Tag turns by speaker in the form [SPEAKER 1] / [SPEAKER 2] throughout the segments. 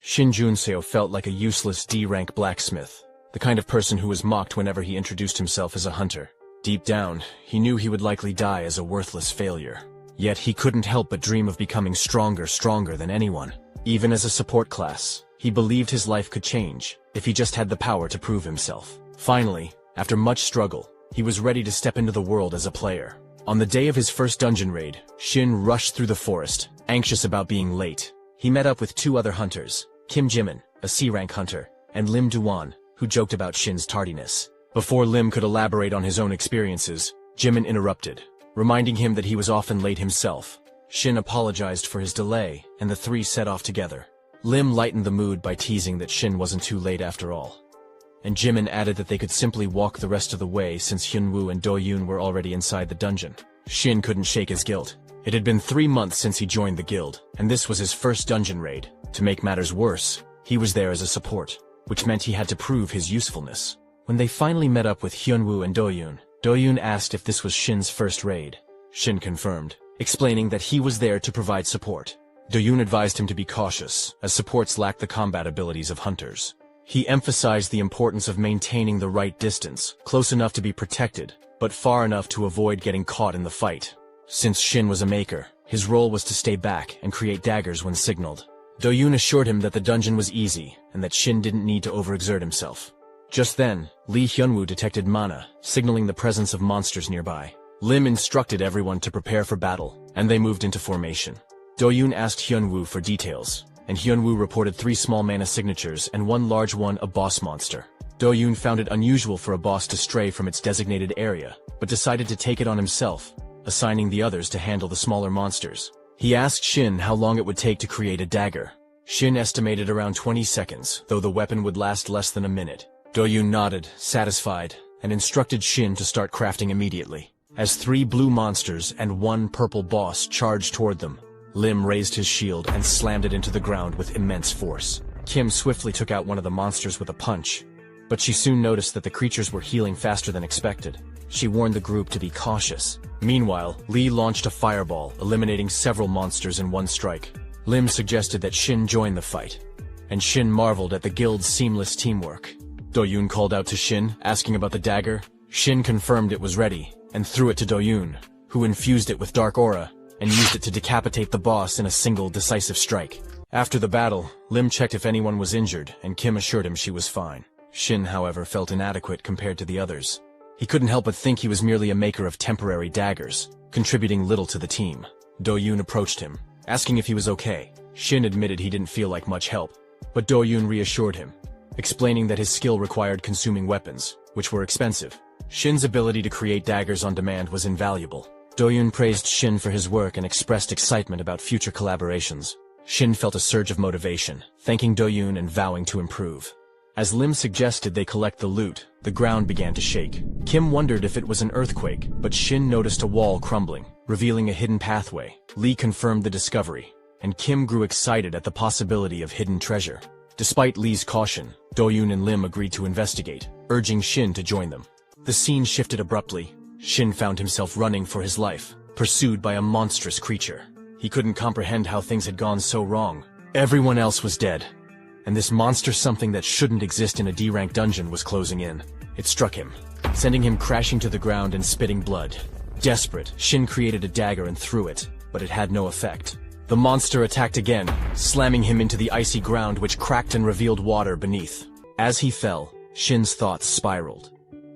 [SPEAKER 1] Shin Junseo felt like a useless D-rank blacksmith, the kind of person who was mocked whenever he introduced himself as a hunter. Deep down, he knew he would likely die as a worthless failure. Yet he couldn't help but dream of becoming stronger than anyone. Even as a support class, he believed his life could change, if he just had the power to prove himself. Finally, after much struggle, he was ready to step into the world as a player. On the day of his first dungeon raid, Shin rushed through the forest, anxious about being late. He met up with two other hunters, Kim Jimin, a C-rank hunter, and Lim Duan, who joked about Shin's tardiness. Before Lim could elaborate on his own experiences, Jimin interrupted, reminding him that he was often late himself. Shin apologized for his delay, and the three set off together. Lim lightened the mood by teasing that Shin wasn't too late after all. And Jimin added that they could simply walk the rest of the way since Hyunwoo and Do-yoon were already inside the dungeon. Shin couldn't shake his guilt. It had been 3 months since he joined the guild, and this was his first dungeon raid. To make matters worse, he was there as a support, which meant he had to prove his usefulness. When they finally met up with Hyunwoo and Do-yoon asked if this was Shin's first raid. Shin confirmed, explaining that he was there to provide support. Do-yoon advised him to be cautious, as supports lack the combat abilities of hunters. He emphasized the importance of maintaining the right distance, close enough to be protected, but far enough to avoid getting caught in the fight. Since Shin was a maker, his role was to stay back and create daggers when signaled. Do-yoon assured him that the dungeon was easy, and that Shin didn't need to overexert himself. Just then, Lee Hyunwoo detected mana, signaling the presence of monsters nearby. Lim instructed everyone to prepare for battle, and they moved into formation. Do-yoon asked Hyunwoo for details, and Hyunwoo reported 3 small mana signatures and 1 large one, a boss monster. Do-yoon found it unusual for a boss to stray from its designated area, but decided to take it on himself, assigning the others to handle the smaller monsters. He asked Shin how long it would take to create a dagger. Shin estimated around 20 seconds, though the weapon would last less than a minute. Do-yoon nodded, satisfied, and instructed Shin to start crafting immediately. As 3 blue monsters and 1 purple boss charged toward them, Lim raised his shield and slammed it into the ground with immense force. Kim swiftly took out one of the monsters with a punch, but she soon noticed that the creatures were healing faster than expected. She warned the group to be cautious. Meanwhile, Lee launched a fireball, eliminating several monsters in 1 strike. Lim suggested that Shin join the fight, and Shin marveled at the guild's seamless teamwork. Do-yoon called out to Shin, asking about the dagger. Shin confirmed it was ready, and threw it to Do-yoon, who infused it with dark aura, and used it to decapitate the boss in a single decisive strike. After the battle, Lim checked if anyone was injured, and Kim assured him she was fine. Shin, however, felt inadequate compared to the others. He couldn't help but think he was merely a maker of temporary daggers, contributing little to the team. Do-yoon approached him, asking if he was okay. Shin admitted he didn't feel like much help, but Do-yoon reassured him, explaining that his skill required consuming weapons, which were expensive. Shin's ability to create daggers on demand was invaluable. Do-yoon praised Shin for his work and expressed excitement about future collaborations. Shin felt a surge of motivation, thanking Do-yoon and vowing to improve. As Lim suggested they collect the loot, the ground began to shake. Kim wondered if it was an earthquake, but Shin noticed a wall crumbling, revealing a hidden pathway. Lee confirmed the discovery, and Kim grew excited at the possibility of hidden treasure. Despite Lee's caution, Do-yoon and Lim agreed to investigate, urging Shin to join them. The scene shifted abruptly. Shin found himself running for his life, pursued by a monstrous creature. He couldn't comprehend how things had gone so wrong. Everyone else was dead, and this monster, something that shouldn't exist in a D-rank dungeon, was closing in. It struck him, sending him crashing to the ground and spitting blood. Desperate, Shin created a dagger and threw it, but it had no effect. The monster attacked again, slamming him into the icy ground, which cracked and revealed water beneath. As he fell, Shin's thoughts spiraled.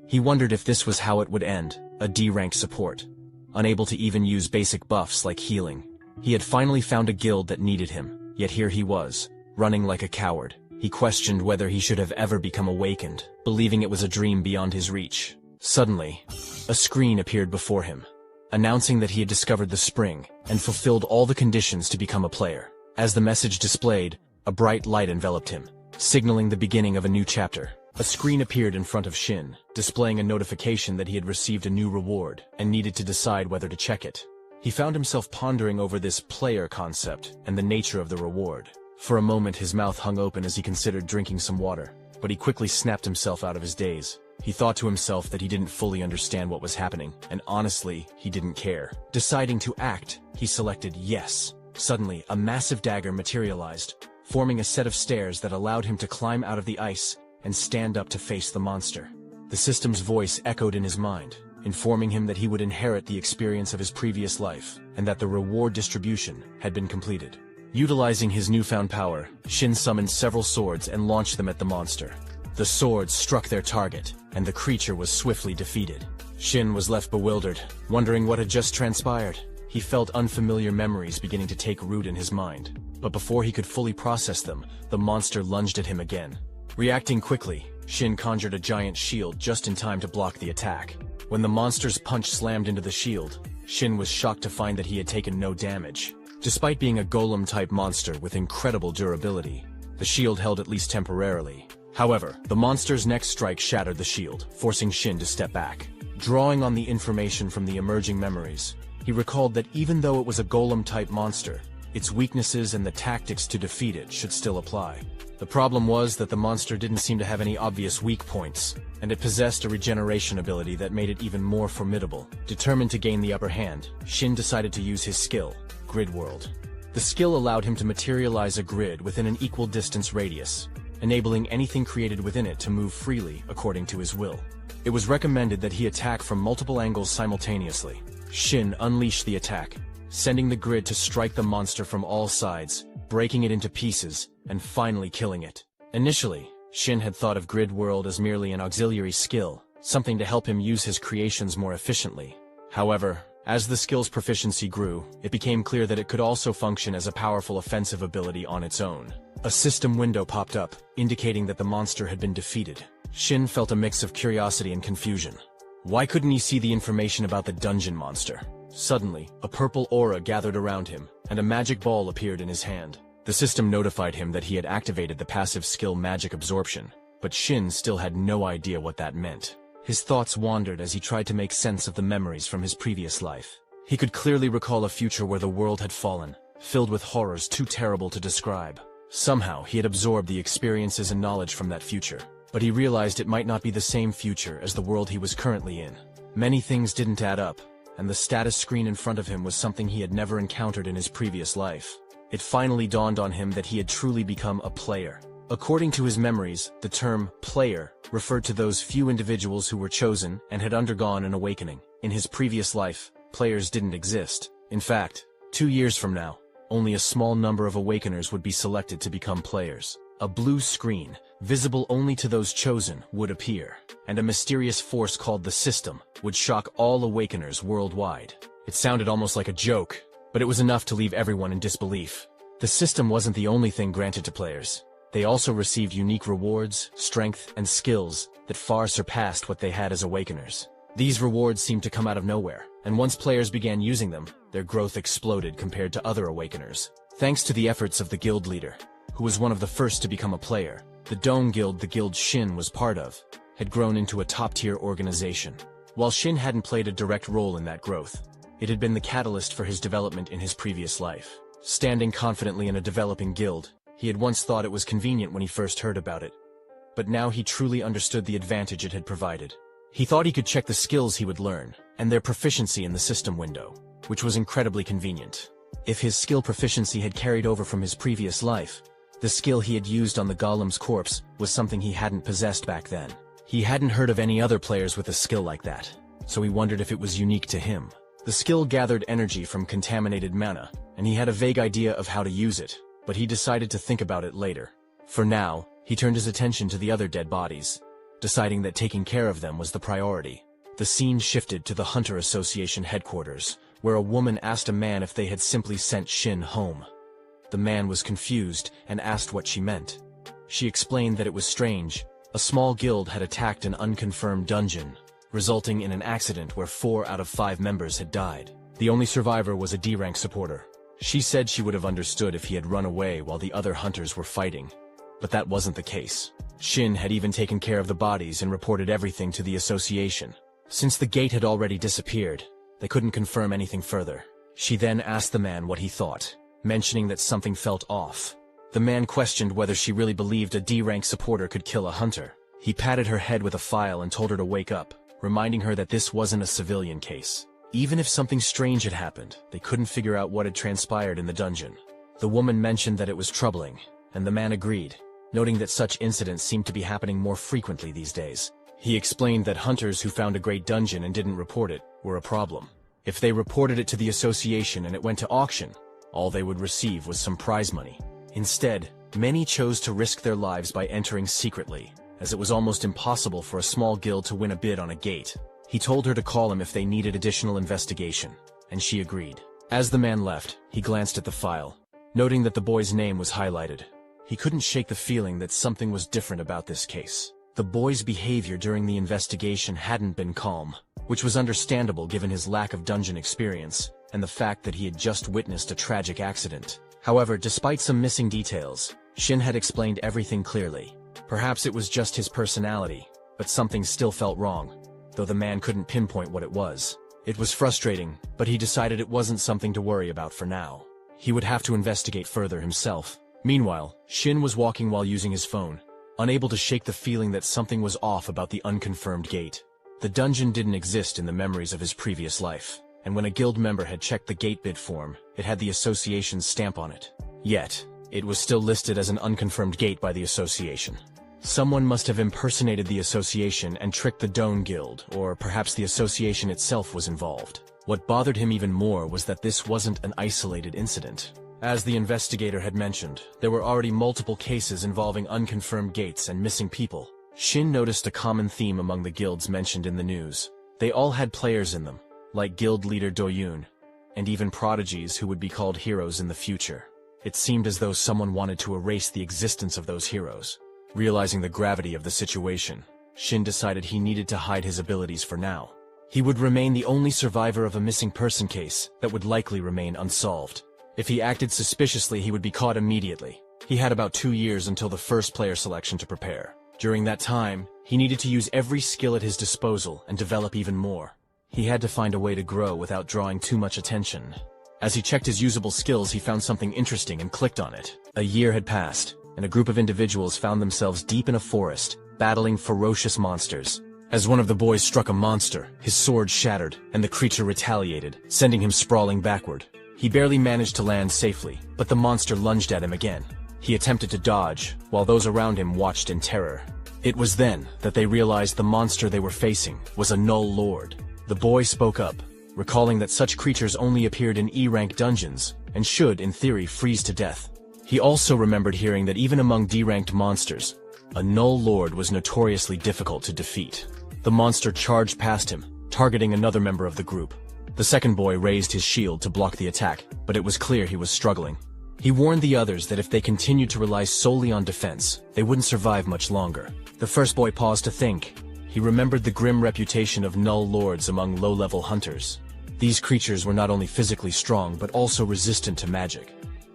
[SPEAKER 1] He wondered if this was how it would end, a D-rank support, unable to even use basic buffs like healing. He had finally found a guild that needed him, yet here he was, running like a coward. He questioned whether he should have ever become awakened, believing it was a dream beyond his reach. Suddenly, a screen appeared before him, announcing that he had discovered the spring and fulfilled all the conditions to become a player. As the message displayed, a bright light enveloped him, signaling the beginning of a new chapter. A screen appeared in front of Shin, displaying a notification that he had received a new reward and needed to decide whether to check it. He found himself pondering over this player concept and the nature of the reward. For a moment his mouth hung open as he considered drinking some water, but he quickly snapped himself out of his daze. He thought to himself that he didn't fully understand what was happening, and honestly, he didn't care. Deciding to act, he selected yes. Suddenly, a massive dagger materialized, forming a set of stairs that allowed him to climb out of the ice and stand up to face the monster. The system's voice echoed in his mind, informing him that he would inherit the experience of his previous life, and that the reward distribution had been completed. Utilizing his newfound power, Shin summoned several swords and launched them at the monster. The swords struck their target, and the creature was swiftly defeated. Shin was left bewildered, wondering what had just transpired. He felt unfamiliar memories beginning to take root in his mind. But before he could fully process them, the monster lunged at him again. Reacting quickly, Shin conjured a giant shield just in time to block the attack. When the monster's punch slammed into the shield, Shin was shocked to find that he had taken no damage. Despite being a golem-type monster with incredible durability, the shield held at least temporarily. However, the monster's next strike shattered the shield, forcing Shin to step back. Drawing on the information from the emerging memories, he recalled that even though it was a golem-type monster, its weaknesses and the tactics to defeat it should still apply. The problem was that the monster didn't seem to have any obvious weak points, and it possessed a regeneration ability that made it even more formidable. Determined to gain the upper hand, Shin decided to use his skill, Grid World. The skill allowed him to materialize a grid within an equal distance radius, enabling anything created within it to move freely according to his will. It was recommended that he attack from multiple angles simultaneously. Shin unleashed the attack, sending the grid to strike the monster from all sides, breaking it into pieces, and finally killing it. Initially, Shin had thought of Grid World as merely an auxiliary skill, something to help him use his creations more efficiently. However, as the skill's proficiency grew, it became clear that it could also function as a powerful offensive ability on its own. A system window popped up, indicating that the monster had been defeated. Shin felt a mix of curiosity and confusion. Why couldn't he see the information about the dungeon monster? Suddenly, a purple aura gathered around him, and a magic ball appeared in his hand. The system notified him that he had activated the passive skill Magic Absorption, but Shin still had no idea what that meant. His thoughts wandered as he tried to make sense of the memories from his previous life. He could clearly recall a future where the world had fallen, filled with horrors too terrible to describe. Somehow, he had absorbed the experiences and knowledge from that future, but he realized it might not be the same future as the world he was currently in. Many things didn't add up, and the status screen in front of him was something he had never encountered in his previous life. It finally dawned on him that he had truly become a player. According to his memories, the term player referred to those few individuals who were chosen and had undergone an awakening. In his previous life, players didn't exist. In fact, 2 years from now, only a small number of awakeners would be selected to become players. A blue screen, visible only to those chosen, would appear, and a mysterious force called the System would shock all awakeners worldwide. It sounded almost like a joke, but it was enough to leave everyone in disbelief. The System wasn't the only thing granted to players. They also received unique rewards, strength, and skills that far surpassed what they had as awakeners. These rewards seemed to come out of nowhere, and once players began using them, their growth exploded compared to other awakeners. Thanks to the efforts of the guild leader, who was one of the first to become a player, the Dome Guild, the guild Shin was part of, had grown into a top-tier organization. While Shin hadn't played a direct role in that growth, it had been the catalyst for his development in his previous life. Standing confidently in a developing guild, he had once thought it was convenient when he first heard about it, but now he truly understood the advantage it had provided. He thought he could check the skills he would learn, and their proficiency in the system window, which was incredibly convenient. If his skill proficiency had carried over from his previous life, the skill he had used on the golem's corpse was something he hadn't possessed back then. He hadn't heard of any other players with a skill like that, so he wondered if it was unique to him. The skill gathered energy from contaminated mana, and he had a vague idea of how to use it, but he decided to think about it later. For now, he turned his attention to the other dead bodies, deciding that taking care of them was the priority. The scene shifted to the Hunter Association headquarters, where a woman asked a man if they had simply sent Shin home. The man was confused and asked what she meant. She explained that it was strange. A small guild had attacked an unconfirmed dungeon, resulting in an accident where 4 out of 5 members had died. The only survivor was a D-rank supporter. She said she would have understood if he had run away while the other hunters were fighting, but that wasn't the case. Shin had even taken care of the bodies and reported everything to the association. Since the gate had already disappeared, they couldn't confirm anything further. She then asked the man what he thought, mentioning that something felt off. The man questioned whether she really believed a D-rank supporter could kill a hunter. He patted her head with a file and told her to wake up, reminding her that this wasn't a civilian case. Even if something strange had happened, they couldn't figure out what had transpired in the dungeon. The woman mentioned that it was troubling, and the man agreed, noting that such incidents seemed to be happening more frequently these days. He explained that hunters who found a great dungeon and didn't report it were a problem. If they reported it to the association and it went to auction, all they would receive was some prize money. Instead, many chose to risk their lives by entering secretly, as it was almost impossible for a small guild to win a bid on a gate. He told her to call him if they needed additional investigation, and she agreed. As the man left, he glanced at the file, noting that the boy's name was highlighted. He couldn't shake the feeling that something was different about this case. The boy's behavior during the investigation hadn't been calm, which was understandable given his lack of dungeon experience and the fact that he had just witnessed a tragic accident. However, despite some missing details, Shin had explained everything clearly. Perhaps it was just his personality, but something still felt wrong, though the man couldn't pinpoint what it was. It was frustrating, but he decided it wasn't something to worry about for now. He would have to investigate further himself. Meanwhile, Shin was walking while using his phone, unable to shake the feeling that something was off about the unconfirmed gate. The dungeon didn't exist in the memories of his previous life, and when a guild member had checked the gate bid form, it had the association's stamp on it. Yet, it was still listed as an unconfirmed gate by the association. Someone must have impersonated the association and tricked the Doan Guild, or perhaps the association itself was involved. What bothered him even more was that this wasn't an isolated incident. As the investigator had mentioned, there were already multiple cases involving unconfirmed gates and missing people. Shin noticed a common theme among the guilds mentioned in the news. They all had players in them, like guild leader Doyun, and even prodigies who would be called heroes in the future. It seemed as though someone wanted to erase the existence of those heroes. Realizing the gravity of the situation, Shin decided he needed to hide his abilities for now. He would remain the only survivor of a missing person case that would likely remain unsolved. If he acted suspiciously, he would be caught immediately. He had about 2 years until the first player selection to prepare. During that time, he needed to use every skill at his disposal and develop even more. He had to find a way to grow without drawing too much attention. As he checked his usable skills, he found something interesting and clicked on it. A year had passed, and a group of individuals found themselves deep in a forest, battling ferocious monsters. As one of the boys struck a monster, his sword shattered, and the creature retaliated, sending him sprawling backward. He barely managed to land safely, but the monster lunged at him again. He attempted to dodge, while those around him watched in terror. It was then that they realized the monster they were facing was a Null Lord. The boy spoke up, recalling that such creatures only appeared in E-rank dungeons, and should, in theory, freeze to death. He also remembered hearing that even among D-ranked monsters, a Null Lord was notoriously difficult to defeat. The monster charged past him, targeting another member of the group. The second boy raised his shield to block the attack, but it was clear he was struggling. He warned the others that if they continued to rely solely on defense, they wouldn't survive much longer. The first boy paused to think. He remembered the grim reputation of Null Lords among low-level hunters. These creatures were not only physically strong, but also resistant to magic,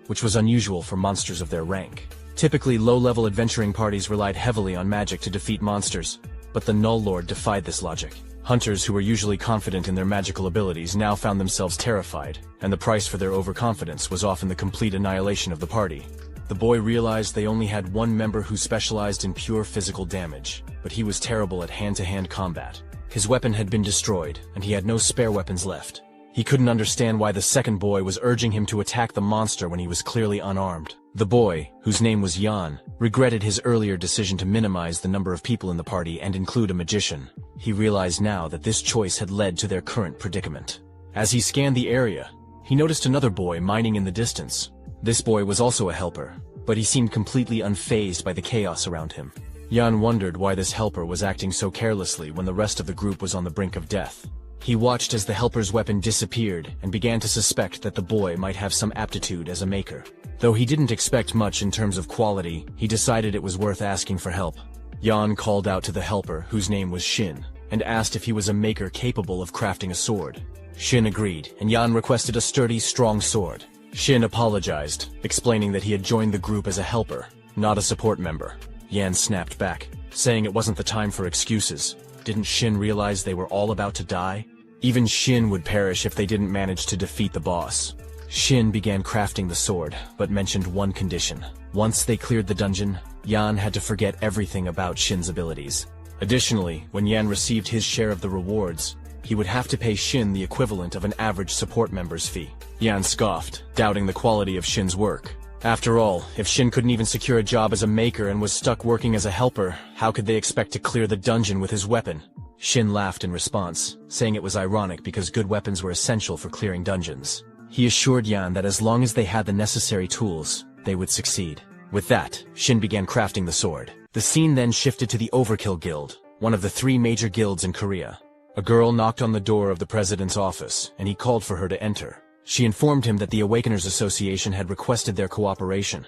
[SPEAKER 1] which was unusual for monsters of their rank. Typically, low-level adventuring parties relied heavily on magic to defeat monsters, but the Null Lord defied this logic. Hunters who were usually confident in their magical abilities now found themselves terrified, and the price for their overconfidence was often the complete annihilation of the party. The boy realized they only had one member who specialized in pure physical damage, but he was terrible at hand-to-hand combat. His weapon had been destroyed, and he had no spare weapons left. He couldn't understand why the second boy was urging him to attack the monster when he was clearly unarmed. The boy, whose name was Yan, regretted his earlier decision to minimize the number of people in the party and include a magician. He realized now that this choice had led to their current predicament. As he scanned the area, he noticed another boy mining in the distance. This boy was also a helper, but he seemed completely unfazed by the chaos around him. Yan wondered why this helper was acting so carelessly when the rest of the group was on the brink of death. He watched as the helper's weapon disappeared and began to suspect that the boy might have some aptitude as a maker. Though he didn't expect much in terms of quality, he decided it was worth asking for help. Yan called out to the helper, whose name was Shin, and asked if he was a maker capable of crafting a sword. Shin agreed, and Yan requested a sturdy, strong sword. Shin apologized, explaining that he had joined the group as a helper, not a support member. Yan snapped back, saying it wasn't the time for excuses. Didn't Shin realize they were all about to die? Even Shin would perish if they didn't manage to defeat the boss. Shin began crafting the sword, but mentioned one condition. Once they cleared the dungeon, Yan had to forget everything about Shin's abilities. Additionally, when Yan received his share of the rewards, he would have to pay Shin the equivalent of an average support member's fee. Yan scoffed, doubting the quality of Shin's work. After all, if Shin couldn't even secure a job as a maker and was stuck working as a helper, how could they expect to clear the dungeon with his weapon? Shin laughed in response, saying it was ironic because good weapons were essential for clearing dungeons. He assured Yan that as long as they had the necessary tools, they would succeed. With that, Shin began crafting the sword. The scene then shifted to the Overkill Guild, one of the 3 major guilds in Korea. A girl knocked on the door of the president's office, and he called for her to enter. She informed him that the Awakeners Association had requested their cooperation,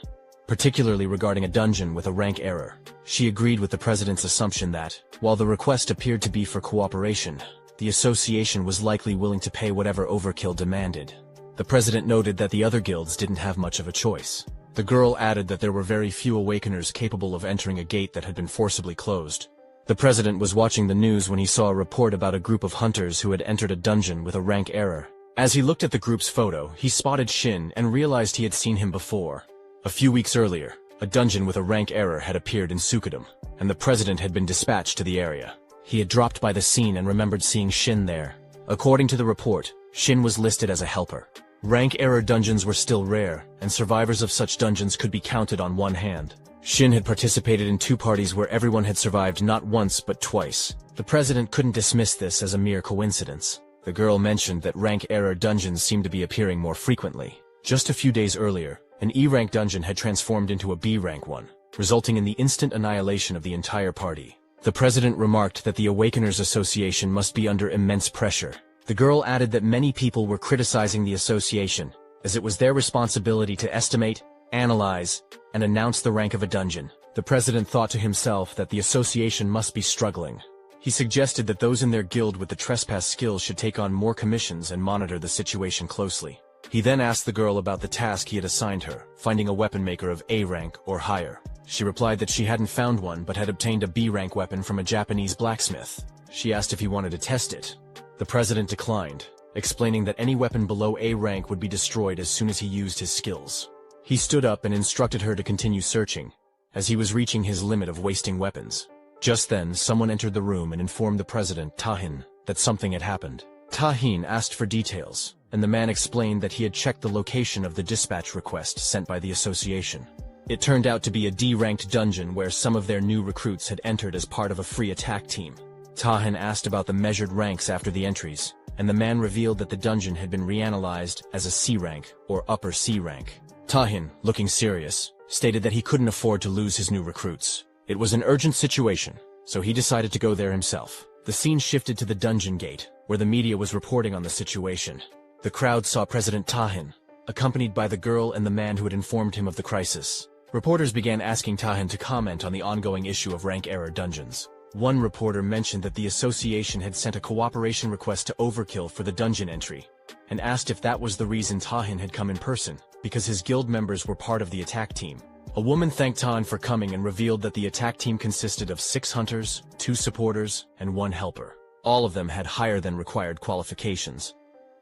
[SPEAKER 1] particularly regarding a dungeon with a rank error. She agreed with the president's assumption that, while the request appeared to be for cooperation, the association was likely willing to pay whatever Overkill demanded. The president noted that the other guilds didn't have much of a choice. The girl added that there were very few Awakeners capable of entering a gate that had been forcibly closed. The president was watching the news when he saw a report about a group of hunters who had entered a dungeon with a rank error. As he looked at the group's photo, he spotted Shin and realized he had seen him before. A few weeks earlier, a dungeon with a rank error had appeared in Sukadam, and the president had been dispatched to the area. He had dropped by the scene and remembered seeing Shin there. According to the report, Shin was listed as a helper. Rank error dungeons were still rare, and survivors of such dungeons could be counted on one hand. Shin had participated in 2 parties where everyone had survived not once but twice. The president couldn't dismiss this as a mere coincidence. The girl mentioned that rank error dungeons seemed to be appearing more frequently. Just a few days earlier, an E-rank dungeon had transformed into a B-rank one, resulting in the instant annihilation of the entire party. The president remarked that the Awakeners Association must be under immense pressure. The girl added that many people were criticizing the association, as it was their responsibility to estimate, analyze, and announce the rank of a dungeon. The president thought to himself that the association must be struggling. He suggested that those in their guild with the trespass skills should take on more commissions and monitor the situation closely. He then asked the girl about the task he had assigned her, finding a weapon maker of A rank or higher. She replied that she hadn't found one but had obtained a B rank weapon from a Japanese blacksmith. She asked if he wanted to test it. The president declined, explaining that any weapon below A rank would be destroyed as soon as he used his skills. He stood up and instructed her to continue searching, as he was reaching his limit of wasting weapons. Just then, someone entered the room and informed the president, Tahin, that something had happened. Tahin asked for details, and the man explained that he had checked the location of the dispatch request sent by the association. It turned out to be a D-ranked dungeon where some of their new recruits had entered as part of a free attack team. Tahin asked about the measured ranks after the entries, and the man revealed that the dungeon had been reanalyzed as a C rank or upper C rank. Tahin, looking serious, stated that he couldn't afford to lose his new recruits. It was an urgent situation, so he decided to go there himself. The scene shifted to the dungeon gate, where the media was reporting on the situation. The crowd saw President Tahin, accompanied by the girl and the man who had informed him of the crisis. Reporters began asking Tahin to comment on the ongoing issue of rank error dungeons. One reporter mentioned that the association had sent a cooperation request to Overkill for the dungeon entry, and asked if that was the reason Tahin had come in person, because his guild members were part of the attack team. A woman thanked Tahin for coming and revealed that the attack team consisted of 6 hunters, 2 supporters, and 1 helper. All of them had higher than required qualifications.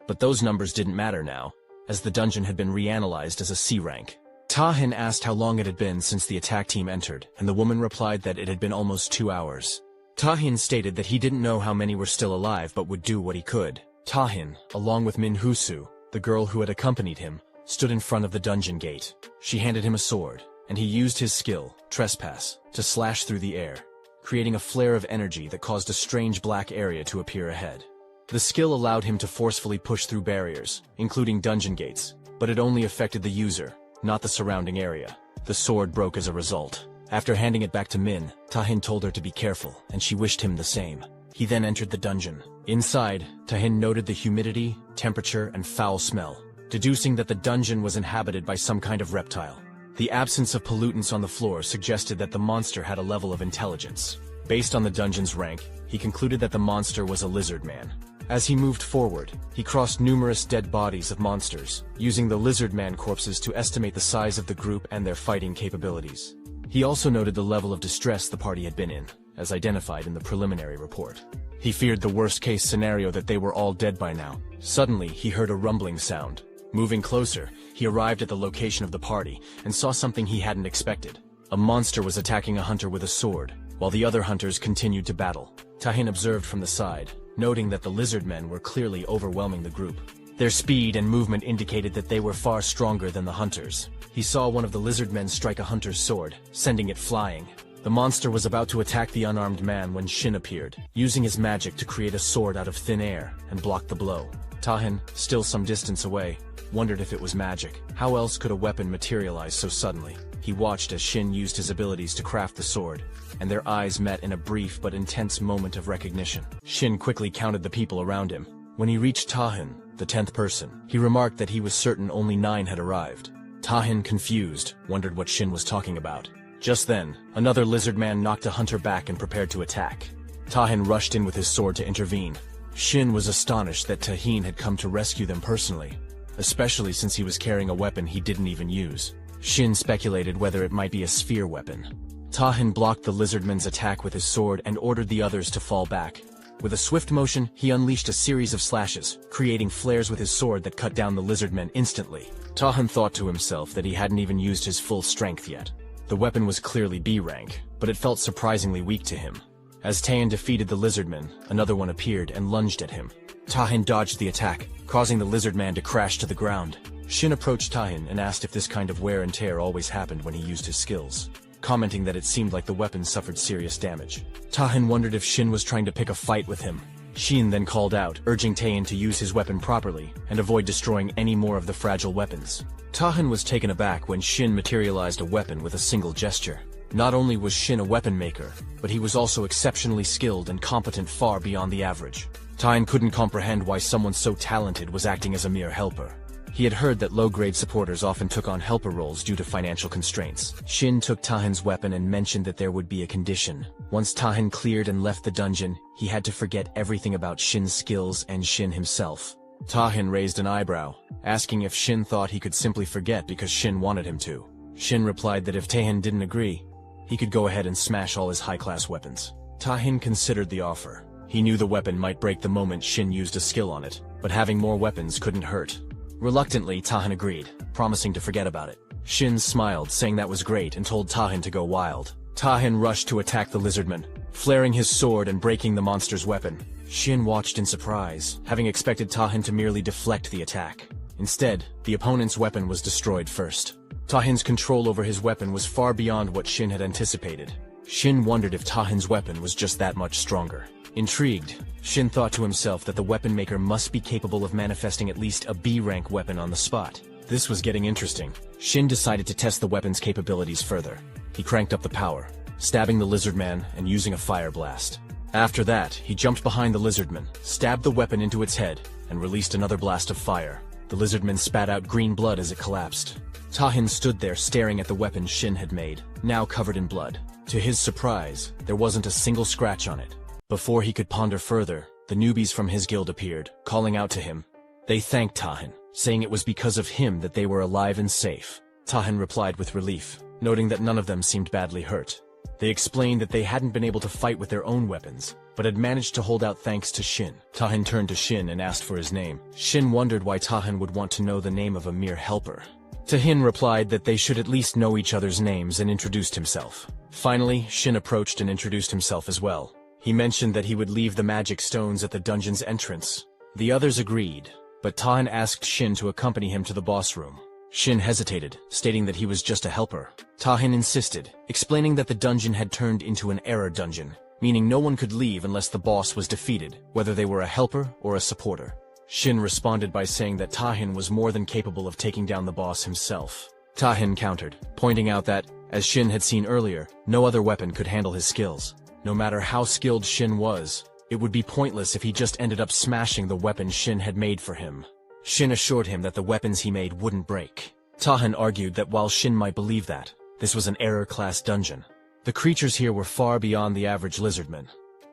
[SPEAKER 1] But those numbers didn't matter now, as the dungeon had been reanalyzed as a C rank. Tahin asked how long it had been since the attack team entered, and the woman replied that it had been almost 2 hours. Tahin stated that he didn't know how many were still alive but would do what he could. Tahin, along with Min Husu, the girl who had accompanied him, stood in front of the dungeon gate. She handed him a sword, and he used his skill, Trespass, to slash through the air, creating a flare of energy that caused a strange black area to appear ahead. The skill allowed him to forcefully push through barriers, including dungeon gates, but it only affected the user, not the surrounding area. The sword broke as a result. After handing it back to Min, Tahin told her to be careful, and she wished him the same. He then entered the dungeon. Inside, Tahin noted the humidity, temperature, and foul smell, deducing that the dungeon was inhabited by some kind of reptile. The absence of pollutants on the floor suggested that the monster had a level of intelligence. Based on the dungeon's rank, he concluded that the monster was a lizard man. As he moved forward, he crossed numerous dead bodies of monsters, using the lizard man corpses to estimate the size of the group and their fighting capabilities. He also noted the level of distress the party had been in, as identified in the preliminary report. He feared the worst-case scenario that they were all dead by now. Suddenly, he heard a rumbling sound. Moving closer, he arrived at the location of the party and saw something he hadn't expected. A monster was attacking a hunter with a sword, while the other hunters continued to battle. Tahin observed from the side, noting that the lizard men were clearly overwhelming the group. Their speed and movement indicated that they were far stronger than the hunters. He saw one of the lizard men strike a hunter's sword, sending it flying. The monster was about to attack the unarmed man when Shin appeared, using his magic to create a sword out of thin air and block the blow. Tahin, still some distance away, wondered if it was magic. How else could a weapon materialize so suddenly? He watched as Shin used his abilities to craft the sword, and their eyes met in a brief but intense moment of recognition. Shin quickly counted the people around him. When he reached Tahin, the 10th person, he remarked that he was certain only 9 had arrived. Tahin, confused, wondered what Shin was talking about. Just then, another lizard man knocked a hunter back and prepared to attack. Tahin rushed in with his sword to intervene. Shin was astonished that Tahin had come to rescue them personally, especially since he was carrying a weapon he didn't even use. Shin speculated whether it might be a sphere weapon. Tahin blocked the lizardman's attack with his sword and ordered the others to fall back. With a swift motion, he unleashed a series of slashes, creating flares with his sword that cut down the lizardmen instantly. Tahin thought to himself that he hadn't even used his full strength yet. The weapon was clearly B rank, but it felt surprisingly weak to him. As Tahin defeated the lizardman, another one appeared and lunged at him. Tahin dodged the attack, causing the lizardman to crash to the ground. Shin approached Tahin and asked if this kind of wear and tear always happened when he used his skills, commenting that it seemed like the weapon suffered serious damage. Tahin wondered if Shin was trying to pick a fight with him. Shin then called out, urging Tahin to use his weapon properly and avoid destroying any more of the fragile weapons. Tahin was taken aback when Shin materialized a weapon with a single gesture. Not only was Shin a weapon maker, but he was also exceptionally skilled and competent far beyond the average. Tahin couldn't comprehend why someone so talented was acting as a mere helper. He had heard that low-grade supporters often took on helper roles due to financial constraints. Shin took Tahin's weapon and mentioned that there would be a condition. Once Tahin cleared and left the dungeon, he had to forget everything about Shin's skills and Shin himself. Tahin raised an eyebrow, asking if Shin thought he could simply forget because Shin wanted him to. Shin replied that if Tahin didn't agree, he could go ahead and smash all his high-class weapons. Tahin considered the offer. He knew the weapon might break the moment Shin used a skill on it, but having more weapons couldn't hurt. Reluctantly, Tahin agreed, promising to forget about it. Shin smiled, saying that was great, and told Tahin to go wild. Tahin rushed to attack the lizardman, flaring his sword and breaking the monster's weapon. Shin watched in surprise, having expected Tahin to merely deflect the attack. Instead, the opponent's weapon was destroyed first. Tahin's control over his weapon was far beyond what Shin had anticipated. Shin wondered if Tahin's weapon was just that much stronger. Intrigued, Shin thought to himself that the weapon maker must be capable of manifesting at least a B-rank weapon on the spot. This was getting interesting. Shin decided to test the weapon's capabilities further. He cranked up the power, stabbing the lizardman and using a fire blast. After that, he jumped behind the lizardman, stabbed the weapon into its head, and released another blast of fire. The lizardman spat out green blood as it collapsed. Tahin stood there staring at the weapon Shin had made, now covered in blood. To his surprise, there wasn't a single scratch on it. Before he could ponder further, the newbies from his guild appeared, calling out to him. They thanked Tahin, saying it was because of him that they were alive and safe. Tahin replied with relief, noting that none of them seemed badly hurt. They explained that they hadn't been able to fight with their own weapons, but had managed to hold out thanks to Shin. Tahin turned to Shin and asked for his name. Shin wondered why Tahin would want to know the name of a mere helper. Tahin replied that they should at least know each other's names and introduced himself. Finally, Shin approached and introduced himself as well. He mentioned that he would leave the magic stones at the dungeon's entrance. The others agreed, but Tahin asked Shin to accompany him to the boss room. Shin hesitated, stating that he was just a helper. Tahin insisted, explaining that the dungeon had turned into an error dungeon, meaning no one could leave unless the boss was defeated, whether they were a helper or a supporter. Shin responded by saying that Tahin was more than capable of taking down the boss himself. Tahin countered, pointing out that, as Shin had seen earlier, no other weapon could handle his skills. No matter how skilled Shin was, it would be pointless if he just ended up smashing the weapon Shin had made for him. Shin assured him that the weapons he made wouldn't break. Tahin argued that while Shin might believe that, this was an error-class dungeon. The creatures here were far beyond the average lizardman,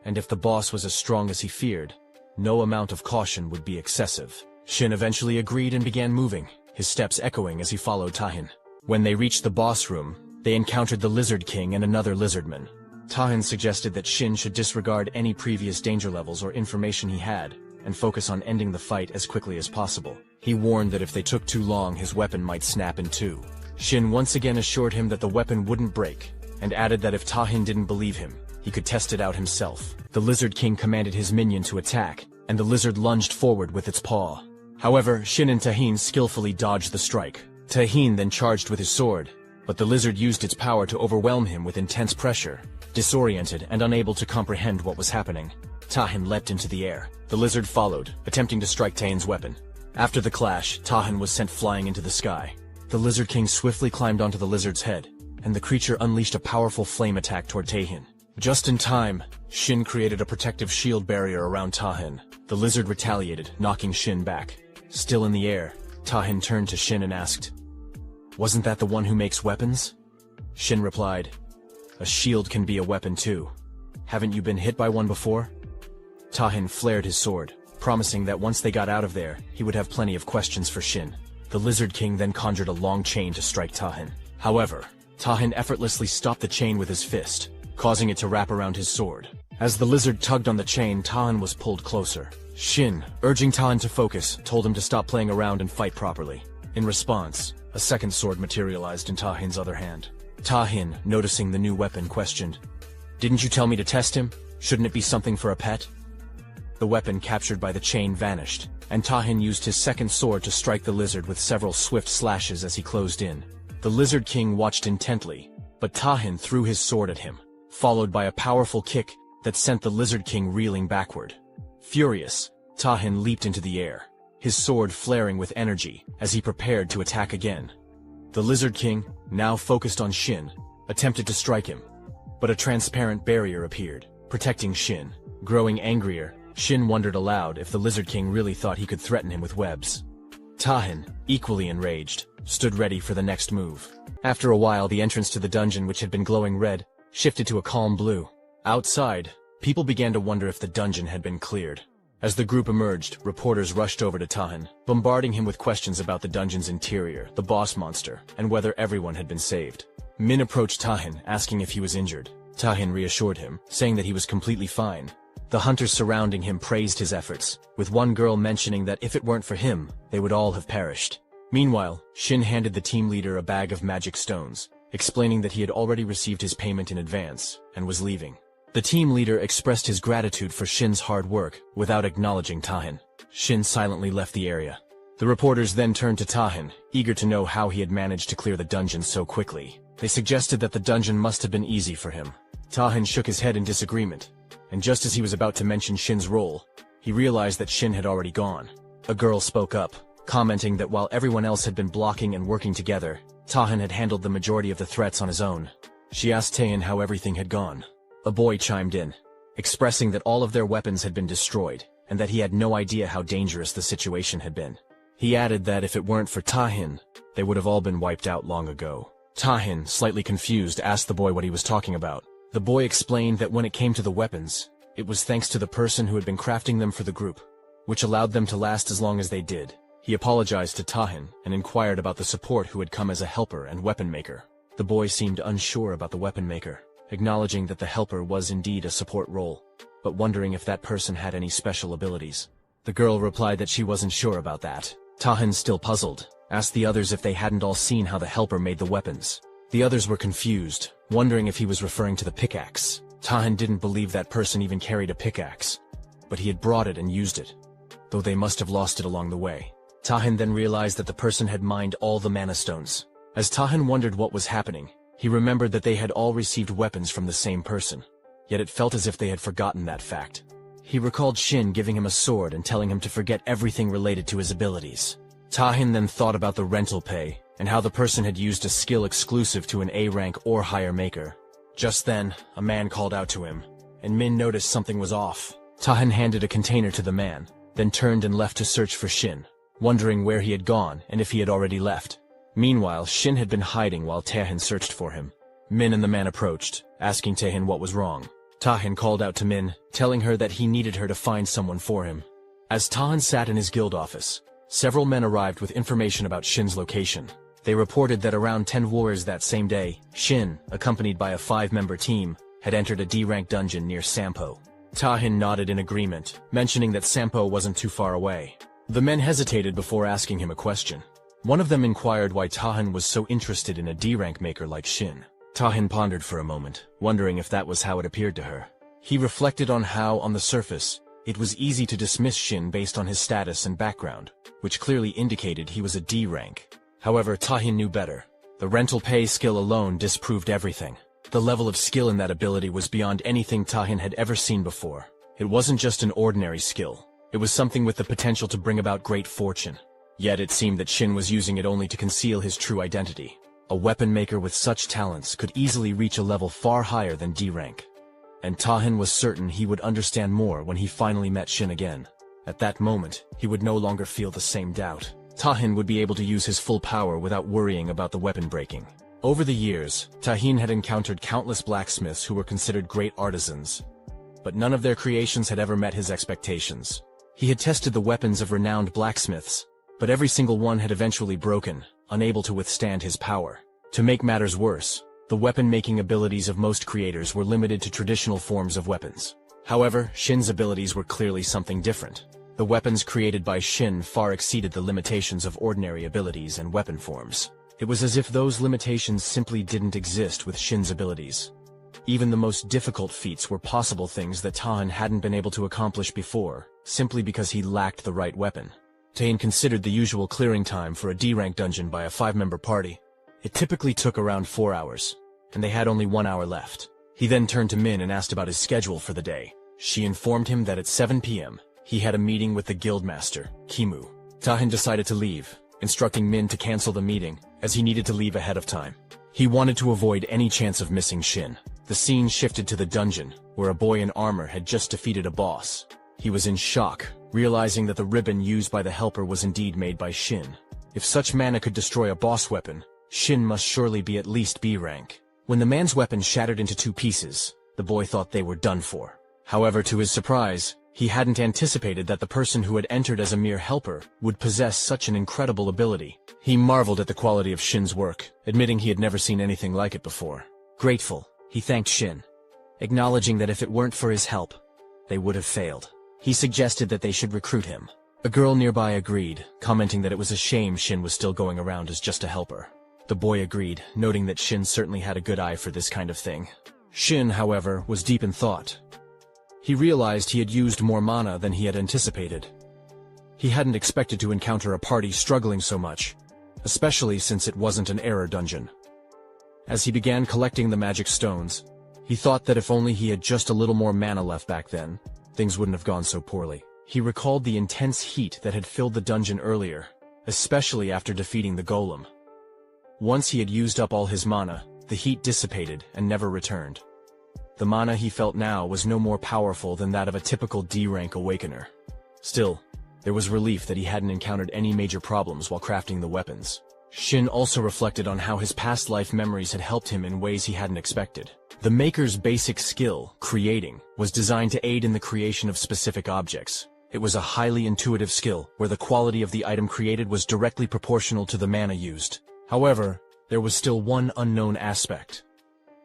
[SPEAKER 1] and if the boss was as strong as he feared, no amount of caution would be excessive. Shin eventually agreed and began moving, his steps echoing as he followed Tahin. When they reached the boss room, they encountered the Lizard King and another lizardman. Tahin suggested that Shin should disregard any previous danger levels or information he had, and focus on ending the fight as quickly as possible. He warned that if they took too long, his weapon might snap in two. Shin once again assured him that the weapon wouldn't break, and added that if Tahin didn't believe him, he could test it out himself. The Lizard King commanded his minion to attack, and the lizard lunged forward with its paw. However, Shin and Tahin skillfully dodged the strike. Tahin then charged with his sword, but the lizard used its power to overwhelm him with intense pressure. Disoriented and unable to comprehend what was happening, Tahin leapt into the air. The lizard followed, attempting to strike Tahin's weapon. After the clash, Tahin was sent flying into the sky. The Lizard King swiftly climbed onto the lizard's head, and the creature unleashed a powerful flame attack toward Tahin. Just in time, Shin created a protective shield barrier around Tahin. The lizard retaliated, knocking Shin back. Still in the air, Tahin turned to Shin and asked, "Wasn't that the one who makes weapons?" Shin replied, "A shield can be a weapon too. Haven't you been hit by one before?" Tahin flared his sword, promising that once they got out of there, he would have plenty of questions for Shin. The Lizard King then conjured a long chain to strike Tahin. However, Tahin effortlessly stopped the chain with his fist, causing it to wrap around his sword. As the lizard tugged on the chain, Tahin was pulled closer. Shin, urging Tahin to focus, told him to stop playing around and fight properly. In response, a second sword materialized in Tahin's other hand. Tahin, noticing the new weapon, questioned, "Didn't you tell me to test him? Shouldn't it be something for a pet?" The weapon captured by the chain vanished, and Tahin used his second sword to strike the lizard with several swift slashes as he closed in. The Lizard King watched intently, but Tahin threw his sword at him, followed by a powerful kick that sent the Lizard King reeling backward. Furious, Tahin leaped into the air, his sword flaring with energy as he prepared to attack again. The Lizard King, now focused on Shin, attempted to strike him, but a transparent barrier appeared, protecting Shin. Growing angrier, Shin wondered aloud if the Lizard King really thought he could threaten him with webs. Tahin, equally enraged, stood ready for the next move. After a while, the entrance to the dungeon, which had been glowing red, shifted to a calm blue. Outside, people began to wonder if the dungeon had been cleared. As the group emerged, reporters rushed over to Tahin, bombarding him with questions about the dungeon's interior, the boss monster, and whether everyone had been saved. Min approached Tahin, asking if he was injured. Tahin reassured him, saying that he was completely fine. The hunters surrounding him praised his efforts, with one girl mentioning that if it weren't for him, they would all have perished. Meanwhile, Shin handed the team leader a bag of magic stones, explaining that he had already received his payment in advance, and was leaving. The team leader expressed his gratitude for Shin's hard work, without acknowledging Tahin. Shin silently left the area. The reporters then turned to Tahin, eager to know how he had managed to clear the dungeon so quickly. They suggested that the dungeon must have been easy for him. Tahin shook his head in disagreement, and just as he was about to mention Shin's role, he realized that Shin had already gone. A girl spoke up, commenting that while everyone else had been blocking and working together, Tahin had handled the majority of the threats on his own. She asked Tahin how everything had gone. A boy chimed in, expressing that all of their weapons had been destroyed, and that he had no idea how dangerous the situation had been. He added that if it weren't for Tahin, they would have all been wiped out long ago. Tahin, slightly confused, asked the boy what he was talking about. The boy explained that when it came to the weapons, it was thanks to the person who had been crafting them for the group, which allowed them to last as long as they did. He apologized to Tahin and inquired about the support who had come as a helper and weapon maker. The boy seemed unsure about the weapon maker, acknowledging that the helper was indeed a support role, but wondering if that person had any special abilities. The girl replied that she wasn't sure about that. Tahin, still puzzled, asked the others if they hadn't all seen how the helper made the weapons. The others were confused, wondering if he was referring to the pickaxe. Tahin didn't believe that person even carried a pickaxe, but he had brought it and used it, though they must have lost it along the way. Tahin then realized that the person had mined all the mana stones. As Tahin wondered what was happening, he remembered that they had all received weapons from the same person, yet it felt as if they had forgotten that fact. He recalled Shin giving him a sword and telling him to forget everything related to his abilities. Tahin then thought about the rental pay, and how the person had used a skill exclusive to an A rank or higher maker. Just then, a man called out to him, and Min noticed something was off. Tahin handed a container to the man, then turned and left to search for Shin, wondering where he had gone and if he had already left. Meanwhile, Shin had been hiding while Tahin searched for him. Min and the man approached, asking Tahin what was wrong. Tahin called out to Min, telling her that he needed her to find someone for him. As Tahin sat in his guild office, several men arrived with information about Shin's location. They reported that around 10 warriors that same day, Shin, accompanied by a 5-member team, had entered a D-rank dungeon near Sampo. Tahin nodded in agreement, mentioning that Sampo wasn't too far away. The men hesitated before asking him a question. One of them inquired why Tahin was so interested in a D-rank maker like Shin. Tahin pondered for a moment, wondering if that was how it appeared to her. He reflected on how, on the surface, It was easy to dismiss Shin based on his status and background, which clearly indicated he was a D rank. However, Tahin knew better. The rental pay skill alone disproved everything. The level of skill in that ability was beyond anything Tahin had ever seen before. It wasn't just an ordinary skill. It was something with the potential to bring about great fortune. Yet it seemed that Shin was using it only to conceal his true identity. A weapon maker with such talents could easily reach a level far higher than D rank. And Tahin was certain he would understand more when he finally met Shin again. At that moment, he would no longer feel the same doubt. Tahin would be able to use his full power without worrying about the weapon breaking. Over the years, Tahin had encountered countless blacksmiths who were considered great artisans. But none of their creations had ever met his expectations. He had tested the weapons of renowned blacksmiths, but every single one had eventually broken, unable to withstand his power. To make matters worse, the weapon-making abilities of most creators were limited to traditional forms of weapons. However, Shin's abilities were clearly something different. The weapons created by Shin far exceeded the limitations of ordinary abilities and weapon forms. It was as if those limitations simply didn't exist with Shin's abilities. Even the most difficult feats were possible things that Tahin hadn't been able to accomplish before, simply because he lacked the right weapon. Tahin considered the usual clearing time for a D-rank dungeon by a 5-member party. It typically took around 4 hours, and they had only 1 hour left. He then turned to Min and asked about his schedule for the day. She informed him that at 7 p.m., he had a meeting with the guildmaster, Kimu. Tahin decided to leave, instructing Min to cancel the meeting, as he needed to leave ahead of time. He wanted to avoid any chance of missing Shin. The scene shifted to the dungeon, where a boy in armor had just defeated a boss. He was in shock, realizing that the ribbon used by the helper was indeed made by Shin. If such mana could destroy a boss weapon, Shin must surely be at least B rank. When the man's weapon shattered into 2 pieces, the boy thought they were done for. However, to his surprise, he hadn't anticipated that the person who had entered as a mere helper would possess such an incredible ability. He marveled at the quality of Shin's work, admitting he had never seen anything like it before. Grateful, he thanked Shin, acknowledging that if it weren't for his help, they would have failed. He suggested that they should recruit him. A girl nearby agreed, commenting that it was a shame Shin was still going around as just a helper. The boy agreed, noting that Shin certainly had a good eye for this kind of thing. Shin, however, was deep in thought. He realized he had used more mana than he had anticipated. He hadn't expected to encounter a party struggling so much, especially since it wasn't an error dungeon. As he began collecting the magic stones, he thought that if only he had just a little more mana left back then, things wouldn't have gone so poorly. He recalled the intense heat that had filled the dungeon earlier, especially after defeating the golem. Once he had used up all his mana, the heat dissipated and never returned. The mana he felt now was no more powerful than that of a typical D-rank awakener. Still, there was relief that he hadn't encountered any major problems while crafting the weapons. Shin also reflected on how his past life memories had helped him in ways he hadn't expected. The maker's basic skill, creating, was designed to aid in the creation of specific objects. It was a highly intuitive skill, where the quality of the item created was directly proportional to the mana used. However, there was still one unknown aspect.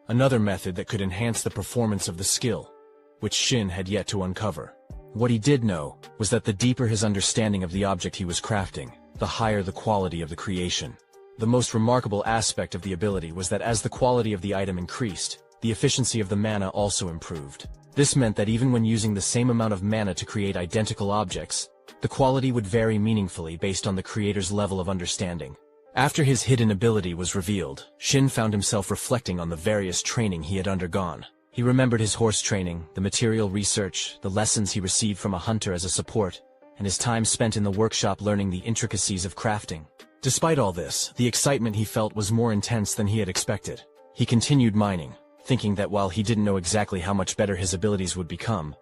[SPEAKER 1] Another method that could enhance the performance of the skill, which Shin had yet to uncover. What he did know was that the deeper his understanding of the object he was crafting, the higher the quality of the creation. The most remarkable aspect of the ability was that as the quality of the item increased, the efficiency of the mana also improved. This meant that even when using the same amount of mana to create identical objects, the quality would vary meaningfully based on the creator's level of understanding. After his hidden ability was revealed, Shin found himself reflecting on the various training he had undergone. He remembered his horse training, the material research, the lessons he received from a hunter as a support, and his time spent in the workshop learning the intricacies of crafting. Despite all this, the excitement he felt was more intense than he had expected. He continued mining, thinking that while he didn't know exactly how much better his abilities would become,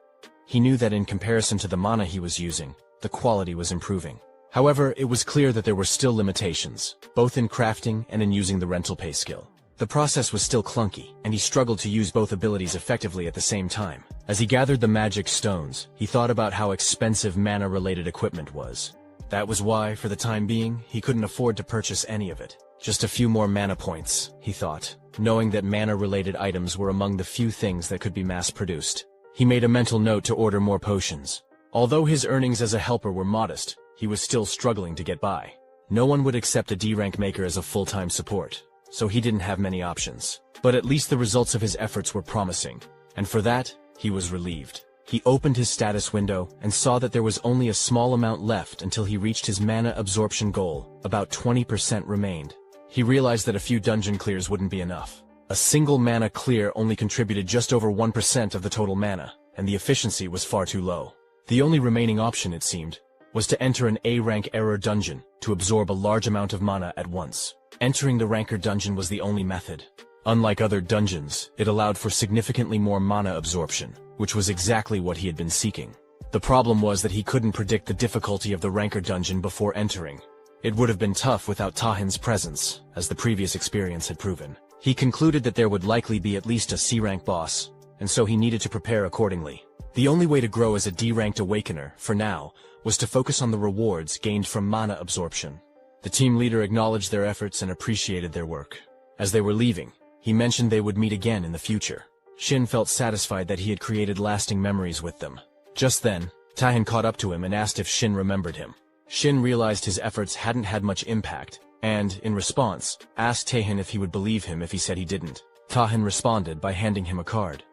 [SPEAKER 1] he knew that in comparison to the mana he was using, the quality was improving. However, it was clear that there were still limitations, both in crafting and in using the rental pay skill. The process was still clunky, and he struggled to use both abilities effectively at the same time. As he gathered the magic stones, he thought about how expensive mana-related equipment was. That was why, for the time being, he couldn't afford to purchase any of it. Just a few more mana points, he thought, knowing that mana-related items were among the few things that could be mass-produced. He made a mental note to order more potions. Although his earnings as a helper were modest, he was still struggling to get by. No one would accept a D-rank maker as a full-time support, so he didn't have many options. But at least the results of his efforts were promising, and for that, he was relieved. He opened his status window and saw that there was only a small amount left until he reached his mana absorption goal. About 20% remained. He realized that a few dungeon clears wouldn't be enough. A single mana clear only contributed just over 1% of the total mana, and the efficiency was far too low. The only remaining option, it seemed, was to enter an A-rank error dungeon to absorb a large amount of mana at once. Entering the ranker dungeon was the only method. Unlike other dungeons, it allowed for significantly more mana absorption, which was exactly what he had been seeking. The problem was that he couldn't predict the difficulty of the ranker dungeon before entering. It would have been tough without Tahin's presence, as the previous experience had proven. He concluded that there would likely be at least a C-rank boss, and so he needed to prepare accordingly. The only way to grow as a D-ranked awakener, for now, was to focus on the rewards gained from mana absorption. The team leader acknowledged their efforts and appreciated their work. As they were leaving, he mentioned they would meet again in the future. Shin felt satisfied that he had created lasting memories with them. Just then, Tahin caught up to him and asked if Shin remembered him. Shin realized his efforts hadn't had much impact, and, in response, asked Tahin if he would believe him if he said he didn't. Tahin responded by handing him a card.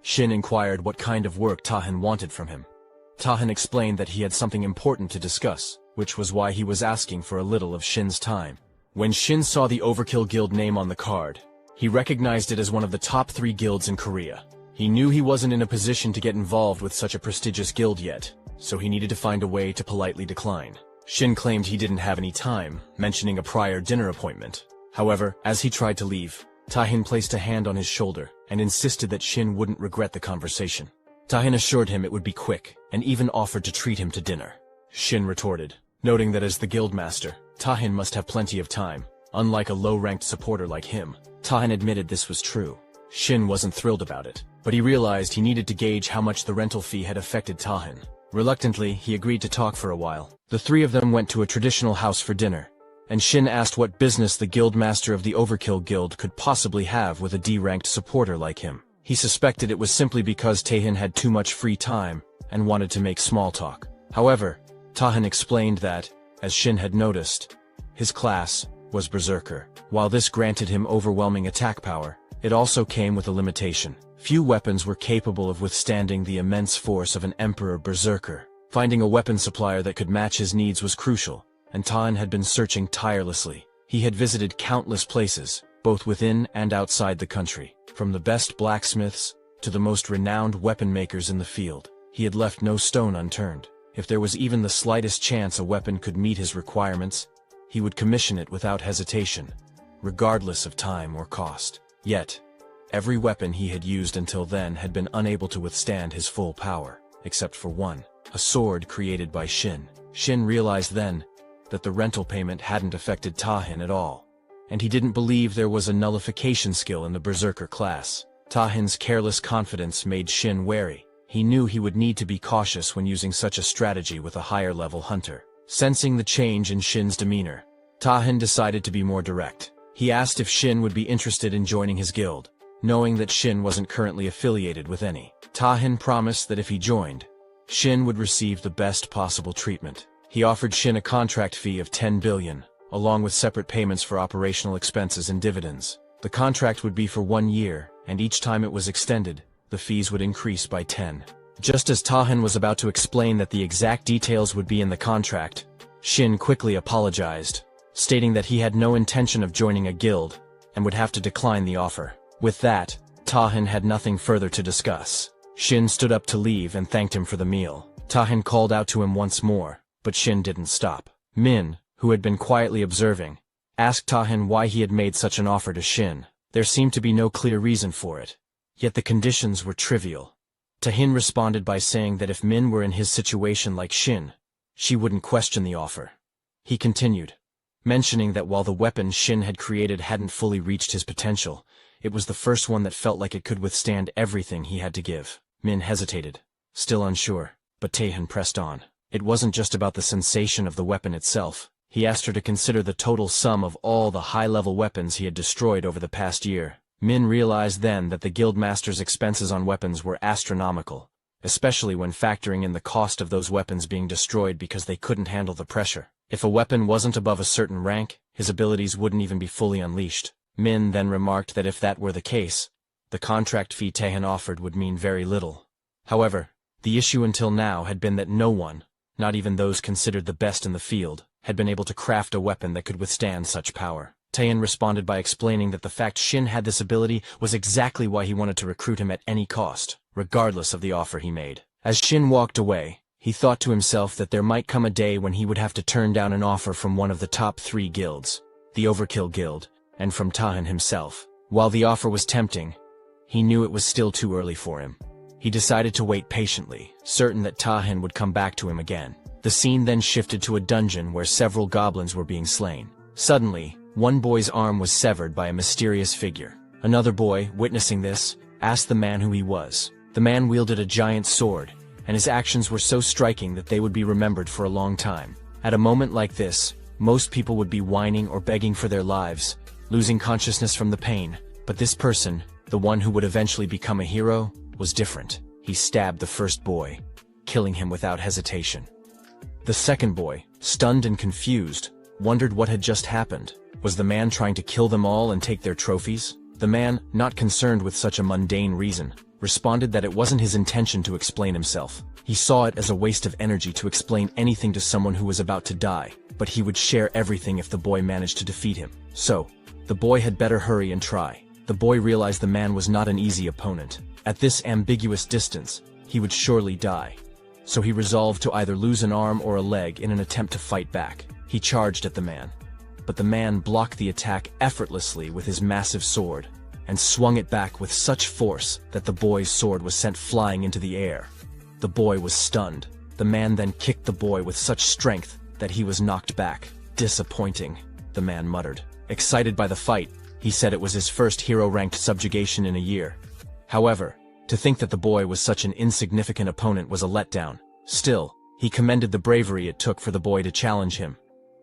[SPEAKER 1] Shin inquired what kind of work Tahin wanted from him. Tahin explained that he had something important to discuss, which was why he was asking for a little of Shin's time. When Shin saw the Overkill Guild name on the card, he recognized it as one of the top 3 guilds in Korea. He knew he wasn't in a position to get involved with such a prestigious guild yet, so he needed to find a way to politely decline. Shin claimed he didn't have any time, mentioning a prior dinner appointment. However, as he tried to leave, Tahin placed a hand on his shoulder and insisted that Shin wouldn't regret the conversation. Tahin assured him it would be quick, and even offered to treat him to dinner. Shin retorted, noting that as the guildmaster, Tahin must have plenty of time. Unlike a low-ranked supporter like him, Tahin admitted this was true. Shin wasn't thrilled about it, but he realized he needed to gauge how much the rental fee had affected Tahin. Reluctantly, he agreed to talk for a while. The 3 of them went to a traditional house for dinner, and Shin asked what business the guildmaster of the Overkill Guild could possibly have with a D-ranked supporter like him. He suspected it was simply because Tahin had too much free time and wanted to make small talk. However, Tahin explained that, as Shin had noticed, his class was Berserker. While this granted him overwhelming attack power, it also came with a limitation. Few weapons were capable of withstanding the immense force of an Emperor Berserker. Finding a weapon supplier that could match his needs was crucial, and Tahin had been searching tirelessly. He had visited countless places, both within and outside the country. From the best blacksmiths to the most renowned weapon makers in the field, he had left no stone unturned. If there was even the slightest chance a weapon could meet his requirements, he would commission it without hesitation, regardless of time or cost. Yet, every weapon he had used until then had been unable to withstand his full power, except for one, a sword created by Shin. Shin realized then that the rental payment hadn't affected Tahin at all, and he didn't believe there was a nullification skill in the Berserker class. Tahin's careless confidence made Shin wary. He knew he would need to be cautious when using such a strategy with a higher-level hunter. Sensing the change in Shin's demeanor, Tahin decided to be more direct. He asked if Shin would be interested in joining his guild, knowing that Shin wasn't currently affiliated with any. Tahin promised that if he joined, Shin would receive the best possible treatment. He offered Shin a contract fee of 10 billion, along with separate payments for operational expenses and dividends. The contract would be for 1 year, and each time it was extended, the fees would increase by 10. Just as Tahin was about to explain that the exact details would be in the contract, Shin quickly apologized, stating that he had no intention of joining a guild, and would have to decline the offer. With that, Tahin had nothing further to discuss. Shin stood up to leave and thanked him for the meal. Tahin called out to him once more, but Shin didn't stop. Min, who had been quietly observing, asked Tahin why he had made such an offer to Shin. There seemed to be no clear reason for it, yet the conditions were trivial. Tahin responded by saying that if Min were in his situation like Shin, she wouldn't question the offer. He continued, mentioning that while the weapon Shin had created hadn't fully reached his potential, it was the first one that felt like it could withstand everything he had to give. Min hesitated, still unsure, but Tahin pressed on. It wasn't just about the sensation of the weapon itself. He asked her to consider the total sum of all the high-level weapons he had destroyed over the past year. Min realized then that the guildmaster's expenses on weapons were astronomical, especially when factoring in the cost of those weapons being destroyed because they couldn't handle the pressure. If a weapon wasn't above a certain rank, his abilities wouldn't even be fully unleashed. Min then remarked that if that were the case, the contract fee Tahin offered would mean very little. However, The issue until now had been that no one, not even those considered the best in the field, had been able to craft a weapon that could withstand such power. Taehin responded by explaining that the fact Shin had this ability was exactly why he wanted to recruit him at any cost, regardless of the offer he made. As Shin walked away, he thought to himself that there might come a day when he would have to turn down an offer from one of the top 3 guilds, the Overkill Guild, and from Taehin himself. While the offer was tempting, he knew it was still too early for him. He decided to wait patiently, certain that Taehin would come back to him again. The scene then shifted to a dungeon where several goblins were being slain. Suddenly, one boy's arm was severed by a mysterious figure. Another boy, witnessing this, asked the man who he was. The man wielded a giant sword, and his actions were so striking that they would be remembered for a long time. At a moment like this, most people would be whining or begging for their lives, losing consciousness from the pain. But this person, the one who would eventually become a hero, was different. He stabbed the first boy, killing him without hesitation. The second boy, stunned and confused, wondered what had just happened. Was the man trying to kill them all and take their trophies? The man, not concerned with such a mundane reason, responded that it wasn't his intention to explain himself. He saw it as a waste of energy to explain anything to someone who was about to die, but he would share everything if the boy managed to defeat him. So, the boy had better hurry and try. The boy realized the man was not an easy opponent. At this ambiguous distance, he would surely die. So he resolved to either lose an arm or a leg in an attempt to fight back. He charged at the man. But the man blocked the attack effortlessly with his massive sword, and swung it back with such force that the boy's sword was sent flying into the air. The boy was stunned. The man then kicked the boy with such strength that he was knocked back. Disappointing, the man muttered. Excited by the fight, he said it was his first hero-ranked subjugation in a year. However, to think that the boy was such an insignificant opponent was a letdown. Still, he commended the bravery it took for the boy to challenge him.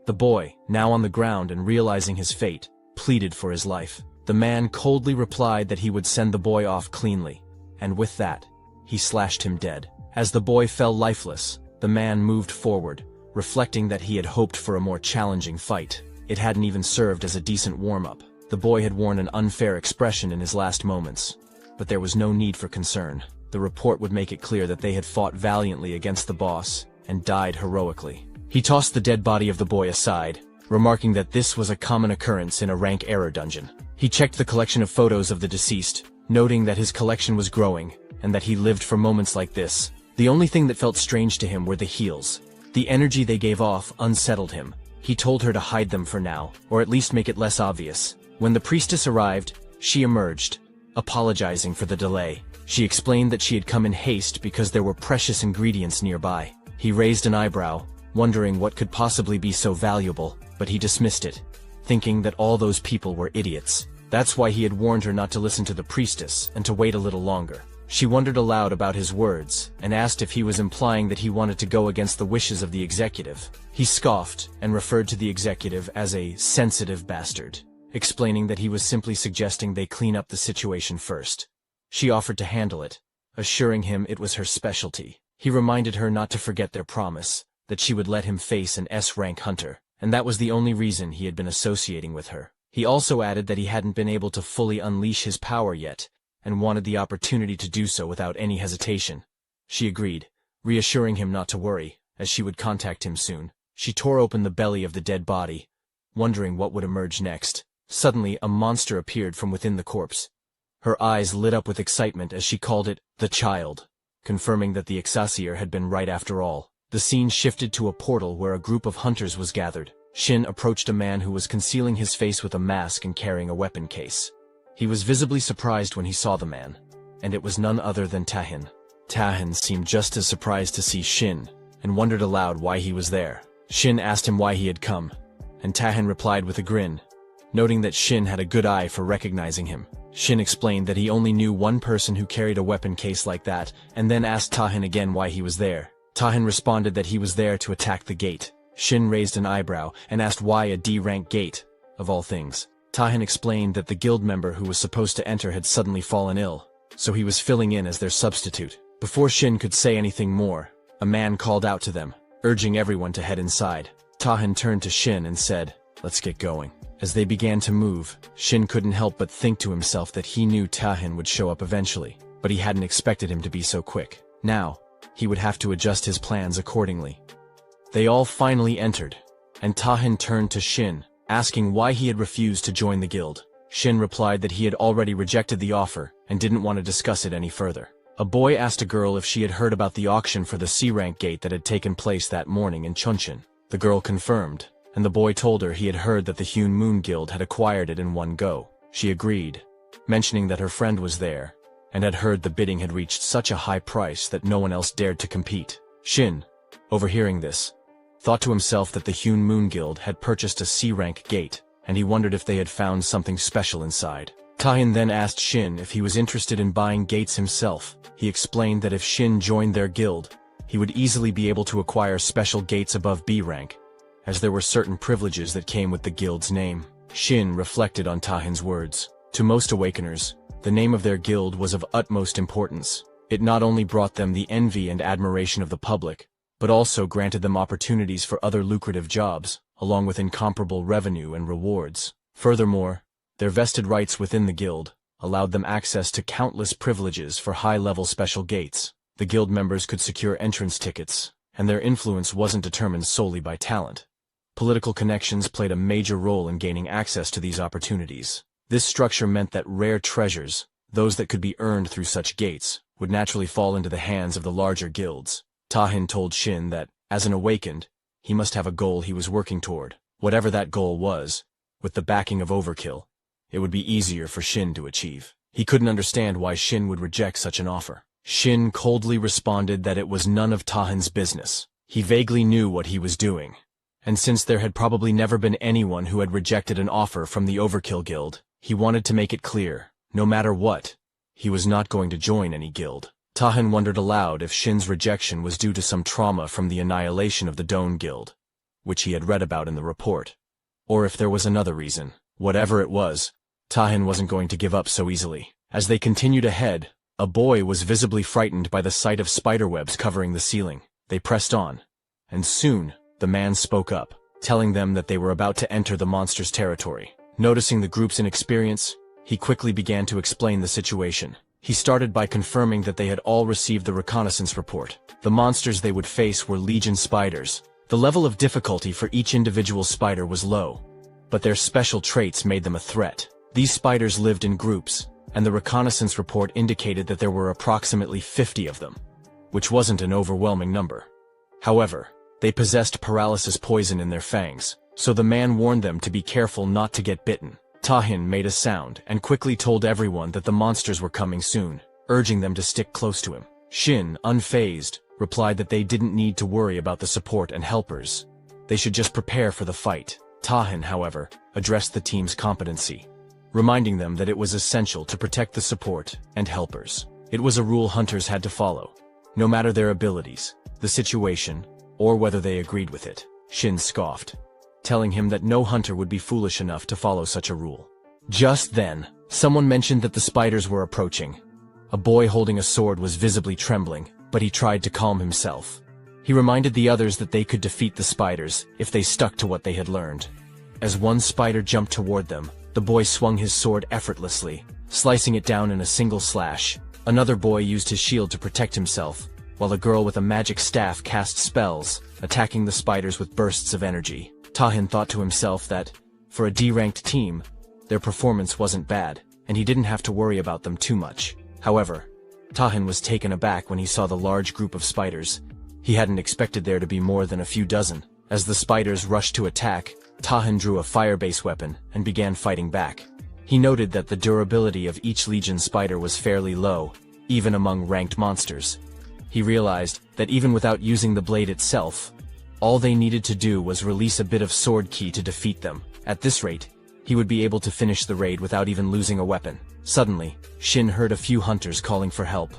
[SPEAKER 1] The boy, now on the ground and realizing his fate, pleaded for his life. The man coldly replied that he would send the boy off cleanly, and with that, he slashed him dead. As the boy fell lifeless, the man moved forward, reflecting that he had hoped for a more challenging fight. It hadn't even served as a decent warm-up. The boy had worn an unfair expression in his last moments. But there was no need for concern. The report would make it clear that they had fought valiantly against the boss, and died heroically. He tossed the dead body of the boy aside, remarking that this was a common occurrence in a rank error dungeon. He checked the collection of photos of the deceased, noting that his collection was growing, and that he lived for moments like this. The only thing that felt strange to him were the heals. The energy they gave off unsettled him. He told her to hide them for now, or at least make it less obvious. When the priestess arrived, she emerged, apologizing for the delay. She explained that she had come in haste because there were precious ingredients nearby. He raised an eyebrow, wondering what could possibly be so valuable, but he dismissed it, thinking that all those people were idiots. That's why he had warned her not to listen to the priestess and to wait a little longer. She wondered aloud about his words, and asked if he was implying that he wanted to go against the wishes of the executive. He scoffed and referred to the executive as a sensitive bastard, explaining that he was simply suggesting they clean up the situation first. She offered to handle it, assuring him it was her specialty. He reminded her not to forget their promise, that she would let him face an S-rank hunter, and that was the only reason he had been associating with her. He also added that he hadn't been able to fully unleash his power yet, and wanted the opportunity to do so without any hesitation. She agreed, reassuring him not to worry, as she would contact him soon. She tore open the belly of the dead body, wondering what would emerge next. Suddenly, a monster appeared from within the corpse. Her eyes lit up with excitement as she called it the child, confirming that the Excelsior had been right after all. The scene shifted to a portal where a group of hunters was gathered. Shin approached a man who was concealing his face with a mask and carrying a weapon case. He was visibly surprised when he saw the man, and it was none other than Taehin. Taehin seemed just as surprised to see Shin, and wondered aloud why he was there. Shin asked him why he had come, and Taehin replied with a grin, noting that Shin had a good eye for recognizing him. Shin explained that he only knew one person who carried a weapon case like that, and then asked Taehin again why he was there. Taehin responded that he was there to attack the gate. Shin raised an eyebrow and asked why a D-rank gate, of all things. Taehin explained that the guild member who was supposed to enter had suddenly fallen ill, so he was filling in as their substitute. Before Shin could say anything more, a man called out to them, urging everyone to head inside. Taehin turned to Shin and said, "Let's get going." As they began to move, Shin couldn't help but think to himself that he knew Taehin would show up eventually, but he hadn't expected him to be so quick. Now, he would have to adjust his plans accordingly. They all finally entered, and Tahin turned to Shin, asking why he had refused to join the guild. Shin replied that he had already rejected the offer and didn't want to discuss it any further. A boy asked a girl if she had heard about the auction for the C-rank gate that had taken place that morning in Chunshin. The girl confirmed, and the boy told her he had heard that the Hewn Moon Guild had acquired it in one go. She agreed, mentioning that her friend was there, and had heard the bidding had reached such a high price that no one else dared to compete. Shin, overhearing this, thought to himself that the Hewn Moon Guild had purchased a C-rank gate, and he wondered if they had found something special inside. Tahin then asked Shin if he was interested in buying gates himself. He explained that if Shin joined their guild, he would easily be able to acquire special gates above B rank, as there were certain privileges that came with the guild's name. Shin reflected on Tahin's words. To most awakeners, the name of their guild was of utmost importance. It not only brought them the envy and admiration of the public, but also granted them opportunities for other lucrative jobs, along with incomparable revenue and rewards. Furthermore, their vested rights within the guild allowed them access to countless privileges for high-level special gates. The guild members could secure entrance tickets, and their influence wasn't determined solely by talent. Political connections played a major role in gaining access to these opportunities. This structure meant that rare treasures, those that could be earned through such gates, would naturally fall into the hands of the larger guilds. Tahin told Shin that, as an awakened, he must have a goal he was working toward. Whatever that goal was, with the backing of Overkill, it would be easier for Shin to achieve. He couldn't understand why Shin would reject such an offer. Shin coldly responded that it was none of Tahin's business. He vaguely knew what he was doing, and since there had probably never been anyone who had rejected an offer from the Overkill Guild, he wanted to make it clear, no matter what, he was not going to join any guild. Tahin wondered aloud if Shin's rejection was due to some trauma from the annihilation of the Doan Guild, which he had read about in the report, or if there was another reason. Whatever it was, Tahin wasn't going to give up so easily. As they continued ahead, a boy was visibly frightened by the sight of spiderwebs covering the ceiling. They pressed on, and soon, the man spoke up, telling them that they were about to enter the monster's territory. Noticing the group's inexperience, he quickly began to explain the situation. He started by confirming that they had all received the reconnaissance report. The monsters they would face were legion spiders. The level of difficulty for each individual spider was low, but their special traits made them a threat. These spiders lived in groups, and the reconnaissance report indicated that there were approximately 50 of them, which wasn't an overwhelming number. However, they possessed paralysis poison in their fangs, so the man warned them to be careful not to get bitten. Tahin made a sound and quickly told everyone that the monsters were coming soon, urging them to stick close to him. Shin, unfazed, replied that they didn't need to worry about the support and helpers. They should just prepare for the fight. Tahin, however, addressed the team's competency, reminding them that it was essential to protect the support and helpers. It was a rule hunters had to follow, no matter their abilities, the situation, or whether they agreed with it. Shin scoffed, telling him that no hunter would be foolish enough to follow such a rule. Just then, someone mentioned that the spiders were approaching. A boy holding a sword was visibly trembling, but he tried to calm himself. He reminded the others that they could defeat the spiders if they stuck to what they had learned. As one spider jumped toward them, the boy swung his sword effortlessly, slicing it down in a single slash. Another boy used his shield to protect himself, while a girl with a magic staff cast spells, attacking the spiders with bursts of energy. Tahin thought to himself that, for a D-ranked team, their performance wasn't bad, and he didn't have to worry about them too much. However, Tahin was taken aback when he saw the large group of spiders. He hadn't expected there to be more than a few dozen. As the spiders rushed to attack, Tahin drew a fire-based weapon and began fighting back. He noted that the durability of each legion spider was fairly low, even among ranked monsters. He realized that even without using the blade itself, all they needed to do was release a bit of sword ki to defeat them. At this rate, he would be able to finish the raid without even losing a weapon. Suddenly, Shin heard a few hunters calling for help.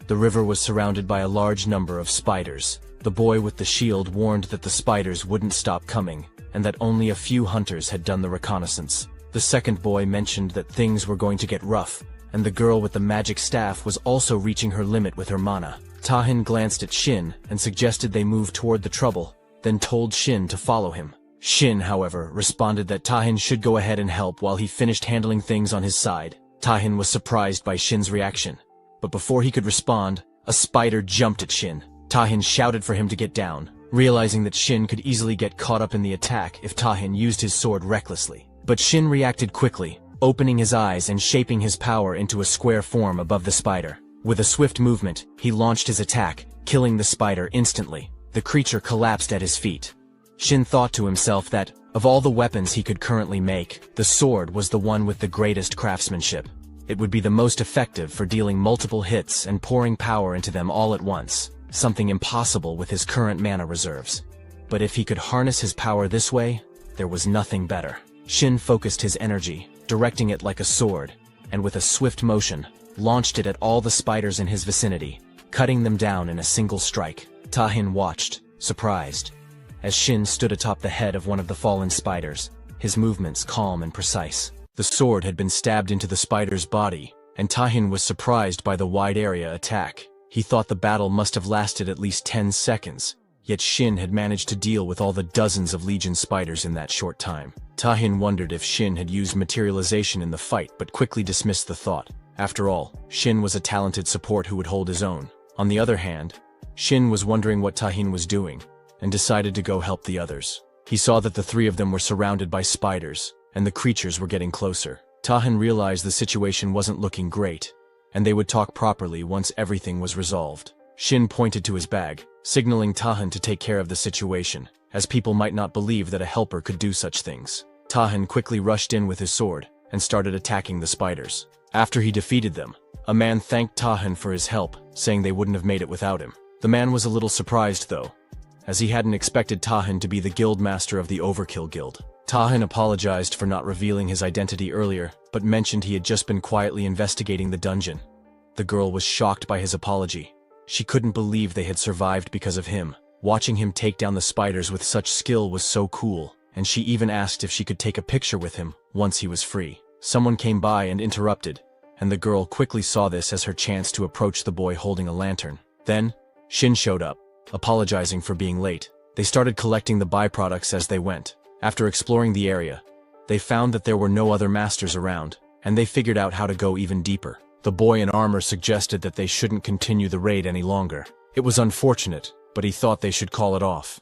[SPEAKER 1] The river was surrounded by a large number of spiders. The boy with the shield warned that the spiders wouldn't stop coming, and that only a few hunters had done the reconnaissance. The second boy mentioned that things were going to get rough, and the girl with the magic staff was also reaching her limit with her mana. Tahin glanced at Shin and suggested they move toward the trouble, then told Shin to follow him. Shin, however, responded that Tahin should go ahead and help while he finished handling things on his side. Tahin was surprised by Shin's reaction, but before he could respond, A spider jumped at Shin. Tahin shouted for him to get down, realizing that Shin could easily get caught up in the attack if Tahin used his sword recklessly. But Shin reacted quickly, opening his eyes and shaping his power into a square form above the spider. With a swift movement, he launched his attack, killing the spider instantly. The creature collapsed at his feet. Shin thought to himself that, of all the weapons he could currently make, the sword was the one with the greatest craftsmanship. It would be the most effective for dealing multiple hits and pouring power into them all at once, something impossible with his current mana reserves. But if he could harness his power this way, there was nothing better. Shin focused his energy, directing it like a sword, and with a swift motion, launched it at all the spiders in his vicinity, cutting them down in a single strike. Tahin watched, surprised, as Shin stood atop the head of one of the fallen spiders, his movements calm and precise. The sword had been stabbed into the spider's body, and Tahin was surprised by the wide area attack. He thought the battle must have lasted at least 10 seconds, yet Shin had managed to deal with all the dozens of Legion spiders in that short time. Tahin wondered if Shin had used materialization in the fight, but quickly dismissed the thought. After all, Shin was a talented support who would hold his own. On the other hand, Shin was wondering what Tahin was doing, and decided to go help the others. He saw that the three of them were surrounded by spiders, and the creatures were getting closer. Tahin realized the situation wasn't looking great, and they would talk properly once everything was resolved. Shin pointed to his bag, signaling Tahin to take care of the situation, as people might not believe that a helper could do such things. Tahin quickly rushed in with his sword, and started attacking the spiders. After he defeated them, a man thanked Tahin for his help, saying they wouldn't have made it without him. The man was a little surprised though, as he hadn't expected Tahin to be the guild master of the Overkill Guild. Tahin apologized for not revealing his identity earlier, but mentioned he had just been quietly investigating the dungeon. The girl was shocked by his apology. She couldn't believe they had survived because of him. Watching him take down the spiders with such skill was so cool, and she even asked if she could take a picture with him once he was free. Someone came by and interrupted, and the girl quickly saw this as her chance to approach the boy holding a lantern. Then, Shin showed up, apologizing for being late. They started collecting the byproducts as they went. After exploring the area, they found that there were no other masters around, and they figured out how to go even deeper. The boy in armor suggested that they shouldn't continue the raid any longer. It was unfortunate, but he thought they should call it off.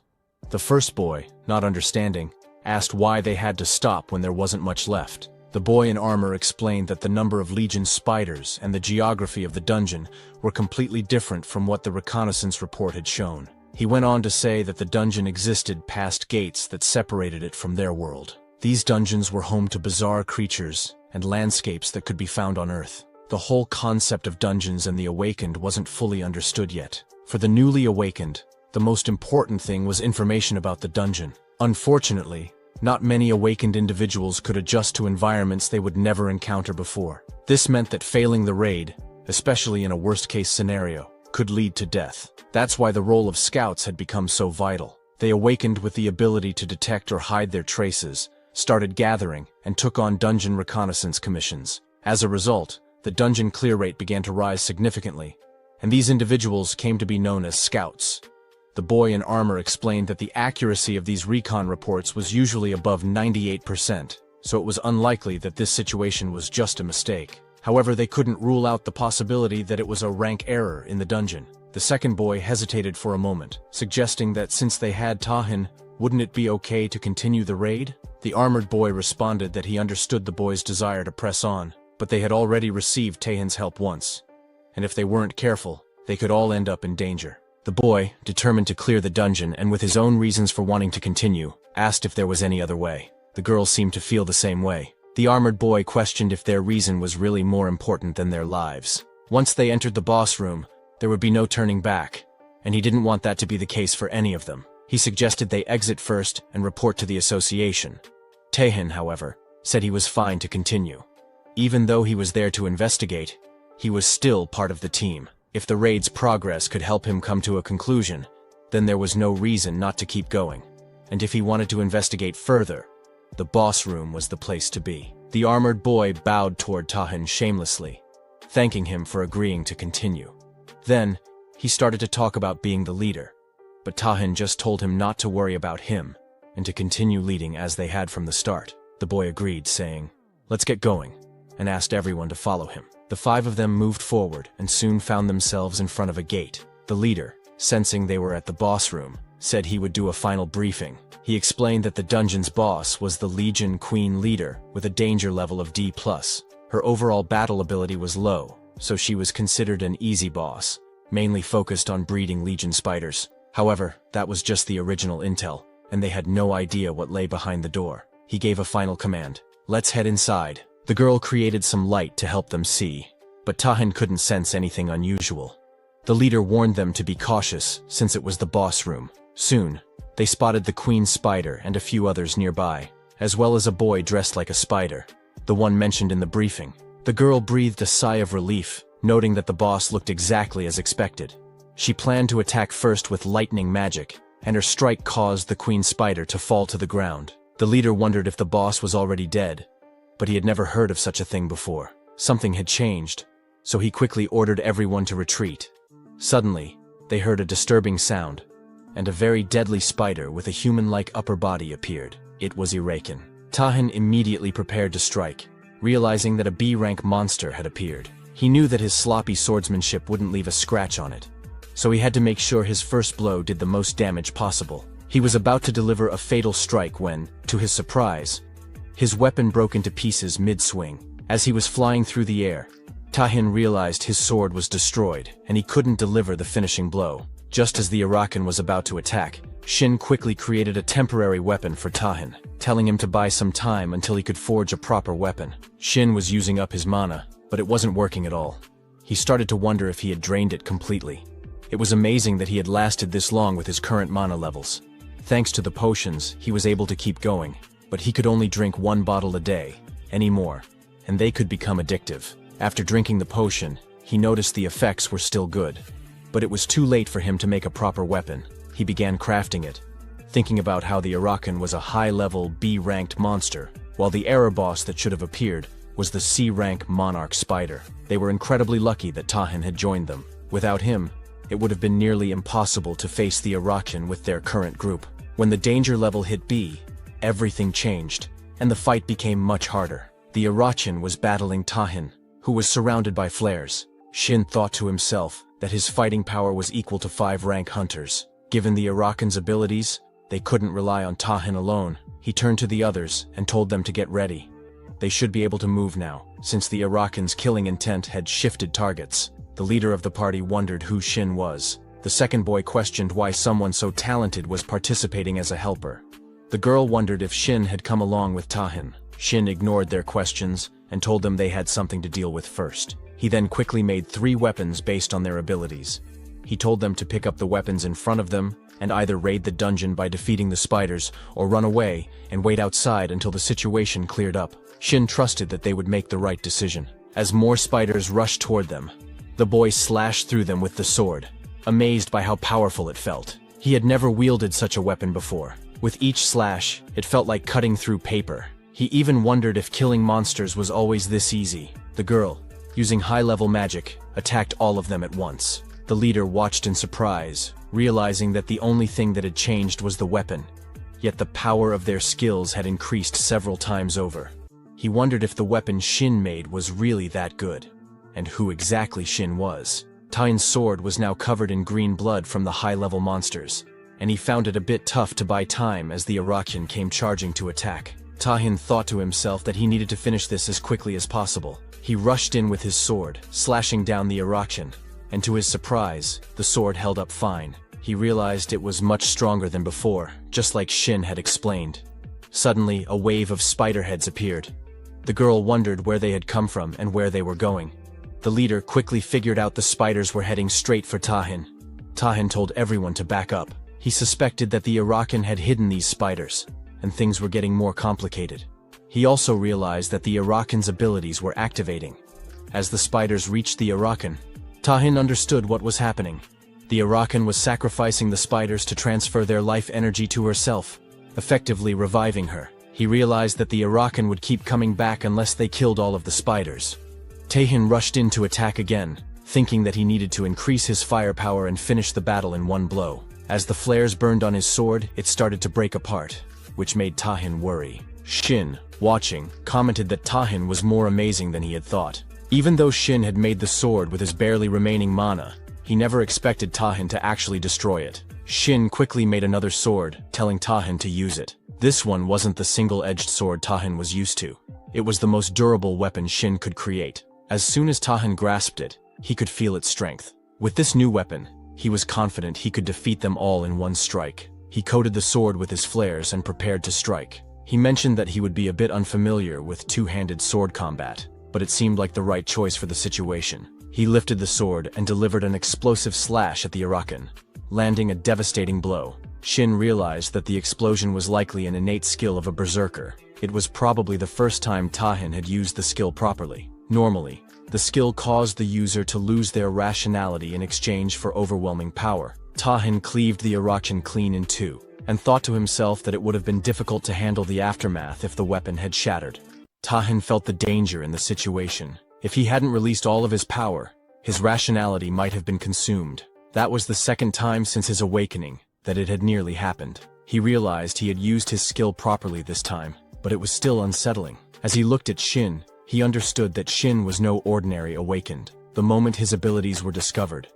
[SPEAKER 1] The first boy, not understanding, asked why they had to stop when there wasn't much left. The boy in armor explained that the number of Legion spiders and the geography of the dungeon were completely different from what the reconnaissance report had shown. He went on to say that the dungeon existed past gates that separated it from their world. These dungeons were home to bizarre creatures and landscapes that could be found on Earth. The whole concept of dungeons and the awakened wasn't fully understood yet. For the newly awakened, the most important thing was information about the dungeon. Unfortunately, not many awakened individuals could adjust to environments they would never encounter before. This meant that failing the raid, especially in a worst-case scenario, could lead to death. That's why the role of scouts had become so vital. They awakened with the ability to detect or hide their traces, started gathering, and took on dungeon reconnaissance commissions. As a result, the dungeon clear rate began to rise significantly, and these individuals came to be known as scouts. The boy in armor explained that the accuracy of these recon reports was usually above 98%, so it was unlikely that this situation was just a mistake. However, they couldn't rule out the possibility that it was a rank error in the dungeon. The second boy hesitated for a moment, suggesting that since they had Tahin, wouldn't it be okay to continue the raid? The armored boy responded that he understood the boy's desire to press on, but they had already received Tahin's help once, and if they weren't careful, they could all end up in danger. The boy, determined to clear the dungeon and with his own reasons for wanting to continue, asked if there was any other way. The girl seemed to feel the same way. The armored boy questioned if their reason was really more important than their lives. Once they entered the boss room, there would be no turning back, and he didn't want that to be the case for any of them. He suggested they exit first and report to the association. Tahin, however, said he was fine to continue. Even though he was there to investigate, he was still part of the team. If the raid's progress could help him come to a conclusion, then there was no reason not to keep going. And if he wanted to investigate further, the boss room was the place to be. The armored boy bowed toward Tahin shamelessly, thanking him for agreeing to continue. Then, he started to talk about being the leader, but Tahin just told him not to worry about him, and to continue leading as they had from the start. The boy agreed, saying, "Let's get going," and asked everyone to follow him. The 5 of them moved forward and soon found themselves in front of a gate. The leader, sensing they were at the boss room, said he would do a final briefing. He explained that the dungeon's boss was the Legion Queen leader with a danger level of D+. Her overall battle ability was low, so she was considered an easy boss, mainly focused on breeding Legion spiders. However, that was just the original intel, and they had no idea what lay behind the door. He gave a final command. "Let's head inside." The girl created some light to help them see, but Tahin couldn't sense anything unusual. The leader warned them to be cautious since it was the boss room. Soon, they spotted the queen spider and a few others nearby, as well as a boy dressed like a spider, the one mentioned in the briefing. The girl breathed a sigh of relief, noting that the boss looked exactly as expected. She planned to attack first with lightning magic, and her strike caused the queen spider to fall to the ground. The leader wondered if the boss was already dead, but he had never heard of such a thing before. Something had changed, so he quickly ordered everyone to retreat. Suddenly, they heard a disturbing sound, and a very deadly spider with a human-like upper body appeared. It was Awakens. Tahin immediately prepared to strike, realizing that a B-rank monster had appeared. He knew that his sloppy swordsmanship wouldn't leave a scratch on it, so he had to make sure his first blow did the most damage possible. He was about to deliver a fatal strike when, to his surprise, his weapon broke into pieces mid-swing. As he was flying through the air, Tahin realized his sword was destroyed, and he couldn't deliver the finishing blow. Just as the Awakens was about to attack, Shin quickly created a temporary weapon for Tahin, telling him to buy some time until he could forge a proper weapon. Shin was using up his mana, but it wasn't working at all. He started to wonder if he had drained it completely. It was amazing that he had lasted this long with his current mana levels. Thanks to the potions, he was able to keep going, but he could only drink 1 bottle a day, anymore, and they could become addictive. After drinking the potion, he noticed the effects were still good, but it was too late for him to make a proper weapon. He began crafting it, thinking about how the Awakens was a high-level B-ranked monster, while the error boss that should have appeared was the C-rank monarch spider. They were incredibly lucky that Tahin had joined them. Without him, it would have been nearly impossible to face the Awakens with their current group. When the danger level hit B, everything changed, and the fight became much harder. The Awakens was battling Tahin, who was surrounded by flares. Shin thought to himself that his fighting power was equal to 5-rank hunters. Given the Awakens' abilities, they couldn't rely on Tahin alone. He turned to the others and told them to get ready. They should be able to move now, since the Awakens' killing intent had shifted targets. The leader of the party wondered who Shin was. The second boy questioned why someone so talented was participating as a helper. The girl wondered if Shin had come along with Tahin. Shin ignored their questions and told them they had something to deal with first. He then quickly made 3 weapons based on their abilities. He told them to pick up the weapons in front of them and either raid the dungeon by defeating the spiders or run away and wait outside until the situation cleared up. Shin trusted that they would make the right decision. As more spiders rushed toward them, the boy slashed through them with the sword, amazed by how powerful it felt. He had never wielded such a weapon before. With each slash, it felt like cutting through paper. He even wondered if killing monsters was always this easy. The girl, using high-level magic, attacked all of them at once. The leader watched in surprise, realizing that the only thing that had changed was the weapon, yet the power of their skills had increased several times over. He wondered if the weapon Shin made was really that good, and who exactly Shin was. Tain's sword was now covered in green blood from the high-level monsters, and he found it a bit tough to buy time as the Awakens came charging to attack. Tahin thought to himself that he needed to finish this as quickly as possible. He rushed in with his sword, slashing down the Awakens, and to his surprise, the sword held up fine. He realized it was much stronger than before, just like Shin had explained. Suddenly, a wave of spider heads appeared. The girl wondered where they had come from and where they were going. The leader quickly figured out the spiders were heading straight for Tahin. Tahin told everyone to back up. He suspected that the Awakens had hidden these spiders, and things were getting more complicated. He also realized that the Awakens' abilities were activating. As the spiders reached the Awakens, Tahin understood what was happening. The Awakens was sacrificing the spiders to transfer their life energy to herself, effectively reviving her. He realized that the Awakens would keep coming back unless they killed all of the spiders. Tahin rushed in to attack again, thinking that he needed to increase his firepower and finish the battle in one blow. As the flares burned on his sword, it started to break apart, which made Tahin worry. Shin, watching, commented that Tahin was more amazing than he had thought. Even though Shin had made the sword with his barely remaining mana, he never expected Tahin to actually destroy it. Shin quickly made another sword, telling Tahin to use it. This one wasn't the single-edged sword Tahin was used to. It was the most durable weapon Shin could create. As soon as Tahin grasped it, he could feel its strength. With this new weapon, he was confident he could defeat them all in one strike. He coated the sword with his flares and prepared to strike. He mentioned that he would be a bit unfamiliar with two-handed sword combat, but it seemed like the right choice for the situation. He lifted the sword and delivered an explosive slash at the Arakan, landing a devastating blow. Shin realized that the explosion was likely an innate skill of a berserker. It was probably the first time Tahin had used the skill properly. Normally, the skill caused the user to lose their rationality in exchange for overwhelming power. Tahin cleaved the Arakan clean in two, and thought to himself that it would have been difficult to handle the aftermath if the weapon had shattered. Tahin felt the danger in the situation. If he hadn't released all of his power, his rationality might have been consumed. That was the second time since his awakening that it had nearly happened. He realized he had used his skill properly this time, but it was still unsettling. As he looked at Shin, he understood that Shin was no ordinary awakened. The moment his abilities were discovered,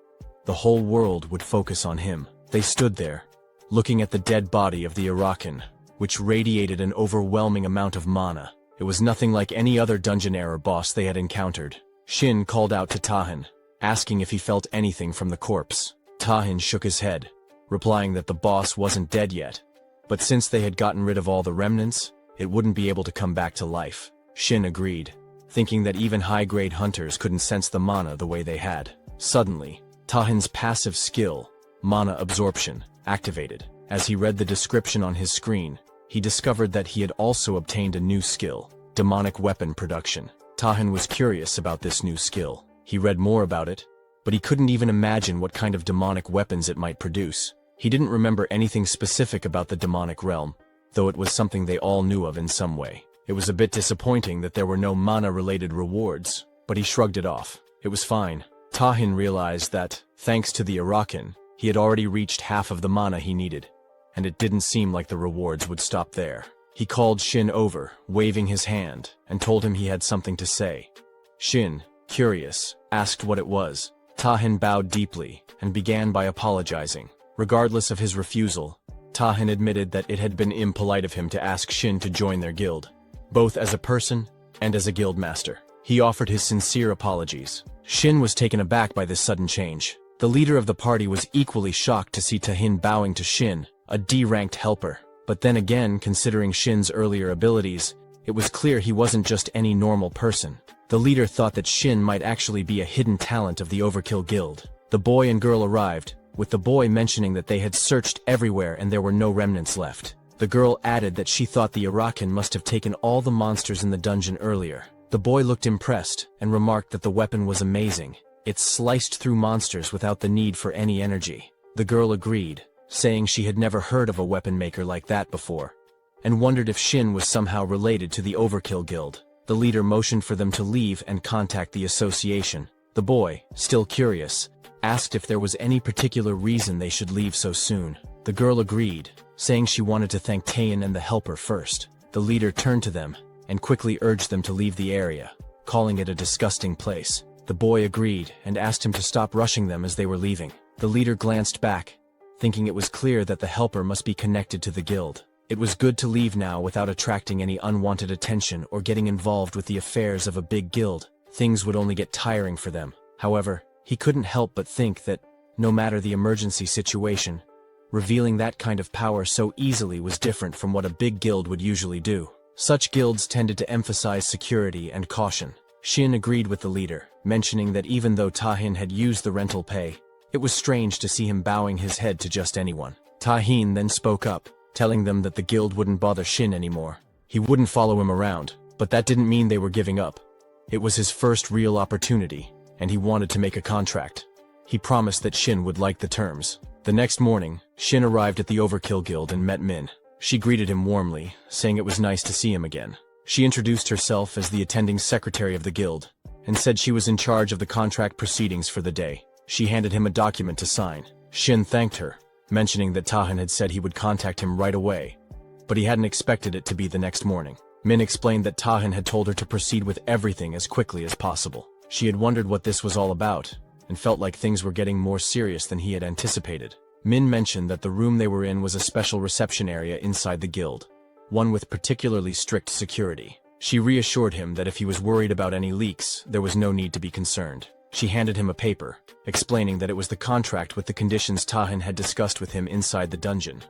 [SPEAKER 1] the whole world would focus on him. They stood there, looking at the dead body of the Arakan, which radiated an overwhelming amount of mana. It was nothing like any other dungeonaire boss they had encountered. Shin called out to Tahin, asking if he felt anything from the corpse. Tahin shook his head, replying that the boss wasn't dead yet, but since they had gotten rid of all the remnants, it wouldn't be able to come back to life. Shin agreed, thinking that even high-grade hunters couldn't sense the mana the way they had. Suddenly, Tahin's passive skill, mana absorption, activated. As he read the description on his screen, he discovered that he had also obtained a new skill, demonic weapon production. Tahin was curious about this new skill. He read more about it, but he couldn't even imagine what kind of demonic weapons it might produce. He didn't remember anything specific about the demonic realm, though it was something they all knew of in some way. It was a bit disappointing that there were no mana-related rewards, but he shrugged it off. It was fine. Tahin realized that, thanks to the Arakan, he had already reached half of the mana he needed, and it didn't seem like the rewards would stop there. He called Shin over, waving his hand, and told him he had something to say. Shin, curious, asked what it was. Tahin bowed deeply, and began by apologizing. Regardless of his refusal, Tahin admitted that it had been impolite of him to ask Shin to join their guild, both as a person and as a guild master. He offered his sincere apologies. Shin was taken aback by this sudden change. The leader of the party was equally shocked to see Tahin bowing to Shin, a D-ranked helper. But then again, considering Shin's earlier abilities, it was clear he wasn't just any normal person. The leader thought that Shin might actually be a hidden talent of the Overkill Guild. The boy and girl arrived, with the boy mentioning that they had searched everywhere and there were no remnants left. The girl added that she thought the Arakan must have taken all the monsters in the dungeon earlier. The boy looked impressed and remarked that the weapon was amazing. It sliced through monsters without the need for any energy. The girl agreed, saying she had never heard of a weapon maker like that before, and wondered if Shin was somehow related to the Overkill Guild. The leader motioned for them to leave and contact the association. The boy, still curious, asked if there was any particular reason they should leave so soon. The girl agreed, saying she wanted to thank Tayin and the helper first. The leader turned to them and quickly urged them to leave the area, calling it a disgusting place. The boy agreed and asked him to stop rushing them as they were leaving. The leader glanced back, thinking it was clear that the helper must be connected to the guild. It was good to leave now without attracting any unwanted attention or getting involved with the affairs of a big guild. Things would only get tiring for them. However, he couldn't help but think that, no matter the emergency situation, revealing that kind of power so easily was different from what a big guild would usually do. Such guilds tended to emphasize security and caution. Shin agreed with the leader, mentioning that even though Tahin had used the rental pay, it was strange to see him bowing his head to just anyone. Tahin then spoke up, telling them that the guild wouldn't bother Shin anymore. He wouldn't follow him around, but that didn't mean they were giving up. It was his first real opportunity, and he wanted to make a contract. He promised that Shin would like the terms. The next morning, Shin arrived at the Overkill Guild and met Min. She greeted him warmly, saying it was nice to see him again. She introduced herself as the attending secretary of the guild, and said she was in charge of the contract proceedings for the day. She handed him a document to sign. Shin thanked her, mentioning that Tahin had said he would contact him right away, but he hadn't expected it to be the next morning. Min explained that Tahin had told her to proceed with everything as quickly as possible. She had wondered what this was all about, and felt like things were getting more serious than he had anticipated. Min mentioned that the room they were in was a special reception area inside the guild, one with particularly strict security. She reassured him that if he was worried about any leaks, there was no need to be concerned. She handed him a paper, explaining that it was the contract with the conditions Tahin had discussed with him inside the dungeon.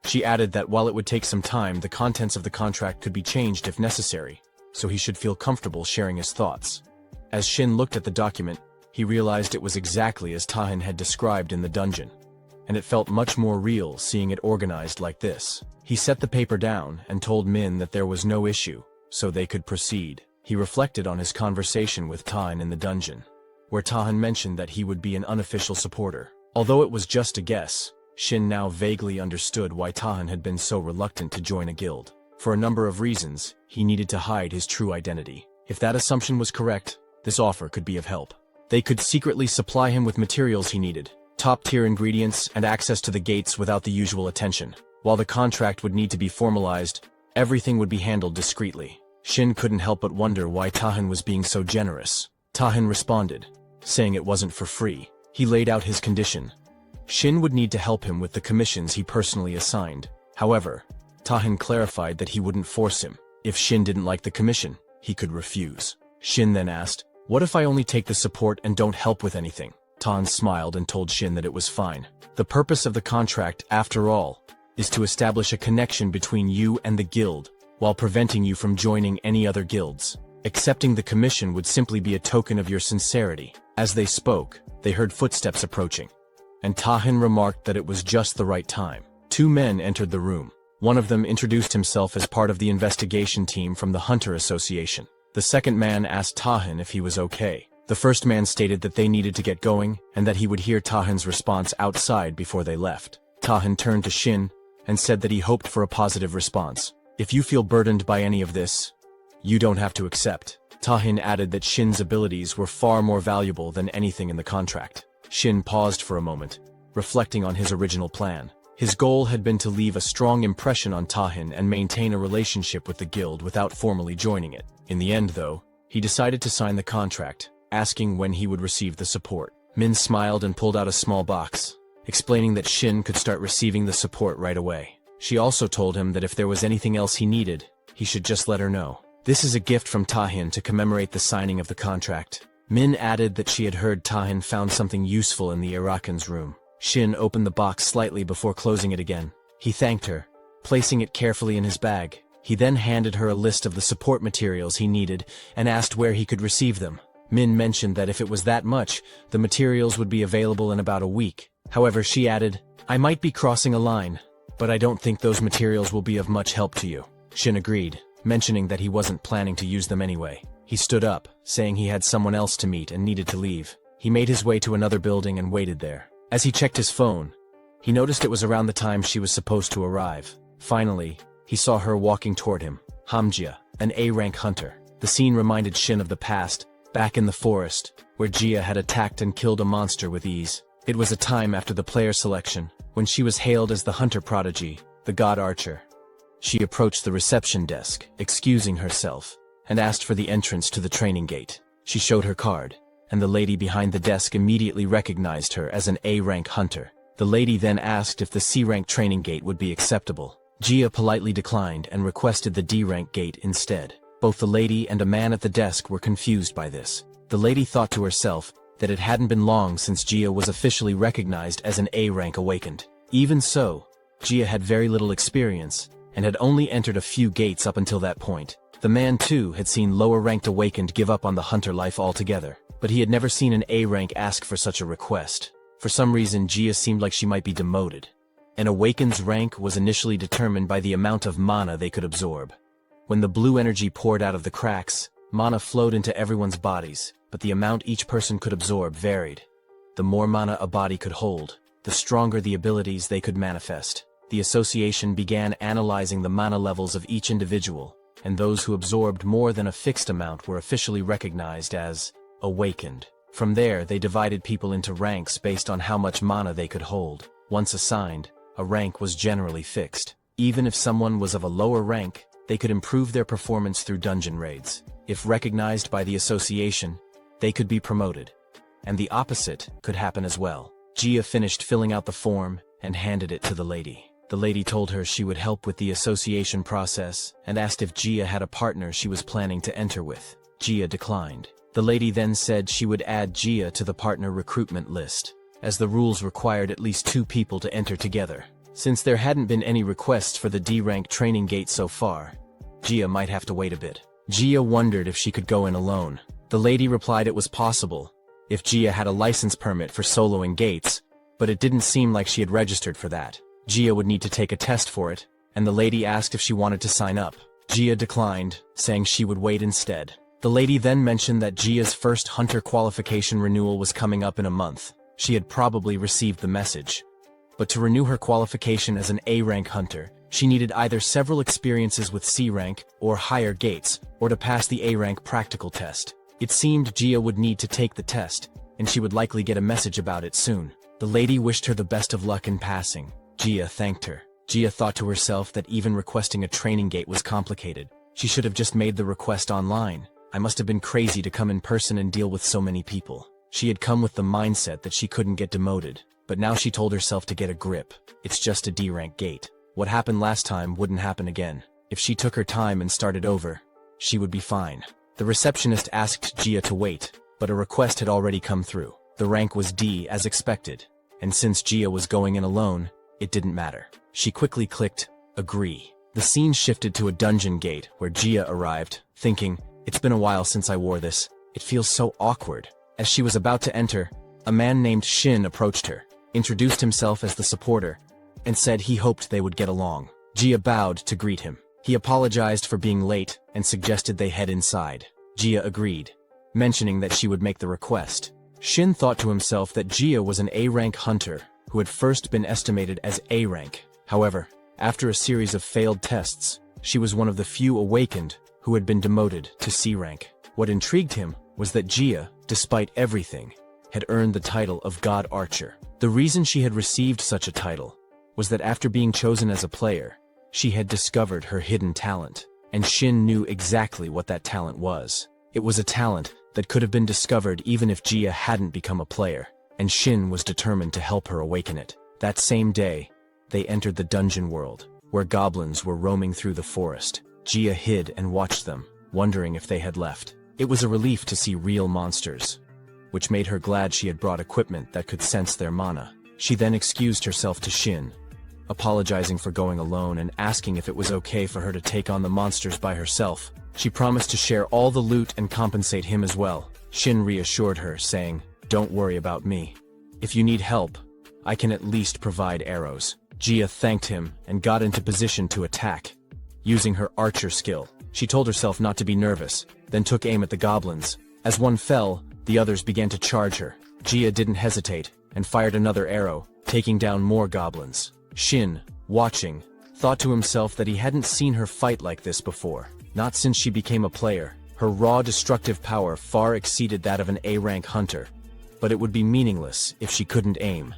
[SPEAKER 1] She added that while it would take some time, the contents of the contract could be changed if necessary, so he should feel comfortable sharing his thoughts. As Shin looked at the document, he realized it was exactly as Tahin had described in the dungeon, and it felt much more real seeing it organized like this. He set the paper down and told Min that there was no issue, so they could proceed. He reflected on his conversation with Tahin in the dungeon, where Tahin mentioned that he would be an unofficial supporter. Although it was just a guess, Shin now vaguely understood why Tahin had been so reluctant to join a guild. For a number of reasons, he needed to hide his true identity. If that assumption was correct, this offer could be of help. They could secretly supply him with materials he needed, top-tier ingredients, and access to the gates without the usual attention. While the contract would need to be formalized, everything would be handled discreetly. Shin couldn't help but wonder why Tahin was being so generous. Tahin responded, saying it wasn't for free. He laid out his condition. Shin would need to help him with the commissions he personally assigned. However, Tahin clarified that he wouldn't force him. If Shin didn't like the commission, he could refuse. Shin then asked, "What if I only take the support and don't help with anything?" Tahin smiled and told Shin that it was fine. The purpose of the contract, after all, is to establish a connection between you and the guild, while preventing you from joining any other guilds. Accepting the commission would simply be a token of your sincerity. As they spoke, they heard footsteps approaching, and Tahin remarked that it was just the right time. Two men entered the room. One of them introduced himself as part of the investigation team from the Hunter Association. The second man asked Tahin if he was okay. The first man stated that they needed to get going, and that he would hear Tahin's response outside before they left. Tahin turned to Shin and said that he hoped for a positive response. "If you feel burdened by any of this, you don't have to accept." Tahin added that Shin's abilities were far more valuable than anything in the contract. Shin paused for a moment, reflecting on his original plan. His goal had been to leave a strong impression on Tahin and maintain a relationship with the guild without formally joining it. In the end, though, he decided to sign the contract, asking when he would receive the support. Min smiled and pulled out a small box, explaining that Shin could start receiving the support right away. She also told him that if there was anything else he needed, he should just let her know. "This is a gift from Tahin to commemorate the signing of the contract." Min added that she had heard Tahin found something useful in the awakens room. Shin opened the box slightly before closing it again. He thanked her, placing it carefully in his bag. He then handed her a list of the support materials he needed and asked where he could receive them. Min mentioned that if it was that much, the materials would be available in about a week. However, she added, "I might be crossing a line, but I don't think those materials will be of much help to you." Shin agreed, mentioning that he wasn't planning to use them anyway. He stood up, saying he had someone else to meet and needed to leave. He made his way to another building and waited there. As he checked his phone, he noticed it was around the time she was supposed to arrive. Finally, he saw her walking toward him, Hamjia, an A-rank hunter. The scene reminded Shin of the past, back in the forest, where Jia had attacked and killed a monster with ease. It was a time after the player selection, when she was hailed as the hunter prodigy, the god archer. She approached the reception desk, excusing herself, and asked for the entrance to the training gate. She showed her card, and the lady behind the desk immediately recognized her as an A-rank hunter. The lady then asked if the C-rank training gate would be acceptable. Jia politely declined and requested the D-rank gate instead. Both the lady and a man at the desk were confused by this. The lady thought to herself that it hadn't been long since Jia was officially recognized as an A-rank awakened. Even so, Jia had very little experience, and had only entered a few gates up until that point. The man too had seen lower-ranked awakened give up on the hunter life altogether, but he had never seen an A-rank ask for such a request. For some reason, Jia seemed like she might be demoted. An awakened's rank was initially determined by the amount of mana they could absorb. When the blue energy poured out of the cracks, mana flowed into everyone's bodies, but the amount each person could absorb varied. The more mana a body could hold, the stronger the abilities they could manifest. The association began analyzing the mana levels of each individual, and those who absorbed more than a fixed amount were officially recognized as awakened. From there, they divided people into ranks based on how much mana they could hold. Once assigned, a rank was generally fixed. Even if someone was of a lower rank, they could improve their performance through dungeon raids. If recognized by the association, they could be promoted. And the opposite could happen as well. Gia finished filling out the form and handed it to the lady. The lady told her she would help with the association process and asked if Gia had a partner she was planning to enter with. Gia declined. The lady then said she would add Gia to the partner recruitment list, as the rules required at least 2 people to enter together. Since there hadn't been any requests for the D-rank training gate so far, Gia might have to wait a bit. Gia wondered if she could go in alone. The lady replied it was possible, if Gia had a license permit for soloing gates, but it didn't seem like she had registered for that. Gia would need to take a test for it, and the lady asked if she wanted to sign up. Gia declined, saying she would wait instead. The lady then mentioned that Gia's first hunter qualification renewal was coming up in a month. She had probably received the message. But to renew her qualification as an A-rank hunter, she needed either several experiences with C-rank or higher gates, or to pass the A-rank practical test. It seemed Gia would need to take the test, and she would likely get a message about it soon. The lady wished her the best of luck in passing. Gia thanked her. Gia thought to herself that even requesting a training gate was complicated. She should have just made the request online. I must have been crazy to come in person and deal with so many people. She had come with the mindset that she couldn't get demoted, but now she told herself to get a grip. It's just a D-rank gate. What happened last time wouldn't happen again. If she took her time and started over, she would be fine. The receptionist asked Gia to wait, but a request had already come through. The rank was D as expected, and since Gia was going in alone, it didn't matter. She quickly clicked agree. The scene shifted to a dungeon gate where Gia arrived, thinking, it's been a while since I wore this. It feels so awkward. As she was about to enter, a man named Shin approached her, introduced himself as the supporter, and said he hoped they would get along. Gia bowed to greet him. He apologized for being late and suggested they head inside. Gia agreed, mentioning that she would make the request. Shin thought to himself that Gia was an A-rank hunter who had first been estimated as A-rank. However, after a series of failed tests, she was one of the few awakened who had been demoted to C-rank. What intrigued him was that Gia, despite everything, had earned the title of God Archer. The reason she had received such a title was that after being chosen as a player, she had discovered her hidden talent, and Shin knew exactly what that talent was. It was a talent that could have been discovered even if Gia hadn't become a player, and Shin was determined to help her awaken it. That same day, they entered the dungeon world, where goblins were roaming through the forest. Gia hid and watched them, wondering if they had left. It was a relief to see real monsters, which made her glad she had brought equipment that could sense their mana. She then excused herself to Shin, apologizing for going alone and asking if it was okay for her to take on the monsters by herself. She promised to share all the loot and compensate him as well. Shin reassured her, saying, "Don't worry about me. If you need help, I can at least provide arrows." Gia thanked him and got into position to attack. Using her archer skill, she told herself not to be nervous, then took aim at the goblins. As one fell, the others began to charge her. Gia didn't hesitate and fired another arrow, taking down more goblins. Shin, watching, thought to himself that he hadn't seen her fight like this before. Not since she became a player. Her raw destructive power far exceeded that of an A-rank hunter, but it would be meaningless if she couldn't aim.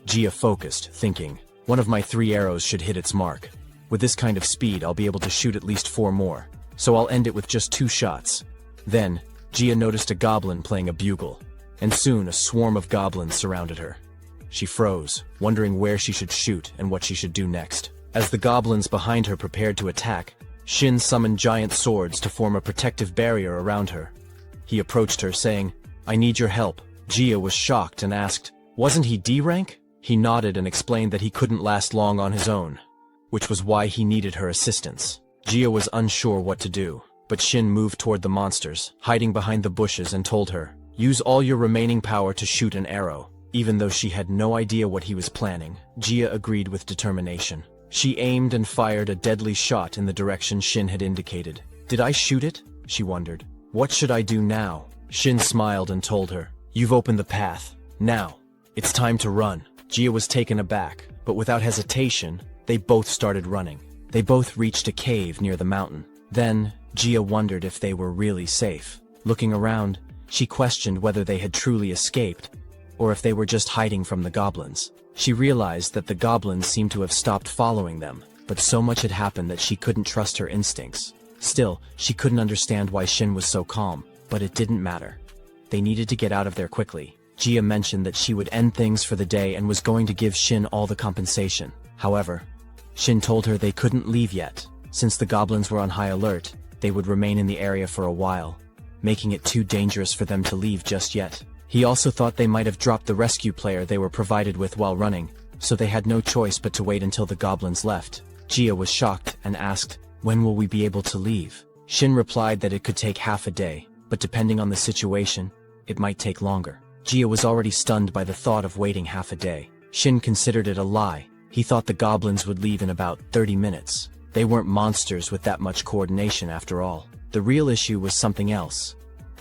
[SPEAKER 1] Gia focused, thinking, one of my 3 arrows should hit its mark. With this kind of speed, I'll be able to shoot at least 4 more, so I'll end it with just 2 shots. Then, Gia noticed a goblin playing a bugle, and soon a swarm of goblins surrounded her. She froze, wondering where she should shoot and what she should do next. As the goblins behind her prepared to attack, Shin summoned giant swords to form a protective barrier around her. He approached her, saying, "I need your help." Gia was shocked and asked, "Wasn't he D-rank?" He nodded and explained that he couldn't last long on his own, which was why he needed her assistance. Gia was unsure what to do, but Shin moved toward the monsters, hiding behind the bushes, and told her, "Use all your remaining power to shoot an arrow." Even though she had no idea what he was planning, Gia agreed with determination. She aimed and fired a deadly shot in the direction Shin had indicated. "Did I shoot it?" she wondered. "What should I do now?" Shin smiled and told her, "You've opened the path. Now, it's time to run." Gia was taken aback, but without hesitation, they both started running. They both reached a cave near the mountain. Then, Gia wondered if they were really safe. Looking around, she questioned whether they had truly escaped, or if they were just hiding from the goblins. She realized that the goblins seemed to have stopped following them, but so much had happened that she couldn't trust her instincts. Still, she couldn't understand why Shin was so calm, but it didn't matter. They needed to get out of there quickly. Jia mentioned that she would end things for the day and was going to give Shin all the compensation. However, Shin told her they couldn't leave yet. Since the goblins were on high alert, they would remain in the area for a while, making it too dangerous for them to leave just yet. He also thought they might have dropped the rescue player they were provided with while running, so they had no choice but to wait until the goblins left. Jia was shocked and asked, "When will we be able to leave?" Shin replied that it could take half a day, but depending on the situation, it might take longer. Jia was already stunned by the thought of waiting half a day. Shin considered it a lie. He thought the goblins would leave in about 30 minutes. They weren't monsters with that much coordination after all. The real issue was something else.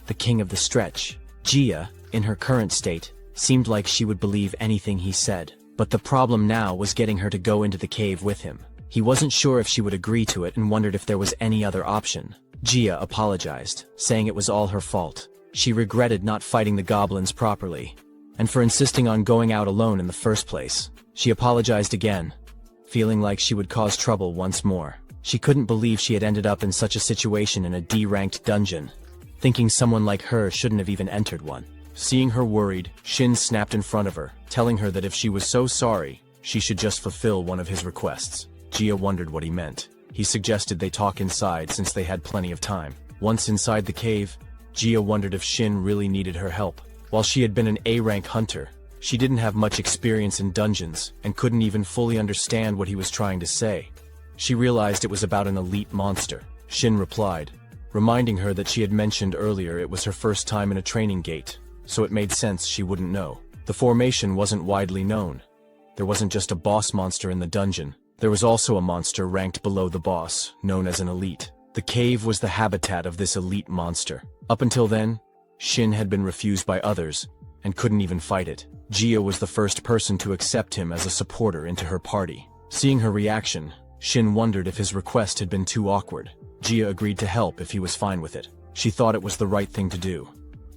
[SPEAKER 1] The king of the stretch. Jia, in her current state, seemed like she would believe anything he said. But the problem now was getting her to go into the cave with him. He wasn't sure if she would agree to it and wondered if there was any other option. Jia apologized, saying it was all her fault. She regretted not fighting the goblins properly, and for insisting on going out alone in the first place. She apologized again, feeling like she would cause trouble once more. She couldn't believe she had ended up in such a situation in a D-ranked dungeon, thinking someone like her shouldn't have even entered one. Seeing her worried, Shin snapped in front of her, telling her that if she was so sorry, she should just fulfill one of his requests. Jia wondered what he meant. He suggested they talk inside since they had plenty of time. Once inside the cave, Jia wondered if Shin really needed her help. While she had been an A-rank hunter, she didn't have much experience in dungeons and couldn't even fully understand what he was trying to say. She realized it was about an elite monster. Shin replied, reminding her that she had mentioned earlier it was her first time in a training gate, so it made sense she wouldn't know. The formation wasn't widely known. There wasn't just a boss monster in the dungeon. There was also a monster ranked below the boss, known as an elite. The cave was the habitat of this elite monster. Up until then, Shin had been refused by others, and couldn't even fight it. Jia was the first person to accept him as a supporter into her party. Seeing her reaction, Shin wondered if his request had been too awkward. Jia agreed to help if he was fine with it. She thought it was the right thing to do,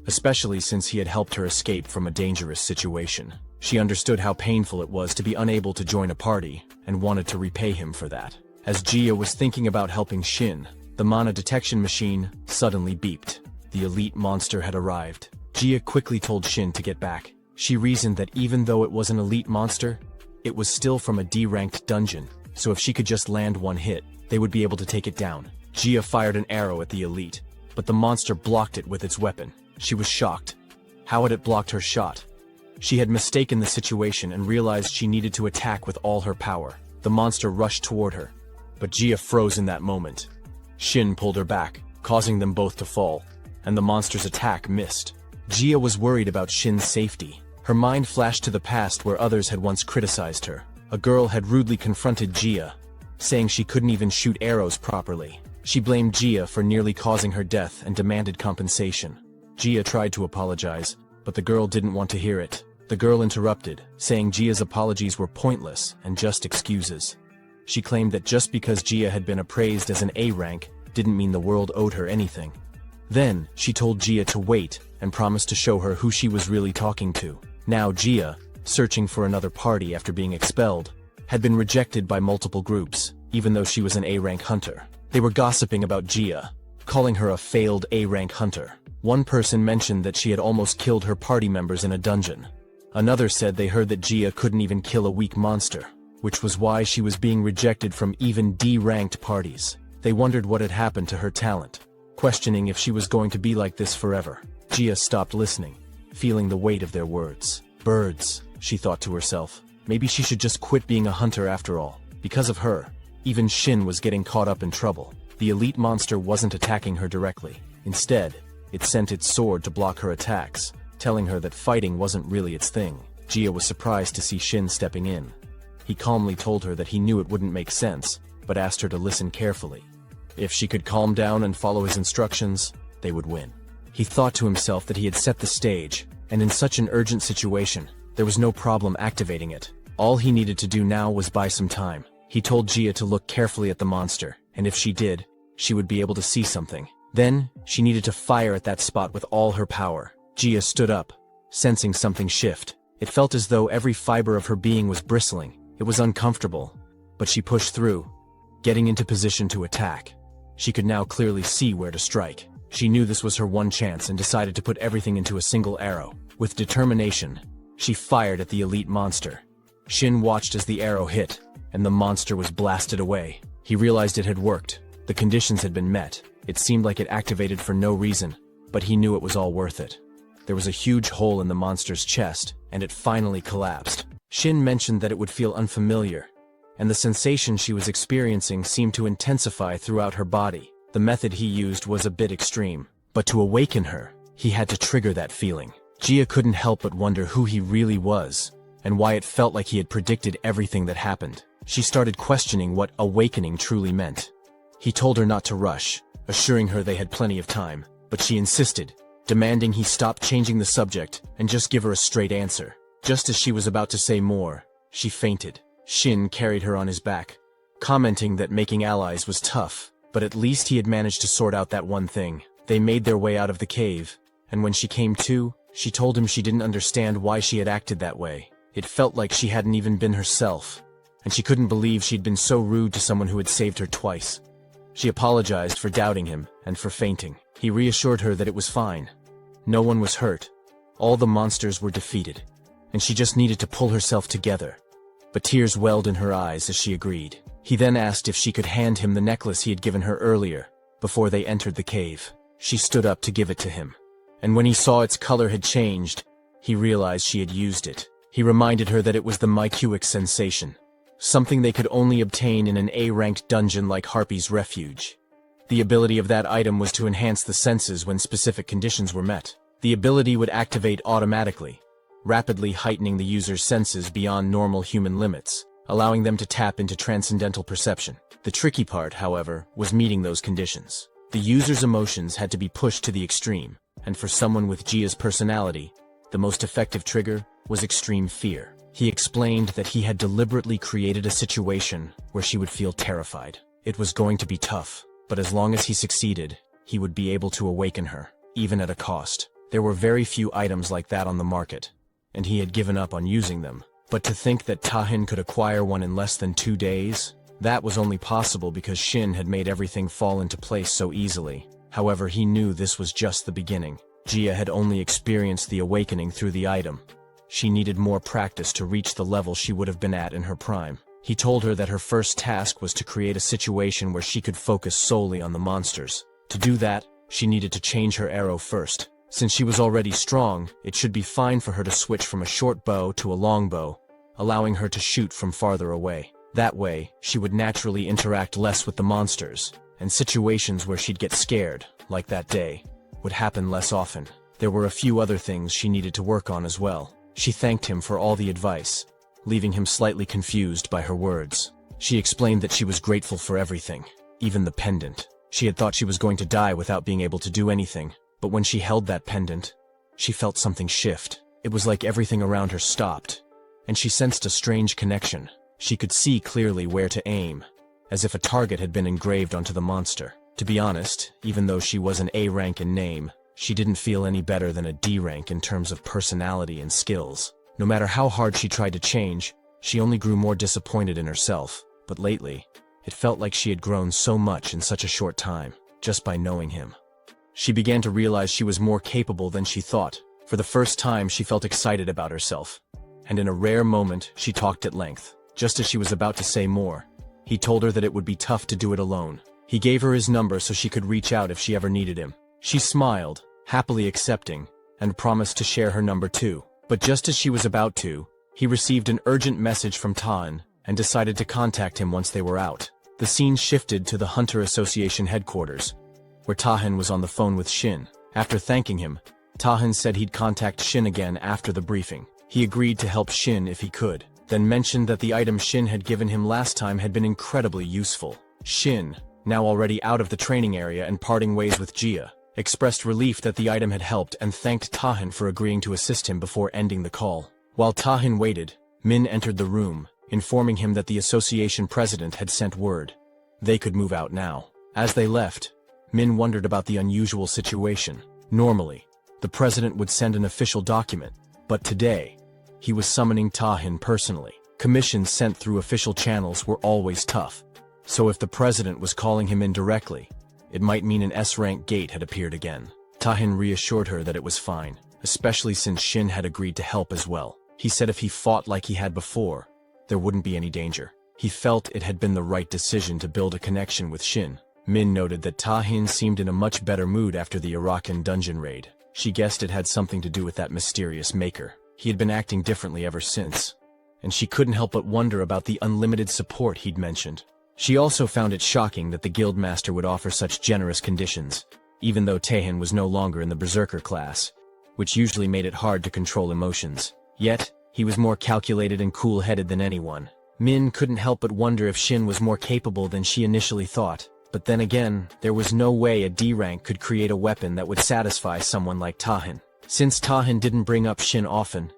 [SPEAKER 1] especially since he had helped her escape from a dangerous situation. She understood how painful it was to be unable to join a party, and wanted to repay him for that. As Jia was thinking about helping Shin, the mana detection machine suddenly beeped. The elite monster had arrived. Jia quickly told Shin to get back. She reasoned that even though it was an elite monster, it was still from a D-ranked dungeon, so if she could just land one hit, they would be able to take it down. Jia fired an arrow at the elite, but the monster blocked it with its weapon. She was shocked. How had it blocked her shot? She had mistaken the situation and realized she needed to attack with all her power. The monster rushed toward her, but Jia froze in that moment. Shin pulled her back, causing them both to fall, and the monster's attack missed. Jia was worried about Shin's safety. Her mind flashed to the past where others had once criticized her. A girl had rudely confronted Jia, saying she couldn't even shoot arrows properly. She blamed Jia for nearly causing her death and demanded compensation. Jia tried to apologize, but the girl didn't want to hear it. The girl interrupted, saying Jia's apologies were pointless and just excuses. She claimed that just because Jia had been appraised as an A rank didn't mean the world owed her anything. Then, she told Jia to wait and promised to show her who she was really talking to. Now Jia, searching for another party after being expelled, had been rejected by multiple groups, even though she was an A-rank hunter. They were gossiping about Jia, calling her a failed A-rank hunter. One person mentioned that she had almost killed her party members in a dungeon. Another said they heard that Jia couldn't even kill a weak monster, which was why she was being rejected from even D-ranked parties. They wondered what had happened to her talent, questioning if she was going to be like this forever. Jia stopped listening, feeling the weight of their words. Birds, she thought to herself. Maybe she should just quit being a hunter after all. Because of her, even Shin was getting caught up in trouble. The elite monster wasn't attacking her directly. Instead, it sent its sword to block her attacks, telling her that fighting wasn't really its thing. Jia was surprised to see Shin stepping in. He calmly told her that he knew it wouldn't make sense, but asked her to listen carefully. If she could calm down and follow his instructions, they would win. He thought to himself that he had set the stage, and in such an urgent situation, there was no problem activating it. All he needed to do now was buy some time. He told Jia to look carefully at the monster, and if she did, she would be able to see something. Then, she needed to fire at that spot with all her power. Jia stood up, sensing something shift. It felt as though every fiber of her being was bristling. It was uncomfortable, but she pushed through, getting into position to attack. She could now clearly see where to strike. She knew this was her one chance and decided to put everything into a single arrow. With determination, she fired at the elite monster. Shin watched as the arrow hit, and the monster was blasted away. He realized it had worked. The conditions had been met. It seemed like it activated for no reason, but he knew it was all worth it. There was a huge hole in the monster's chest, and it finally collapsed. Shin mentioned that it would feel unfamiliar, and the sensation she was experiencing seemed to intensify throughout her body. The method he used was a bit extreme, but to awaken her, he had to trigger that feeling. Gia couldn't help but wonder who he really was, and why it felt like he had predicted everything that happened. She started questioning what awakening truly meant. He told her not to rush, assuring her they had plenty of time, but she insisted, demanding he stop changing the subject and just give her a straight answer. Just as she was about to say more, she fainted. Shin carried her on his back, commenting that making allies was tough, but at least he had managed to sort out that one thing. They made their way out of the cave, and when she came to, she told him she didn't understand why she had acted that way. It felt like she hadn't even been herself, and she couldn't believe she'd been so rude to someone who had saved her twice. She apologized for doubting him and for fainting. He reassured her that it was fine. No one was hurt. All the monsters were defeated, and she just needed to pull herself together. But tears welled in her eyes as she agreed. He then asked if she could hand him the necklace he had given her earlier, before they entered the cave. She stood up to give it to him, and when he saw its color had changed, he realized she had used it. He reminded her that it was the mycuic sensation, something they could only obtain in an A-ranked dungeon like Harpy's Refuge. The ability of that item was to enhance the senses when specific conditions were met. The ability would activate automatically, rapidly heightening the user's senses beyond normal human limits, allowing them to tap into transcendental perception. The tricky part, however, was meeting those conditions. The user's emotions had to be pushed to the extreme, and for someone with Gia's personality, the most effective trigger was extreme fear. He explained that he had deliberately created a situation where she would feel terrified. It was going to be tough, but as long as he succeeded, he would be able to awaken her, even at a cost. There were very few items like that on the market, and he had given up on using them. But to think that Tahin could acquire one in less than 2 days, that was only possible because Shin had made everything fall into place so easily. However, he knew this was just the beginning. Gia had only experienced the awakening through the item. She needed more practice to reach the level she would have been at in her prime. He told her that her first task was to create a situation where she could focus solely on the monsters. To do that, she needed to change her arrow first. Since she was already strong, it should be fine for her to switch from a short bow to a long bow, allowing her to shoot from farther away. That way, she would naturally interact less with the monsters, and situations where she'd get scared, like that day, would happen less often. There were a few other things she needed to work on as well. She thanked him for all the advice, leaving him slightly confused by her words. She explained that she was grateful for everything, even the pendant. She had thought she was going to die without being able to do anything, but when she held that pendant, she felt something shift. It was like everything around her stopped, and she sensed a strange connection. She could see clearly where to aim, as if a target had been engraved onto the monster. To be honest, even though she was an A rank in name, she didn't feel any better than a D rank in terms of personality and skills. No matter how hard she tried to change, she only grew more disappointed in herself. But lately, it felt like she had grown so much in such a short time, just by knowing him. She began to realize she was more capable than she thought. For the first time, she felt excited about herself, and in a rare moment, she talked at length. Just as she was about to say more, he told her that it would be tough to do it alone. He gave her his number so she could reach out if she ever needed him. She smiled, happily accepting, and promised to share her number too. But just as she was about to, he received an urgent message from Tan and decided to contact him once they were out. The scene shifted to the Hunter Association headquarters, where Tahin was on the phone with Shin. After thanking him, Tahin said he'd contact Shin again after the briefing. He agreed to help Shin if he could, then mentioned that the item Shin had given him last time had been incredibly useful. Shin, now already out of the training area and parting ways with Gia, expressed relief that the item had helped and thanked Tahin for agreeing to assist him before ending the call. While Tahin waited, Min entered the room, informing him that the association president had sent word. They could move out now. As they left, Min wondered about the unusual situation. Normally, the president would send an official document, but today, he was summoning Tahin personally. Commissions sent through official channels were always tough, so if the president was calling him in directly, It might mean an S-rank gate had appeared again. Tahin reassured her that it was fine, especially since Shin had agreed to help as well. He said if he fought like he had before, there wouldn't be any danger. He felt it had been the right decision to build a connection with Shin. Min noted that Tahin seemed in a much better mood after the Arakan dungeon raid. She guessed it had something to do with that mysterious maker. He had been acting differently ever since, and she couldn't help but wonder about the unlimited support he'd mentioned. She also found it shocking that the guildmaster would offer such generous conditions, even though Tahin was no longer in the berserker class, which usually made it hard to control emotions. Yet, he was more calculated and cool-headed than anyone. Min couldn't help but wonder if Shin was more capable than she initially thought. But then again, there was no way a D rank could create a weapon that would satisfy someone like Tahin. Since Tahin didn't bring up Shin often,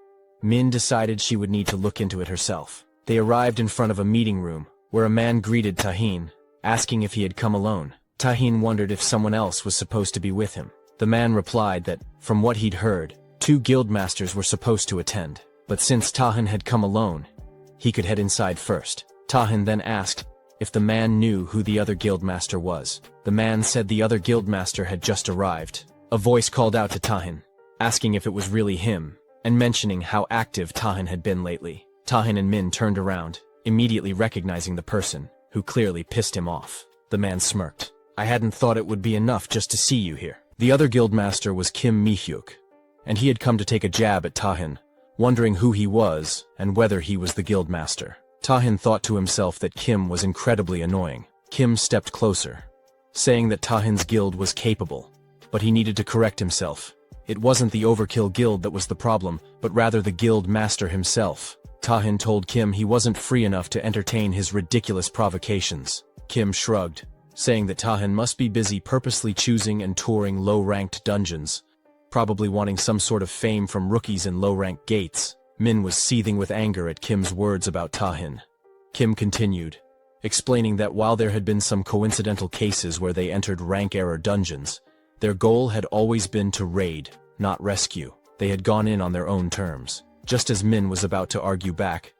[SPEAKER 1] Min decided she would need to look into it herself. They arrived in front of a meeting room, where a man greeted Tahin, asking if he had come alone. Tahin wondered if someone else was supposed to be with him. The man replied that, from what he'd heard, 2 guildmasters were supposed to attend. But since Tahin had come alone, he could head inside first. Tahin then asked if the man knew who the other guildmaster was. The man said the other guildmaster had just arrived. A voice called out to Tahin, asking if it was really him, and mentioning how active Tahin had been lately. Tahin and Min turned around, immediately recognizing the person, who clearly pissed him off. The man smirked. I hadn't thought it would be enough just to see you here. The other guildmaster was Kim Mi-hyuk, and he had come to take a jab at Tahin, wondering who he was and whether he was the guildmaster. Tahin thought to himself that Kim was incredibly annoying. Kim stepped closer, saying that Tahin's guild was capable, but he needed to correct himself. It wasn't the Overkill guild that was the problem, but rather the guild master himself. Tahin told Kim he wasn't free enough to entertain his ridiculous provocations. Kim shrugged, saying that Tahin must be busy purposely choosing and touring low-ranked dungeons, probably wanting some sort of fame from rookies in low-ranked gates. Min was seething with anger at Kim's words about Tahin. Kim continued, explaining that while there had been some coincidental cases where they entered rank-error dungeons, their goal had always been to raid, not rescue. They had gone in on their own terms. Just as Min was about to argue back,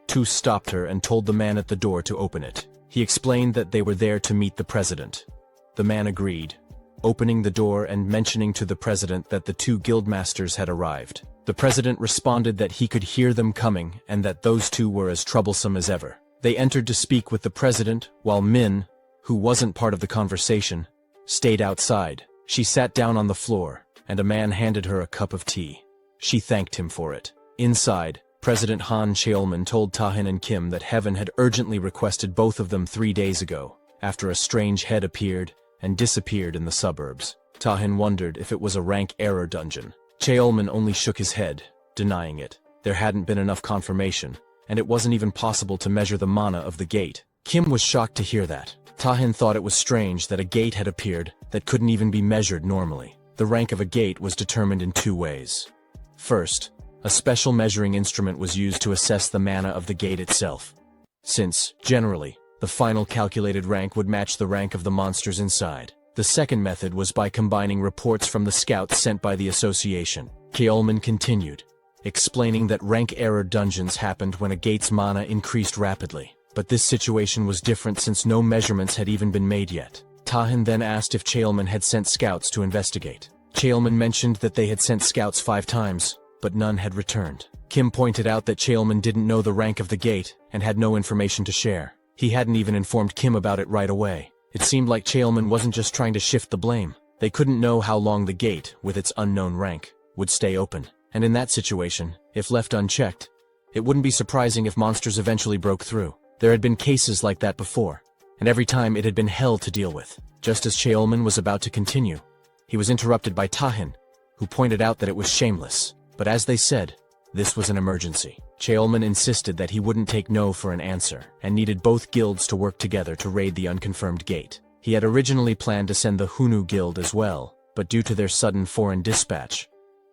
[SPEAKER 1] Tu stopped her and told the man at the door to open it. He explained that they were there to meet the president. The man agreed, opening the door and mentioning to the president that the 2 guildmasters had arrived. The president responded that he could hear them coming and that those 2 were as troublesome as ever. They entered to speak with the president, while Min, who wasn't part of the conversation, stayed outside. She sat down on the floor, and a man handed her a cup of tea. She thanked him for it. Inside, President Han Cheolman told Tahin and Kim that Heaven had urgently requested both of them 3 days ago, after a strange head appeared and disappeared in the suburbs. Tahin wondered if it was a rank error dungeon. Cheolman only shook his head, denying it. There hadn't been enough confirmation, and it wasn't even possible to measure the mana of the gate. Kim was shocked to hear that. Tahin thought it was strange that a gate had appeared that couldn't even be measured normally. The rank of a gate was determined in 2 ways. First, a special measuring instrument was used to assess the mana of the gate itself, since, generally, the final calculated rank would match the rank of the monsters inside. The second method was by combining reports from the scouts sent by the association. Cheolman continued, explaining that rank-error dungeons happened when a gate's mana increased rapidly. But this situation was different since no measurements had even been made yet. Tahin then asked if Cheolman had sent scouts to investigate. Cheolman mentioned that they had sent scouts 5 times, but none had returned. Kim pointed out that Cheolman didn't know the rank of the gate and had no information to share. He hadn't even informed Kim about it right away. It seemed like Cheolman wasn't just trying to shift the blame. They couldn't know how long the gate, with its unknown rank, would stay open. And in that situation, if left unchecked, it wouldn't be surprising if monsters eventually broke through. There had been cases like that before, and every time it had been hell to deal with. Just as Cheolman was about to continue, he was interrupted by Tahin, who pointed out that it was shameless. But as they said, this was an emergency. Cheolman insisted that he wouldn't take no for an answer, and needed both guilds to work together to raid the unconfirmed gate. He had originally planned to send the Hunu guild as well, but due to their sudden foreign dispatch,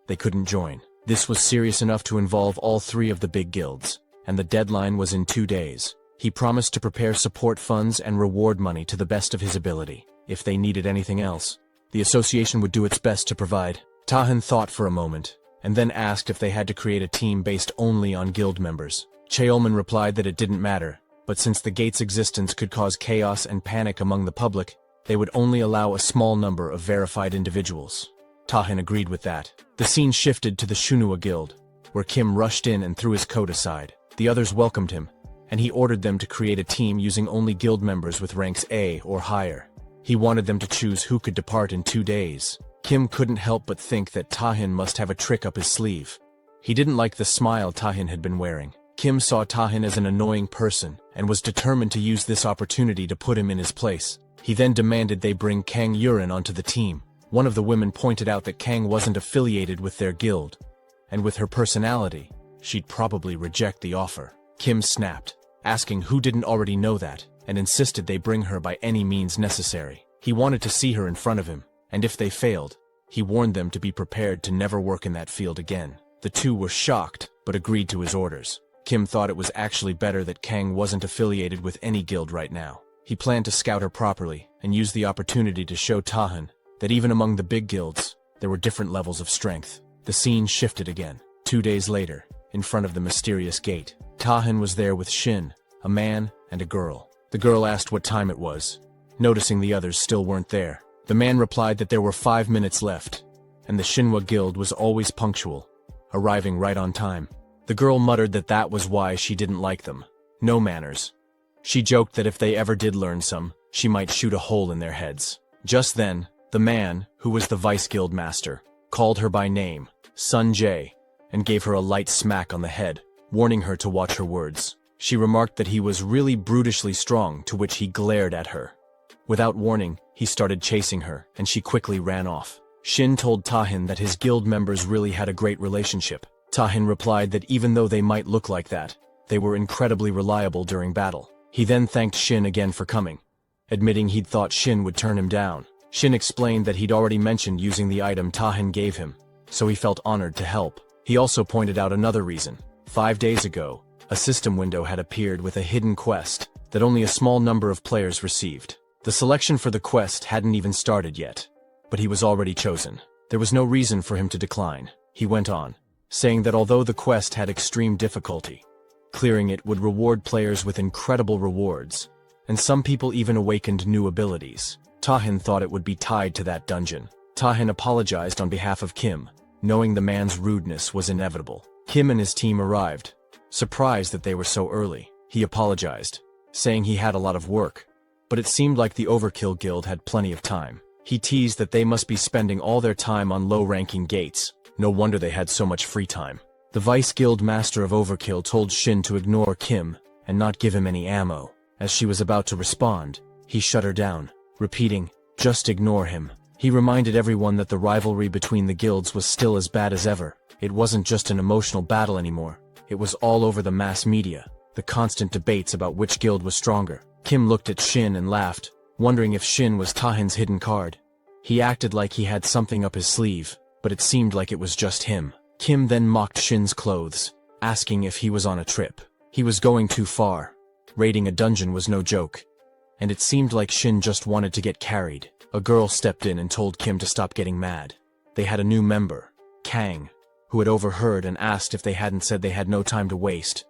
[SPEAKER 1] they couldn't join. This was serious enough to involve all 3 of the big guilds, and the deadline was in 2 days. He promised to prepare support funds and reward money to the best of his ability. If they needed anything else, the association would do its best to provide. Tahin thought for a moment, and then asked if they had to create a team based only on guild members. Cheolman replied that it didn't matter, but since the gate's existence could cause chaos and panic among the public, They would only allow a small number of verified individuals. Tahin agreed with that. The scene shifted to the Shunua Guild, where Kim rushed in and threw his coat aside. The others welcomed him, and he ordered them to create a team using only guild members with ranks A or higher. He wanted them to choose who could depart in 2 days. Kim couldn't help but think that Tahin must have a trick up his sleeve. He didn't like the smile Tahin had been wearing. Kim saw Tahin as an annoying person and was determined to use this opportunity to put him in his place. He then demanded they bring Kang Yurin onto the team. One of the women pointed out that Kang wasn't affiliated with their guild, and with her personality, she'd probably reject the offer. Kim snapped, asking who didn't already know that, and insisted they bring her by any means necessary. He wanted to see her in front of him, and if they failed, he warned them to be prepared to never work in that field again. The two were shocked, but agreed to his orders. Kim thought it was actually better that Kang wasn't affiliated with any guild right now. He planned to scout her properly, and use the opportunity to show Tahin that even among the big guilds, there were different levels of strength. The scene shifted again. 2 days later, in front of the mysterious gate, Tahin was there with Shin, a man and a girl. The girl asked what time it was, noticing the others still weren't there. The man replied that there were 5 minutes left, and the Shinwa Guild was always punctual, arriving right on time. The girl muttered that that was why she didn't like them. No manners. She joked that if they ever did learn some, she might shoot a hole in their heads. Just then, the man, who was the vice guild master, called her by name, Sun Jae, and gave her a light smack on the head, warning her to watch her words. She remarked that he was really brutishly strong, to which he glared at her. Without warning, he started chasing her, and she quickly ran off. Shin told Tahin that his guild members really had a great relationship. Tahin replied that even though they might look like that, they were incredibly reliable during battle. He then thanked Shin again for coming, admitting he'd thought Shin would turn him down. Shin explained that he'd already mentioned using the item Tahin gave him, so he felt honored to help. He also pointed out another reason. 5 days ago, a system window had appeared with a hidden quest that only a small number of players received. The selection for the quest hadn't even started yet, but he was already chosen. There was no reason for him to decline. He went on, saying that although the quest had extreme difficulty, clearing it would reward players with incredible rewards, and some people even awakened new abilities. Tahin thought it would be tied to that dungeon. Tahin apologized on behalf of Kim, knowing the man's rudeness was inevitable. Kim and his team arrived, surprised that they were so early. He apologized, saying he had a lot of work, but it seemed like the Overkill Guild had plenty of time. He teased that they must be spending all their time on low-ranking gates. No wonder they had so much free time. The Vice Guild Master of Overkill told Shin to ignore Kim and not give him any ammo. As she was about to respond, he shut her down, repeating, "Just ignore him." He reminded everyone that the rivalry between the guilds was still as bad as ever. It wasn't just an emotional battle anymore. It was all over the mass media, the constant debates about which guild was stronger. Kim looked at Shin and laughed, wondering if Shin was Tahin's hidden card. He acted like he had something up his sleeve, but it seemed like it was just him. Kim then mocked Shin's clothes, asking if he was on a trip. He was going too far. Raiding a dungeon was no joke, and it seemed like Shin just wanted to get carried. A girl stepped in and told Kim to stop getting mad. They had a new member, Kang, who had overheard and asked if they hadn't said they had no time to waste.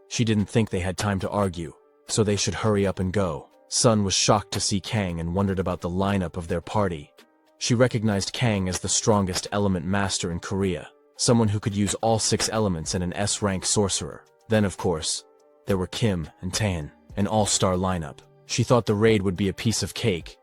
[SPEAKER 1] She didn't think they had time to argue, so they should hurry up and go. Sun was shocked to see Kang and wondered about the lineup of their party. She recognized Kang as the strongest element master in Korea, someone who could use all 6 elements and an S-rank sorcerer. Then, of course, there were Kim and Taehin, an all-star lineup. She thought the raid would be a piece of cake,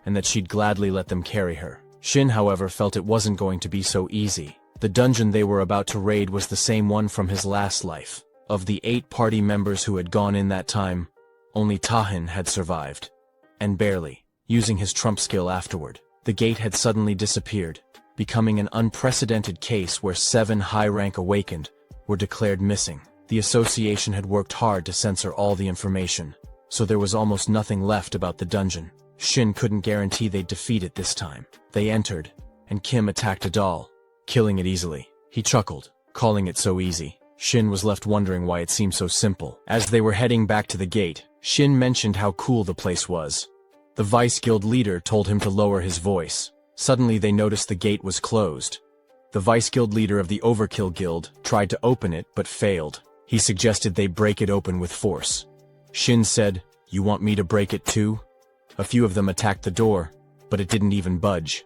[SPEAKER 1] and that she'd gladly let them carry her. Shin, however, felt it wasn't going to be so easy. The dungeon they were about to raid was the same one from his last life. Of the 8 party members who had gone in that time, only Tahin had survived. And barely, using his trump skill afterward. The gate had suddenly disappeared, becoming an unprecedented case where 7 high-rank awakened were declared missing. The association had worked hard to censor all the information, so there was almost nothing left about the dungeon. Shin couldn't guarantee they'd defeat it this time. They entered, and Kim attacked a doll, killing it easily. He chuckled, calling it so easy. Shin was left wondering why it seemed so simple. As they were heading back to the gate, Shin mentioned how cool the place was. The Vice Guild leader told him to lower his voice. Suddenly they noticed the gate was closed. The Vice Guild leader of the Overkill Guild tried to open it but failed. He suggested they break it open with force. Shin said, "You want me to break it too?" A few of them attacked the door, but it didn't even budge.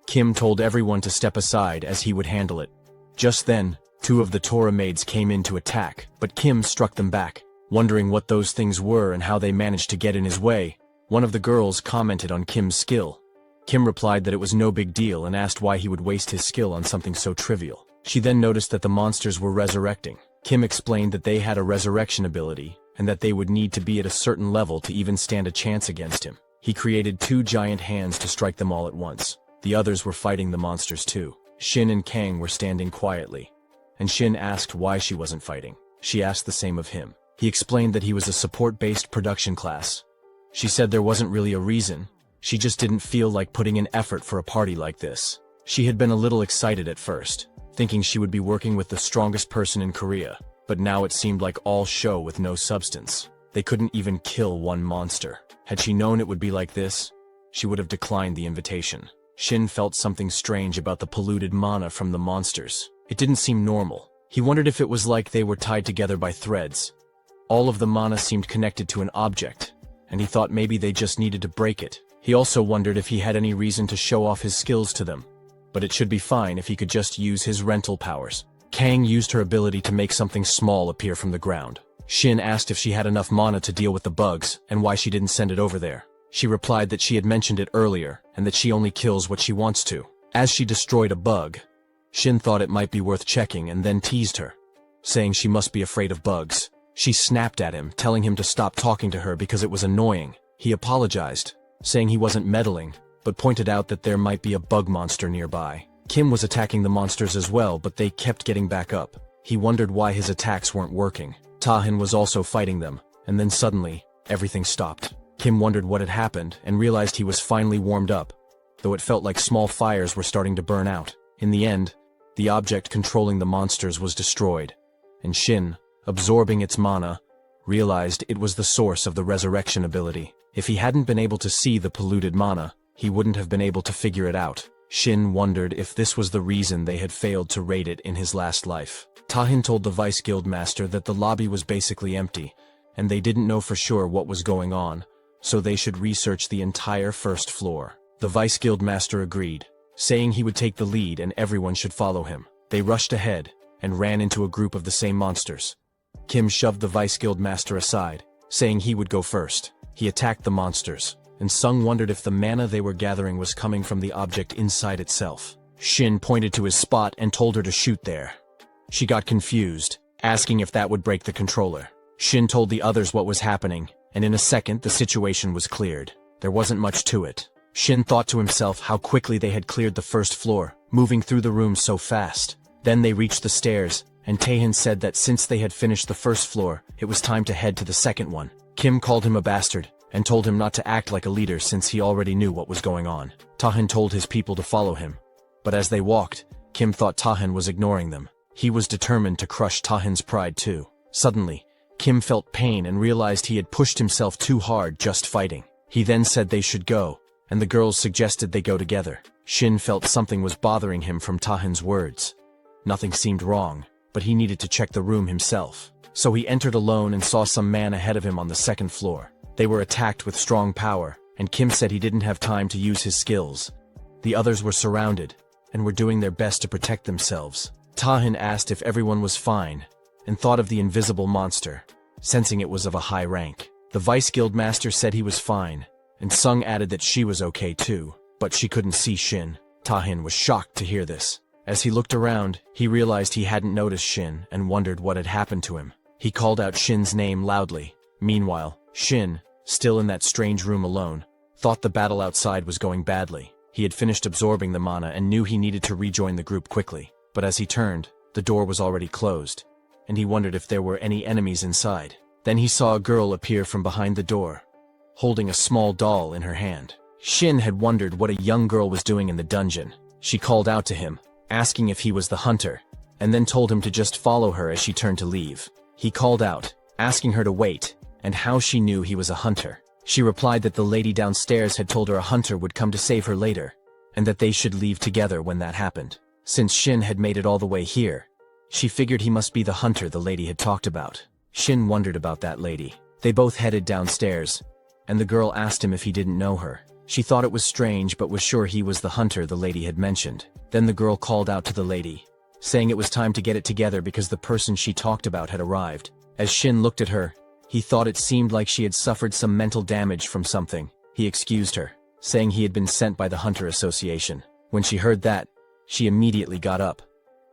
[SPEAKER 1] Kim told everyone to step aside as he would handle it. Just then, two of the Torah maids came in to attack, but Kim struck them back. Wondering what those things were and how they managed to get in his way, one of the girls commented on Kim's skill. Kim replied that it was no big deal and asked why he would waste his skill on something so trivial. She then noticed that the monsters were resurrecting. Kim explained that they had a resurrection ability, and that they would need to be at a certain level to even stand a chance against him. He created two giant hands to strike them all at once. The others were fighting the monsters too. Shin and Kang were standing quietly, and Shin asked why she wasn't fighting. She asked the same of him. He explained that he was a support-based production class. She said there wasn't really a reason, she just didn't feel like putting in effort for a party like this. She had been a little excited at first, thinking she would be working with the strongest person in Korea, but now it seemed like all show with no substance. They couldn't even kill one monster. Had she known it would be like this, she would have declined the invitation. Shin felt something strange about the polluted mana from the monsters. It didn't seem normal. He wondered if it was like they were tied together by threads. All of the mana seemed connected to an object, and he thought maybe they just needed to break it. He also wondered if he had any reason to show off his skills to them, but it should be fine if he could just use his rental powers. Kang used her ability to make something small appear from the ground. Shin asked if she had enough mana to deal with the bugs and why she didn't send it over there. She replied that she had mentioned it earlier and that she only kills what she wants to. As she destroyed a bug, Shin thought it might be worth checking and then teased her, saying she must be afraid of bugs. She snapped at him, telling him to stop talking to her because it was annoying. He apologized, saying he wasn't meddling, but pointed out that there might be a bug monster nearby. Kim was attacking the monsters as well, but they kept getting back up. He wondered why his attacks weren't working. Tahin was also fighting them, and then suddenly, everything stopped. Kim wondered what had happened and realized he was finally warmed up, though it felt like small fires were starting to burn out. In the end, the object controlling the monsters was destroyed, and Shin, absorbing its mana, realized it was the source of the resurrection ability. If he hadn't been able to see the polluted mana, he wouldn't have been able to figure it out. Shin wondered if this was the reason they had failed to raid it in his last life. Tahin told the Vice Guild Master that the lobby was basically empty, and they didn't know for sure what was going on, so they should research the entire first floor. The Vice Guild Master agreed, saying he would take the lead and everyone should follow him. They rushed ahead and ran into a group of the same monsters. Kim shoved the Vice Guild Master aside, saying he would go first. He attacked the monsters, and Sung wondered if the mana they were gathering was coming from the object inside itself. Shin pointed to his spot and told her to shoot there. She got confused, asking if that would break the controller. Shin told the others what was happening, and in a second the situation was cleared. There wasn't much to it. Shin thought to himself how quickly they had cleared the first floor, moving through the rooms so fast. Then they reached the stairs, and Taehin said that since they had finished the first floor, it was time to head to the second one. Kim called him a bastard, and told him not to act like a leader since he already knew what was going on. Taehin told his people to follow him, but as they walked, Kim thought Taehin was ignoring them. He was determined to crush Taehin's pride too. Suddenly, Kim felt pain and realized he had pushed himself too hard just fighting. He then said they should go, and the girls suggested they go together. Shin felt something was bothering him from Taehin's words. Nothing seemed wrong, but he needed to check the room himself. So he entered alone and saw some man ahead of him on the second floor. They were attacked with strong power, and Kim said he didn't have time to use his skills. The others were surrounded, and were doing their best to protect themselves. Taehin asked if everyone was fine, and thought of the invisible monster, sensing it was of a high rank. The Vice Guild Master said he was fine, and Sung added that she was okay too, but she couldn't see Shin. Taehin was shocked to hear this. As he looked around, he realized he hadn't noticed Shin and wondered what had happened to him. He called out Shin's name loudly. Meanwhile, Shin, still in that strange room alone, thought the battle outside was going badly. He had finished absorbing the mana and knew he needed to rejoin the group quickly. But as he turned, the door was already closed, and he wondered if there were any enemies inside. Then he saw a girl appear from behind the door, holding a small doll in her hand. Shin had wondered what a young girl was doing in the dungeon. She called out to him, asking if he was the hunter, and then told him to just follow her as she turned to leave. He called out, asking her to wait, and how she knew he was a hunter. She replied that the lady downstairs had told her a hunter would come to save her later, and that they should leave together when that happened. Since Shin had made it all the way here, she figured he must be the hunter the lady had talked about. Shin wondered about that lady. They both headed downstairs, and the girl asked him if he didn't know her. She thought it was strange but was sure he was the hunter the lady had mentioned. Then the girl called out to the lady, saying it was time to get it together because the person she talked about had arrived. As Shin looked at her, he thought it seemed like she had suffered some mental damage from something. He excused her, saying he had been sent by the Hunter Association. When she heard that, she immediately got up,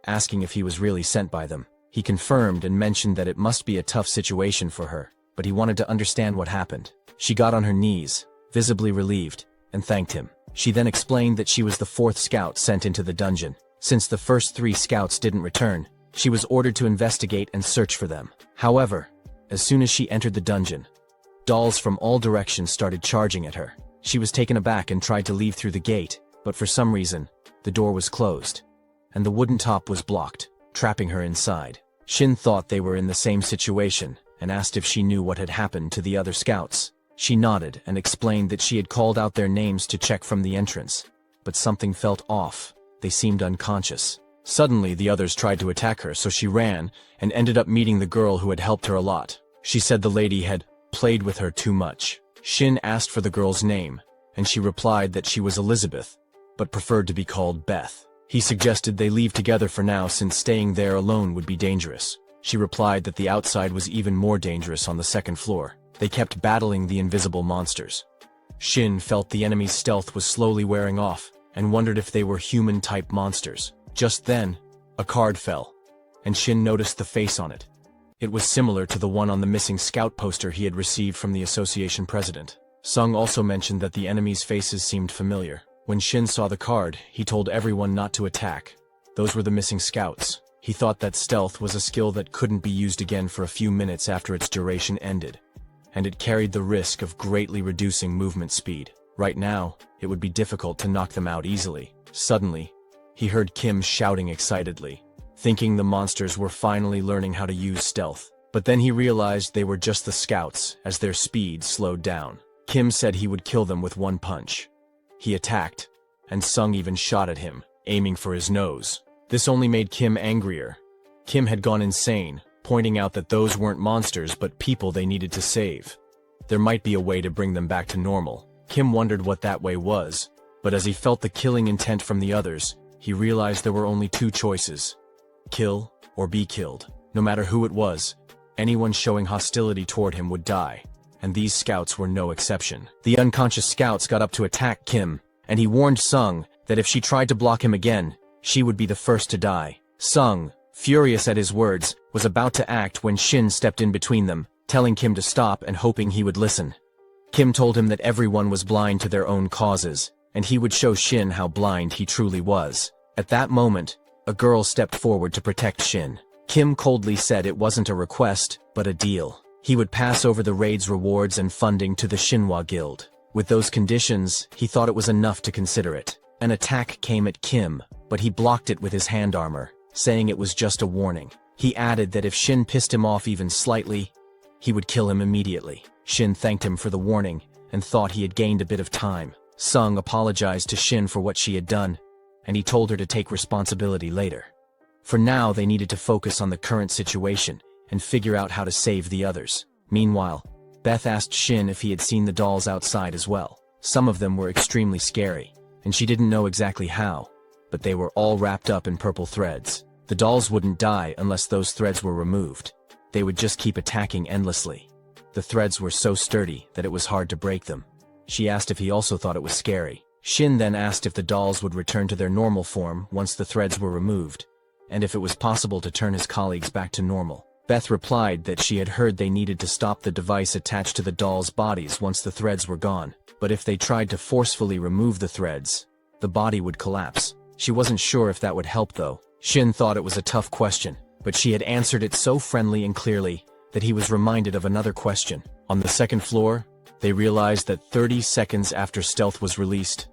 [SPEAKER 1] asking if he was really sent by them. He confirmed and mentioned that it must be a tough situation for her, but he wanted to understand what happened. She got on her knees, visibly relieved, and thanked him. She then explained that she was the 4th scout sent into the dungeon. Since the first 3 scouts didn't return, she was ordered to investigate and search for them. However, as soon as she entered the dungeon, dolls from all directions started charging at her. She was taken aback and tried to leave through the gate, but for some reason, the door was closed, and the wooden top was blocked, trapping her inside. Shin thought they were in the same situation, and asked if she knew what had happened to the other scouts. She nodded and explained that she had called out their names to check from the entrance, but something felt off. They seemed unconscious. Suddenly, the others tried to attack her, so she ran and ended up meeting the girl who had helped her a lot. She said the lady had played with her too much. Shin asked for the girl's name, and she replied that she was Elizabeth, but preferred to be called Beth. He suggested they leave together for now since staying there alone would be dangerous. She replied that the outside was even more dangerous on the 2nd floor. They kept battling the invisible monsters. Shin felt the enemy's stealth was slowly wearing off, and wondered if they were human-type monsters. Just then, a card fell, and Shin noticed the face on it. It was similar to the one on the missing scout poster he had received from the association president. Sung also mentioned that the enemy's faces seemed familiar. When Shin saw the card, he told everyone not to attack. Those were the missing scouts. He thought that stealth was a skill that couldn't be used again for a few minutes after its duration ended, and it carried the risk of greatly reducing movement speed. Right now, it would be difficult to knock them out easily. Suddenly, he heard Kim shouting excitedly, thinking the monsters were finally learning how to use stealth. But then he realized they were just the scouts, as their speed slowed down. Kim said he would kill them with one punch. He attacked, and Sung even shot at him, aiming for his nose. This only made Kim angrier. Kim had gone insane, pointing out that those weren't monsters but people they needed to save. There might be a way to bring them back to normal. Kim wondered what that way was, but as he felt the killing intent from the others, he realized there were only 2 choices: kill or be killed. No matter who it was, anyone showing hostility toward him would die, and these scouts were no exception. The unconscious scouts got up to attack Kim, and he warned Sung that if she tried to block him again, she would be the first to die. Sung, furious at his words, was about to act when Shin stepped in between them, telling Kim to stop and hoping he would listen. Kim told him that everyone was blind to their own causes, and he would show Shin how blind he truly was. At that moment, a girl stepped forward to protect Shin. Kim coldly said it wasn't a request, but a deal. He would pass over the raid's rewards and funding to the Shinhwa Guild. With those conditions, he thought it was enough to consider it. An attack came at Kim, but he blocked it with his hand armor, saying it was just a warning. He added that if Shin pissed him off even slightly, he would kill him immediately. Shin thanked him for the warning and thought he had gained a bit of time. Sung apologized to Shin for what she had done, and he told her to take responsibility later. For now, they needed to focus on the current situation and figure out how to save the others. Meanwhile, Beth asked Shin if he had seen the dolls outside as well. Some of them were extremely scary, and she didn't know exactly how, but they were all wrapped up in purple threads. The dolls wouldn't die unless those threads were removed. They would just keep attacking endlessly. The threads were so sturdy that it was hard to break them. She asked if he also thought it was scary. Shin then asked if the dolls would return to their normal form once the threads were removed, and if it was possible to turn his colleagues back to normal. Beth replied that she had heard they needed to stop the device attached to the dolls' bodies once the threads were gone, but if they tried to forcefully remove the threads, the body would collapse. She wasn't sure if that would help though. Shin thought it was a tough question, but she had answered it so friendly and clearly that he was reminded of another question. On the 2nd floor, they realized that 30 seconds after stealth was released,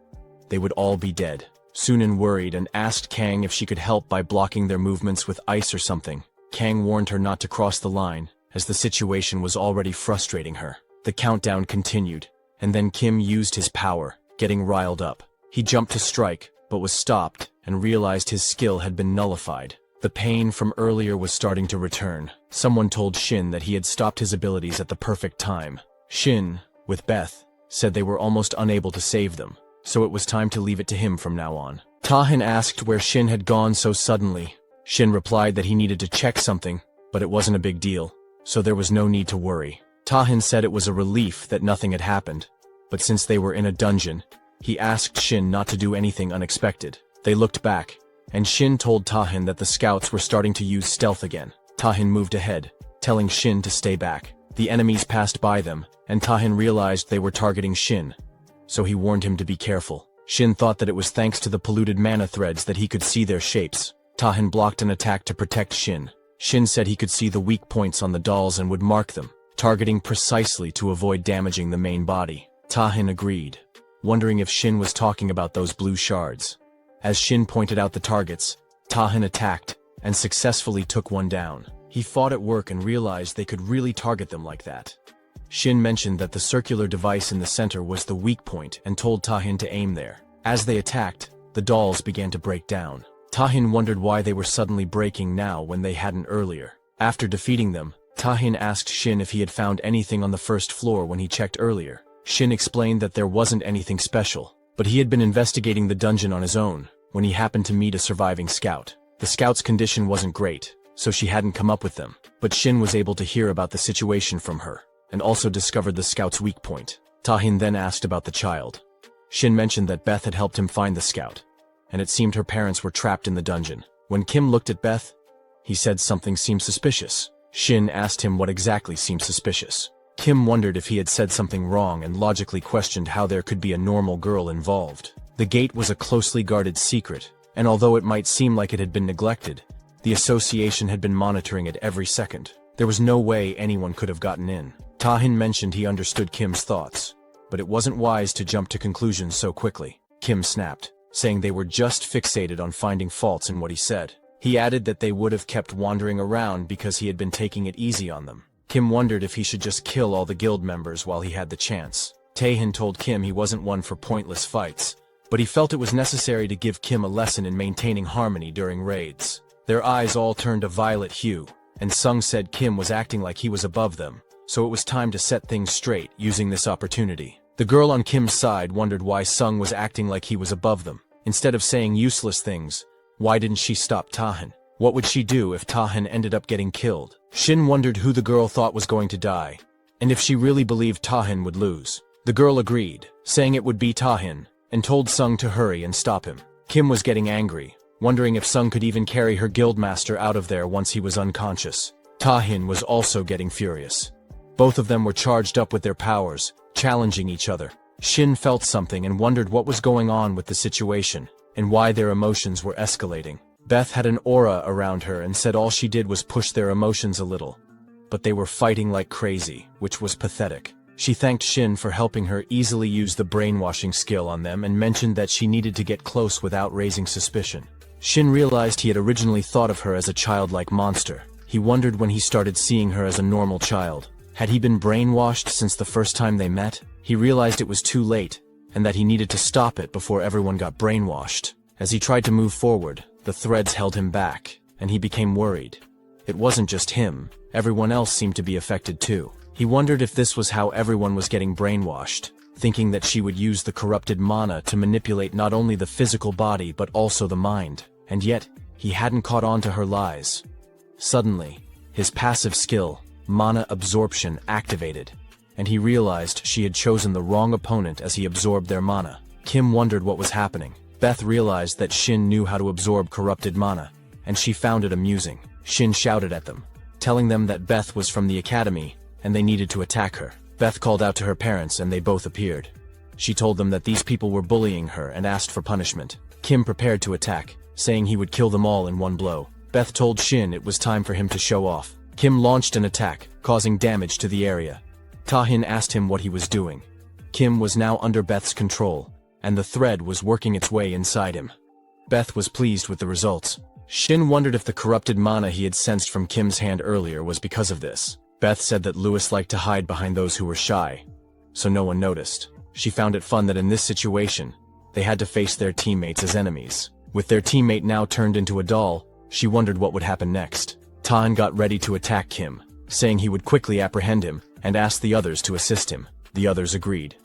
[SPEAKER 1] they would all be dead. Sunan worried and asked Kang if she could help by blocking their movements with ice or something. Kang warned her not to cross the line, as the situation was already frustrating her. The countdown continued, and then Kim used his power, getting riled up. He jumped to strike, but was stopped, and realized his skill had been nullified. The pain from earlier was starting to return. Someone told Shin that he had stopped his abilities at the perfect time. Shin, with Beth, said they were almost unable to save them, so it was time to leave it to him from now on. Tahin asked where Shin had gone so suddenly. Shin replied that he needed to check something, but it wasn't a big deal, so there was no need to worry. Tahin said it was a relief that nothing had happened, but since they were in a dungeon, he asked Shin not to do anything unexpected. They looked back, and Shin told Tahin that the scouts were starting to use stealth again. Tahin moved ahead, telling Shin to stay back. The enemies passed by them, and Tahin realized they were targeting Shin, so he warned him to be careful. Shin thought that it was thanks to the polluted mana threads that he could see their shapes. Tahin blocked an attack to protect Shin. Shin said he could see the weak points on the dolls and would mark them, targeting precisely to avoid damaging the main body. Tahin agreed, wondering if Shin was talking about those blue shards. As Shin pointed out the targets, Tahin attacked and successfully took one down. He fought at work and realized they could really target them like that. Shin mentioned that the circular device in the center was the weak point and told Tahin to aim there. As they attacked, the dolls began to break down. Tahin wondered why they were suddenly breaking now when they hadn't earlier. After defeating them, Tahin asked Shin if he had found anything on the first floor when he checked earlier. Shin explained that there wasn't anything special, but he had been investigating the dungeon on his own when he happened to meet a surviving scout. The scout's condition wasn't great, so she hadn't come up with them, but Shin was able to hear about the situation from her, and also discovered the scout's weak point. Tahin then asked about the child. Shin mentioned that Beth had helped him find the scout, and it seemed her parents were trapped in the dungeon. When Kim looked at Beth, he said something seemed suspicious. Shin asked him what exactly seemed suspicious. Kim wondered if he had said something wrong and logically questioned how there could be a normal girl involved. The gate was a closely guarded secret, and although it might seem like it had been neglected, the association had been monitoring it every second. There was no way anyone could have gotten in. Tahin mentioned he understood Kim's thoughts, but it wasn't wise to jump to conclusions so quickly. Kim snapped, saying they were just fixated on finding faults in what he said. He added that they would have kept wandering around because he had been taking it easy on them. Kim wondered if he should just kill all the guild members while he had the chance. Tahin told Kim he wasn't one for pointless fights, but he felt it was necessary to give Kim a lesson in maintaining harmony during raids. Their eyes all turned a violet hue, and Sung said Kim was acting like he was above them, so it was time to set things straight using this opportunity. The girl on Kim's side wondered why Sung was acting like he was above them. Instead of saying useless things, why didn't she stop Tahin? What would she do if Tahin ended up getting killed? Shin wondered who the girl thought was going to die, and if she really believed Tahin would lose. The girl agreed, saying it would be Tahin, and told Sung to hurry and stop him. Kim was getting angry, wondering if Sung could even carry her guildmaster out of there once he was unconscious. Tahin was also getting furious. Both of them were charged up with their powers, challenging each other. Shin felt something and wondered what was going on with the situation, and why their emotions were escalating. Beth had an aura around her and said all she did was push their emotions a little, but they were fighting like crazy, which was pathetic. She thanked Shin for helping her easily use the brainwashing skill on them and mentioned that she needed to get close without raising suspicion. Shin realized he had originally thought of her as a childlike monster. He wondered when he started seeing her as a normal child. Had he been brainwashed since the first time they met? He realized it was too late, and that he needed to stop it before everyone got brainwashed. As he tried to move forward, the threads held him back, and he became worried. It wasn't just him, everyone else seemed to be affected too. He wondered if this was how everyone was getting brainwashed, thinking that she would use the corrupted mana to manipulate not only the physical body but also the mind. And yet, he hadn't caught on to her lies. Suddenly, his passive skill, mana absorption, activated, and he realized she had chosen the wrong opponent as he absorbed their mana. Kim wondered what was happening. Beth realized that Shin knew how to absorb corrupted mana, and she found it amusing. Shin shouted at them, telling them that Beth was from the academy, and they needed to attack her. Beth called out to her parents and they both appeared. She told them that these people were bullying her and asked for punishment. Kim prepared to attack, saying he would kill them all in one blow. Beth told Shin it was time for him to show off. Kim launched an attack, causing damage to the area. Tahin asked him what he was doing. Kim was now under Beth's control, and the thread was working its way inside him. Beth was pleased with the results. Shin wondered if the corrupted mana he had sensed from Kim's hand earlier was because of this. Beth said that Lewis liked to hide behind those who were shy, so no one noticed. She found it fun that in this situation, they had to face their teammates as enemies. With their teammate now turned into a doll, she wondered what would happen next. Tahin got ready to attack Kim, saying he would quickly apprehend him, and asked the others to assist him. The others agreed.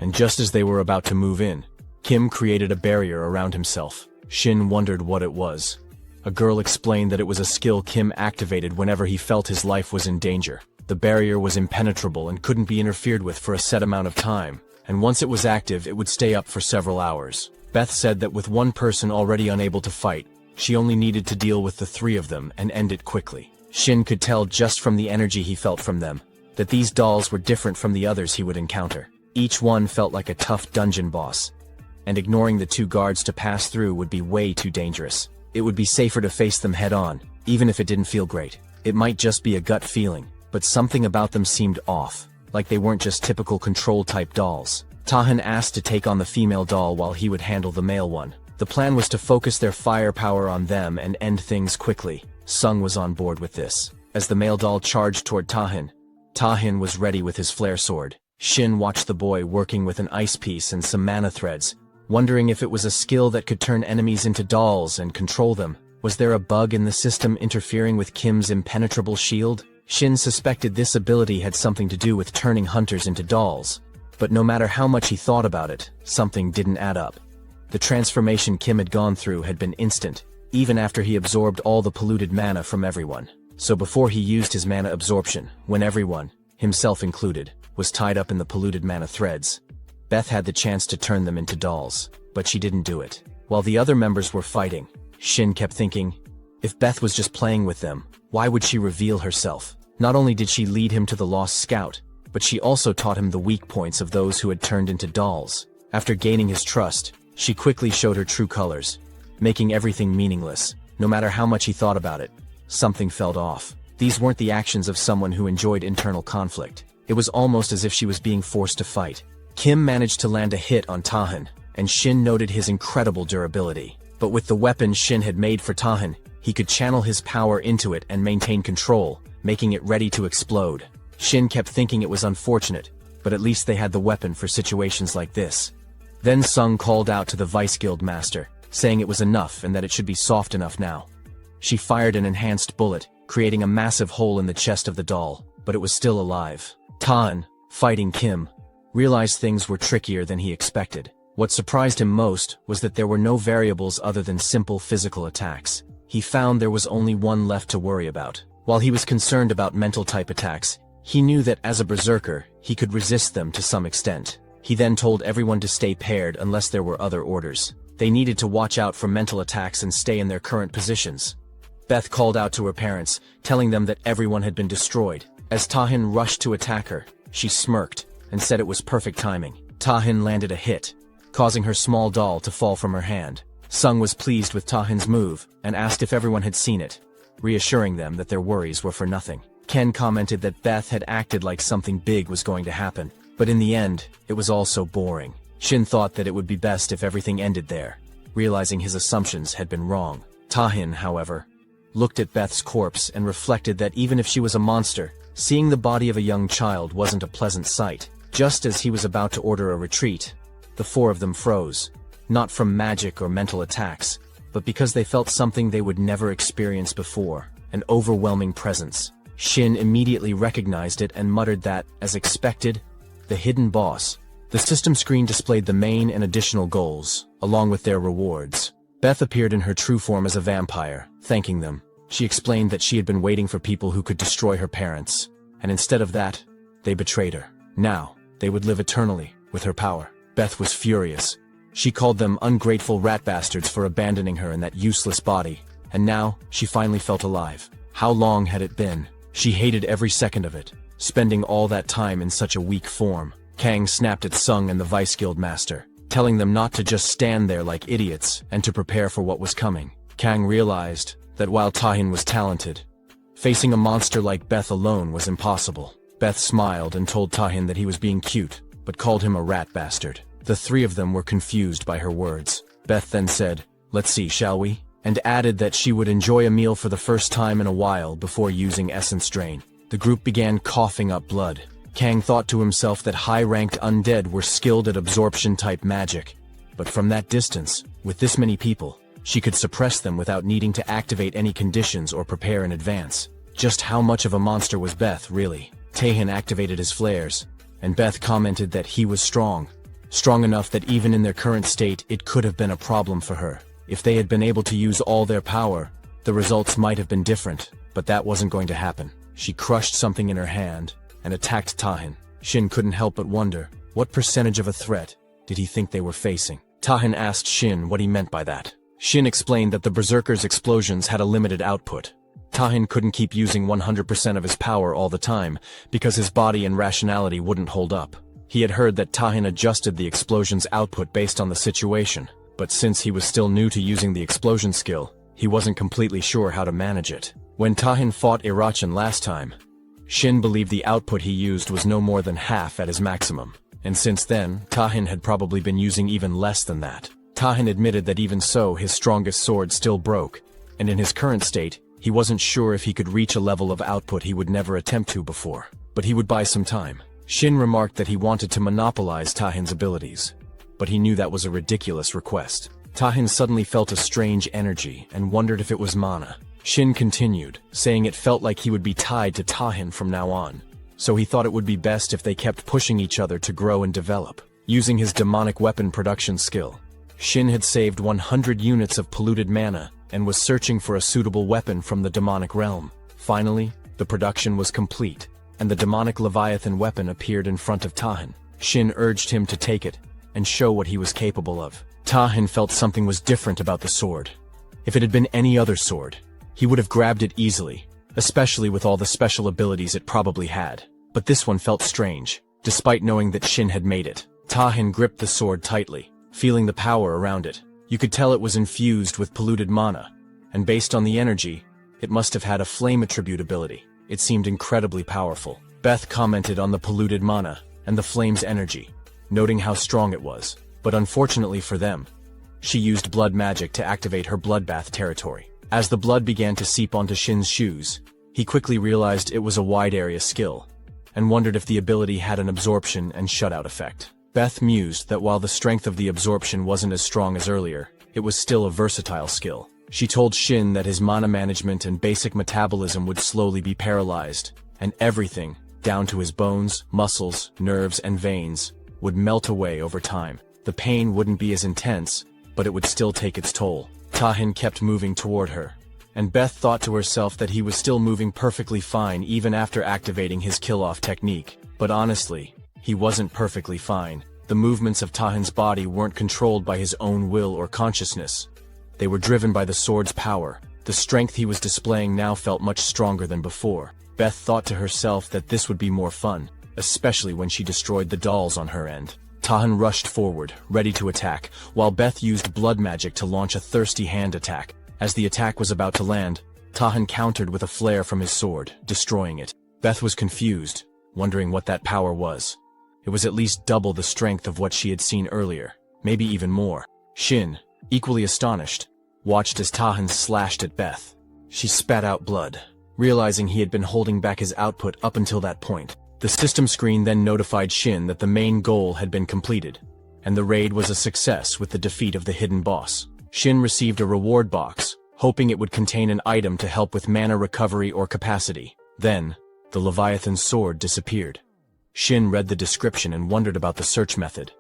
[SPEAKER 1] And just as they were about to move in, Kim created a barrier around himself. Shin wondered what it was. A girl explained that it was a skill Kim activated whenever he felt his life was in danger. The barrier was impenetrable and couldn't be interfered with for a set amount of time, and once it was active, it would stay up for several hours. Beth said that with one person already unable to fight, she only needed to deal with the three of them and end it quickly. Shin could tell just from the energy he felt from them that these dolls were different from the others he would encounter. Each one felt like a tough dungeon boss, and ignoring the two guards to pass through would be way too dangerous. It would be safer to face them head-on, even if it didn't feel great. It might just be a gut feeling, but something about them seemed off, like they weren't just typical control-type dolls. Tahan asked to take on the female doll while he would handle the male one. The plan was to focus their firepower on them and end things quickly. Sung was on board with this. As the male doll charged toward Tahan, Tahan was ready with his flare sword. Shin watched the boy working with an ice piece and some mana threads, wondering if it was a skill that could turn enemies into dolls and control them. Was there a bug in the system interfering with Kim's impenetrable shield? Shin suspected this ability had something to do with turning hunters into dolls, but no matter how much he thought about it, something didn't add up. The transformation Kim had gone through had been instant, even after he absorbed all the polluted mana from everyone. So before he used his mana absorption, when everyone, himself included, was tied up in the polluted mana threads, Beth had the chance to turn them into dolls, but she didn't do it. While the other members were fighting, Shin kept thinking, if Beth was just playing with them, why would she reveal herself? Not only did she lead him to the lost scout, but she also taught him the weak points of those who had turned into dolls. After gaining his trust, she quickly showed her true colors, making everything meaningless. No matter how much he thought about it, something felt off. These weren't the actions of someone who enjoyed internal conflict. It was almost as if she was being forced to fight. Kim managed to land a hit on Tahan, and Shin noted his incredible durability. But with the weapon Shin had made for Tahan, he could channel his power into it and maintain control, making it ready to explode. Shin kept thinking it was unfortunate, but at least they had the weapon for situations like this. Then Sung called out to the Vice Guild Master, saying it was enough and that it should be soft enough now. She fired an enhanced bullet, creating a massive hole in the chest of the doll, but it was still alive. Tahan, fighting Kim, realized things were trickier than he expected. What surprised him most was that there were no variables other than simple physical attacks. He found there was only one left to worry about. While he was concerned about mental-type attacks, he knew that as a berserker, he could resist them to some extent. He then told everyone to stay paired unless there were other orders. They needed to watch out for mental attacks and stay in their current positions. Beth called out to her parents, telling them that everyone had been destroyed. As Tahan rushed to attack her, she smirked and said it was perfect timing. Tahan landed a hit, causing her small doll to fall from her hand. Sung was pleased with Tahan's move and asked if everyone had seen it, reassuring them that their worries were for nothing. Ken commented that Beth had acted like something big was going to happen, but in the end, it was all so boring. Shin thought that it would be best if everything ended there, realizing his assumptions had been wrong. Tahan, however, looked at Beth's corpse and reflected that even if she was a monster, seeing the body of a young child wasn't a pleasant sight. Just as he was about to order a retreat, the four of them froze, not from magic or mental attacks, but because they felt something they would never experience before, an overwhelming presence. Shin immediately recognized it and muttered that, as expected, the hidden boss. The system screen displayed the main and additional goals, along with their rewards. Beth appeared in her true form as a vampire, thanking them. She explained that she had been waiting for people who could destroy her parents, and instead of that, they betrayed her. Now, they would live eternally with her power. Beth was furious. She called them ungrateful rat bastards for abandoning her in that useless body, and now she finally felt alive. How long had it been? She hated every second of it, spending all that time in such a weak form. Kang snapped at Sung and the Vice Guild Master, telling them not to just stand there like idiots and to prepare for what was coming. Kang realized that while Tahan was talented, facing a monster like Beth alone was impossible. Beth smiled and told Tahan that he was being cute, but called him a rat bastard. The three of them were confused by her words. Beth then said, "Let's see, shall we?" and added that she would enjoy a meal for the first time in a while before using essence drain. The group began coughing up blood. Kang thought to himself that high-ranked undead were skilled at absorption-type magic, but from that distance, with this many people, she could suppress them without needing to activate any conditions or prepare in advance. Just how much of a monster was Beth, really? Tahan activated his flares, and Beth commented that he was strong. Strong enough that even in their current state it could have been a problem for her. If they had been able to use all their power, the results might have been different, but that wasn't going to happen. She crushed something in her hand and attacked Tahin. Shin couldn't help but wonder, what percentage of a threat did he think they were facing? Tahin asked Shin what he meant by that. Shin explained that the Berserker's explosions had a limited output. Tahin couldn't keep using 100% of his power all the time, because his body and rationality wouldn't hold up. He had heard that Tahin adjusted the explosion's output based on the situation, but since he was still new to using the explosion skill, he wasn't completely sure how to manage it. When Tahin fought Irachan last time, Shin believed the output he used was no more than half at his maximum, and since then, Tahin had probably been using even less than that. Tahin admitted that even so, his strongest sword still broke, and in his current state, he wasn't sure if he could reach a level of output he would never attempt to before, but he would buy some time. Shin remarked that he wanted to monopolize Tahin's abilities, but he knew that was a ridiculous request. Tahin suddenly felt a strange energy and wondered if it was mana. Shin continued, saying it felt like he would be tied to Tahin from now on, so he thought it would be best if they kept pushing each other to grow and develop. Using his demonic weapon production skill, Shin had saved 100 units of polluted mana and was searching for a suitable weapon from the demonic realm. Finally, the production was complete, and the demonic Leviathan weapon appeared in front of Tahin. Shin urged him to take it and show what he was capable of. Tahin felt something was different about the sword. If it had been any other sword, he would have grabbed it easily, especially with all the special abilities it probably had. But this one felt strange, despite knowing that Shin had made it. Tahin gripped the sword tightly, feeling the power around it. You could tell it was infused with polluted mana, and based on the energy, it must have had a flame attribute ability. It seemed incredibly powerful. Beth commented on the polluted mana and the flame's energy, noting how strong it was. But unfortunately for them, she used blood magic to activate her bloodbath territory. As the blood began to seep onto Shin's shoes, he quickly realized it was a wide area skill, and wondered if the ability had an absorption and shutout effect. Beth mused that while the strength of the absorption wasn't as strong as earlier, it was still a versatile skill. She told Shin that his mana management and basic metabolism would slowly be paralyzed, and everything, down to his bones, muscles, nerves, and veins, would melt away over time. The pain wouldn't be as intense, but it would still take its toll. Tahin kept moving toward her, and Beth thought to herself that he was still moving perfectly fine even after activating his kill-off technique. But honestly, he wasn't perfectly fine. The movements of Tahin's body weren't controlled by his own will or consciousness. They were driven by the sword's power. The strength he was displaying now felt much stronger than before. Beth thought to herself that this would be more fun, especially when she destroyed the dolls on her end. Tahin rushed forward, ready to attack, while Beth used blood magic to launch a thirsty hand attack. As the attack was about to land, Tahin countered with a flare from his sword, destroying it. Beth was confused, wondering what that power was. It was at least double the strength of what she had seen earlier, maybe even more. Shin, equally astonished, watched as Tahin slashed at Beth. She spat out blood, realizing he had been holding back his output up until that point. The system screen then notified Shin that the main goal had been completed, and the raid was a success with the defeat of the hidden boss. Shin received a reward box, hoping it would contain an item to help with mana recovery or capacity. Then, the Leviathan's sword disappeared. Shin read the description and wondered about the search method.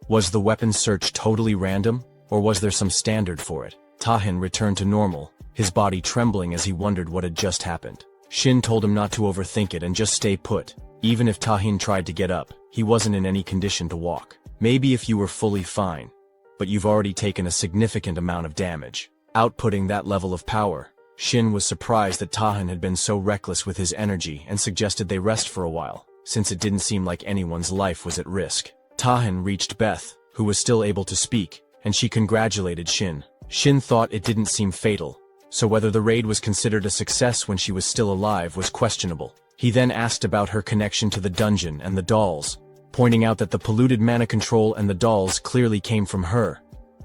[SPEAKER 1] Was the weapon search totally random, or was there some standard for it? Tahin returned to normal, his body trembling as he wondered what had just happened. Shin told him not to overthink it and just stay put. Even if Tahin tried to get up, he wasn't in any condition to walk. Maybe if you were fully fine, but you've already taken a significant amount of damage. Outputting that level of power, Shin was surprised that Tahin had been so reckless with his energy and suggested they rest for a while, since it didn't seem like anyone's life was at risk. Tahin reached Beth, who was still able to speak, and she congratulated Shin. Shin thought it didn't seem fatal, so whether the raid was considered a success when she was still alive was questionable. He then asked about her connection to the dungeon and the dolls, pointing out that the polluted mana control and the dolls clearly came from her.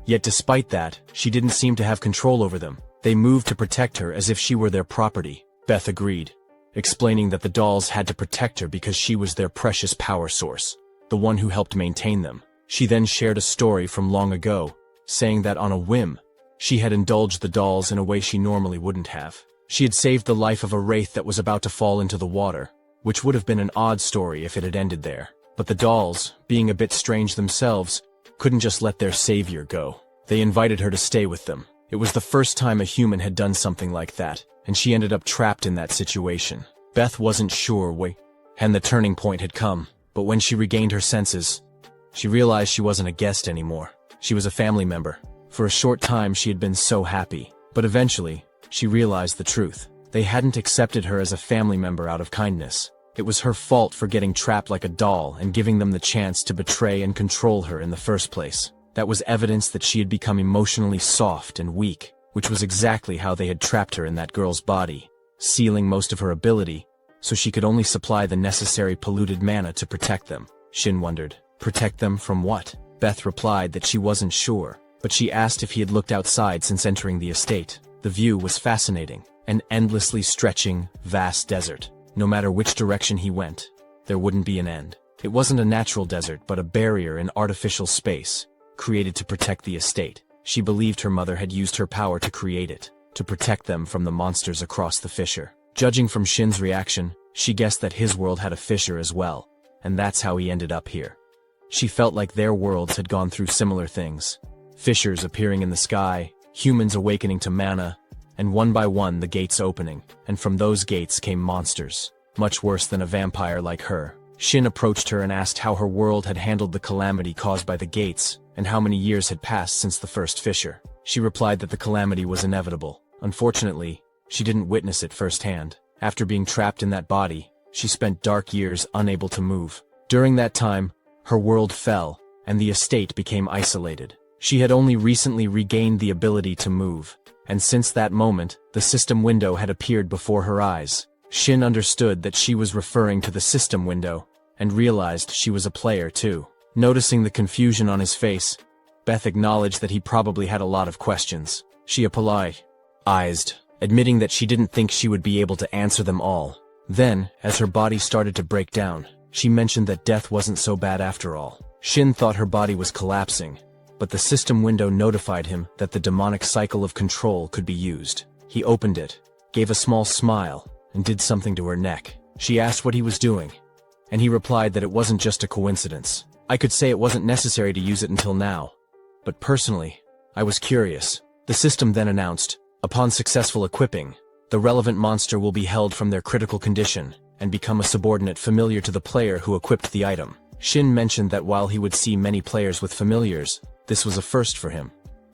[SPEAKER 1] Yet despite that, she didn't seem to have control over them. They moved to protect her as if she were their property. Beth agreed, explaining that the dolls had to protect her because she was their precious power source, the one who helped maintain them. She then shared a story from long ago, saying that on a whim, she had indulged the dolls in a way she normally wouldn't have. She had saved the life of a wraith that was about to fall into the water, which would have been an odd story if it had ended there. But the dolls, being a bit strange themselves, couldn't just let their savior go. They invited her to stay with them. It was the first time a human had done something like that, and she ended up trapped in that situation. Beth wasn't sure when the turning point had come, but when she regained her senses, she realized she wasn't a guest anymore. She was a family member. For a short time she had been so happy, but eventually, she realized the truth. They hadn't accepted her as a family member out of kindness. It was her fault for getting trapped like a doll and giving them the chance to betray and control her in the first place. That was evidence that she had become emotionally soft and weak, which was exactly how they had trapped her in that girl's body, sealing most of her ability, so she could only supply the necessary polluted mana to protect them. Shin wondered, protect them from what? Beth replied that she wasn't sure, but she asked if he had looked outside since entering the estate. The view was fascinating, an endlessly stretching, vast desert. No matter which direction he went, there wouldn't be an end. It wasn't a natural desert, but a barrier in artificial space, created to protect the estate. She believed her mother had used her power to create it, to protect them from the monsters across the fissure. Judging from Shin's reaction, she guessed that his world had a fissure as well, and that's how he ended up here. She felt like their worlds had gone through similar things. Fissures appearing in the sky, humans awakening to mana, and one by one the gates opening, and from those gates came monsters, much worse than a vampire like her. Shin approached her and asked how her world had handled the calamity caused by the gates, and how many years had passed since the first fissure. She replied that the calamity was inevitable. Unfortunately, she didn't witness it firsthand. After being trapped in that body, she spent dark years unable to move. During that time, her world fell, and the estate became isolated. She had only recently regained the ability to move, and since that moment, the system window had appeared before her eyes. Shin understood that she was referring to the system window, and realized she was a player too. Noticing the confusion on his face, Beth acknowledged that he probably had a lot of questions. She apologized, admitting that she didn't think she would be able to answer them all. Then, as her body started to break down, she mentioned that death wasn't so bad after all. Shin thought her body was collapsing, but the system window notified him that the demonic cycle of control could be used. He opened it, gave a small smile, and did something to her neck. She asked what he was doing, and he replied that it wasn't just a coincidence. I could say it wasn't necessary to use it until now, but personally, I was curious. The system then announced, upon successful equipping, the relevant monster will be held from their critical condition and become a subordinate familiar to the player who equipped the item. Shin mentioned that while he would see many players with familiars, this was a first for him,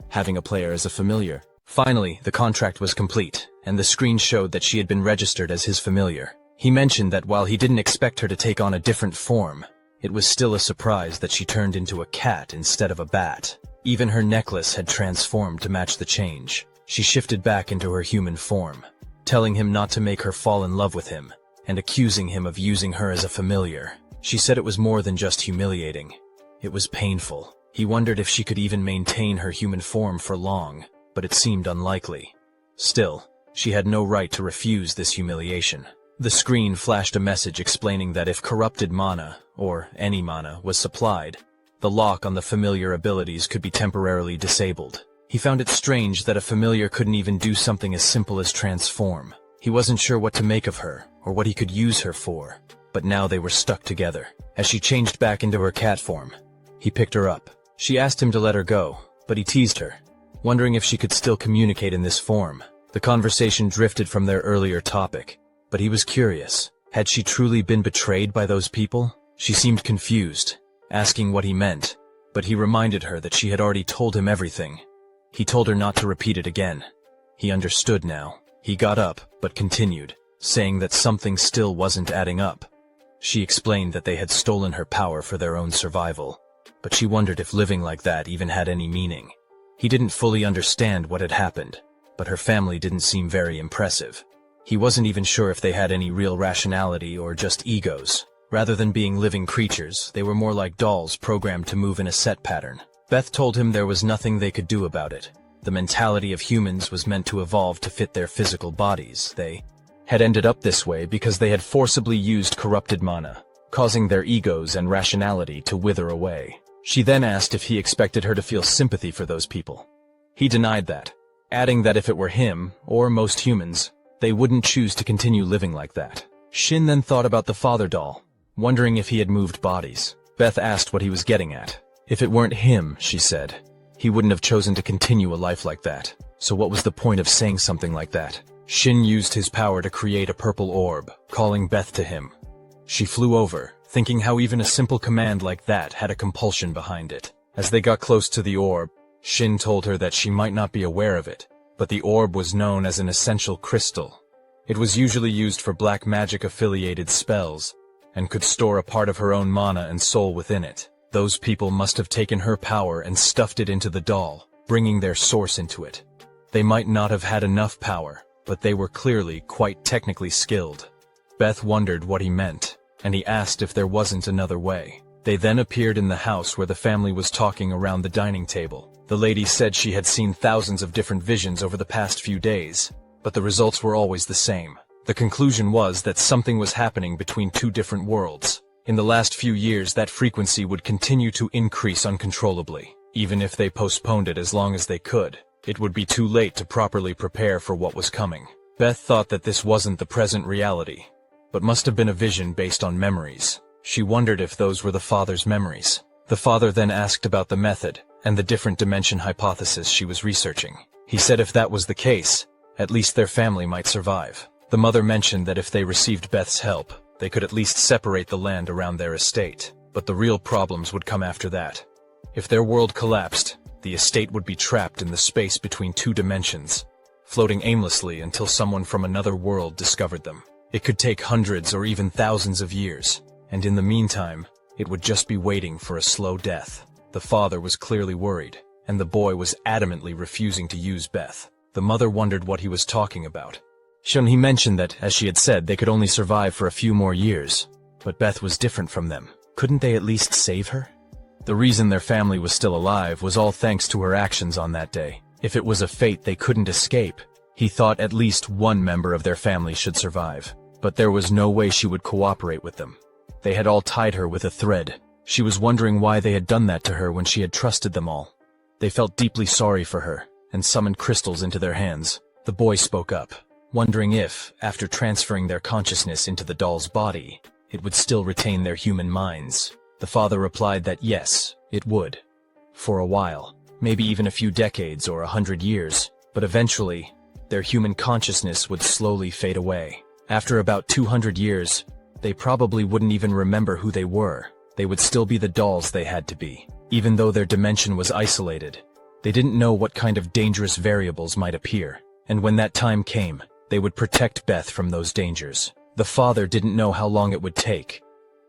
[SPEAKER 1] having a player as a familiar. Finally, the contract was complete, and the screen showed that she had been registered as his familiar. He mentioned that while he didn't expect her to take on a different form, it was still a surprise that she turned into a cat instead of a bat. Even her necklace had transformed to match the change. She shifted back into her human form, telling him not to make her fall in love with him, and accusing him of using her as a familiar. She said it was more than just humiliating. It was painful. He wondered if she could even maintain her human form for long, but it seemed unlikely. Still, she had no right to refuse this humiliation. The screen flashed a message explaining that if corrupted mana, or any mana, was supplied, the lock on the familiar abilities could be temporarily disabled. He found it strange that a familiar couldn't even do something as simple as transform. He wasn't sure what to make of her, or what he could use her for, but now they were stuck together. As she changed back into her cat form, he picked her up. She asked him to let her go, but he teased her, wondering if she could still communicate in this form. The conversation drifted from their earlier topic, but he was curious. Had she truly been betrayed by those people? She seemed confused, asking what he meant, but he reminded her that she had already told him everything. He told her not to repeat it again. He understood now. He got up, but continued, saying that something still wasn't adding up. She explained that they had stolen her power for their own survival, but she wondered if living like that even had any meaning. He didn't fully understand what had happened, but her family didn't seem very impressive. He wasn't even sure if they had any real rationality or just egos. Rather than being living creatures, they were more like dolls programmed to move in a set pattern. Beth told him there was nothing they could do about it. The mentality of humans was meant to evolve to fit their physical bodies. They had ended up this way because they had forcibly used corrupted mana, causing their egos and rationality to wither away. She then asked if he expected her to feel sympathy for those people. He denied that, adding that if it were him, or most humans, they wouldn't choose to continue living like that. Shin then thought about the father doll, wondering if he had moved bodies. Beth asked what he was getting at. If it weren't him, she said, he wouldn't have chosen to continue a life like that. So what was the point of saying something like that? Shin used his power to create a purple orb, calling Beth to him. She flew over, thinking how even a simple command like that had a compulsion behind it. As they got close to the orb, Shin told her that she might not be aware of it, but the orb was known as an essential crystal. It was usually used for black magic-affiliated spells, and could store a part of her own mana and soul within it. Those people must have taken her power and stuffed it into the doll, bringing their source into it. They might not have had enough power, but they were clearly quite technically skilled. Beth wondered what he meant, and he asked if there wasn't another way. They then appeared in the house where the family was talking around the dining table. The lady said she had seen thousands of different visions over the past few days, but the results were always the same. The conclusion was that something was happening between two different worlds. In the last few years, that frequency would continue to increase uncontrollably. Even if they postponed it as long as they could, it would be too late to properly prepare for what was coming. Beth thought that this wasn't the present reality, but must have been a vision based on memories. She wondered if those were the father's memories. The father then asked about the method and the different dimension hypothesis she was researching. He said if that was the case, at least their family might survive. The mother mentioned that if they received Beth's help, they could at least separate the land around their estate. But the real problems would come after that. If their world collapsed, the estate would be trapped in the space between two dimensions, floating aimlessly until someone from another world discovered them. It could take hundreds or even thousands of years, and in the meantime, it would just be waiting for a slow death. The father was clearly worried, and the boy was adamantly refusing to use Beth. The mother wondered what he was talking about. He mentioned that, as she had said, they could only survive for a few more years, but Beth was different from them. Couldn't they at least save her? The reason their family was still alive was all thanks to her actions on that day. If it was a fate they couldn't escape, he thought at least one member of their family should survive. But there was no way she would cooperate with them. They had all tied her with a thread. She was wondering why they had done that to her when she had trusted them all. They felt deeply sorry for her, and summoned crystals into their hands. The boy spoke up, wondering if, after transferring their consciousness into the doll's body, it would still retain their human minds. The father replied that yes, it would. For a while, maybe even a few decades or 100 years, but eventually, their human consciousness would slowly fade away. After about 200 years, they probably wouldn't even remember who they were. They would still be the dolls they had to be. Even though their dimension was isolated, they didn't know what kind of dangerous variables might appear. And when that time came, they would protect Beth from those dangers. The father didn't know how long it would take,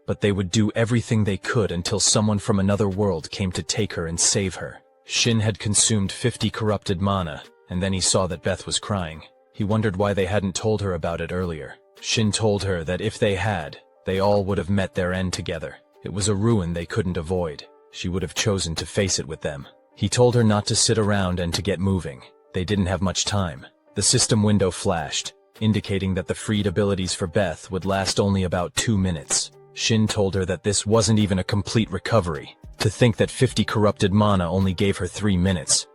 [SPEAKER 1] but they would do everything they could until someone from another world came to take her and save her. Shin had consumed 50 corrupted mana, and then he saw that Beth was crying. He wondered why they hadn't told her about it earlier. Shin told her that if they had, they all would have met their end together. It was a ruin they couldn't avoid. She would have chosen to face it with them. He told her not to sit around and to get moving. They didn't have much time. The system window flashed, indicating that the freed abilities for Beth would last only about 2 minutes. Shin told her that this wasn't even a complete recovery. To think that 50 corrupted mana only gave her 3 minutes.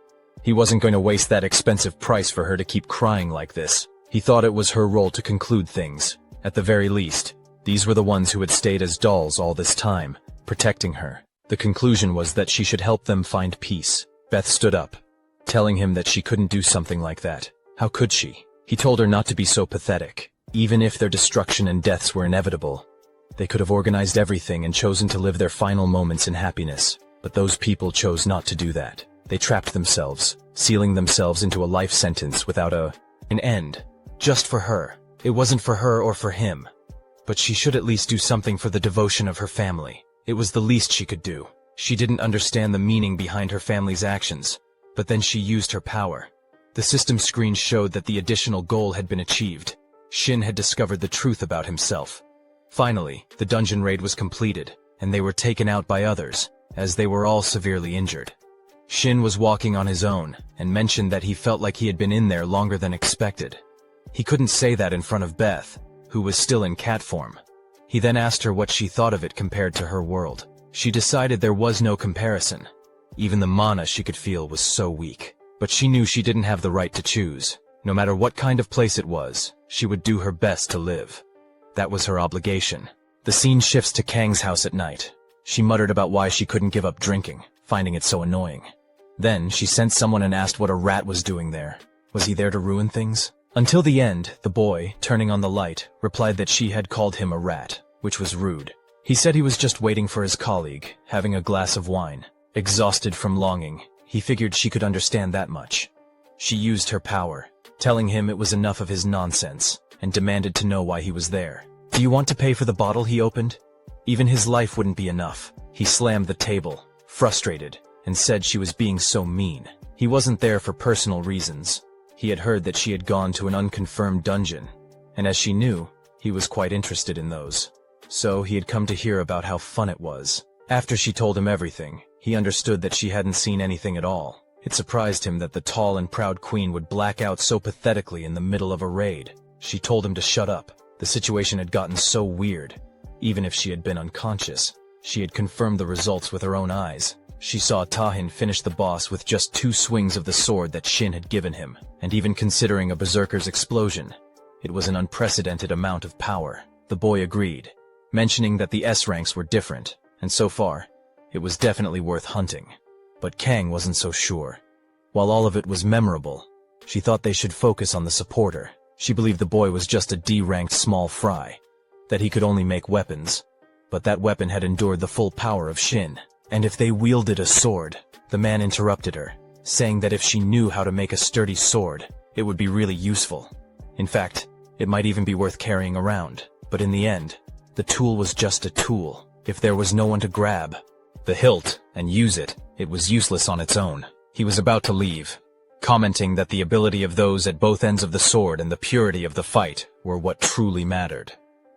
[SPEAKER 1] He wasn't going to waste that expensive price for her to keep crying like this. He thought it was her role to conclude things. At the very least, these were the ones who had stayed as dolls all this time, protecting her. The conclusion was that she should help them find peace. Beth stood up, telling him that she couldn't do something like that. How could she? He told her not to be so pathetic. Even if their destruction and deaths were inevitable, they could have organized everything and chosen to live their final moments in happiness. But those people chose not to do that. They trapped themselves, sealing themselves into a life sentence without an end. Just for her. It wasn't for her or for him. But she should at least do something for the devotion of her family. It was the least she could do. She didn't understand the meaning behind her family's actions, but then she used her power. The system screen showed that the additional goal had been achieved. Shin had discovered the truth about himself. Finally, the dungeon raid was completed, and they were taken out by others, as they were all severely injured. Shin was walking on his own, and mentioned that he felt like he had been in there longer than expected. He couldn't say that in front of Beth, who was still in cat form. He then asked her what she thought of it compared to her world. She decided there was no comparison. Even the mana she could feel was so weak. But she knew she didn't have the right to choose. No matter what kind of place it was, she would do her best to live. That was her obligation. The scene shifts to Kang's house at night. She muttered about why she couldn't give up drinking, finding it so annoying. Then, she sent someone and asked what a rat was doing there. Was he there to ruin things? Until the end, the boy, turning on the light, replied that she had called him a rat, which was rude. He said he was just waiting for his colleague, having a glass of wine. Exhausted from longing, he figured she could understand that much. She used her power, telling him it was enough of his nonsense, and demanded to know why he was there. "Do you want to pay for the bottle?" he opened. Even his life wouldn't be enough. He slammed the table, frustrated, and said she was being so mean. He wasn't there for personal reasons. He had heard that she had gone to an unconfirmed dungeon, and as she knew, he was quite interested in those. So he had come to hear about how fun it was. After she told him everything, he understood that she hadn't seen anything at all. It surprised him that the tall and proud queen would black out so pathetically in the middle of a raid. She told him to shut up. The situation had gotten so weird. Even if she had been unconscious, she had confirmed the results with her own eyes. She saw Tahin finish the boss with just 2 swings of the sword that Shin had given him, and even considering a berserker's explosion, it was an unprecedented amount of power. The boy agreed, mentioning that the S ranks were different, and so far, it was definitely worth hunting. But Kang wasn't so sure. While all of it was memorable, she thought they should focus on the supporter. She believed the boy was just a D-ranked small fry, that he could only make weapons, but that weapon had endured the full power of Shin. And if they wielded a sword, the man interrupted her, saying that if she knew how to make a sturdy sword, it would be really useful. In fact, it might even be worth carrying around. But in the end, the tool was just a tool. If there was no one to grab the hilt and use it, it was useless on its own. He was about to leave, commenting that the ability of those at both ends of the sword and the purity of the fight were what truly mattered.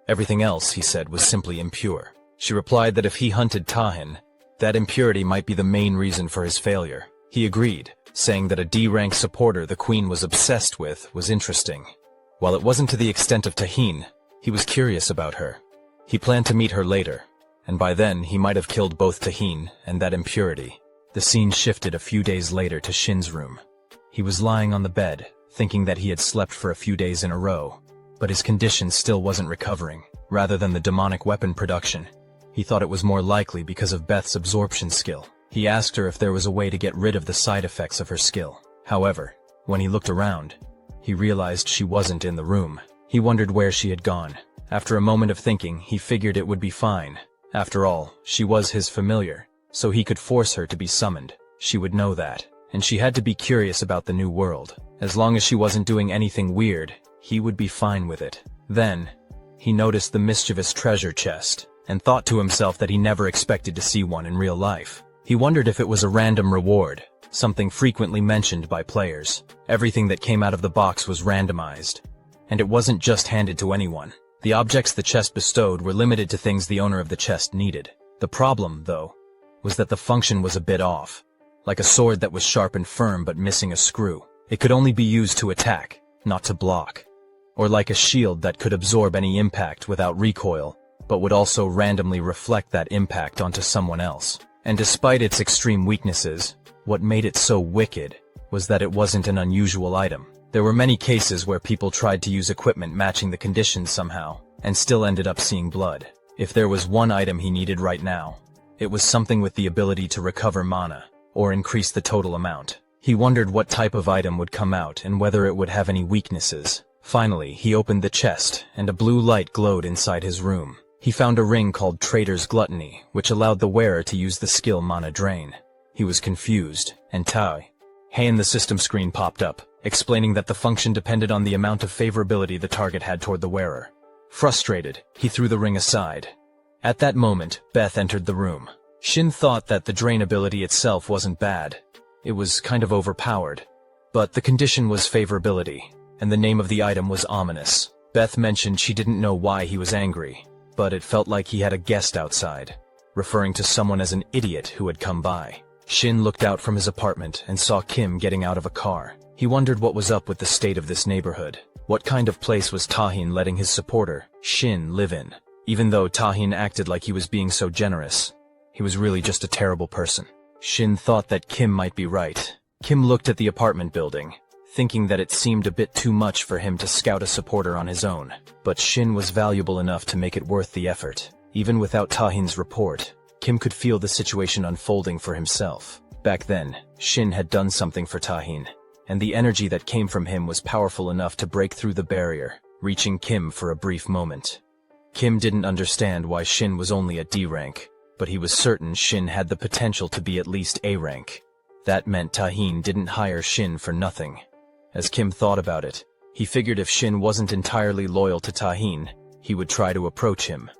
[SPEAKER 1] Everything else, he said, was simply impure. She replied that if he hunted Tahin, that impurity might be the main reason for his failure. He agreed, saying that a D-rank supporter the queen was obsessed with was interesting. While it wasn't to the extent of Tahin, he was curious about her. He planned to meet her later, and by then he might have killed both Tahin and that impurity. The scene shifted a few days later to Shin's room. He was lying on the bed, thinking that he had slept for a few days in a row, but his condition still wasn't recovering. Rather than the demonic weapon production, he thought it was more likely because of Beth's absorption skill. He asked her if there was a way to get rid of the side effects of her skill. However, when he looked around, he realized she wasn't in the room. He wondered where she had gone. After a moment of thinking, he figured it would be fine. After all, she was his familiar, so he could force her to be summoned. She would know that, and she had to be curious about the new world. As long as she wasn't doing anything weird, he would be fine with it. Then, he noticed the mischievous treasure chest, and thought to himself that he never expected to see one in real life. He wondered if it was a random reward, something frequently mentioned by players. Everything that came out of the box was randomized, and it wasn't just handed to anyone. The objects the chest bestowed were limited to things the owner of the chest needed. The problem, though, was that the function was a bit off. Like a sword that was sharp and firm but missing a screw. It could only be used to attack, not to block. Or like a shield that could absorb any impact without recoil, but would also randomly reflect that impact onto someone else. And despite its extreme weaknesses, what made it so wicked was that it wasn't an unusual item. There were many cases where people tried to use equipment matching the conditions somehow, and still ended up seeing blood. If there was one item he needed right now, it was something with the ability to recover mana, or increase the total amount. He wondered what type of item would come out and whether it would have any weaknesses. Finally, he opened the chest, and a blue light glowed inside his room. He found a ring called Trader's Gluttony, which allowed the wearer to use the skill Mana Drain. He was confused, and in the system screen popped up, explaining that the function depended on the amount of favorability the target had toward the wearer. Frustrated, he threw the ring aside. At that moment, Beth entered the room. Shin thought that the drain ability itself wasn't bad. It was kind of overpowered. But the condition was favorability, and the name of the item was ominous. Beth mentioned she didn't know why he was angry, but it felt like he had a guest outside, referring to someone as an idiot who had come by. Shin looked out from his apartment and saw Kim getting out of a car. He wondered what was up with the state of this neighborhood. What kind of place was Tahin letting his supporter, Shin, live in? Even though Tahin acted like he was being so generous, he was really just a terrible person. Shin thought that Kim might be right. Kim looked at the apartment building, thinking that it seemed a bit too much for him to scout a supporter on his own. But Shin was valuable enough to make it worth the effort. Even without Tahin's report, Kim could feel the situation unfolding for himself. Back then, Shin had done something for Tahin, and the energy that came from him was powerful enough to break through the barrier, reaching Kim for a brief moment. Kim didn't understand why Shin was only at D rank, but he was certain Shin had the potential to be at least A rank. That meant Tahin didn't hire Shin for nothing. As Kim thought about it, he figured if Shin wasn't entirely loyal to Tahin, he would try to approach him.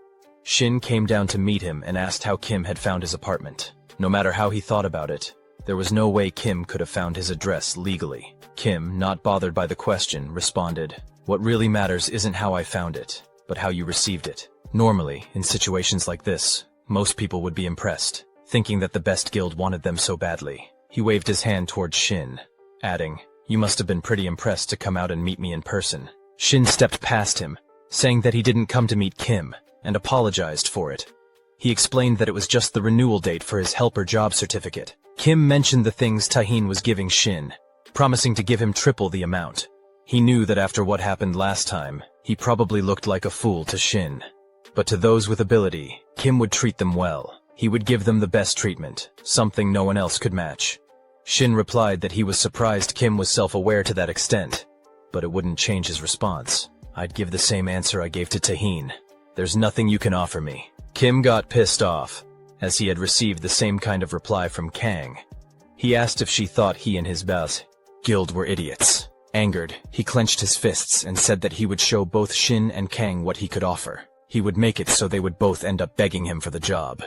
[SPEAKER 1] Shin came down to meet him and asked how Kim had found his apartment. No matter how he thought about it, there was no way Kim could have found his address legally. Kim, not bothered by the question, responded, "What really matters isn't how I found it, but how you received it." Normally, in situations like this, most people would be impressed, thinking that the best guild wanted them so badly. He waved his hand towards Shin, adding, "You must have been pretty impressed to come out and meet me in person." Shin stepped past him, saying that he didn't come to meet Kim, and apologized for it. He explained that it was just the renewal date for his helper job certificate. Kim mentioned the things Tahin was giving Shin, promising to give him triple the amount. He knew that after what happened last time, he probably looked like a fool to Shin. But to those with ability, Kim would treat them well. He would give them the best treatment, something no one else could match. Shin replied that he was surprised Kim was self-aware to that extent, but it wouldn't change his response. "I'd give the same answer I gave to Tahin. There's nothing you can offer me." Kim got pissed off, as he had received the same kind of reply from Kang. He asked if she thought he and his guild were idiots. Angered, he clenched his fists and said that he would show both Shin and Kang what he could offer. He would make it so they would both end up begging him for the job.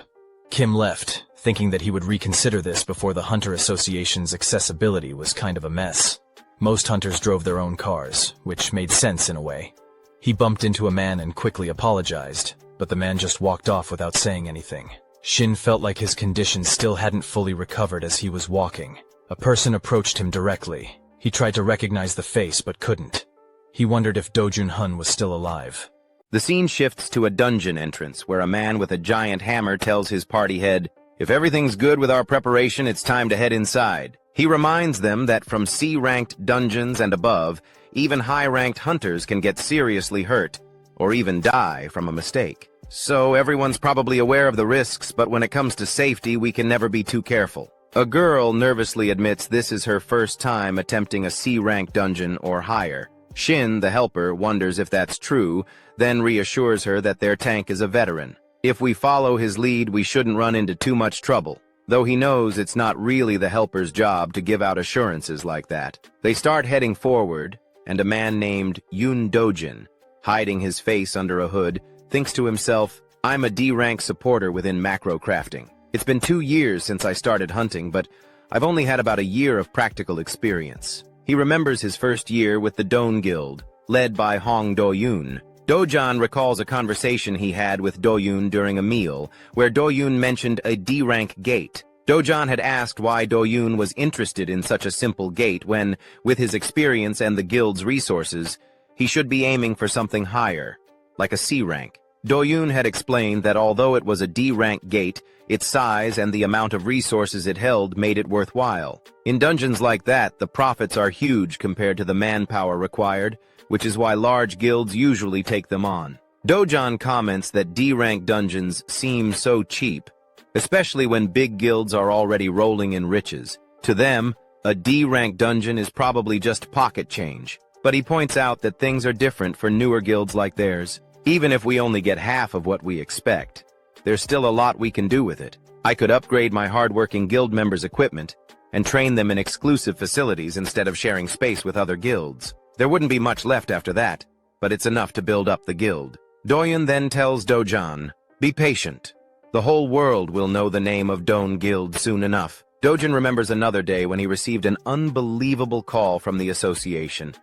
[SPEAKER 1] Kim left, thinking that he would reconsider this before the Hunter Association's accessibility was kind of a mess. Most hunters drove their own cars, which made sense in a way. He bumped into a man and quickly apologized, but the man just walked off without saying anything. Shin felt like his condition still hadn't fully recovered as he was walking. A person approached him directly. He tried to recognize the face but couldn't. He wondered if Dojun Hun was still alive.
[SPEAKER 2] The scene shifts to a dungeon entrance where a man with a giant hammer tells his party head, "If everything's good with our preparation, it's time to head inside." He reminds them that from C-ranked dungeons and above, even high-ranked hunters can get seriously hurt, or even die from a mistake. So everyone's probably aware of the risks, but when it comes to safety, we can never be too careful. A girl nervously admits this is her first time attempting a C-rank dungeon or higher. Shin, the helper, wonders if that's true, then reassures her that their tank is a veteran. If we follow his lead, we shouldn't run into too much trouble, though he knows it's not really the helper's job to give out assurances like that. They start heading forward, and a man named Yoon Dojin, hiding his face under a hood, thinks to himself, "I'm a D-rank supporter within macro crafting. It's been 2 years since I started hunting, but I've only had about a year of practical experience." He remembers his first year with the Don Guild, led by Hong Do-yoon. Dojan recalls a conversation he had with Do-yoon during a meal, where Do-yoon mentioned a D-rank gate. Dojan had asked why Do-yoon was interested in such a simple gate when, with his experience and the guild's resources, he should be aiming for something higher, like a C-rank. Do-yoon had explained that although it was a D-rank gate, its size and the amount of resources it held made it worthwhile. In dungeons like that, the profits are huge compared to the manpower required, which is why large guilds usually take them on. Dojan comments that D-rank dungeons seem so cheap, especially when big guilds are already rolling in riches. To them, a D-rank dungeon is probably just pocket change. But he points out that things are different for newer guilds like theirs. Even if we only get half of what we expect, there's still a lot we can do with it. I could upgrade my hardworking guild members' equipment and train them in exclusive facilities instead of sharing space with other guilds. There wouldn't be much left after that, but it's enough to build up the guild. Doyan then tells Dojan, "Be patient. The whole world will know the name of Don Guild soon enough." Dojan remembers another day when he received an unbelievable call from the association.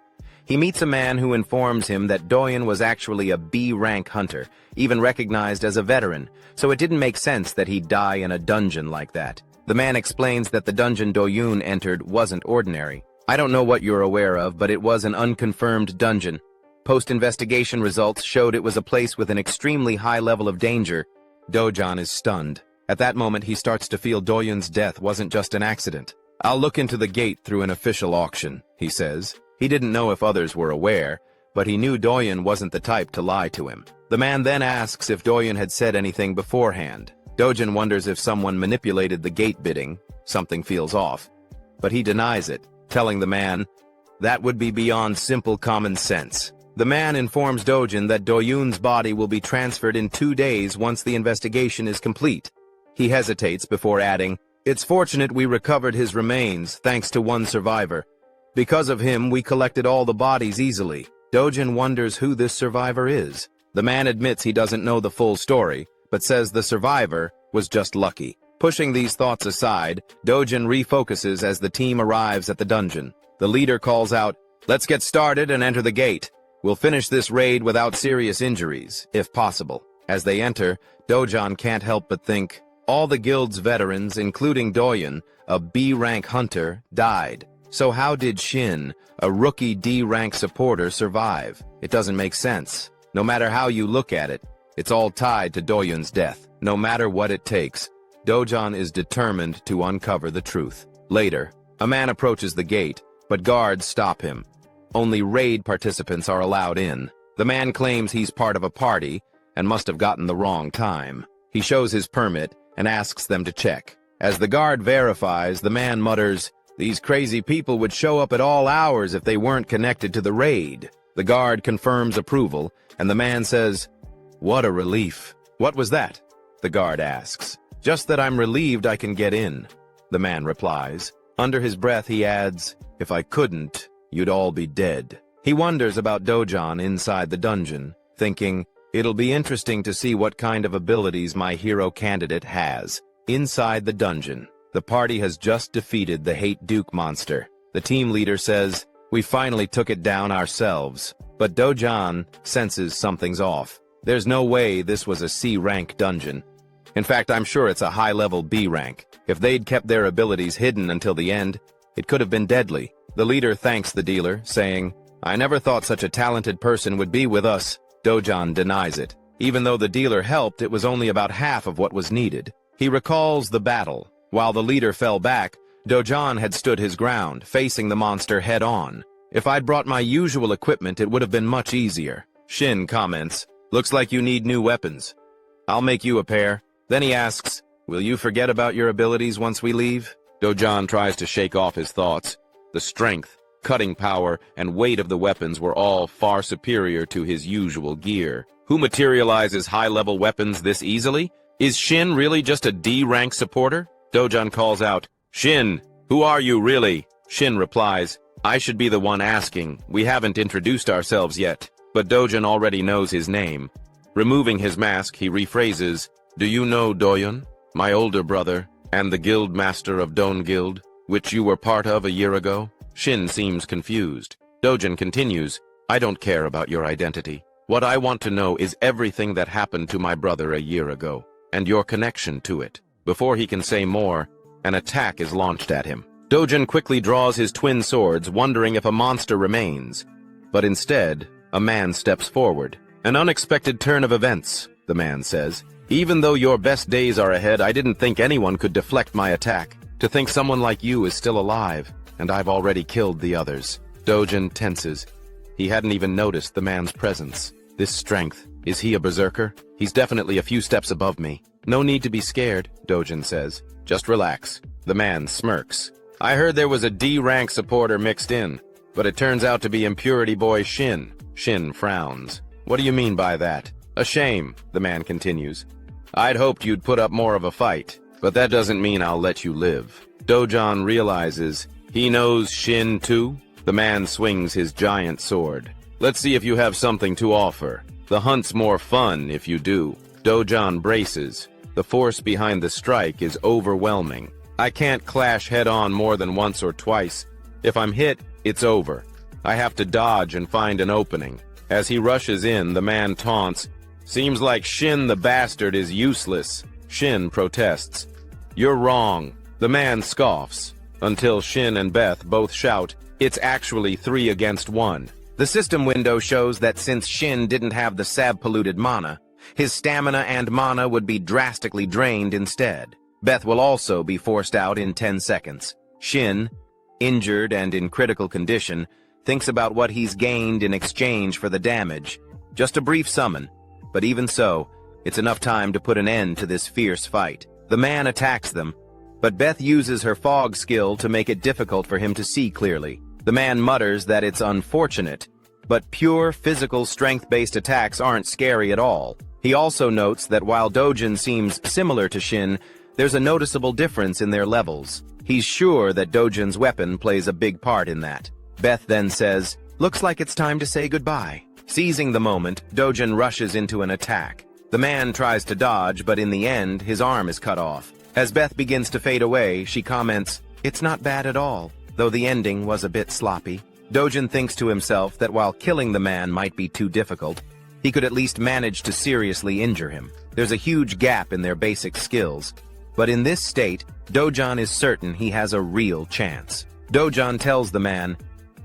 [SPEAKER 2] He meets a man who informs him that Doyan was actually a B-rank hunter, even recognized as a veteran, so it didn't make sense that he'd die in a dungeon like that. The man explains that the dungeon Doyun entered wasn't ordinary. "I don't know what you're aware of, but it was an unconfirmed dungeon. Post-investigation results showed it was a place with an extremely high level of danger." Dojan is stunned. At that moment, he starts to feel Doyun's death wasn't just an accident. "I'll look into the gate through an official auction," he says. He didn't know if others were aware, but he knew Doyan wasn't the type to lie to him. The man then asks if Doyan had said anything beforehand. Dojin wonders if someone manipulated the gate bidding. Something feels off. But he denies it, telling the man, that would be beyond simple common sense. The man informs Dojin that Doyun's body will be transferred in 2 days once the investigation is complete. He hesitates before adding, it's fortunate we recovered his remains, thanks to one survivor. Because of him, we collected all the bodies easily. Dojin wonders who this survivor is. The man admits he doesn't know the full story, but says the survivor was just lucky. Pushing these thoughts aside, Dojin refocuses as the team arrives at the dungeon. The leader calls out, let's get started and enter the gate. We'll finish this raid without serious injuries, if possible. As they enter, Dojin can't help but think, all the guild's veterans, including Doyun, a B-rank hunter, died. So how did Shin, a rookie D-rank supporter, survive? It doesn't make sense. No matter how you look at it, it's all tied to Doyun's death. No matter what it takes, Dojin is determined to uncover the truth. Later, a man approaches the gate, but guards stop him. Only raid participants are allowed in. The man claims he's part of a party and must have gotten the wrong time. He shows his permit and asks them to check. As the guard verifies, the man mutters, these crazy people would show up at all hours if they weren't connected to the raid. The guard confirms approval, and the man says, what a relief. What was that? The guard asks. Just that I'm relieved I can get in, the man replies. Under his breath he adds, if I couldn't, you'd all be dead. He wonders about Dojin inside the dungeon, thinking, it'll be interesting to see what kind of abilities my hero candidate has. Inside the dungeon, the party has just defeated the Hate Duke monster. The team leader says, we finally took it down ourselves. But Dojin senses something's off. There's no way this was a C-rank dungeon. In fact, I'm sure it's a high-level B rank. If they'd kept their abilities hidden until the end, it could have been deadly. The leader thanks the dealer, saying, I never thought such a talented person would be with us. Dojin denies it. Even though the dealer helped, it was only about half of what was needed. He recalls the battle. While the leader fell back, Dojin had stood his ground, facing the monster head-on. If I'd brought my usual equipment, it would have been much easier. Shin comments, looks like you need new weapons. I'll make you a pair. Then he asks, will you forget about your abilities once we leave? Dojin tries to shake off his thoughts. The strength, cutting power, and weight of the weapons were all far superior to his usual gear. Who materializes high-level weapons this easily? Is Shin really just a D-rank supporter? Dojin calls out, Shin, who are you really? Shin replies, I should be the one asking. We haven't introduced ourselves yet. But Dojin already knows his name. Removing his mask, he rephrases, do you know Doyun, my older brother, and the guild master of Don Guild, which you were part of a year ago? Shin seems confused. Dojin continues, I don't care about your identity. What I want to know is everything that happened to my brother a year ago, and your connection to it. Before he can say more, an attack is launched at him. Dojin quickly draws his twin swords, wondering if a monster remains. But instead, a man steps forward. An unexpected turn of events, the man says. Even though your best days are ahead, I didn't think anyone could deflect my attack. To think someone like you is still alive, and I've already killed the others. Dojin tenses. He hadn't even noticed the man's presence. This strength, is he a berserker? He's definitely a few steps above me. No need to be scared, Dojin says. Just relax. The man smirks. I heard there was a D-rank supporter mixed in, but it turns out to be Impurity Boy Shin. Shin frowns. What do you mean by that? A shame, the man continues. I'd hoped you'd put up more of a fight, but that doesn't mean I'll let you live. Dojin realizes he knows Shin too. The man swings his giant sword. Let's see if you have something to offer. The hunt's more fun if you do. Dojin braces. The force behind the strike is overwhelming. I can't clash head-on more than once or twice. If I'm hit, it's over. I have to dodge and find an opening. As he rushes in, the man taunts, seems like Shin the bastard is useless. Shin protests. You're wrong. The man scoffs, until Shin and Beth both shout, it's actually 3 against 1. The system window shows that since Shin didn't have the sab-polluted mana, his stamina and mana would be drastically drained instead. Beth will also be forced out in 10 seconds. Shin, injured and in critical condition, thinks about what he's gained in exchange for the damage. Just a brief summon, but even so, It's enough time to put an end to this fierce fight. The man attacks them, but Beth uses her fog skill to make it difficult for him to see clearly. The man mutters that it's unfortunate, but pure physical strength-based attacks aren't scary at all. He also notes that while Dojin seems similar to Shin, there's a noticeable difference in their levels. He's sure that Dojin's weapon plays a big part in that. Beth then says, "Looks like it's time to say goodbye." Seizing the moment, Dojin rushes into an attack. The man tries to dodge, but in the end, his arm is cut off. As Beth begins to fade away, she comments, "It's not bad at all, though the ending was a bit sloppy." Dojin thinks to himself that while killing the man might be too difficult, he could at least manage to seriously injure him. There's a huge gap in their basic skills, but in this state, Dojin is certain he has a real chance. Dojin tells the man,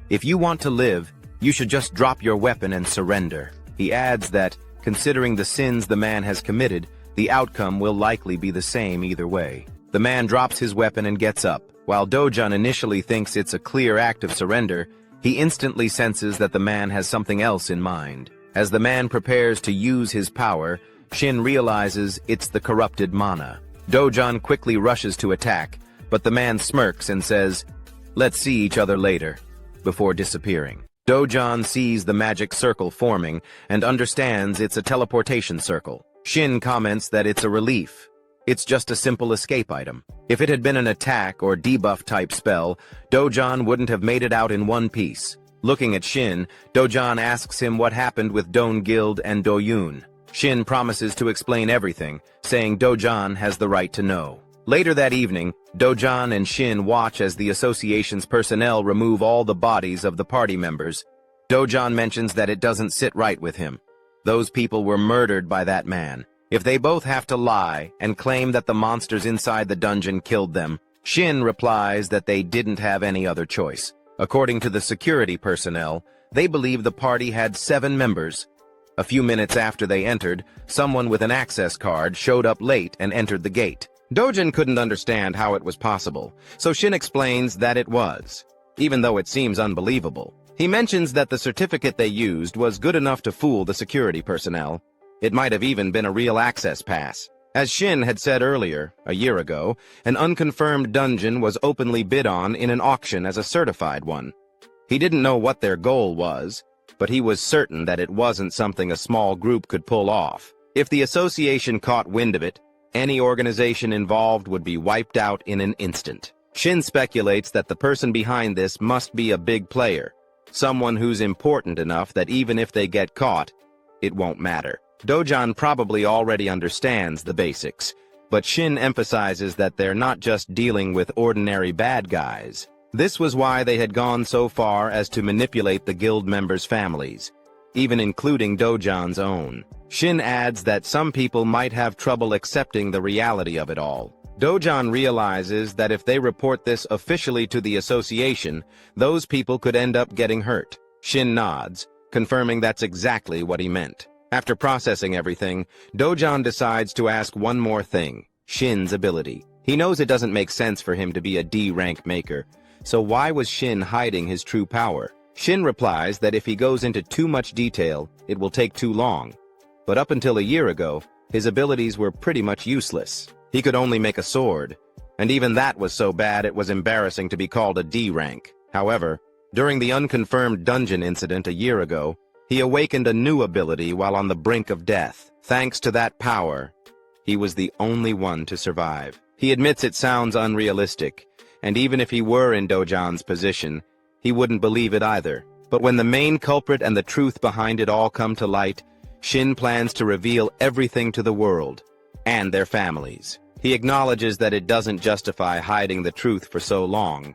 [SPEAKER 2] "If you want to live, you should just drop your weapon and surrender." He adds that, considering the sins the man has committed, the outcome will likely be the same either way. The man drops his weapon and gets up. While Dojin initially thinks it's a clear act of surrender, he instantly senses that the man has something else in mind. As the man prepares to use his power, Shin realizes it's the corrupted mana. Dojin quickly rushes to attack, but the man smirks and says, "Let's see each other later," before disappearing. Dojin sees the magic circle forming and understands it's a teleportation circle. Shin comments that it's a relief. It's just a simple escape item. If it had been an attack or debuff type spell, Dojin wouldn't have made it out in one piece. Looking at Shin, Dojin asks him what happened with Don Guild and Doyun. Shin promises to explain everything, saying Dojin has the right to know. Later that evening, Dojin and Shin watch as the association's personnel remove all the bodies of the party members. Dojin mentions that it doesn't sit right with him. Those people were murdered by that man. If they both have to lie and claim that the monsters inside the dungeon killed them, Shin replies that they didn't have any other choice. According to the security personnel, they believe the party had 7 members. A few minutes after they entered, someone with an access card showed up late and entered the gate. Dojin couldn't understand how it was possible, so Shin explains that it was, even though it seems unbelievable. He mentions that the certificate they used was good enough to fool the security personnel. It might have even been a real access pass. As Shin had said earlier, a year ago, an unconfirmed dungeon was openly bid on in an auction as a certified one. He didn't know what their goal was, but he was certain that it wasn't something a small group could pull off. If the association caught wind of it, any organization involved would be wiped out in an instant. Shin speculates that the person behind this must be a big player, someone who's important enough that even if they get caught, it won't matter. Dojin probably already understands the basics, but Shin emphasizes that they're not just dealing with ordinary bad guys. This was why they had gone so far as to manipulate the guild members' families, even including Dojin's own. Shin adds that some people might have trouble accepting the reality of it all. Dojin realizes that if they report this officially to the association, those people could end up getting hurt. Shin nods, confirming that's exactly what he meant. After processing everything, Dojin decides to ask one more thing, Shin's ability. He knows it doesn't make sense for him to be a D-rank maker, so why was Shin hiding his true power? Shin replies that if he goes into too much detail, it will take too long. But up until a year ago, his abilities were pretty much useless. He could only make a sword, and even that was so bad it was embarrassing to be called a D rank. However, during the unconfirmed dungeon incident a year ago, he awakened a new ability while on the brink of death. Thanks to that power, he was the only one to survive. He admits it sounds unrealistic, and even if he were in Dojin's position, he wouldn't believe it either. But when the main culprit and the truth behind it all come to light, Shin plans to reveal everything to the world, and their families. He acknowledges that it doesn't justify hiding the truth for so long,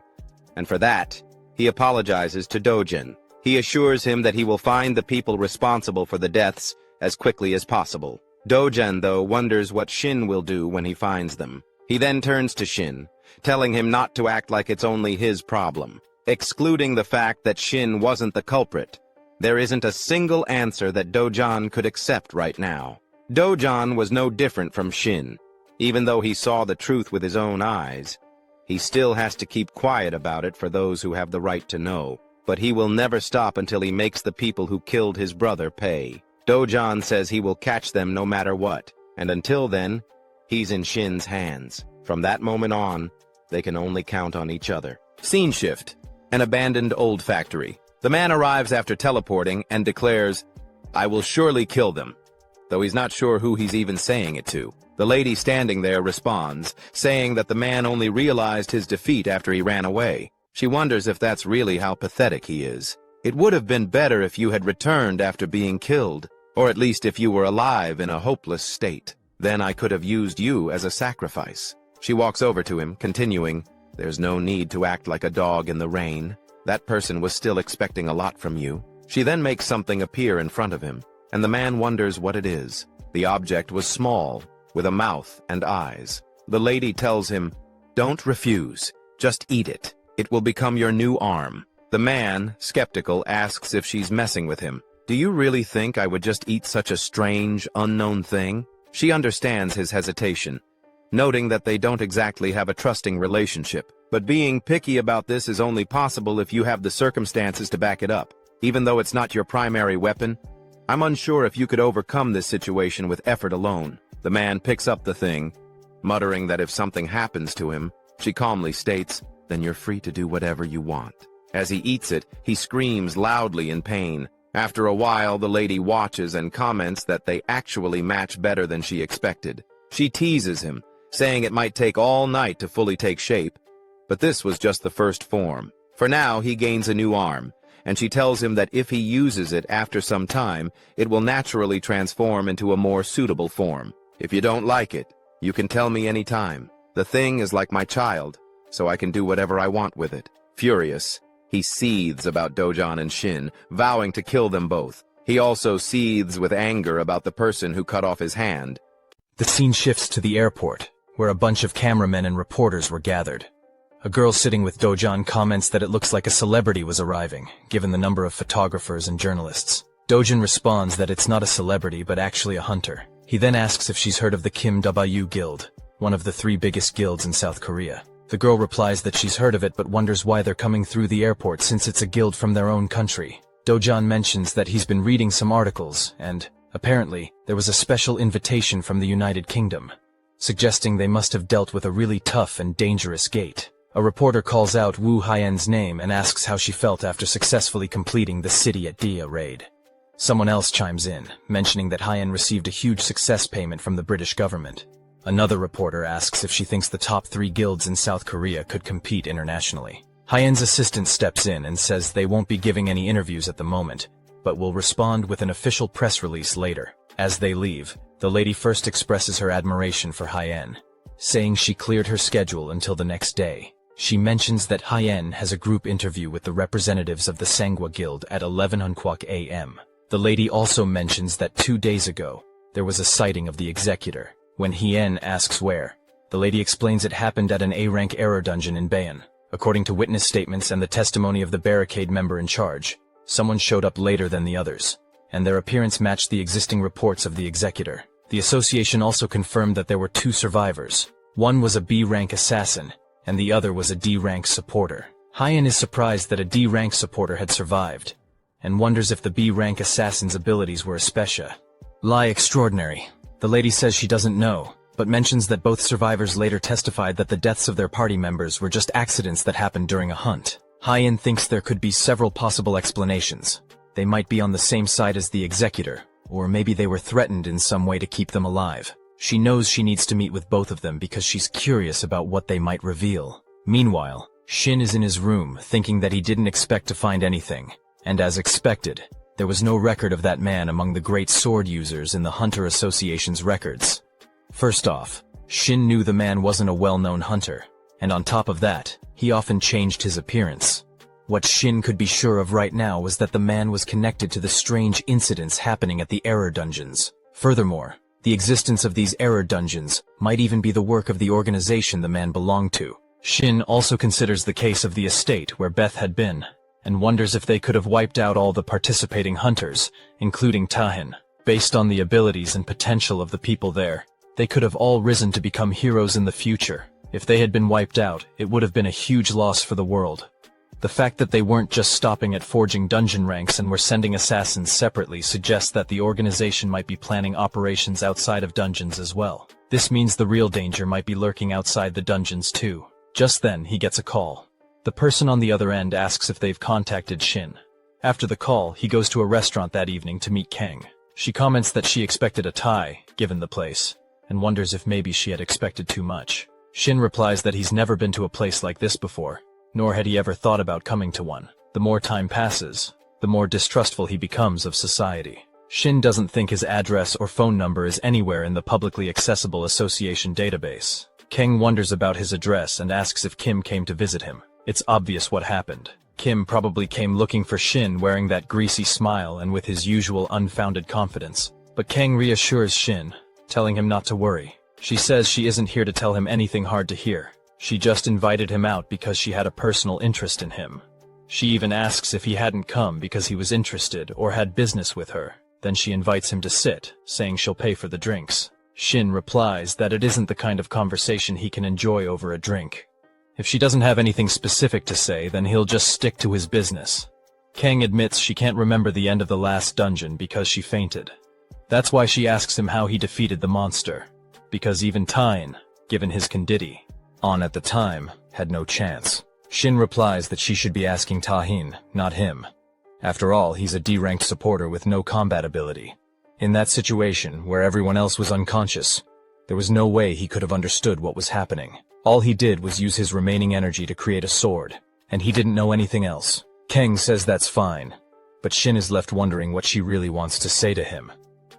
[SPEAKER 2] and for that, he apologizes to Dojin. He assures him that he will find the people responsible for the deaths as quickly as possible. Dojin, though, wonders what Shin will do when he finds them. He then turns to Shin, telling him not to act like it's only his problem. Excluding the fact that Shin wasn't the culprit, there isn't a single answer that Dojin could accept right now. Dojin was no different from Shin. Even though he saw the truth with his own eyes, he still has to keep quiet about it for those who have the right to know. But he will never stop until he makes the people who killed his brother pay. Dojan says he will catch them no matter what, and until then, he's in Shin's hands. From that moment on, they can only count on each other. Scene shift. An abandoned old factory. The man arrives after teleporting and declares, "I will surely kill them," though he's not sure who he's even saying it to. The lady standing there responds, saying that the man only realized his defeat after he ran away. She wonders if that's really how pathetic he is. "It would have been better if you had returned after being killed, or at least if you were alive in a hopeless state. Then I could have used you as a sacrifice." She walks over to him, continuing, "There's no need to act like a dog in the rain. That person was still expecting a lot from you." She then makes something appear in front of him, and the man wonders what it is. The object was small, with a mouth and eyes. The lady tells him, "Don't refuse, just eat it. It will become your new arm." The man, skeptical, asks if she's messing with him. "Do you really think I would just eat such a strange, unknown thing?" She understands his hesitation, noting that they don't exactly have a trusting relationship. But being picky about this is only possible if you have the circumstances to back it up. Even though it's not your primary weapon, I'm unsure if you could overcome this situation with effort alone. The man picks up the thing, muttering that if something happens to him, she calmly states, "Then you're free to do whatever you want." As he eats it, he screams loudly in pain. After a while, the lady watches and comments that they actually match better than she expected. She teases him, saying it might take all night to fully take shape, but this was just the first form. For now, he gains a new arm, and she tells him that if he uses it after some time, it will naturally transform into a more suitable form. "If you don't like it, you can tell me any time. The thing is like my child, so I can do whatever I want with it." Furious, he seethes about Dojan and Shin, vowing to kill them both. He also seethes with anger about the person who cut off his hand.
[SPEAKER 1] The scene shifts to the airport, where a bunch of cameramen and reporters were gathered. A girl sitting with Dojan comments that it looks like a celebrity was arriving, given the number of photographers and journalists. Dojan responds that it's not a celebrity but actually a hunter. He then asks if she's heard of the Kim W Guild, one of the 3 biggest guilds in South Korea. The girl replies that she's heard of it but wonders why they're coming through the airport since it's a guild from their own country. Dojan mentions that he's been reading some articles and, apparently, there was a special invitation from the United Kingdom, suggesting they must have dealt with a really tough and dangerous gate. A reporter calls out Wu Haiyan's name and asks how she felt after successfully completing the City at Dia raid. Someone else chimes in, mentioning that Haiyan received a huge success payment from the British government. Another reporter asks if she thinks the top 3 guilds in South Korea could compete internationally. Haiyan's assistant steps in and says they won't be giving any interviews at the moment, but will respond with an official press release later. As they leave, the lady first expresses her admiration for Haiyan, saying she cleared her schedule until the next day. She mentions that Haiyan has a group interview with the representatives of the Sangwa Guild at 11 a.m. The lady also mentions that 2 days ago, there was a sighting of the executor. When Hien asks where, the lady explains it happened at an A-rank error dungeon in Bayon. According to witness statements and the testimony of the barricade member in charge, someone showed up later than the others, and their appearance matched the existing reports of the executor. The association also confirmed that there were 2 survivors. One was a B-rank assassin, and the other was a D-rank supporter. Hien is surprised that a D-rank supporter had survived, and wonders if the B-rank assassin's abilities were especially extraordinary. The lady says she doesn't know, but mentions that both survivors later testified that the deaths of their party members were just accidents that happened during a hunt. Hien thinks there could be several possible explanations. They might be on the same side as the executor, or maybe they were threatened in some way to keep them alive. She knows she needs to meet with both of them because she's curious about what they might reveal. Meanwhile, Shin is in his room, thinking that he didn't expect to find anything. And as expected, there was no record of that man among the great sword users in the Hunter Association's records. First off, Shin knew the man wasn't a well-known hunter, and on top of that, he often changed his appearance. What Shin could be sure of right now was that the man was connected to the strange incidents happening at the error dungeons. Furthermore, the existence of these error dungeons might even be the work of the organization the man belonged to. Shin also considers the case of the estate where Beth had been, and wonders if they could have wiped out all the participating hunters, including Tahin. Based on the abilities and potential of the people there, they could have all risen to become heroes in the future. If they had been wiped out, it would have been a huge loss for the world. The fact that they weren't just stopping at forging dungeon ranks and were sending assassins separately suggests that the organization might be planning operations outside of dungeons as well. This means the real danger might be lurking outside the dungeons too. Just then, he gets a call. The person on the other end asks if they've contacted Shin. After the call, he goes to a restaurant that evening to meet Kang. She comments that she expected a Thai, given the place, and wonders if maybe she had expected too much. Shin replies that he's never been to a place like this before, nor had he ever thought about coming to one. The more time passes, the more distrustful he becomes of society. Shin doesn't think his address or phone number is anywhere in the publicly accessible association database. Kang wonders about his address and asks if Kim came to visit him. It's obvious what happened. Kim probably came looking for Shin wearing that greasy smile and with his usual unfounded confidence. But Kang reassures Shin, telling him not to worry. She says she isn't here to tell him anything hard to hear. She just invited him out because she had a personal interest in him. She even asks if he hadn't come because he was interested or had business with her. Then she invites him to sit, saying she'll pay for the drinks. Shin replies that it isn't the kind of conversation he can enjoy over a drink. If she doesn't have anything specific to say, then he'll just stick to his business. Kang admits she can't remember the end of the last dungeon because she fainted. That's why she asks him how he defeated the monster. Because even Tyne, given his Kandidi, on at the time, had no chance. Shin replies that she should be asking Tahin, not him. After all, he's a D-ranked supporter with no combat ability. In that situation, where everyone else was unconscious, there was no way he could have understood what was happening. All he did was use his remaining energy to create a sword, and he didn't know anything else. Kang says that's fine, but Shin is left wondering what she really wants to say to him.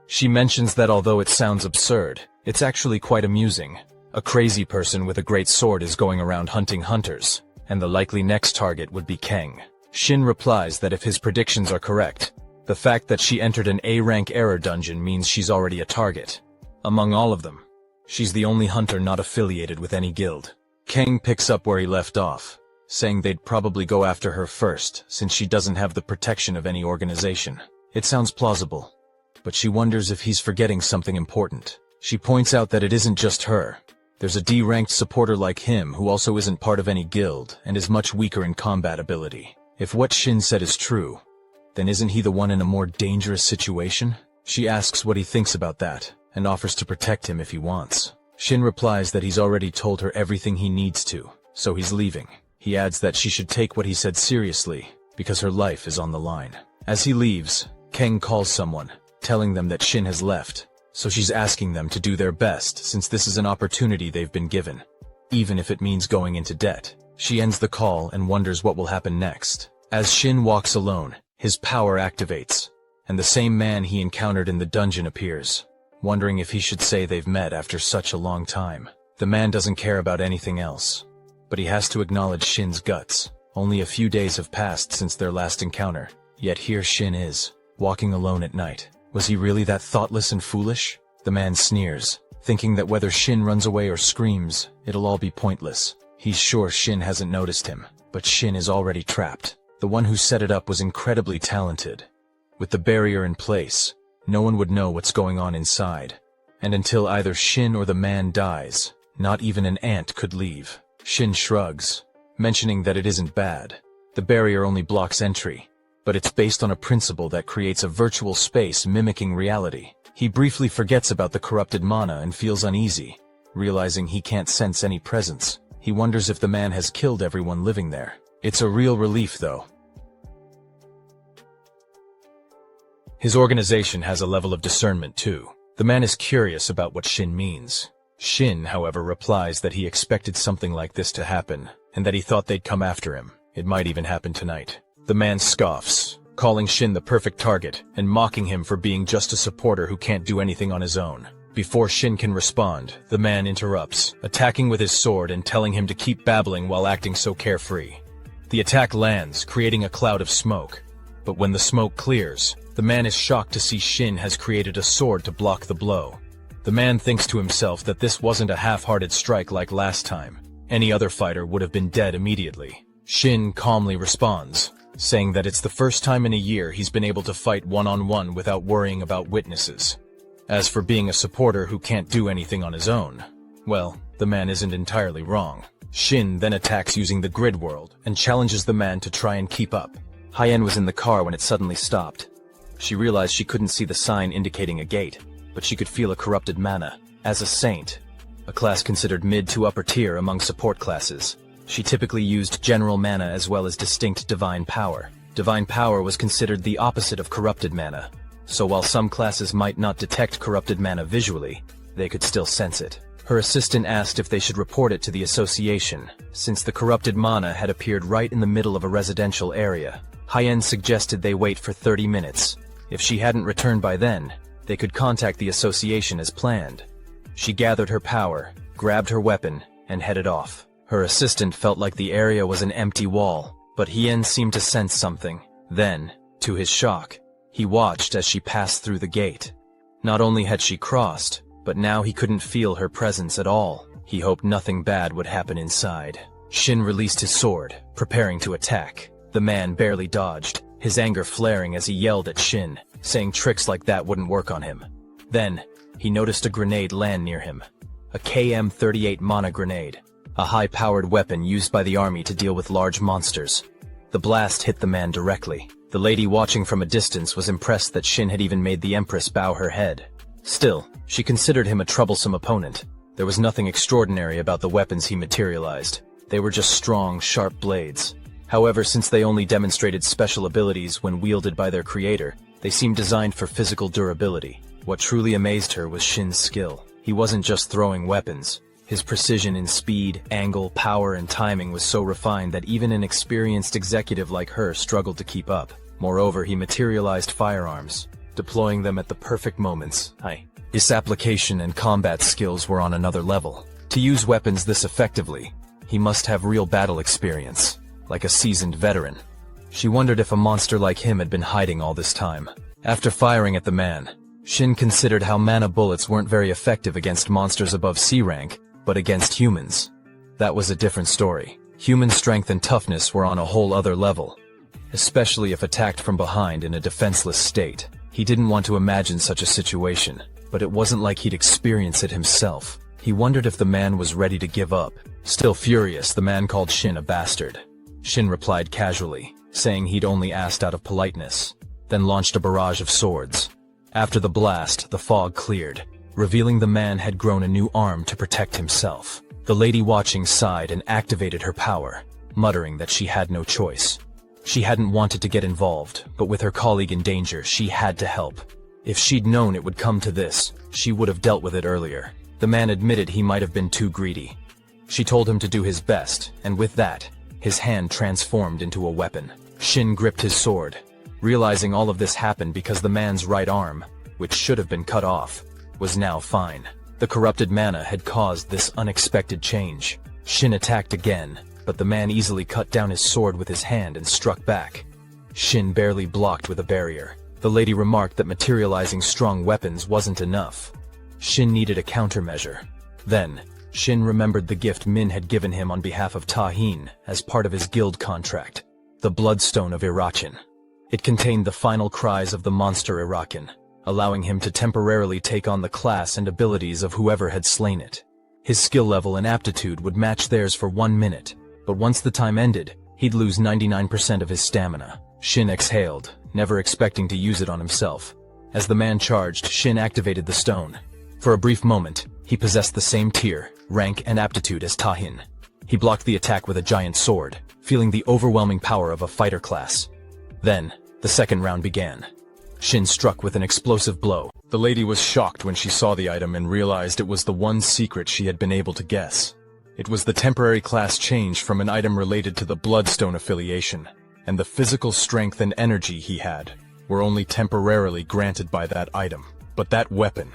[SPEAKER 1] She mentions that although it sounds absurd, it's actually quite amusing. A crazy person with a great sword is going around hunting hunters, and the likely next target would be Kang. Shin replies that if his predictions are correct, the fact that she entered an A-rank error dungeon means she's already a target. Among all of them, she's the only hunter not affiliated with any guild. Kang picks up where he left off, saying they'd probably go after her first, since she doesn't have the protection of any organization. It sounds plausible, but she wonders if he's forgetting something important. She points out that it isn't just her. There's a D-ranked supporter like him who also isn't part of any guild and is much weaker in combat ability. If what Shin said is true, then isn't he the one in a more dangerous situation? She asks what he thinks about that, and offers to protect him if he wants. Shin replies that he's already told her everything he needs to, so he's leaving. He adds that she should take what he said seriously, because her life is on the line. As he leaves, Kang calls someone, telling them that Shin has left, so she's asking them to do their best since this is an opportunity they've been given, even if it means going into debt. She ends the call and wonders what will happen next. As Shin walks alone, his power activates, and the same man he encountered in the dungeon appears, wondering if he should say they've met after such a long time. The man doesn't care about anything else, but he has to acknowledge Shin's guts. Only a few days have passed since their last encounter, yet here Shin is, walking alone at night. Was he really that thoughtless and foolish? The man sneers, thinking that whether Shin runs away or screams, it'll all be pointless. He's sure Shin hasn't noticed him, but Shin is already trapped. The one who set it up was incredibly talented. With the barrier in place, no one would know what's going on inside. And until either Shin or the man dies, not even an ant could leave. Shin shrugs, mentioning that it isn't bad. The barrier only blocks entry, but it's based on a principle that creates a virtual space mimicking reality. He briefly forgets about the corrupted mana and feels uneasy, realizing he can't sense any presence. He wonders if the man has killed everyone living there. It's a real relief, though. His organization has a level of discernment, too. The man is curious about what Shin means. Shin, however, replies that he expected something like this to happen, and that he thought they'd come after him. It might even happen tonight. The man scoffs, calling Shin the perfect target, and mocking him for being just a supporter who can't do anything on his own. Before Shin can respond, the man interrupts, attacking with his sword and telling him to keep babbling while acting so carefree. The attack lands, creating a cloud of smoke. But when the smoke clears, the man is shocked to see Shin has created a sword to block the blow. The man thinks to himself that this wasn't a half-hearted strike like last time. Any other fighter would have been dead immediately. Shin calmly responds, saying that it's the first time in a year he's been able to fight one-on-one without worrying about witnesses. As for being a supporter who can't do anything on his own, well, the man isn't entirely wrong. Shin then attacks using the grid world and challenges the man to try and keep up. Hyen was in the car when it suddenly stopped. She realized she couldn't see the sign indicating a gate, but she could feel a corrupted mana. As a saint, a class considered mid to upper tier among support classes, she typically used general mana as well as distinct divine power. Divine power was considered the opposite of corrupted mana, so while some classes might not detect corrupted mana visually, they could still sense it. Her assistant asked if they should report it to the association, since the corrupted mana had appeared right in the middle of a residential area. Hyen suggested they wait for 30 minutes. If she hadn't returned by then, they could contact the association as planned. She gathered her power, grabbed her weapon, and headed off. Her assistant felt like the area was an empty wall, but Hyen seemed to sense something. Then, to his shock, he watched as she passed through the gate. Not only had she crossed, but now he couldn't feel her presence at all. He hoped nothing bad would happen inside. Shin released his sword, preparing to attack. The man barely dodged, his anger flaring as he yelled at Shin, saying tricks like that wouldn't work on him. Then, he noticed a grenade land near him. A KM-38 mana grenade, a high-powered weapon used by the army to deal with large monsters. The blast hit the man directly. The lady watching from a distance was impressed that Shin had even made the Empress bow her head. Still, she considered him a troublesome opponent. There was nothing extraordinary about the weapons he materialized. They were just strong, sharp blades. However, since they only demonstrated special abilities when wielded by their creator, they seemed designed for physical durability. What truly amazed her was Shin's skill. He wasn't just throwing weapons. His precision in speed, angle, power, and timing was so refined that even an experienced executive like her struggled to keep up. Moreover, he materialized firearms, deploying them at the perfect moments. His application and combat skills were on another level. To use weapons this effectively, he must have real battle experience, like a seasoned veteran. She wondered if a monster like him had been hiding all this time. After firing at the man, Shin considered how mana bullets weren't very effective against monsters above C rank, but against humans. That was a different story. Human strength and toughness were on a whole other level, especially if attacked from behind in a defenseless state. He didn't want to imagine such a situation, but it wasn't like he'd experience it himself. He wondered if the man was ready to give up. Still furious, the man called Shin a bastard. Shin replied casually, saying he'd only asked out of politeness, then launched a barrage of swords. After the blast, the fog cleared, revealing the man had grown a new arm to protect himself. The lady watching sighed and activated her power, muttering that she had no choice. She hadn't wanted to get involved, but with her colleague in danger, she had to help. If she'd known it would come to this, she would have dealt with it earlier. The man admitted he might have been too greedy. She told him to do his best, and with that, his hand transformed into a weapon. Shin gripped his sword, realizing all of this happened because the man's right arm, which should have been cut off, was now fine. The corrupted mana had caused this unexpected change. Shin attacked again, but the man easily cut down his sword with his hand and struck back. Shin barely blocked with a barrier. The lady remarked that materializing strong weapons wasn't enough. Shin needed a countermeasure. Then, Shin remembered the gift Min had given him on behalf of Tahin as part of his guild contract, the Bloodstone of Irachen. It contained the final cries of the monster Irachen, allowing him to temporarily take on the class and abilities of whoever had slain it. His skill level and aptitude would match theirs for 1 minute, but once the time ended, he'd lose 99% of his stamina. Shin exhaled, never expecting to use it on himself. As the man charged, Shin activated the stone. For a brief moment, he possessed the same tier, rank, and aptitude as Tahin. He blocked the attack with a giant sword, feeling the overwhelming power of a fighter class. Then, the second round began. Shin struck with an explosive blow. The lady was shocked when she saw the item and realized it was the one secret she had been able to guess. It was the temporary class change from an item related to the Bloodstone affiliation, and the physical strength and energy he had were only temporarily granted by that item. But that weapon,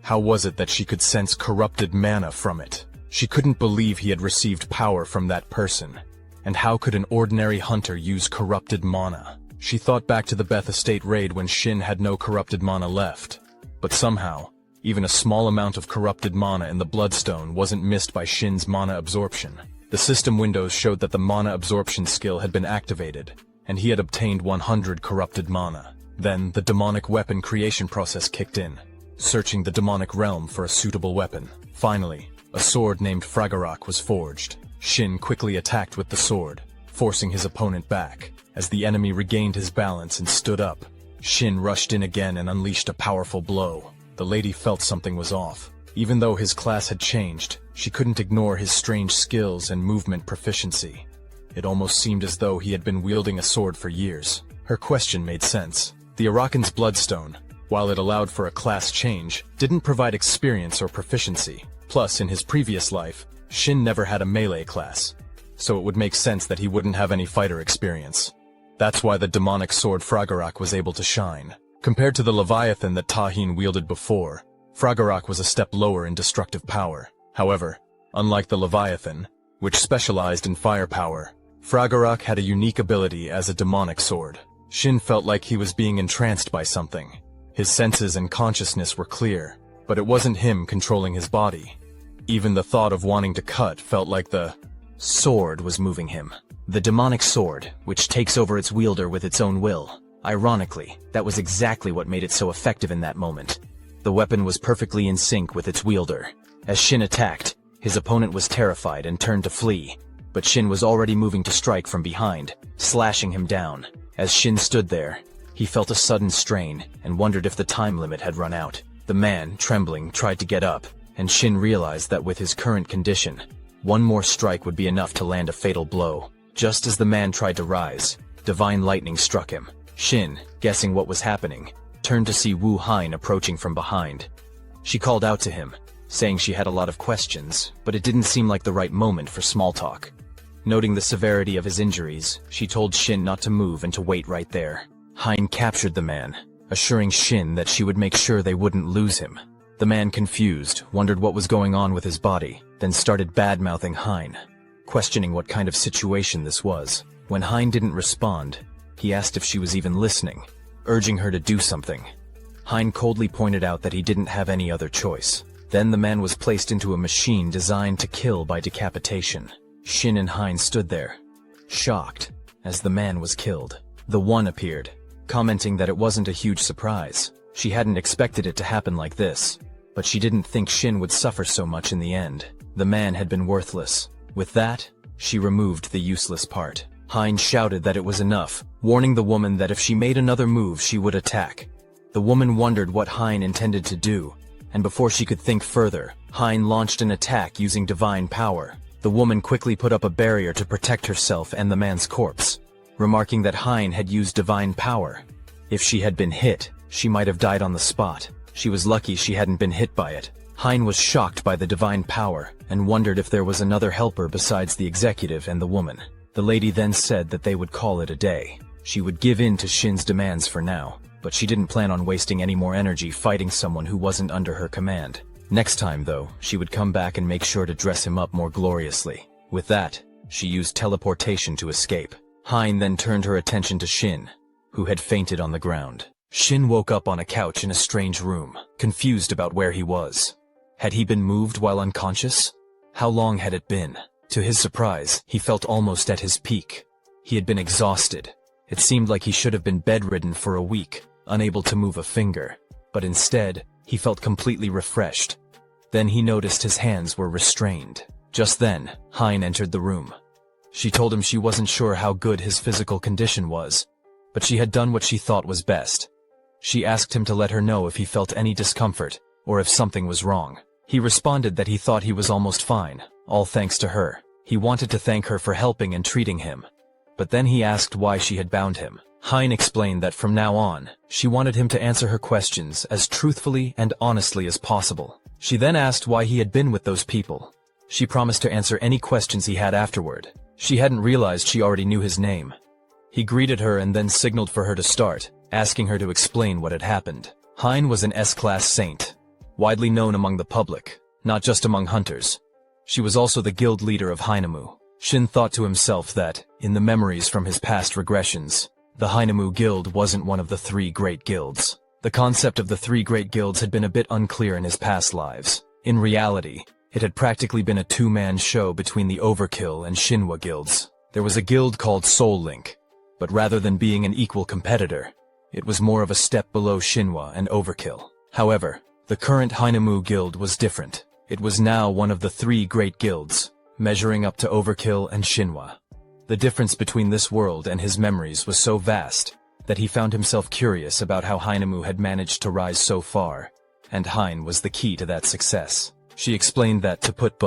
[SPEAKER 1] how was it that she could sense corrupted mana from it? She couldn't believe he had received power from that person. And how could an ordinary hunter use corrupted mana? She thought back to the Beth Estate raid when Shin had no corrupted mana left. But somehow, even a small amount of corrupted mana in the Bloodstone wasn't missed by Shin's mana absorption. The system windows showed that the mana absorption skill had been activated, and he had obtained 100 corrupted mana. Then, the demonic weapon creation process kicked in, searching the demonic realm for a suitable weapon. Finally, a sword named Fragarak was forged. Shin quickly attacked with the sword, forcing his opponent back. As the enemy regained his balance and stood up, Shin rushed in again and unleashed a powerful blow. The lady felt something was off. Even though his class had changed, she couldn't ignore his strange skills and movement proficiency. It almost seemed as though he had been wielding a sword for years. Her question made sense. The Arakan's Bloodstone, while it allowed for a class change, didn't provide experience or proficiency. Plus, in his previous life, Shin never had a melee class, so it would make sense that he wouldn't have any fighter experience. That's why the demonic sword Fragarak was able to shine. Compared to the Leviathan that Tahin wielded before, Fragarak was a step lower in destructive power. However, unlike the Leviathan, which specialized in firepower, Fragarak had a unique ability as a demonic sword. Shin felt like he was being entranced by something. His senses and consciousness were clear, but it wasn't him controlling his body. Even the thought of wanting to cut felt like the sword was moving him. The demonic sword, which takes over its wielder with its own will. Ironically, that was exactly what made it so effective in that moment. The weapon was perfectly in sync with its wielder. As Shin attacked, his opponent was terrified and turned to flee, but Shin was already moving to strike from behind, slashing him down. As Shin stood there, he felt a sudden strain and wondered if the time limit had run out. The man, trembling, tried to get up, and Shin realized that with his current condition, one more strike would be enough to land a fatal blow. Just as the man tried to rise, divine lightning struck him. Shin, guessing what was happening, turned to see Wu Hein approaching from behind. She called out to him, saying she had a lot of questions, but it didn't seem like the right moment for small talk. Noting the severity of his injuries, she told Shin not to move and to wait right there. Hein captured the man, assuring Shin that she would make sure they wouldn't lose him. The man, confused, wondered what was going on with his body, then started bad-mouthing Hein, questioning what kind of situation this was. When Hein didn't respond, he asked if she was even listening, urging her to do something. Hein coldly pointed out that he didn't have any other choice. Then the man was placed into a machine designed to kill by decapitation. Shin and Hein stood there, shocked, as the man was killed. The One appeared, commenting that it wasn't a huge surprise. She hadn't expected it to happen like this, but she didn't think Shin would suffer so much in the end. The man had been worthless. With that, she removed the useless part. Hein shouted that it was enough, warning the woman that if she made another move she would attack. The woman wondered what Hein intended to do, and before she could think further, Hein launched an attack using divine power. The woman quickly put up a barrier to protect herself and the man's corpse, remarking that Hein had used divine power. If she had been hit, she might have died on the spot. She was lucky she hadn't been hit by it. Hein was shocked by the divine power and wondered if there was another helper besides the executive and the woman. The lady then said that they would call it a day. She would give in to Shin's demands for now, but she didn't plan on wasting any more energy fighting someone who wasn't under her command. Next time, though, she would come back and make sure to dress him up more gloriously. With that, she used teleportation to escape. Hein then turned her attention to Shin, who had fainted on the ground. Shin woke up on a couch in a strange room, confused about where he was. Had he been moved while unconscious? How long had it been? To his surprise, he felt almost at his peak. He had been exhausted. It seemed like he should have been bedridden for a week, unable to move a finger. But instead, he felt completely refreshed. Then he noticed his hands were restrained. Just then, Hein entered the room. She told him she wasn't sure how good his physical condition was, but she had done what she thought was best. She asked him to let her know if he felt any discomfort, or if something was wrong. He responded that he thought he was almost fine, all thanks to her. He wanted to thank her for helping and treating him. But then he asked why she had bound him. Hein explained that from now on, she wanted him to answer her questions as truthfully and honestly as possible. She then asked why he had been with those people. She promised to answer any questions he had afterward. She hadn't realized she already knew his name. He greeted her and then signaled for her to start, asking her to explain what had happened. Hein was an S-class saint, widely known among the public, not just among hunters. She was also the guild leader of Hainamu. Shin thought to himself that, in the memories from his past regressions, the Hainamu Guild wasn't one of the three great guilds. The concept of the three great guilds had been a bit unclear in his past lives. In reality, it had practically been a two-man show between the Overkill and Shinwa guilds. There was a guild called Soul Link, but rather than being an equal competitor, it was more of a step below Shinwa and Overkill. However, the current Hainamu Guild was different. It was now one of the three great guilds, measuring up to Overkill and Shinhwa. The difference between this world and his memories was so vast that he found himself curious about how Hinemu had managed to rise so far, and Hein was the key to that success. She explained that, to put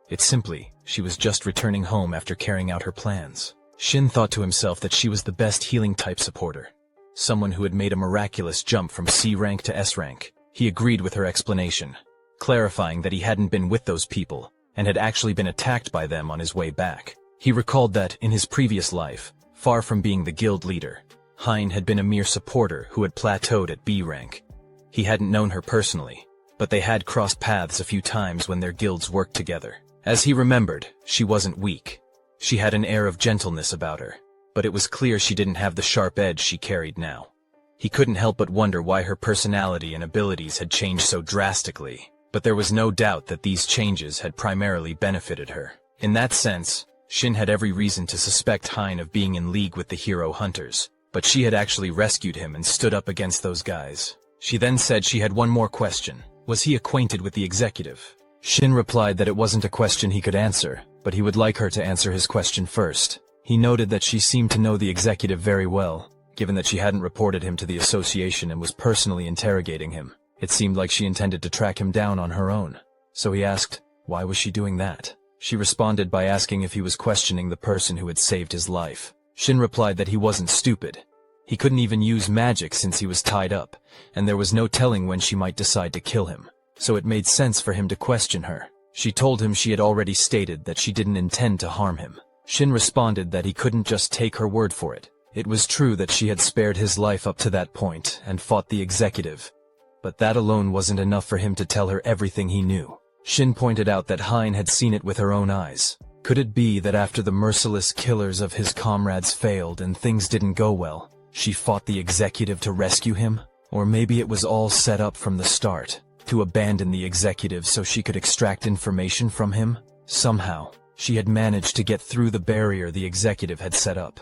[SPEAKER 1] it simply, she was just returning home after carrying out her plans. Shin thought to himself that she was the best healing type supporter, someone who had made a miraculous jump from C rank to S rank. He agreed with her explanation, clarifying that he hadn't been with those people and had actually been attacked by them on his way back. He recalled that, in his previous life, far from being the guild leader, Hein had been a mere supporter who had plateaued at B rank. He hadn't known her personally, but they had crossed paths a few times when their guilds worked together. As he remembered, she wasn't weak. She had an air of gentleness about her, but it was clear she didn't have the sharp edge she carried now. He couldn't help but wonder why her personality and abilities had changed so drastically, but there was no doubt that these changes had primarily benefited her. In that sense, Shin had every reason to suspect Hein of being in league with the hero hunters, but she had actually rescued him and stood up against those guys. She then said she had one more question. Was he acquainted with the executive? Shin replied that it wasn't a question he could answer, but he would like her to answer his question first. He noted that she seemed to know the executive very well, given that she hadn't reported him to the association and was personally interrogating him. It seemed like she intended to track him down on her own. So he asked, why was she doing that? She responded by asking if he was questioning the person who had saved his life. Shin replied that he wasn't stupid. He couldn't even use magic since he was tied up, and there was no telling when she might decide to kill him. So it made sense for him to question her. She told him she had already stated that she didn't intend to harm him. Shin responded that he couldn't just take her word for it. It was true that she had spared his life up to that point and fought the executive, but that alone wasn't enough for him to tell her everything he knew. Shin pointed out that Hein had seen it with her own eyes. Could it be that after the merciless killers of his comrades failed and things didn't go well, she fought the executive to rescue him? Or maybe it was all set up from the start, to abandon the executive so she could extract information from him? Somehow, she had managed to get through the barrier the executive had set up.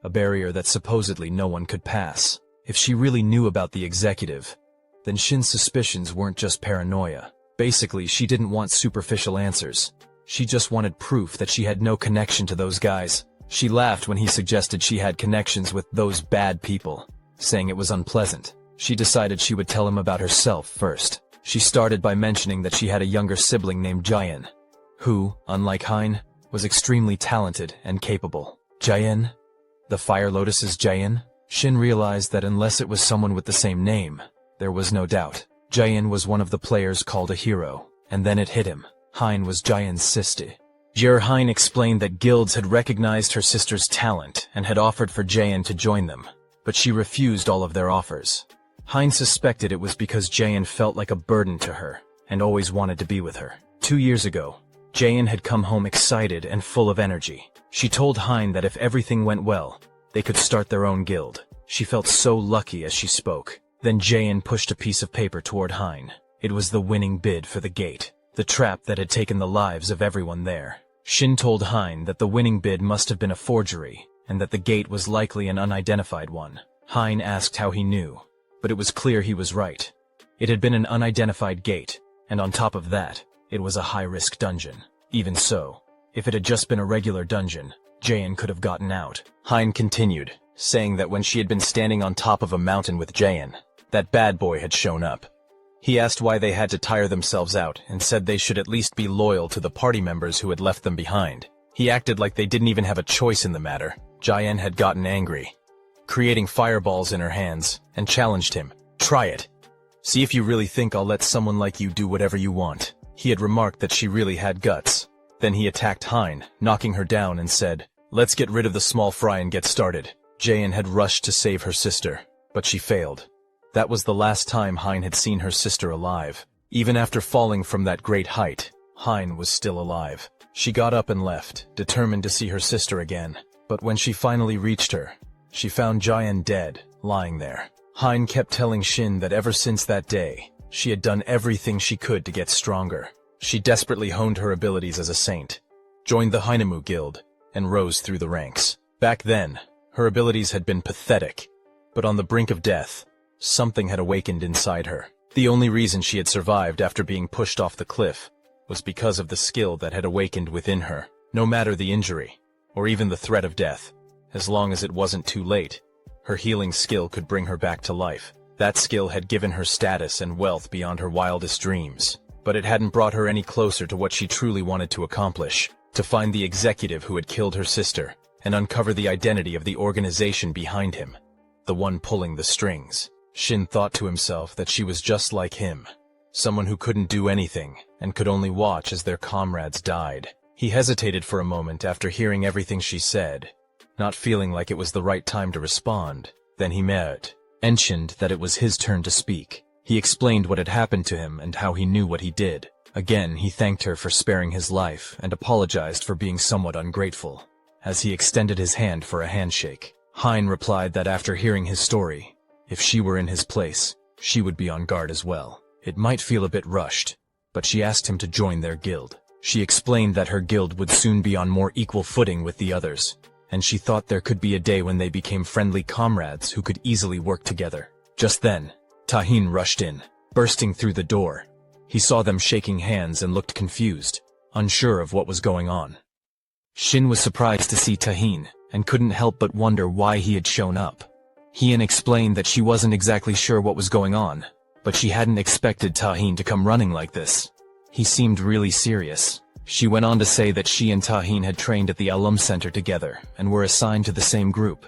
[SPEAKER 1] A barrier that supposedly no one could pass. If she really knew about the executive, then Shin's suspicions weren't just paranoia. Basically, she didn't want superficial answers. She just wanted proof that she had no connection to those guys. She laughed when he suggested she had connections with those bad people, saying it was unpleasant. She decided she would tell him about herself first. She started by mentioning that she had a younger sibling named Jayen, who, unlike Hein, was extremely talented and capable. Jayen? The Fire Lotus's Jayen? Shin realized that unless it was someone with the same name, there was no doubt. Jayen was one of the players called a hero, and then it hit him. Hein was Jayen's sister. Hein explained that guilds had recognized her sister's talent and had offered for Jayen to join them, but she refused all of their offers. Hein suspected it was because Jayen felt like a burden to her and always wanted to be with her. 2 years ago, Jayen had come home excited and full of energy. She told Hein that if everything went well, they could start their own guild. She felt so lucky as she spoke. Then Jayen pushed a piece of paper toward Hein. It was the winning bid for the gate, the trap that had taken the lives of everyone there. Shin told Hein that the winning bid must have been a forgery, and that the gate was likely an unidentified one. Hein asked how he knew, but it was clear he was right. It had been an unidentified gate, and on top of that, it was a high-risk dungeon. Even so, if it had just been a regular dungeon, Jayen could have gotten out. Hein continued, saying that when she had been standing on top of a mountain with Jayen, that bad boy had shown up. He asked why they had to tire themselves out and said they should at least be loyal to the party members who had left them behind. He acted like they didn't even have a choice in the matter. Jayen had gotten angry, creating fireballs in her hands, and challenged him. Try it. See if you really think I'll let someone like you do whatever you want. He had remarked that she really had guts. Then he attacked Hein, knocking her down and said, let's get rid of the small fry and get started. Jayen had rushed to save her sister, but she failed. That was the last time Hein had seen her sister alive. Even after falling from that great height, Hein was still alive. She got up and left, determined to see her sister again. But when she finally reached her, she found Jayen dead, lying there. Hein kept telling Shin that ever since that day, she had done everything she could to get stronger. She desperately honed her abilities as a saint, joined the Hinemu Guild, and rose through the ranks. Back then, her abilities had been pathetic, but on the brink of death, something had awakened inside her. The only reason she had survived after being pushed off the cliff was because of the skill that had awakened within her. No matter the injury, or even the threat of death, as long as it wasn't too late, her healing skill could bring her back to life. That skill had given her status and wealth beyond her wildest dreams, but it hadn't brought her any closer to what she truly wanted to accomplish: to find the executive who had killed her sister, and uncover the identity of the organization behind him, the one pulling the strings. Shin thought to himself that she was just like him, someone who couldn't do anything, and could only watch as their comrades died. He hesitated for a moment after hearing everything she said, not feeling like it was the right time to respond. Then he mentioned that it was his turn to speak. He explained what had happened to him and how he knew what he did. Again, he thanked her for sparing his life and apologized for being somewhat ungrateful. As he extended his hand for a handshake, Hein replied that after hearing his story, if she were in his place, she would be on guard as well. It might feel a bit rushed, but she asked him to join their guild. She explained that her guild would soon be on more equal footing with the others, and she thought there could be a day when they became friendly comrades who could easily work together. Just then, Tahin rushed in, bursting through the door. He saw them shaking hands and looked confused, unsure of what was going on. Shin was surprised to see Tahin, and couldn't help but wonder why he had shown up. Hien explained that she wasn't exactly sure what was going on, but she hadn't expected Tahin to come running like this. He seemed really serious. She went on to say that she and Tahin had trained at the Alum Center together and were assigned to the same group,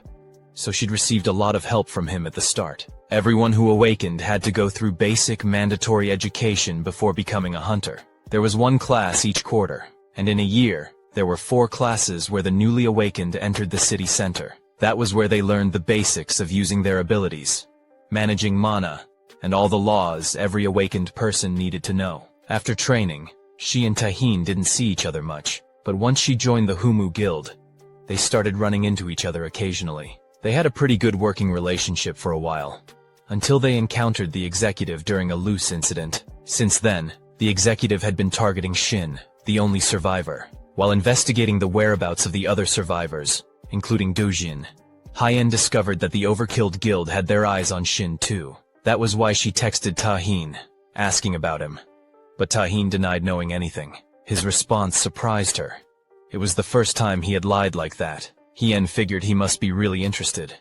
[SPEAKER 1] so she'd received a lot of help from him at the start. Everyone who awakened had to go through basic mandatory education before becoming a hunter. There was one class each quarter, and in a year, there were 4 classes where the newly awakened entered the city center. That was where they learned the basics of using their abilities, managing mana, and all the laws every awakened person needed to know. After training, she and Tahin didn't see each other much, but once she joined the Humu Guild, they started running into each other occasionally. They had a pretty good working relationship for a while, until they encountered the executive during a loose incident. Since then, the executive had been targeting Shin, the only survivor. While investigating the whereabouts of the other survivors, including Dojin, Hien discovered that the Overkilled Guild had their eyes on Shin too. That was why she texted Tahin, asking about him. But Tahin denied knowing anything. His response surprised her. It was the first time he had lied like that. Hien figured he must be really interested,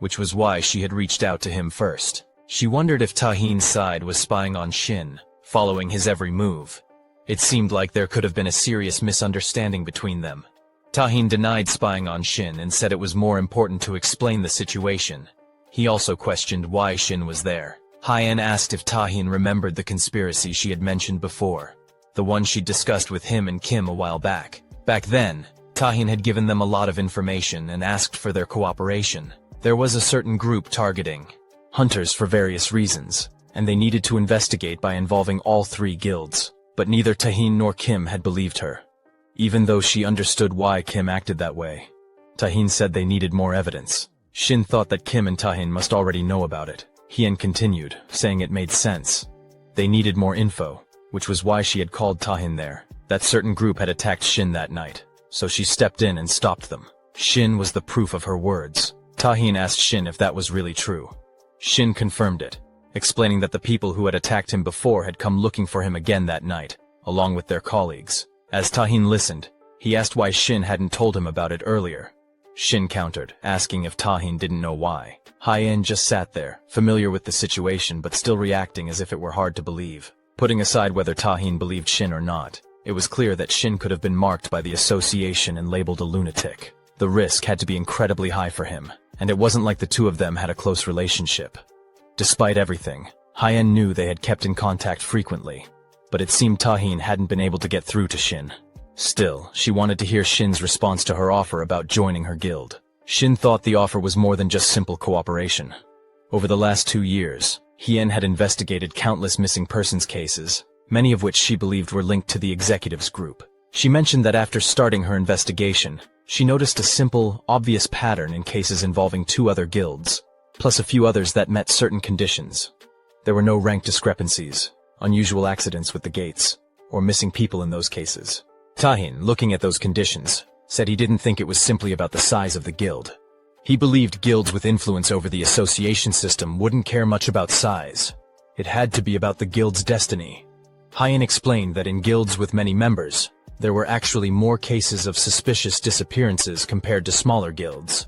[SPEAKER 1] which was why she had reached out to him first. She wondered if Tahin's side was spying on Shin, following his every move. It seemed like there could have been a serious misunderstanding between them. Tahin denied spying on Shin and said it was more important to explain the situation. He also questioned why Shin was there. Hien asked if Tahin remembered the conspiracy she had mentioned before, the one she'd discussed with him and Kim a while back. Back then, Tahin had given them a lot of information and asked for their cooperation. There was a certain group targeting hunters for various reasons, and they needed to investigate by involving all 3 guilds. But neither Tahin nor Kim had believed her, even though she understood why Kim acted that way. Tahin said they needed more evidence. Shin thought that Kim and Tahin must already know about it. Hien continued, saying it made sense. They needed more info, which was why she had called Tahin there. That certain group had attacked Shin that night, so she stepped in and stopped them. Shin was the proof of her words. Tahin asked Shin if that was really true. Shin confirmed it, explaining that the people who had attacked him before had come looking for him again that night, along with their colleagues. As Tahin listened, he asked why Shin hadn't told him about it earlier. Shin countered, asking if Tahin didn't know why. Hien just sat there, familiar with the situation but still reacting as if it were hard to believe. Putting aside whether Tahin believed Shin or not, it was clear that Shin could have been marked by the association and labeled a lunatic. The risk had to be incredibly high for him, and it wasn't like the two of them had a close relationship. Despite everything, Hien knew they had kept in contact frequently, but it seemed Tahin hadn't been able to get through to Shin. Still, she wanted to hear Shin's response to her offer about joining her guild. Shin thought the offer was more than just simple cooperation. Over the last 2 years, Hien had investigated countless missing persons cases, many of which she believed were linked to the executives group. She mentioned that after starting her investigation, she noticed a simple, obvious pattern in cases involving 2 other guilds, plus a few others that met certain conditions. There were no rank discrepancies, unusual accidents with the gates, or missing people in those cases. Tahin, looking at those conditions, said he didn't think it was simply about the size of the guild. He believed guilds with influence over the association system wouldn't care much about size. It had to be about the guild's destiny. Hyen explained that in guilds with many members, there were actually more cases of suspicious disappearances compared to smaller guilds.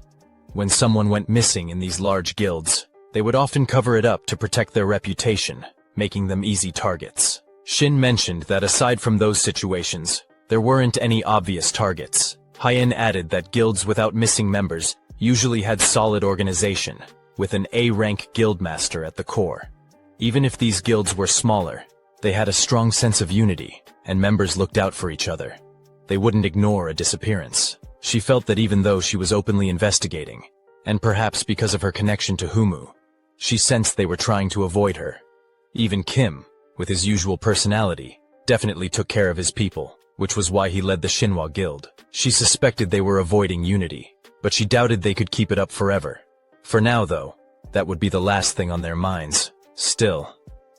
[SPEAKER 1] When someone went missing in these large guilds, they would often cover it up to protect their reputation, making them easy targets. Shin mentioned that aside from those situations, there weren't any obvious targets. Hyen added that guilds without missing members usually had solid organization, with an A-rank guildmaster at the core. Even if these guilds were smaller, they had a strong sense of unity, and members looked out for each other. They wouldn't ignore a disappearance. She felt that even though she was openly investigating, and perhaps because of her connection to Humu, she sensed they were trying to avoid her. Even Kim, with his usual personality, definitely took care of his people, which was why he led the Shinhwa Guild. She suspected they were avoiding unity, but she doubted they could keep it up forever. For now, though, that would be the last thing on their minds. Still,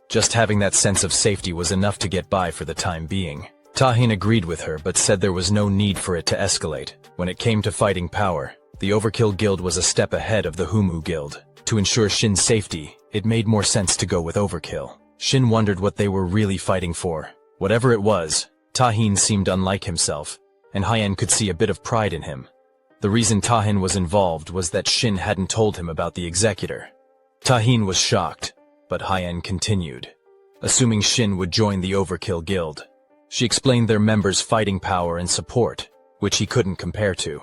[SPEAKER 1] just having that sense of safety was enough to get by for the time being. Tahin agreed with her but said there was no need for it to escalate. When it came to fighting power, the Overkill Guild was a step ahead of the Humu Guild. To ensure Shin's safety, it made more sense to go with Overkill. Shin wondered what they were really fighting for. Whatever it was, Tahin seemed unlike himself, and Hyen could see a bit of pride in him. The reason Tahin was involved was that Shin hadn't told him about the executor. Tahin was shocked, but Hyen continued, assuming Shin would join the Overkill Guild. She explained their members' fighting power and support, which he couldn't compare to.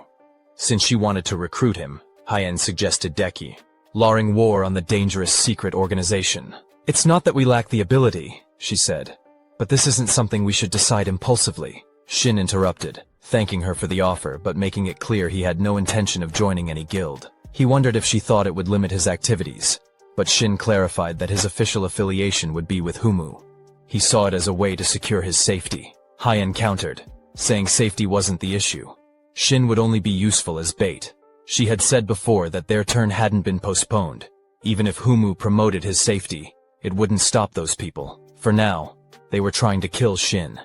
[SPEAKER 1] Since she wanted to recruit him, Hyen suggested Deki, lawring war on the dangerous secret organization. "It's not that we lack the ability," she said, "but this isn't something we should decide impulsively." Shin interrupted, thanking her for the offer but making it clear he had no intention of joining any guild. He wondered if she thought it would limit his activities, but Shin clarified that his official affiliation would be with Humu. He saw it as a way to secure his safety. Hyen countered, saying safety wasn't the issue. Shin would only be useful as bait. She had said before that their turn hadn't been postponed. Even if Humu promoted his safety, it wouldn't stop those people. For now, they were trying to kill Shin,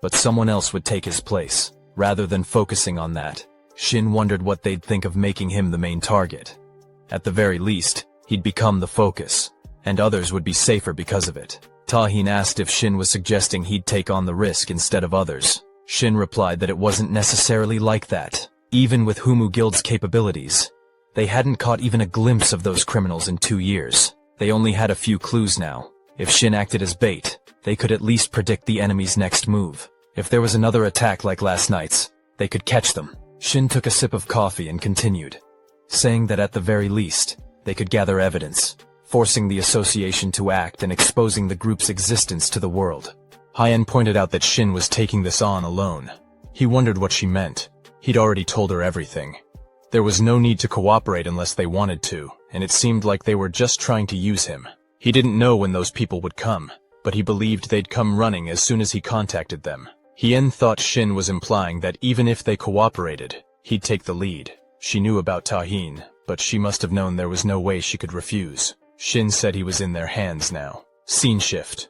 [SPEAKER 1] but someone else would take his place. Rather than focusing on that, Shin wondered what they'd think of making him the main target. At the very least, he'd become the focus, and others would be safer because of it. Tahin asked if Shin was suggesting he'd take on the risk instead of others. Shin replied that it wasn't necessarily like that. Even with Humu Guild's capabilities, they hadn't caught even a glimpse of those criminals in 2 years. They only had a few clues now. If Shin acted as bait, they could at least predict the enemy's next move. If there was another attack like last night's, they could catch them. Shin took a sip of coffee and continued, saying that at the very least, they could gather evidence, forcing the association to act and exposing the group's existence to the world. Hyen pointed out that Shin was taking this on alone. He wondered what she meant. He'd already told her everything. There was no need to cooperate unless they wanted to, and it seemed like they were just trying to use him. He didn't know when those people would come, but he believed they'd come running as soon as he contacted them. Hyen thought Shin was implying that even if they cooperated, he'd take the lead. She knew about Tahin, but she must have known there was no way she could refuse. Shin said he was in their hands now. Scene shift.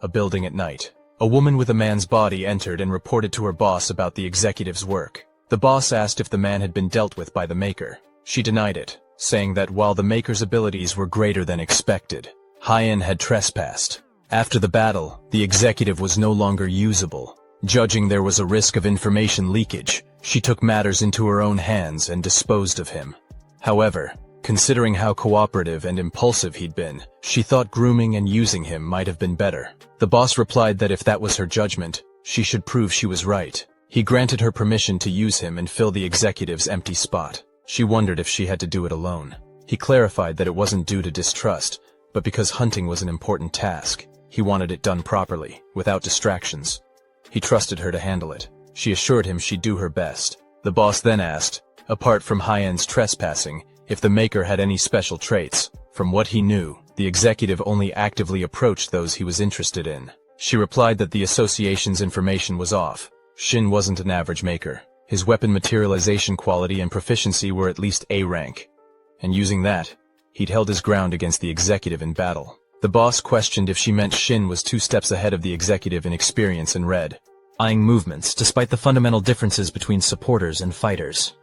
[SPEAKER 1] A building at night. A woman with a man's body entered and reported to her boss about the executive's work. The boss asked if the man had been dealt with by the Maker. She denied it, saying that while the Maker's abilities were greater than expected, Hyen had trespassed. After the battle, the executive was no longer usable. Judging there was a risk of information leakage, she took matters into her own hands and disposed of him. However, considering how cooperative and impulsive he'd been, she thought grooming and using him might have been better. The boss replied that if that was her judgment, she should prove she was right. He granted her permission to use him and fill the executive's empty spot. She wondered if she had to do it alone. He clarified that it wasn't due to distrust, but because hunting was an important task. He wanted it done properly, without distractions. He trusted her to handle it. She assured him she'd do her best. The boss then asked, apart from Hyen's trespassing, if the Maker had any special traits. From what he knew, the executive only actively approached those he was interested in. She replied that the association's information was off. Shin wasn't an average Maker. His weapon materialization quality and proficiency were at least A rank. And using that, he'd held his ground against the executive in battle. The boss questioned if she meant Shin was 2 steps ahead of the executive in experience and read, eyeing movements despite the fundamental differences between supporters and fighters.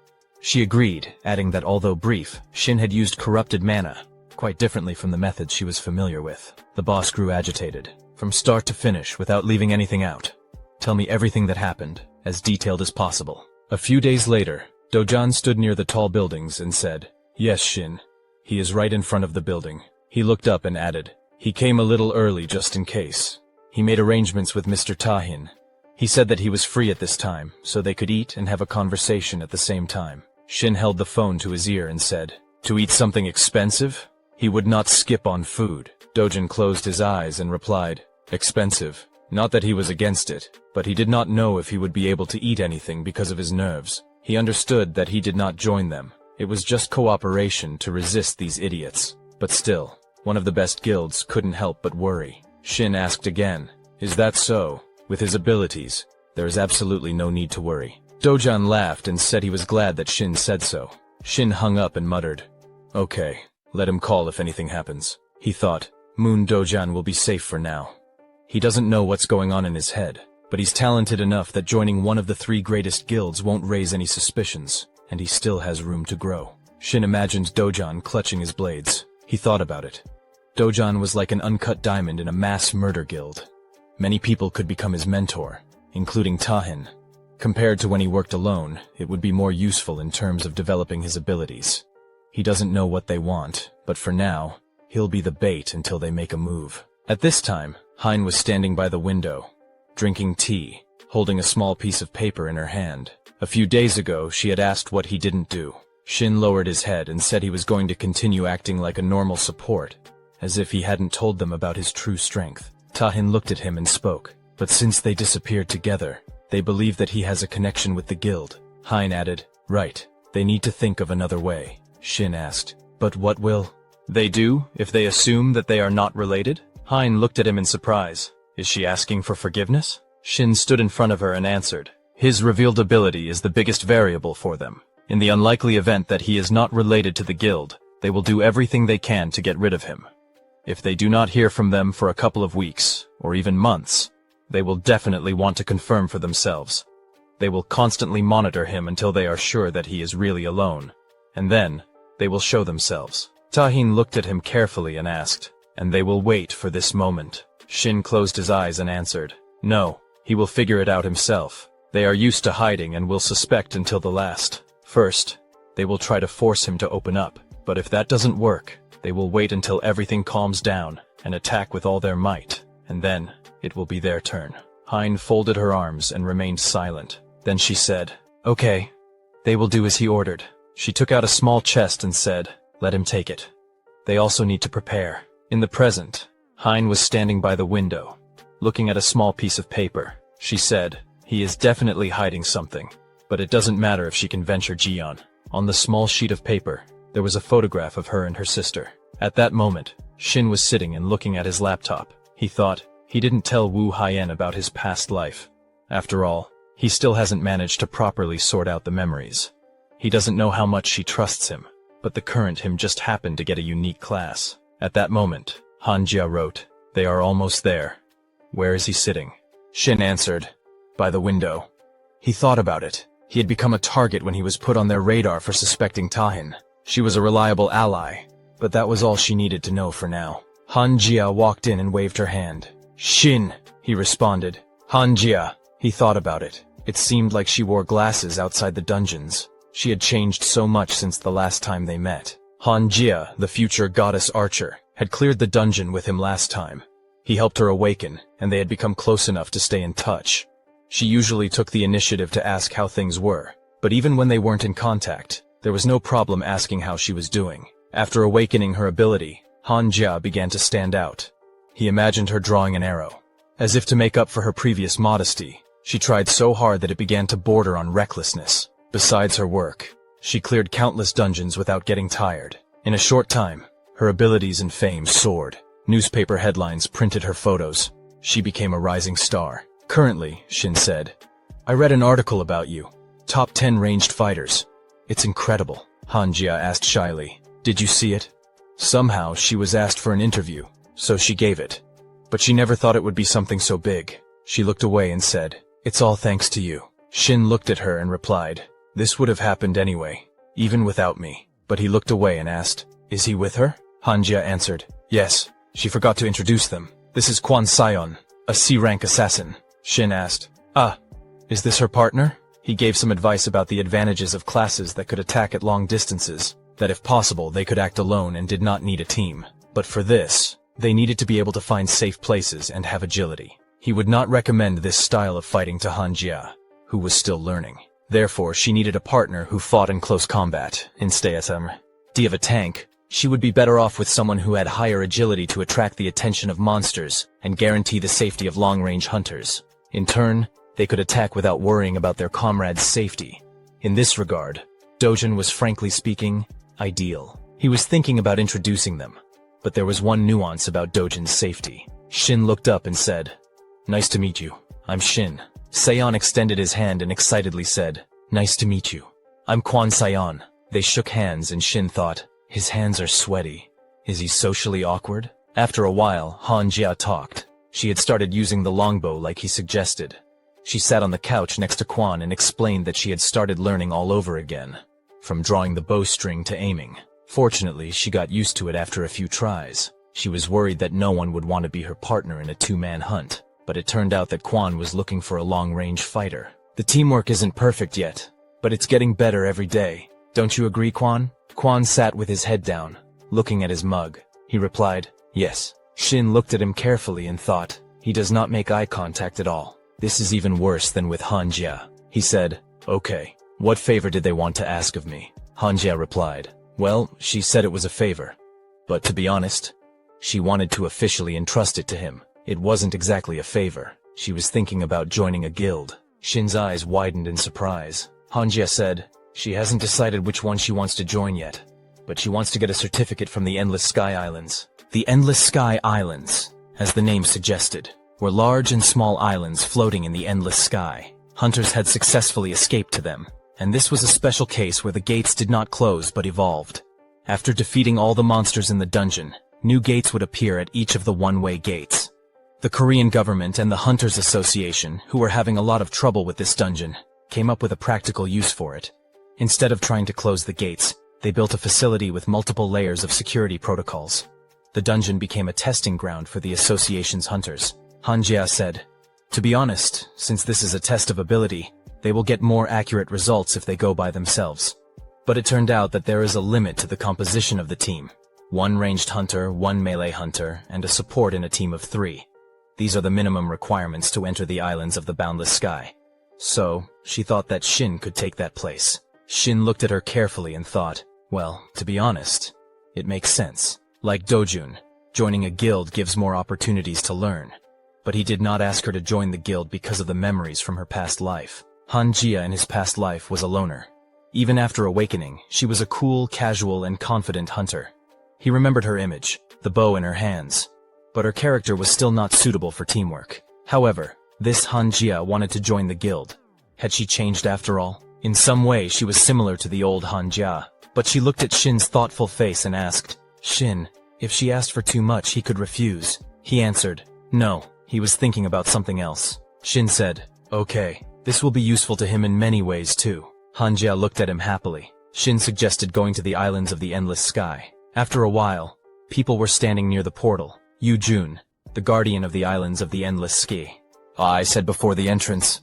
[SPEAKER 1] She agreed, adding that although brief, Shin had used corrupted mana, quite differently from the methods she was familiar with. The boss grew agitated. from start to finish without leaving anything out. Tell me everything that happened, as detailed as possible." A few days later, Dojan stood near the tall buildings and said, "Yes, Shin. He is right in front of the building." He looked up and added, "He came a little early just in case. He made arrangements with Mr. Tahin. He said that he was free at this time, so they could eat and have a conversation at the same time." Shin held the phone to his ear and said, "To eat something expensive? He would not skip on food." Dojan closed his eyes and replied, "Expensive. Not that he was against it, but he did not know if he would be able to eat anything because of his nerves. He understood that he did not join them. It was just cooperation to resist these idiots. But still, one of the best guilds couldn't help but worry." Shin asked again, "Is that so? With his abilities, there is absolutely no need to worry." Dojan laughed and said he was glad that Shin said so. Shin hung up and muttered, "Okay, let him call if anything happens." He thought, Moon Dojan will be safe for now. He doesn't know what's going on in his head, but he's talented enough that joining one of the 3 greatest guilds won't raise any suspicions, and he still has room to grow. Shin imagined Dojan clutching his blades. He thought about it. Dojan was like an uncut diamond in a mass murder guild. Many people could become his mentor, including Tahin. Compared to when he worked alone, it would be more useful in terms of developing his abilities. He doesn't know what they want, but for now, he'll be the bait until they make a move. At this time, Hein was standing by the window, drinking tea, holding a small piece of paper in her hand. A few days ago, she had asked what he didn't do. Shin lowered his head and said he was going to continue acting like a normal support, as if he hadn't told them about his true strength. Tahin looked at him and spoke, but since they disappeared together, they believe that he has a connection with the guild. Hein added, "Right, they need to think of another way." Shin asked, "But what will they do if they assume that they are not related?" Hein looked at him in surprise. Is she asking for forgiveness? Shin stood in front of her and answered, "His revealed ability is the biggest variable for them. In the unlikely event that he is not related to the guild, they will do everything they can to get rid of him. If they do not hear from them for a couple of weeks, or even months, they will definitely want to confirm for themselves. They will constantly monitor him until they are sure that he is really alone, and then they will show themselves." Tahin looked at him carefully and asked, "And they will wait for this moment?" Shin closed his eyes and answered, "No, he will figure it out himself. They are used to hiding and will suspect until the last. First, they will try to force him to open up, but if that doesn't work, they will wait until everything calms down and attack with all their might, and then it will be their turn." Hein folded her arms and remained silent. Then she said, "Okay, they will do as he ordered." She took out a small chest and said, "Let him take it. They also need to prepare." In the present, Hein was standing by the window, looking at a small piece of paper. She said, "He is definitely hiding something, but it doesn't matter if she can venture Jian." On the small sheet of paper, there was a photograph of her and her sister. At that moment, Shin was sitting and looking at his laptop. He thought, he didn't tell Wu Haiyan about his past life. After all, he still hasn't managed to properly sort out the memories. He doesn't know how much she trusts him, but the current him just happened to get a unique class. At that moment, Hanjia wrote, "They are almost there. Where is he sitting?" Shin answered, "By the window." He thought about it. He had become a target when he was put on their radar for suspecting Tahin. She was a reliable ally, but that was all she needed to know for now. Hanjia walked in and waved her hand. "Shin," he responded. Hanjia. He thought about it. It seemed like she wore glasses outside the dungeons. She had changed so much since the last time they met. Hanjia, the future goddess archer, had cleared the dungeon with him last time. He helped her awaken, and they had become close enough to stay in touch. She usually took the initiative to ask how things were, but even when they weren't in contact, there was no problem asking how she was doing. After awakening her ability, Hanjia began to stand out. He imagined her drawing an arrow. As if to make up for her previous modesty, she tried so hard that it began to border on recklessness. Besides her work, she cleared countless dungeons without getting tired. In a short time, her abilities and fame soared. Newspaper headlines printed her photos. She became a rising star. Currently, Shin said, "I read an article about you. Top 10 ranged fighters. It's incredible." Hanjia asked shyly, "Did you see it?" Somehow, she was asked for an interview, so she gave it. But she never thought it would be something so big. She looked away and said, "It's all thanks to you." Shin looked at her and replied, "This would have happened anyway, even without me." But he looked away and asked, "Is he with her?" Hanjia answered, "Yes. She forgot to introduce them." This is Kwon Sion, a C-rank assassin, Shin asked. Ah, is this her partner? He gave some advice about the advantages of classes that could attack at long distances, that if possible they could act alone and did not need a team. But for this, they needed to be able to find safe places and have agility. He would not recommend this style of fighting to Han Jia, who was still learning. Therefore, she needed a partner who fought in close combat, instead of a tank. She would be better off with someone who had higher agility to attract the attention of monsters and guarantee the safety of long-range hunters. In turn, they could attack without worrying about their comrades' safety. In this regard, Dojin was frankly speaking, ideal. He was thinking about introducing them, but there was one nuance about Dojin's safety. Shin looked up and said, "Nice to meet you. I'm Shin." Sayon extended his hand and excitedly said, "Nice to meet you. I'm Kwon Sayon." They shook hands and Shin thought, his hands are sweaty. Is he socially awkward? After a while, Han Jia talked. She had started using the longbow like he suggested. She sat on the couch next to Kwon and explained that she had started learning all over again, from drawing the bowstring to aiming. Fortunately, she got used to it after a few tries. She was worried that no one would want to be her partner in a two-man hunt, but it turned out that Kwon was looking for a long-range fighter. The teamwork isn't perfect yet, but it's getting better every day. Don't you agree, Kwon? Kwon sat with his head down, looking at his mug. He replied, "Yes." Shin looked at him carefully and thought, he does not make eye contact at all. This is even worse than with Han Jia. He said, "Okay, what favor did they want to ask of me?" Han Jia replied, "Well, she said it was a favor. But to be honest, she wanted to officially entrust it to him. It wasn't exactly a favor. She was thinking about joining a guild." Shin's eyes widened in surprise. Han Jia said, "She hasn't decided which one she wants to join yet, but she wants to get a certificate from the Endless Sky Islands." The Endless Sky Islands, as the name suggested, were large and small islands floating in the endless sky. Hunters had successfully escaped to them, and this was a special case where the gates did not close but evolved. After defeating all the monsters in the dungeon, new gates would appear at each of the one-way gates. The Korean government and the Hunters Association, who were having a lot of trouble with this dungeon, came up with a practical use for it. Instead of trying to close the gates, they built a facility with multiple layers of security protocols. The dungeon became a testing ground for the association's hunters. Han Jia said, "To be honest, since this is a test of ability, they will get more accurate results if they go by themselves." But it turned out that there is a limit to the composition of the team. One ranged hunter, one melee hunter, and a support in a team of 3. These are the minimum requirements to enter the islands of the boundless sky. So, she thought that Shin could take that place. Shin looked at her carefully and thought, well, to be honest, it makes sense. Like Dojun, joining a guild gives more opportunities to learn. But he did not ask her to join the guild because of the memories from her past life. Han Jia in his past life was a loner. Even after awakening, she was a cool, casual, and confident hunter. He remembered her image, the bow in her hands. But her character was still not suitable for teamwork. However, this Han Jia wanted to join the guild. Had she changed after all? In some way, she was similar to the old Han Jia. But she looked at Shin's thoughtful face and asked, "Shin, if she asked for too much, he could refuse." He answered, "No." He was thinking about something else. Shin said, "Okay, this will be useful to him in many ways too." Han Jia looked at him happily. Shin suggested going to the islands of the endless sky. After a while, people were standing near the portal. Yu Jun, the guardian of the islands of the endless ski. I said before the entrance,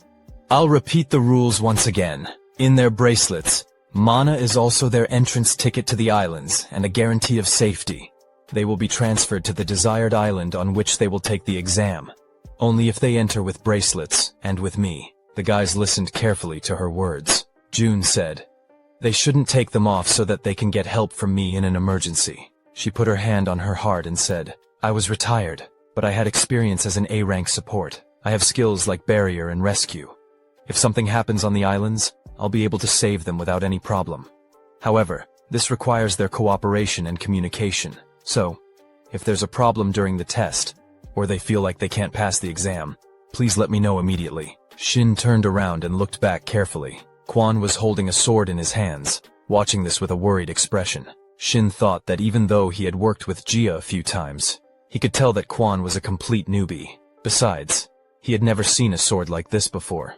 [SPEAKER 1] "I'll repeat the rules once again. In their bracelets, mana is also their entrance ticket to the islands and a guarantee of safety. They will be transferred to the desired island on which they will take the exam. Only if they enter with bracelets, and with me." The guys listened carefully to her words. June said, "They shouldn't take them off so that they can get help from me in an emergency." She put her hand on her heart and said, "I was retired, but I had experience as an A-rank support. I have skills like barrier and rescue. If something happens on the islands, I'll be able to save them without any problem. However, this requires their cooperation and communication. So, if there's a problem during the test, or they feel like they can't pass the exam, please let me know immediately." Shin turned around and looked back carefully. Kwon was holding a sword in his hands, watching this with a worried expression. Shin thought that even though he had worked with Jia a few times, he could tell that Kwon was a complete newbie. Besides, he had never seen a sword like this before.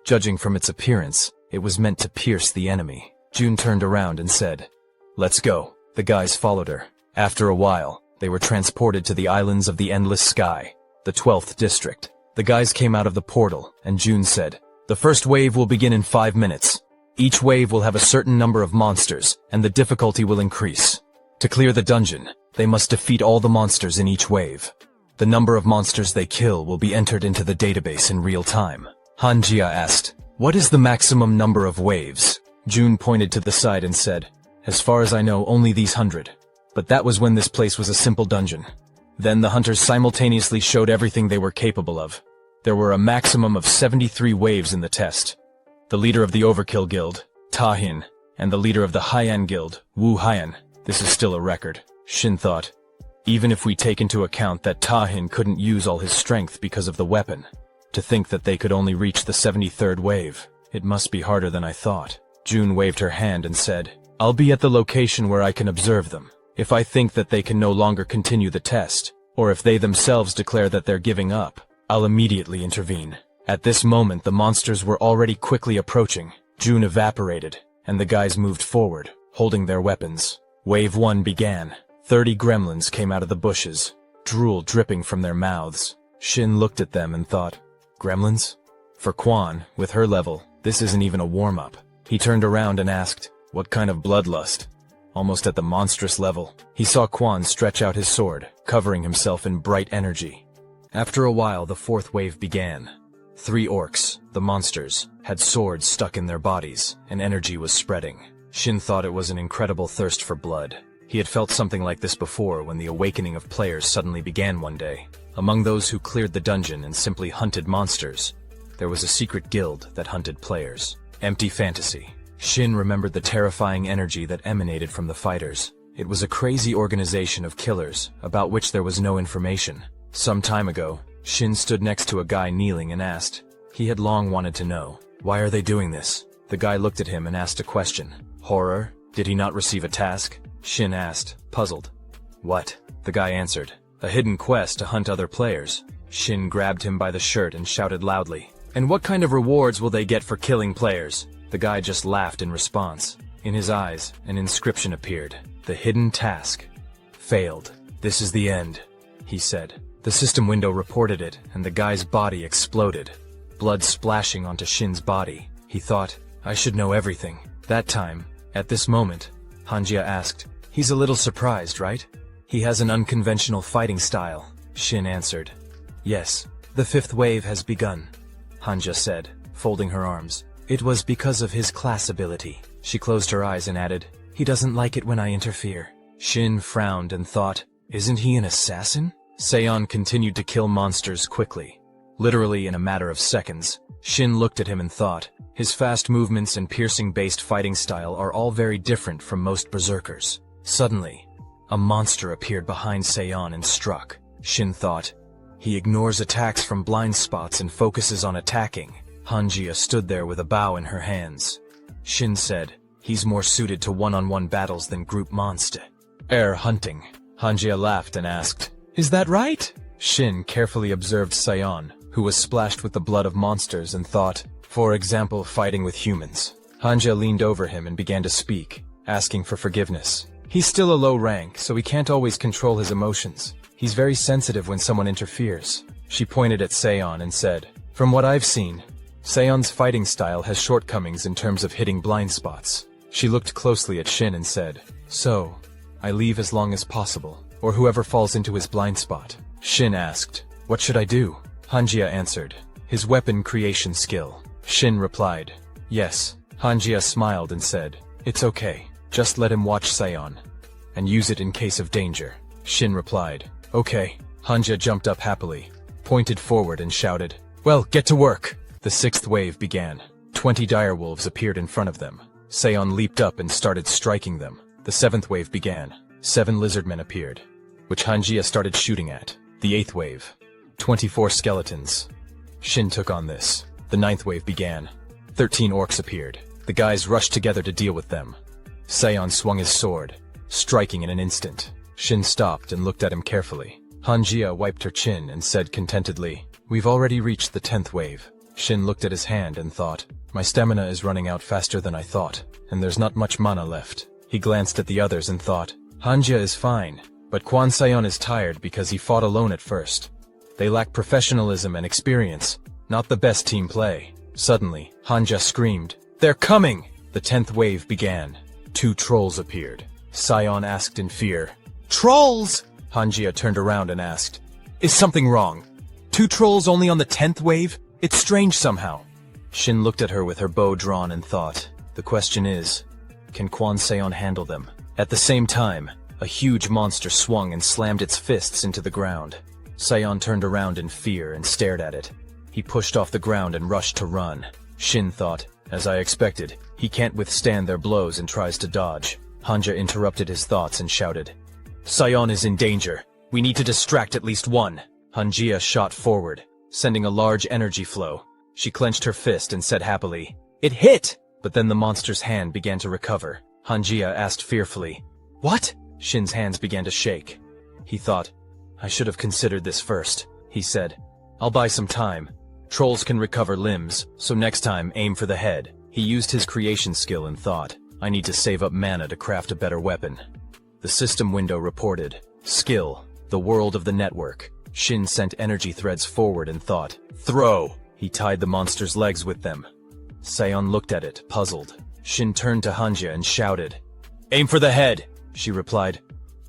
[SPEAKER 1] Judging from its appearance, it was meant to pierce the enemy. June turned around and said, "Let's go." The guys followed her. After a while, They were transported to the islands of the Endless Sky, the 12th district. The guys came out of the portal, and June said, "The first wave will begin in 5 minutes. Each wave will have a certain number of monsters, and the difficulty will increase. To clear the dungeon, they must defeat all the monsters in each wave. The number of monsters they kill will be entered into the database in real time." Hanjia asked, "What is the maximum number of waves?" June pointed to the side and said, "As far as I know, only these 100. But that was when this place was a simple dungeon." Then the hunters simultaneously showed everything they were capable of. There were a maximum of 73 waves in the test. The leader of the Overkill Guild, Tahin, and the leader of the Haiyan Guild, Wu Haiyan. This is still a record, Shin thought. Even if we take into account that Tahin couldn't use all his strength because of the weapon. To think that they could only reach the 73rd wave. It must be harder than I thought. June waved her hand and said, "I'll be at the location where I can observe them. If I think that they can no longer continue the test, or if they themselves declare that they're giving up, I'll immediately intervene." At this moment the monsters were already quickly approaching. June evaporated, and the guys moved forward, holding their weapons. Wave 1 began. 30 gremlins came out of the bushes, drool dripping from their mouths. Shin looked at them and thought, "Gremlins?" For Quan, with her level, this isn't even a warm-up. He turned around and asked, "What kind of bloodlust?" Almost at the monstrous level, he saw Quan stretch out his sword, covering himself in bright energy. After a while, the 4th wave began. 3 orcs, the monsters, had swords stuck in their bodies, and energy was spreading. Shin thought it was an incredible thirst for blood. He had felt something like this before when the awakening of players suddenly began one day. Among those who cleared the dungeon and simply hunted monsters, there was a secret guild that hunted players. Empty fantasy. Shin remembered the terrifying energy that emanated from the fighters. It was a crazy organization of killers, about which there was no information. Some time ago, Shin stood next to a guy kneeling and asked. He had long wanted to know, "Why are they doing this?" The guy looked at him and asked a question. "Horror? Did he not receive a task?" Shin asked, puzzled. "What?" The guy answered. "A hidden quest to hunt other players." Shin grabbed him by the shirt and shouted loudly, "And what kind of rewards will they get for killing players?" The guy just laughed in response. In his eyes, an inscription appeared. "The hidden task. Failed. This is the end," he said. The system window reported it, and the guy's body exploded. Blood splashing onto Shin's body. He thought, "I should know everything." That time, at this moment, Hanjia asked, "He's a little surprised, right? He has an unconventional fighting style." Shin answered, "Yes, the 5th wave has begun," Hanjia said, folding her arms. "It was because of his class ability." She closed her eyes and added, "He doesn't like it when I interfere." Shin frowned and thought, "Isn't he an assassin?" Seon continued to kill monsters quickly. Literally in a matter of seconds, Shin looked at him and thought, his fast movements and piercing-based fighting style are all very different from most berserkers. Suddenly, a monster appeared behind Seon and struck. Shin thought, he ignores attacks from blind spots and focuses on attacking. Hanjia stood there with a bow in her hands. Shin said, "He's more suited to one-on-one battles than group monster." Hunting. Hanjia laughed and asked, "Is that right?" Shin carefully observed Seon, who was splashed with the blood of monsters, and thought, for example, fighting with humans. Hanjia leaned over him and began to speak, asking for forgiveness. He's still a low rank, so he can't always control his emotions. He's very sensitive when someone interferes. She pointed at Seon and said, "From what I've seen, Seon's fighting style has shortcomings in terms of hitting blind spots." She looked closely at Shin and said, "So, I leave as long as possible, or whoever falls into his blind spot." Shin asked, "What should I do?" Hanjia answered, "His weapon creation skill." Shin replied, "Yes." Hanjia smiled and said, "It's okay. Just let him watch Seon, and use it in case of danger." Shin replied, "Okay." Hanjia jumped up happily, pointed forward and shouted, "Well, get to work!" The 6th wave began. 20 direwolves appeared in front of them. Seon leaped up and started striking them. The 7th wave began. 7 lizardmen appeared, which Hanjia started shooting at. The 8th wave. 24 skeletons. Shin took on this. The 9th wave began. 13 orcs appeared. The guys rushed together to deal with them. Seon swung his sword, striking in an instant. Shin stopped and looked at him carefully. Hanjia wiped her chin and said contentedly, "We've already reached the 10th wave." Shin looked at his hand and thought, "My stamina is running out faster than I thought, and there's not much mana left." He glanced at the others and thought, "Hanjia is fine, But Kwan Sayon is tired because he fought alone at first. They lack professionalism and experience, not the best team play. Suddenly, Hanja screamed, "They're coming!" The 10th wave began. 2 trolls appeared. Sayon asked in fear, "Trolls!" Hanjia turned around and asked, "Is something wrong? 2 trolls only on the 10th wave? It's strange somehow." Shin looked at her with her bow drawn and thought, the question is, can Kwan Sayon handle them? At the same time, a huge monster swung and slammed its fists into the ground. Sayon turned around in fear and stared at it. He pushed off the ground and rushed to run. Shin thought, as I expected, he can't withstand their blows and tries to dodge. Hanja interrupted his thoughts and shouted, "Sayon is in danger. We need to distract at least one." Hanjia shot forward, sending a large energy flow. She clenched her fist and said happily, "It hit!" But then the monster's hand began to recover. Hanjia asked fearfully, "What?" Shin's hands began to shake. He thought, "I should have considered this first." He said, "I'll buy some time. Trolls can recover limbs, so next time aim for the head." He used his creation skill and thought, "I need to save up mana to craft a better weapon." The system window reported, "Skill, the world of the network." Shin sent energy threads forward and thought, "Throw!" He tied the monster's legs with them. Sayon looked at it, puzzled. Shin turned to Hanja and shouted, "Aim for the head!" She replied,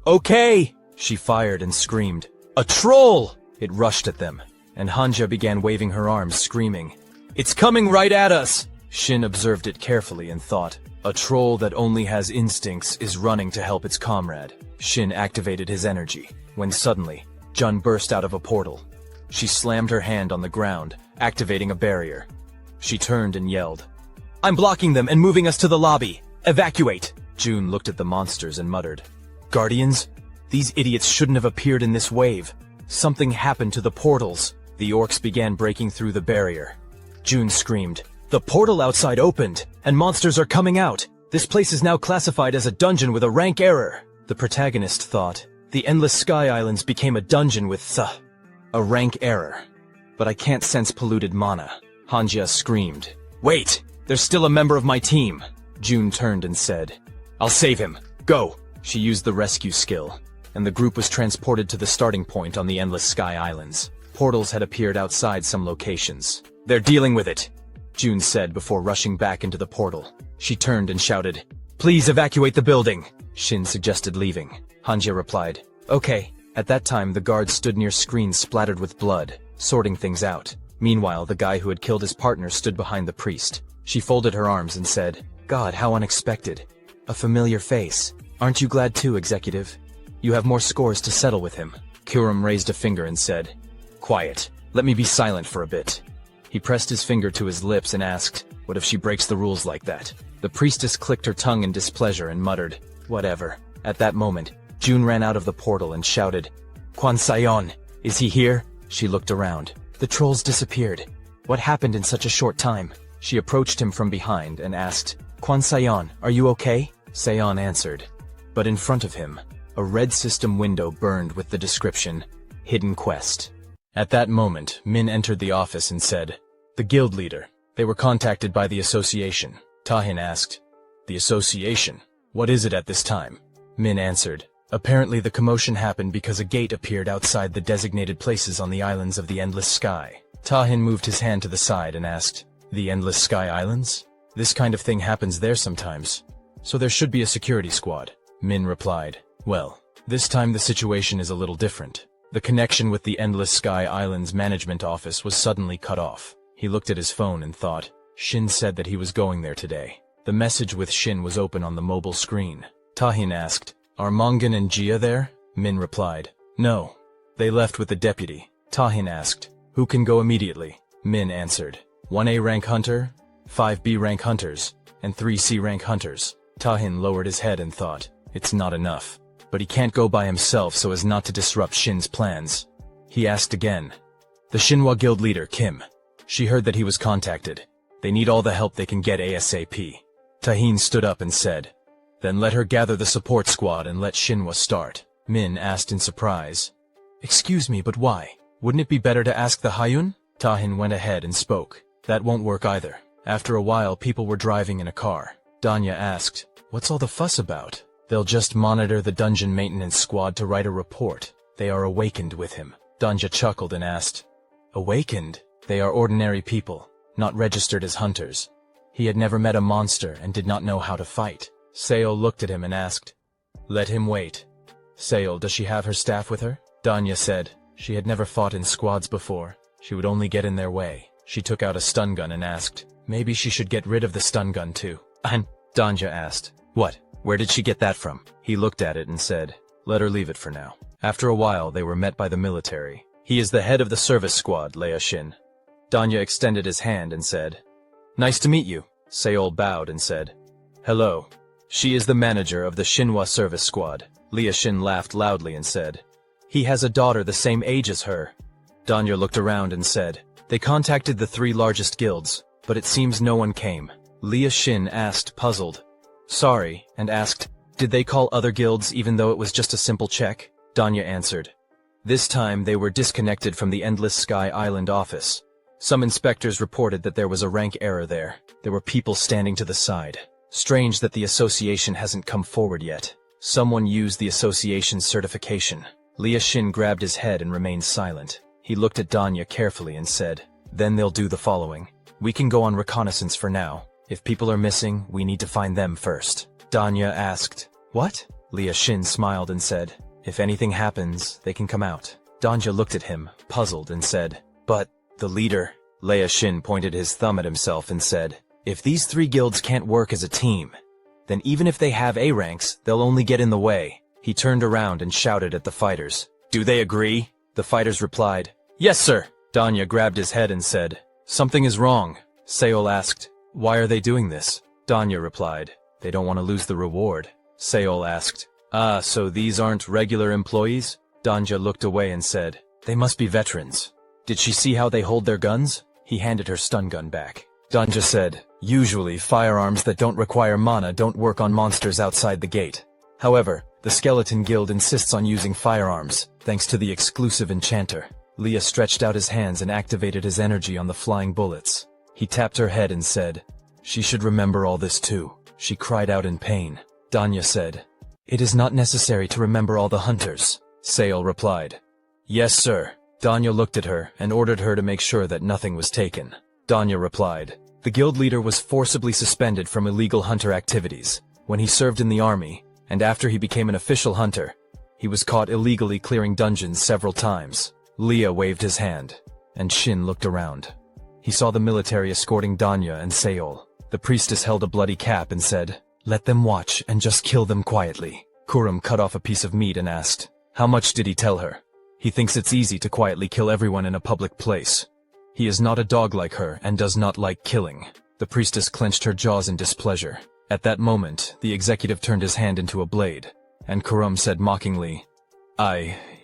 [SPEAKER 1] "Okay!" She fired and screamed, "A troll!" It rushed at them, and Hanja began waving her arms, screaming, "It's coming right at us!" Shin observed it carefully and thought, a troll that only has instincts is running to help its comrade. Shin activated his energy, when suddenly, Jun burst out of a portal. She slammed her hand on the ground, activating a barrier. She turned and yelled, "I'm blocking them and moving us to the lobby! Evacuate!" Jun looked at the monsters and muttered, "Guardians? These idiots shouldn't have appeared in this wave. Something happened to the portals." The orcs began breaking through the barrier. Jun screamed, "The portal outside opened, and monsters are coming out. This place is now classified as a dungeon with a rank error." The protagonist thought, "The Endless Sky Islands became a dungeon with a rank error. But I can't sense polluted mana." Hanja screamed, "Wait! There's still a member of my team." Jun turned and said, "I'll save him. Go!" She used the rescue skill, and the group was transported to the starting point on the Endless Sky Islands. Portals had appeared outside some locations. "They're dealing with it," Jun said before rushing back into the portal. She turned and shouted, "Please evacuate the building." Shin suggested leaving. Hanja replied, "Okay." At that time, the guards stood near screens splattered with blood, sorting things out. Meanwhile, the guy who had killed his partner stood behind the priest. She folded her arms and said, "God, how unexpected. A familiar face. Aren't you glad too, Executive? You have more scores to settle with him." Kurum raised a finger and said, "Quiet. Let me be silent for a bit." He pressed his finger to his lips and asked, "What if she breaks the rules like that?" The priestess clicked her tongue in displeasure and muttered, "Whatever." At that moment, Jun ran out of the portal and shouted, "Kwan Sayon, is he here?" She looked around. The trolls disappeared. What happened in such a short time? She approached him from behind and asked, "Kwan Sayon, are you okay?" Sayon answered. But in front of him, a red system window burned with the description, "Hidden Quest." At that moment, Min entered the office and said, "The guild leader. They were contacted by the association." Tahin asked, "The association? What is it at this time?" Min answered, "Apparently the commotion happened because a gate appeared outside the designated places on the islands of the Endless Sky." Tahin moved his hand to the side and asked, "The Endless Sky Islands? This kind of thing happens there sometimes. So there should be a security squad." Min replied, "Well, this time the situation is a little different. The connection with the Endless Sky Islands management office was suddenly cut off." He looked at his phone and thought, Shin said that he was going there today. The message with Shin was open on the mobile screen. Tahin asked, "Are Mongan and Jia there?" Min replied, "No. They left with the deputy." Tahin asked, "Who can go immediately?" Min answered, 1A rank hunter, 5B rank hunters, and 3C rank hunters. Tahin lowered his head and thought, it's not enough. But he can't go by himself so as not to disrupt Shin's plans. He asked again. The Shinhwa guild leader, Kim. She heard that he was contacted. They need all the help they can get ASAP. Tahin stood up and said, "Then let her gather the support squad and let Shinhwa start." Min asked in surprise, "Excuse me, but why? Wouldn't it be better to ask the Hayun?" Tahin went ahead and spoke. "That won't work either." After a while, people were driving in a car. Danya asked, "What's all the fuss about?" They'll just monitor the dungeon maintenance squad to write a report. They are awakened with him. Danja chuckled and asked, Awakened? They are ordinary people, not registered as hunters. He had never met a monster and did not know how to fight. Seol looked at him and asked, Let him wait. Seol, does she have her staff with her? Danya said, she had never fought in squads before. She would only get in their way. She took out a stun gun and asked, maybe she should get rid of the stun gun too. And Danja asked, what? Where did she get that from? He looked at it and said, let her leave it for now. After a while, they were met by the military. He is the head of the service squad, Lea Shin. Danya extended his hand and said, nice to meet you. Seol bowed and said, hello. She is the manager of the Shinhwa service squad. Lea Shin laughed loudly and said, he has a daughter the same age as her. Danya looked around and said, they contacted the 3 largest guilds, but it seems no one came. Lea Shin asked, puzzled, sorry, and asked, did they call other guilds even though it was just a simple check? Danya answered, this time they were disconnected from the Endless Sky Island office. Some inspectors reported that there was a rank error there. There were people standing to the side. Strange that the association hasn't come forward yet. Someone used the association's certification. Lea Shin grabbed his head and remained silent. He looked at Danya carefully and said, then they'll do the following. We can go on reconnaissance for now. If people are missing, we need to find them first. Danya asked, what? Lea Shin smiled and said, if anything happens, they can come out. Danya looked at him, puzzled, and said, but the leader. Lea Shin pointed his thumb at himself and said, if these 3 guilds can't work as a team, then even if they have A ranks, they'll only get in the way. He turned around and shouted at the fighters. Do they agree? The fighters replied, yes, sir. Danya grabbed his head and said, something is wrong. Seol asked, why are they doing this? Danya replied, they don't want to lose the reward. Seol asked, so these aren't regular employees? Danya looked away and said, they must be veterans. Did she see how they hold their guns? He handed her stun gun back. Danja said, usually firearms that don't require mana don't work on monsters outside the gate. However, the Skeleton Guild insists on using firearms, thanks to the exclusive enchanter. Lea stretched out his hands and activated his energy on the flying bullets. He tapped her head and said, she should remember all this too. She cried out in pain. Danya said, it is not necessary to remember all the hunters. Seol replied, yes, sir. Danya looked at her and ordered her to make sure that nothing was taken. Danya replied, the guild leader was forcibly suspended from illegal hunter activities when he served in the army, and after he became an official hunter, he was caught illegally clearing dungeons several times. Lea waved his hand, and Shin looked around. He saw the military escorting Danya and Seol. The priestess held a bloody cap and said, let them watch and just kill them quietly. Kurum cut off a piece of meat and asked, how much did he tell her? He thinks it's easy to quietly kill everyone in a public place. He is not a dog like her and does not like killing. The priestess clenched her jaws in displeasure. At that moment, the executive turned his hand into a blade, and Kurum said mockingly,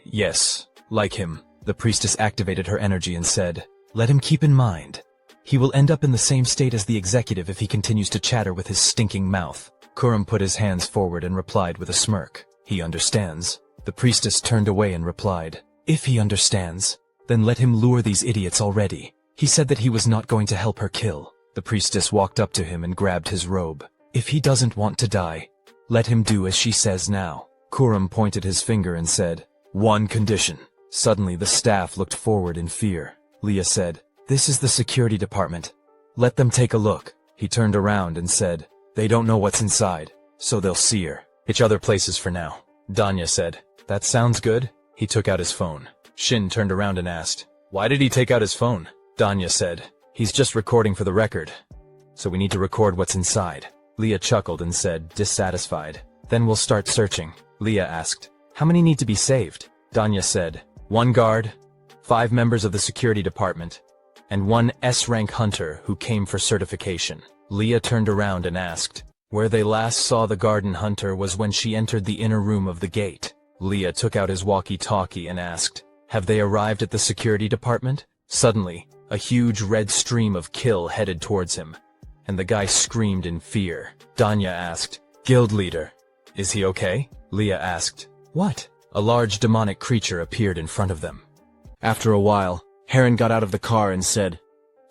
[SPEAKER 1] yes, like him. The priestess activated her energy and said, let him keep in mind. He will end up in the same state as the executive if he continues to chatter with his stinking mouth. Kurum put his hands forward and replied with a smirk, he understands. The priestess turned away and replied, if he understands, then let him lure these idiots already. He said that he was not going to help her kill. The priestess walked up to him and grabbed his robe. If he doesn't want to die, let him do as she says now. Kurum pointed his finger and said, one condition. Suddenly the staff looked forward in fear. Lea said, this is the security department. Let them take a look. He turned around and said, they don't know what's inside, so they'll see her. Each other places for now. Danya said, that sounds good. He took out his phone. Shin turned around and asked, why did he take out his phone? Danya said, he's just recording for the record, so we need to record what's inside. Lea chuckled and said, dissatisfied, then we'll start searching. Lea asked, how many need to be saved? Danya said, 1 guard, 5 members of the security department, and 1 S-rank hunter who came for certification. Lea turned around and asked, where they last saw the garden hunter was when she entered the inner room of the gate. Lea took out his walkie-talkie and asked, have they arrived at the security department? Suddenly, a huge red stream of kill headed towards him, and the guy screamed in fear. Danya asked, guild leader, is he okay? Lea asked, what? A large demonic creature appeared in front of them. After a while, Heron got out of the car and said,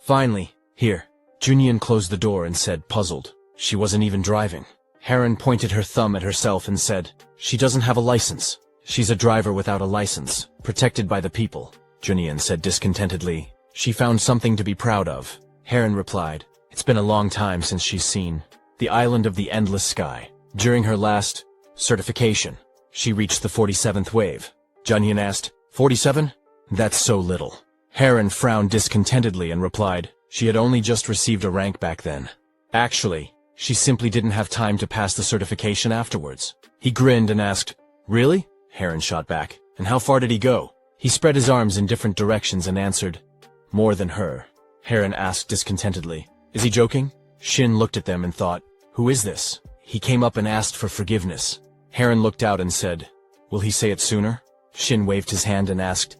[SPEAKER 1] finally, here. Junyan closed the door and said, puzzled, she wasn't even driving. Heron pointed her thumb at herself and said, "She doesn't have a license. She's a driver without a license, protected by the people." Junyan said discontentedly, "She found something to be proud of." Heron replied, "It's been a long time since she's seen the island of the endless sky. During her last certification, she reached the 47th wave." Junyan asked, 47? That's so little. Heron frowned discontentedly and replied, "She had only just received a rank back then. Actually, she simply didn't have time to pass the certification afterwards." He grinned and asked, "Really?" Heron shot back, "And how far did he go?" He spread his arms in different directions and answered, "More than her." Heron asked discontentedly, "Is he joking?" Shin looked at them and thought, "Who is this?" He came up and asked for forgiveness. Heron looked out and said, "Will he say it sooner?" Shin waved his hand and asked,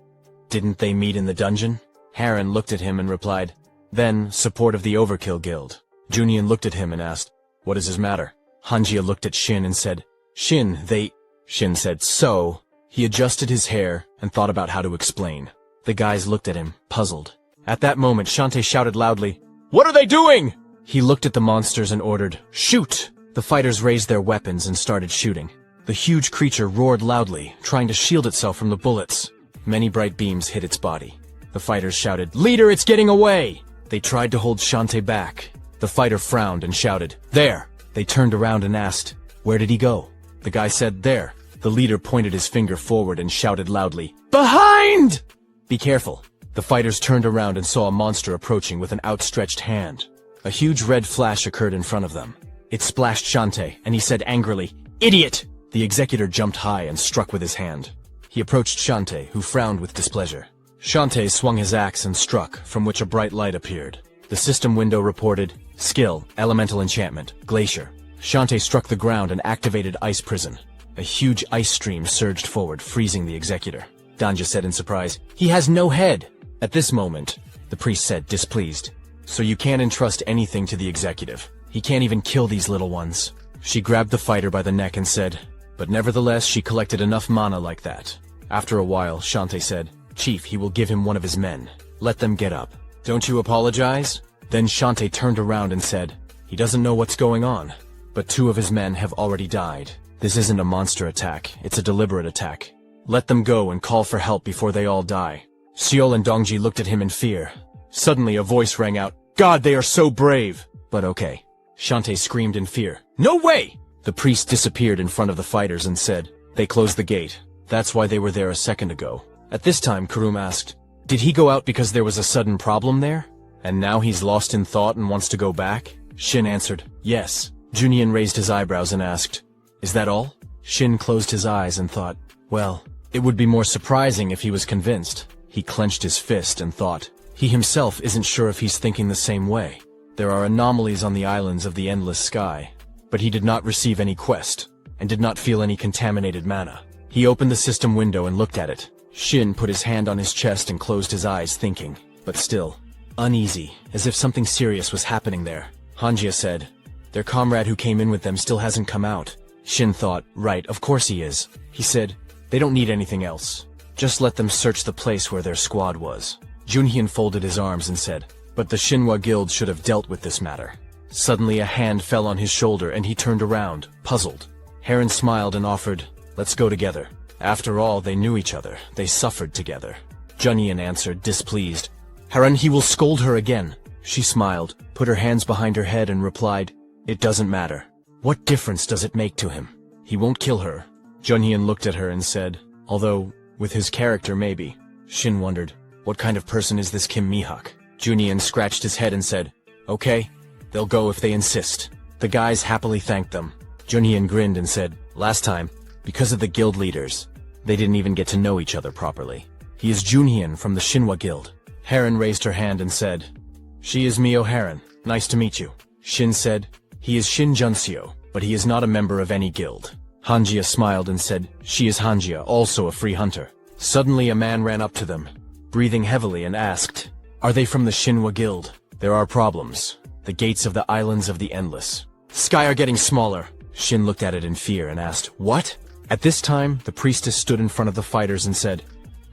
[SPEAKER 1] "Didn't they meet in the dungeon?" Heron looked at him and replied, "Then, support of the Overkill Guild." Junyan looked at him and asked, "What is his matter?" Hanjia looked at Shin and said, "Shin, they—" Shin said, "So?" He adjusted his hair and thought about how to explain. The guys looked at him, puzzled. At that moment, Shantae shouted loudly, "What are they doing?" He looked at the monsters and ordered, "Shoot!" The fighters raised their weapons and started shooting. The huge creature roared loudly, trying to shield itself from the bullets. Many bright beams hit its body. The fighters shouted, "Leader, it's getting away!" They tried to hold Shantae back. The fighter frowned and shouted, "There!" They turned around and asked, "Where did he go?" The guy said, "There." The leader pointed his finger forward and shouted loudly, "Behind!" "Be careful." The fighters turned around and saw a monster approaching with an outstretched hand. A huge red flash occurred in front of them. It splashed Shantae, and he said angrily, "Idiot!" The executor jumped high and struck with his hand. He approached Shantae, who frowned with displeasure. Shantae swung his axe and struck, from which a bright light appeared. The system window reported, "Skill, Elemental Enchantment, Glacier." Shantae struck the ground and activated Ice Prison. A huge ice stream surged forward, freezing the executor. Danja said in surprise, "He has no head!" At this moment, the priest said, displeased, "So you can't entrust anything to the executive. He can't even kill these little ones." She grabbed the fighter by the neck and said, but nevertheless she collected enough mana like that. After a while, Shantae said, "Chief, he will give him one of his men. Let them get up." "Don't you apologize?" Then Shantae turned around and said, "He doesn't know what's going on, but 2 of his men have already died. This isn't a monster attack, it's a deliberate attack. Let them go and call for help before they all die." Seol and Dongji looked at him in fear. Suddenly a voice rang out, "God, they are so brave!" "But okay." Shantae screamed in fear, "No way!" The priest disappeared in front of the fighters and said, "They closed the gate. That's why they were there a second ago." At this time, Kurum asked, "Did he go out because there was a sudden problem there? And now he's lost in thought and wants to go back?" Shin answered, "Yes." Junyan raised his eyebrows and asked, "Is that all?" Shin closed his eyes and thought, well, it would be more surprising if he was convinced. He clenched his fist and thought, he himself isn't sure if he's thinking the same way. There are anomalies on the islands of the endless sky, but he did not receive any quest, and did not feel any contaminated mana. He opened the system window and looked at it. Shin put his hand on his chest and closed his eyes, thinking, but still, uneasy, as if something serious was happening there. Hanjia said, "Their comrade who came in with them still hasn't come out." Shin thought, right, of course he is. He said, "They don't need anything else. Just let them search the place where their squad was." Junhyun folded his arms and said, "But the Shinhwa Guild should have dealt with this matter." Suddenly a hand fell on his shoulder and he turned around, puzzled. Heron smiled and offered, "Let's go together." After all, they knew each other. They suffered together. Junhyun answered, displeased, "Heron, he will scold her again." She smiled, put her hands behind her head and replied, "It doesn't matter. What difference does it make to him? He won't kill her." Junhyun looked at her and said, "Although, with his character maybe." Shin wondered, what kind of person is this Kim Mihawk? Junhyun scratched his head and said, "Okay, they'll go if they insist." The guys happily thanked them. Junhyun grinned and said, "Last time, because of the guild leaders, they didn't even get to know each other properly. He is Junhyun from the Shinhwa Guild." Heron raised her hand and said, "She is Mio Heron. Nice to meet you." Shin said, "He is Shin Junseo, but he is not a member of any guild." Hanjia smiled and said, "She is Hanjia, also a free hunter." Suddenly a man ran up to them, breathing heavily, and asked, "Are they from the Shinhwa Guild? There are problems. The gates of the Islands of the Endless Sky are getting smaller." Shin looked at it in fear and asked, "What?" At this time, the priestess stood in front of the fighters and said,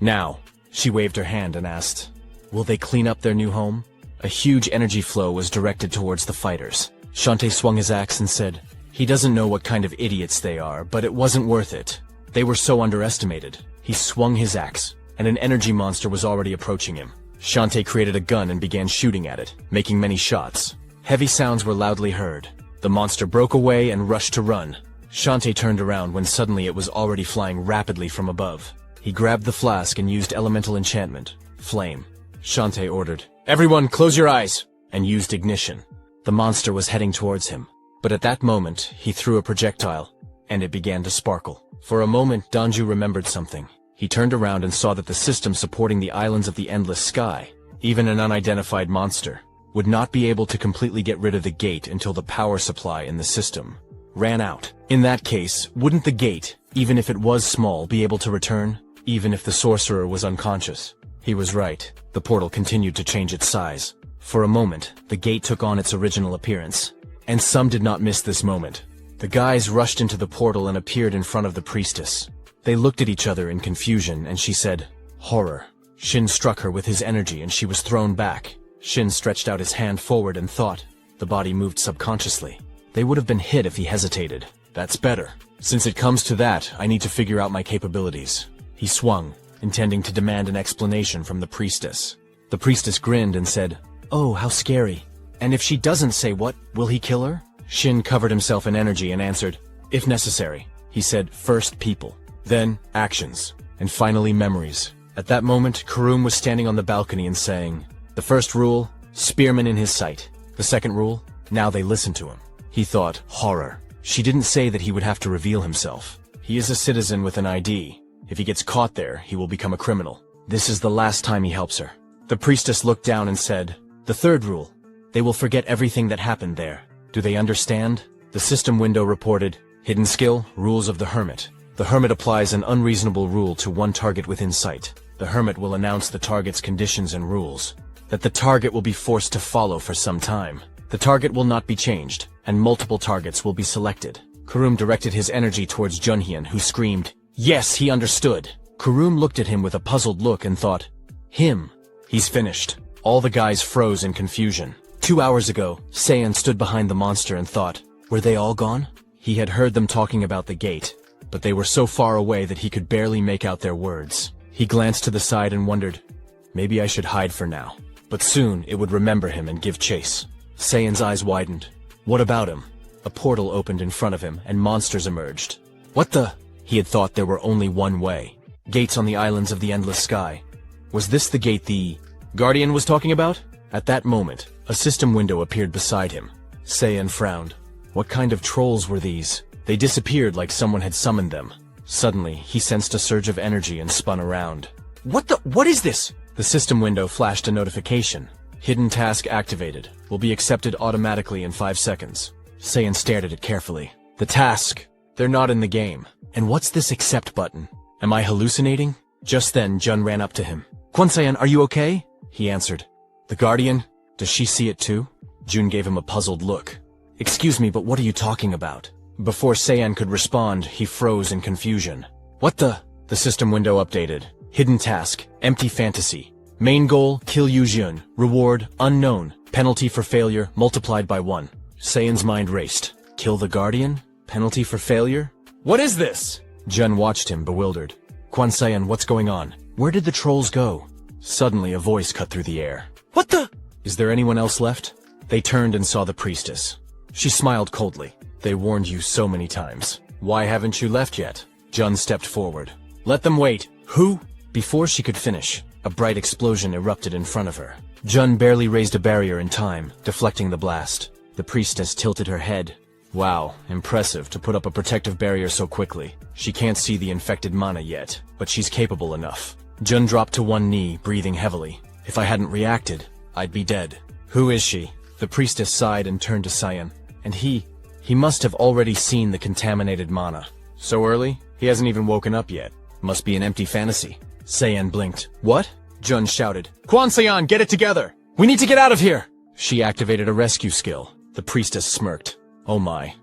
[SPEAKER 1] "Now." She waved her hand and asked, "Will they clean up their new home?" A huge energy flow was directed towards the fighters. Shantae swung his axe and said, He doesn't know what kind of idiots they are, but it wasn't worth it. They were so underestimated. He swung his axe, and an energy monster was already approaching him. Shantae created a gun and began shooting at it, making many shots. Heavy sounds were loudly heard. The monster broke away and rushed to run. Shantae turned around when suddenly it was already flying rapidly from above. He grabbed the flask and used elemental enchantment, Flame. Shantae ordered, "Everyone, close your eyes!" and used ignition. The monster was heading towards him, but at that moment, he threw a projectile, and it began to sparkle. For a moment, Danju remembered something. He turned around and saw that the system supporting the islands of the endless sky, even an unidentified monster, would not be able to completely get rid of the gate until the power supply in the system ran out. In that case, wouldn't the gate, even if it was small, be able to return, even if the sorcerer was unconscious? He was right. The portal continued to change its size. For a moment, the gate took on its original appearance, and some did not miss this moment. The guys rushed into the portal and appeared in front of the priestess. They looked at each other in confusion, and she said, "Horror." Shin struck her with his energy and she was thrown back. Shin stretched out his hand forward and thought. The body moved subconsciously. They would have been hit if he hesitated. That's better. Since it comes to that, I need to figure out my capabilities. He swung, intending to demand an explanation from the priestess. The priestess grinned and said, "Oh, how scary. And if she doesn't say what, will he kill her?" Shin covered himself in energy and answered, "If necessary." He said, "First people, then actions, and finally memories." At that moment, Kurum was standing on the balcony and saying, "The first rule, spearman in his sight. The second rule, now they listen to him." He thought, horror. She didn't say that he would have to reveal himself. He is a citizen with an ID. If he gets caught there, he will become a criminal. This is the last time he helps her. The priestess looked down and said, "The third rule, they will forget everything that happened there. Do they understand?" The system window reported, "Hidden skill, rules of the hermit. The hermit applies an unreasonable rule to one target within sight. The hermit will announce the target's conditions and rules, that the target will be forced to follow for some time. The target will not be changed, and multiple targets will be selected." Kurum directed his energy towards Junhyun, who screamed, "Yes, he understood." Kurum looked at him with a puzzled look and thought, "Him. He's finished." All the guys froze in confusion. 2 hours ago, Saiyan stood behind the monster and thought, were they all gone? He had heard them talking about the gate, but they were so far away that he could barely make out their words. He glanced to the side and wondered, maybe I should hide for now. But soon it would remember him and give chase. Saiyan's eyes widened. What about him? A portal opened in front of him and monsters emerged. What the? He had thought there were only one way. Gates on the islands of the endless sky. Was this the gate the Guardian was talking about? At that moment, a system window appeared beside him. Saiyan frowned. What kind of trolls were these? They disappeared like someone had summoned them. Suddenly, he sensed a surge of energy and spun around. What is this? The system window flashed a notification. Hidden task activated. Will be accepted automatically in 5 seconds. Saiyan stared at it carefully. The task. They're not in the game. And what's this accept button? Am I hallucinating? Just then, Jun ran up to him. Kwon-Saiyan, are you okay? He answered. The Guardian? Does she see it too? Jun gave him a puzzled look. Excuse me, but what are you talking about? Before Saiyan could respond, he froze in confusion. What the? The system window updated. Hidden task. Empty fantasy. Main goal, kill Yu-Jun. Reward, unknown. Penalty for failure, multiplied by 1. Saiyan's mind raced. Kill the Guardian? Penalty for failure? What is this? Jun watched him, bewildered. Kwon-Saiyan, what's going on? Where did the trolls go? Suddenly, a voice cut through the air. What the? Is there anyone else left? They turned and saw the priestess. She smiled coldly. They warned you so many times. Why haven't you left yet? Jun stepped forward. Let them wait. Who? Before she could finish, a bright explosion erupted in front of her. Jun barely raised a barrier in time, deflecting the blast. The priestess tilted her head. Wow, impressive to put up a protective barrier so quickly. She can't see the infected mana yet, but she's capable enough. Jun dropped to one knee, breathing heavily. If I hadn't reacted, I'd be dead. Who is she? The priestess sighed and turned to Saiyan. And he must have already seen the contaminated mana. So early? He hasn't even woken up yet. Must be an empty fantasy. Saiyan blinked. What? Jun shouted. Kwon-Saiyan, get it together! We need to get out of here! She activated a rescue skill. The priestess smirked. Oh my.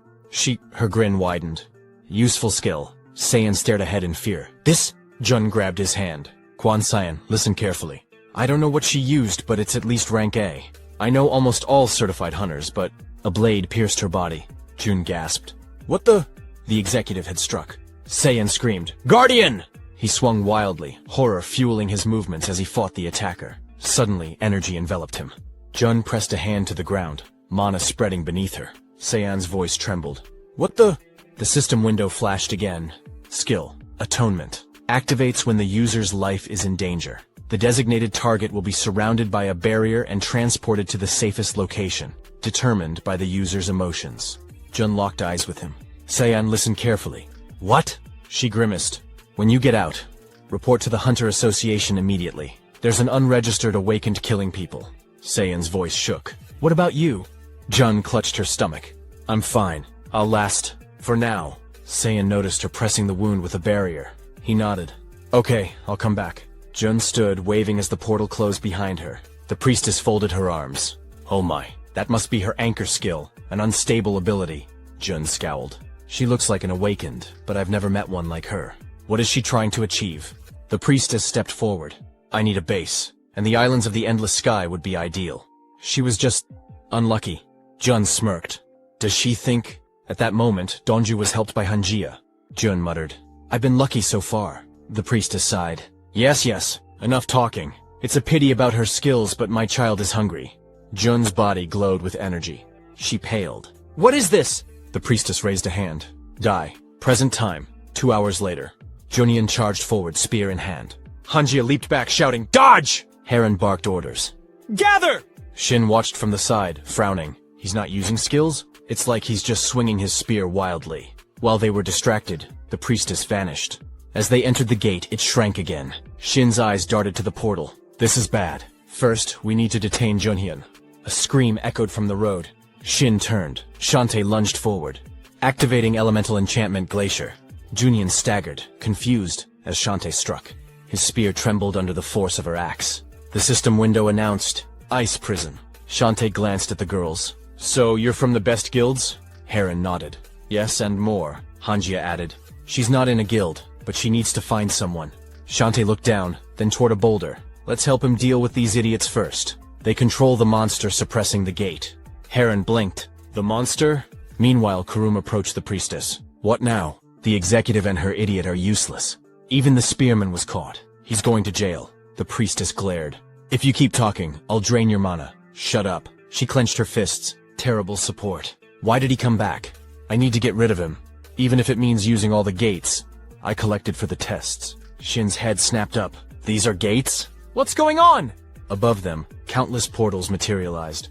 [SPEAKER 1] Her grin widened. Useful skill. Saiyan stared ahead in fear. This? Jun grabbed his hand. Kwon-Saiyan, listen carefully. I don't know what she used, but it's at least rank A. I know almost all certified hunters, but a blade pierced her body. Jun gasped. What the? The executive had struck. Saiyan screamed, "Guardian!" He swung wildly, horror fueling his movements as he fought the attacker. Suddenly, energy enveloped him. Jun pressed a hand to the ground, mana spreading beneath her. Saiyan's voice trembled. What the? The system window flashed again. Skill, Atonement. Activates when the user's life is in danger. The designated target will be surrounded by a barrier and transported to the safest location, determined by the user's emotions. Jun locked eyes with him. Saiyan listened carefully. What? She grimaced. When you get out, report to the Hunter Association immediately. There's an unregistered awakened killing people. Saiyan's voice shook. What about you? Jun clutched her stomach. I'm fine. I'll last. For now. Saiyan noticed her pressing the wound with a barrier. He nodded. Okay, I'll come back. Jun stood, waving as the portal closed behind her. The priestess folded her arms. Oh my, that must be her anchor skill, an unstable ability. Jun scowled. She looks like an awakened, but I've never met one like her. What is she trying to achieve? The priestess stepped forward. I need a base, and the islands of the endless sky would be ideal. She was just unlucky. Jun smirked. Does she think? At that moment, Donju was helped by Hanjia. Jun muttered. I've been lucky so far. The priestess sighed. Yes, enough talking. It's a pity about her skills, but my child is hungry. Jun's body glowed with energy. She paled. What is this? The priestess raised a hand. Die. Present time. 2 hours later. Junian charged forward, spear in hand. Hanjia leaped back, shouting, Dodge! Heron barked orders. Gather! Shin watched from the side, frowning. He's not using skills? It's like he's just swinging his spear wildly. While they were distracted, the priestess vanished. As they entered the gate, it shrank again. Shin's eyes darted to the portal. This is bad. First, we need to detain Junhyun. A scream echoed from the road. Shin turned. Shantae lunged forward, activating elemental enchantment Glacier. Junhyun staggered, confused, as Shantae struck. His spear trembled under the force of her axe. The system window announced, Ice Prison. Shantae glanced at the girls. So, you're from the best guilds? Heron nodded. Yes, and more, Hanjia added. She's not in a guild, but she needs to find someone. Shantae looked down, then toward a boulder. Let's help him deal with these idiots first. They control the monster suppressing the gate. Heron blinked. The monster? Meanwhile, Kurum approached the priestess. What now? The executive and her idiot are useless. Even the spearman was caught. He's going to jail. The priestess glared. If you keep talking, I'll drain your mana. Shut up. She clenched her fists. Terrible support. Why did he come back? I need to get rid of him. Even if it means using all the gates. I collected for the tests. Shin's head snapped up. These are gates? What's going on? Above them, countless portals materialized.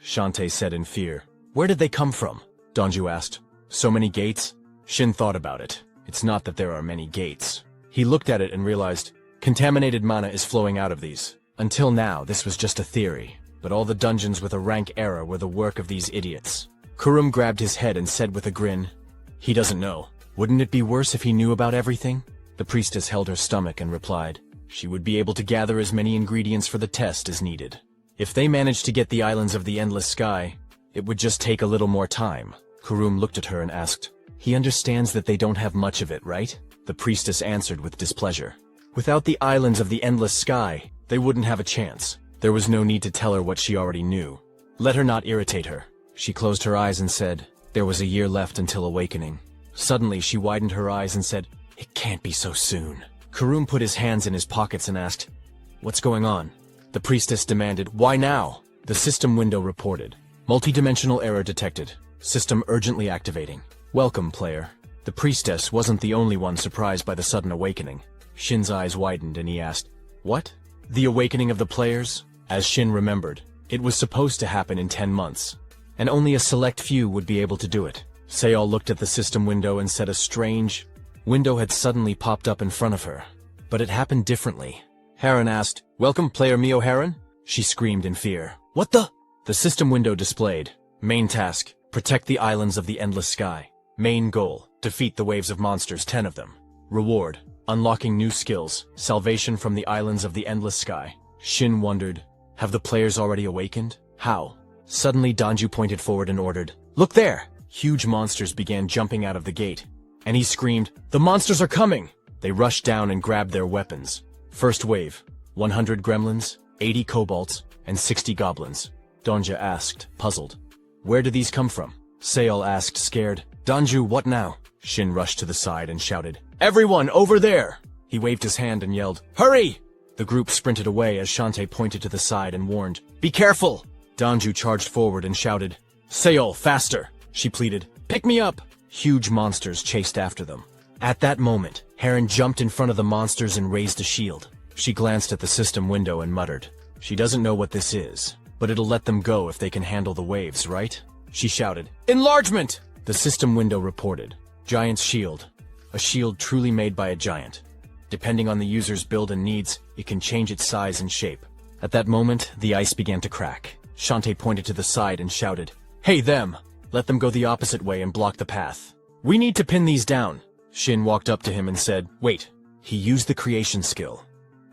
[SPEAKER 1] Shantae said in fear. Where did they come from? Donju asked. So many gates? Shin thought about it. It's not that there are many gates. He looked at it and realized, contaminated mana is flowing out of these. Until now, this was just a theory, but all the dungeons with a rank error were the work of these idiots. Kurum grabbed his head and said with a grin, he doesn't know. Wouldn't it be worse if he knew about everything? The priestess held her stomach and replied, she would be able to gather as many ingredients for the test as needed. If they managed to get the islands of the endless sky, it would just take a little more time. Kurum looked at her and asked, he understands that they don't have much of it, right? The priestess answered with displeasure. Without the islands of the endless sky, they wouldn't have a chance. There was no need to tell her what she already knew. Let her not irritate her. She closed her eyes and said, there was a year left until awakening. Suddenly, she widened her eyes and said, it can't be so soon. Kurum put his hands in his pockets and asked, what's going on? The priestess demanded, why now? The system window reported. Multidimensional error detected. System urgently activating. Welcome, player. The priestess wasn't the only one surprised by the sudden awakening. Shin's eyes widened and he asked, what? The awakening of the players? As Shin remembered, it was supposed to happen in 10 months, and only a select few would be able to do it. Sayal looked at the system window and said a strange window had suddenly popped up in front of her. But it happened differently. Heron asked, welcome, player Mio Heron? She screamed in fear. What the? The system window displayed. Main task, protect the islands of the endless sky. Main goal, defeat the waves of monsters, 10 of them. Reward, unlocking new skills, salvation from the islands of the endless sky. Shin wondered, have the players already awakened? How? Suddenly Donju pointed forward and ordered, look there! Huge monsters began jumping out of the gate, and he screamed, the monsters are coming! They rushed down and grabbed their weapons. First wave, 100 gremlins, 80 kobolds, and 60 goblins. Donja asked, puzzled. Where do these come from? Sayal asked, scared. Danju, what now? Shin rushed to the side and shouted, "Everyone, over there!" He waved his hand and yelled, "Hurry!" The group sprinted away as Shantae pointed to the side and warned, "Be careful!" Danju charged forward and shouted, "Seol, faster!" She pleaded, "Pick me up!" Huge monsters chased after them. At that moment, Heron jumped in front of the monsters and raised a shield. She glanced at the system window and muttered, "She doesn't know what this is, but it'll let them go if they can handle the waves, right?" She shouted, "Enlargement!" The system window reported, "Giant's shield. A shield truly made by a giant. Depending on the user's build and needs, it can change its size and shape." At that moment, the ice began to crack. Shantae pointed to the side and shouted, "Hey them! Let them go the opposite way and block the path. We need to pin these down." Shin walked up to him and said, "Wait." He used the creation skill.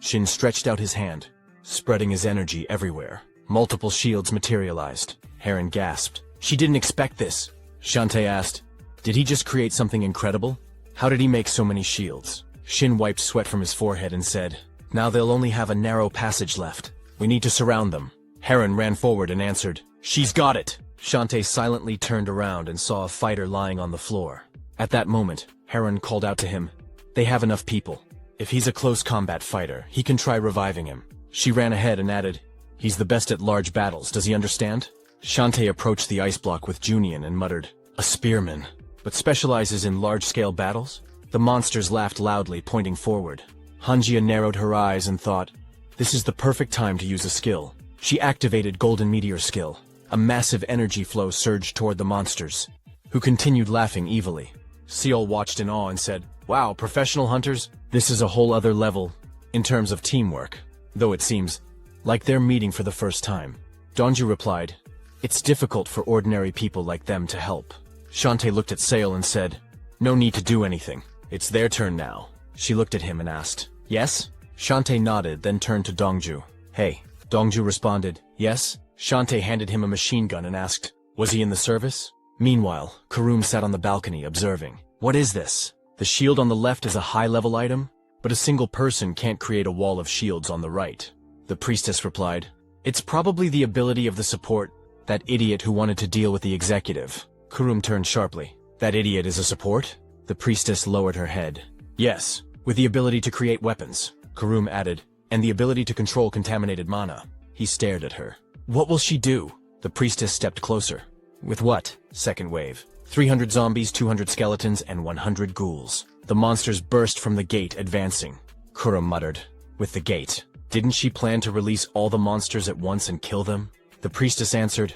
[SPEAKER 1] Shin stretched out his hand, spreading his energy everywhere. Multiple shields materialized. Heron gasped. She didn't expect this. Shantae asked, "Did he just create something incredible? How did he make so many shields?" Shin wiped sweat from his forehead and said, "Now they'll only have a narrow passage left. We need to surround them." Heron ran forward and answered, "She's got it." Shantae silently turned around and saw a fighter lying on the floor. At that moment, Heron called out to him, "They have enough people. If he's a close combat fighter, he can try reviving him." She ran ahead and added, "He's the best at large battles, does he understand?" Shantae approached the ice block with Junian and muttered, "A spearman, but specializes in large-scale battles?" The monsters laughed loudly, pointing forward. Hanjia narrowed her eyes and thought, "This is the perfect time to use a skill." She activated Golden Meteor skill. A massive energy flow surged toward the monsters, who continued laughing evilly. Seol watched in awe and said, "Wow, professional hunters, this is a whole other level in terms of teamwork, though it seems like they're meeting for the first time." Donju replied, "It's difficult for ordinary people like them to help." Shantae looked at Seol and said, "No need to do anything. It's their turn now." She looked at him and asked, "Yes?" Shantae nodded, then turned to Dongju. "Hey." Dongju responded, "Yes." Shantae handed him a machine gun and asked, "Was he in the service?" Meanwhile, Karum sat on the balcony observing. "What is this? The shield on the left is a high-level item, but a single person can't create a wall of shields on the right." The priestess replied, "It's probably the ability of the support, that idiot who wanted to deal with the executive." Karum turned sharply. "That idiot is a support?" The priestess lowered her head. "Yes, with the ability to create weapons," Karum added, "and the ability to control contaminated mana." He stared at her. "What will she do?" The priestess stepped closer. "With what?" Second wave. 300 zombies, 200 skeletons, and 100 ghouls. The monsters burst from the gate, advancing. Karum muttered, "With the gate. Didn't she plan to release all the monsters at once and kill them?" The priestess answered,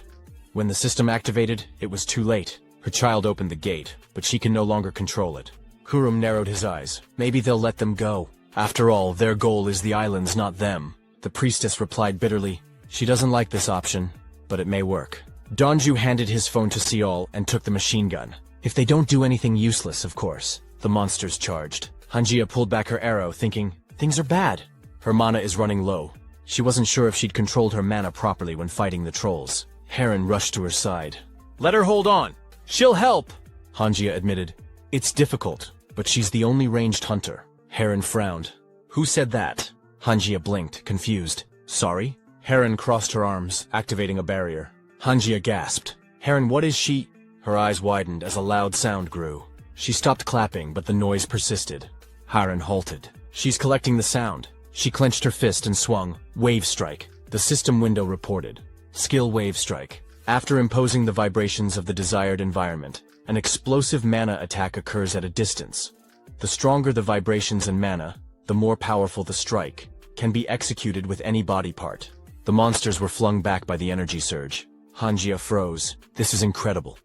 [SPEAKER 1] "When the system activated, it was too late. Her child opened the gate, but she can no longer control it." Karum narrowed his eyes. "Maybe they'll let them go. After all, their goal is the islands, not them." The priestess replied bitterly, "She doesn't like this option, but it may work." Donju handed his phone to Seol and took the machine gun. "If they don't do anything useless, of course." The monsters charged. Hanjia pulled back her arrow, thinking, "Things are bad." Her mana is running low. She wasn't sure if she'd controlled her mana properly when fighting the trolls. Heron rushed to her side. "Let her hold on. She'll help," Hanjia admitted. "It's difficult, but she's the only ranged hunter." Heron frowned. "Who said that?" Hanjia blinked, confused. "Sorry?" Heron crossed her arms, activating a barrier. Hanjia gasped. "Heron, what is she?" Her eyes widened as a loud sound grew. She stopped clapping, but the noise persisted. Heron halted. "She's collecting the sound." She clenched her fist and swung. "Wave strike." The system window reported. Skill wave strike. After imposing the vibrations of the desired environment, an explosive mana attack occurs at a distance. The stronger the vibrations and mana, the more powerful the strike, can be executed with any body part. The monsters were flung back by the energy surge. Hanjia froze. "This is incredible.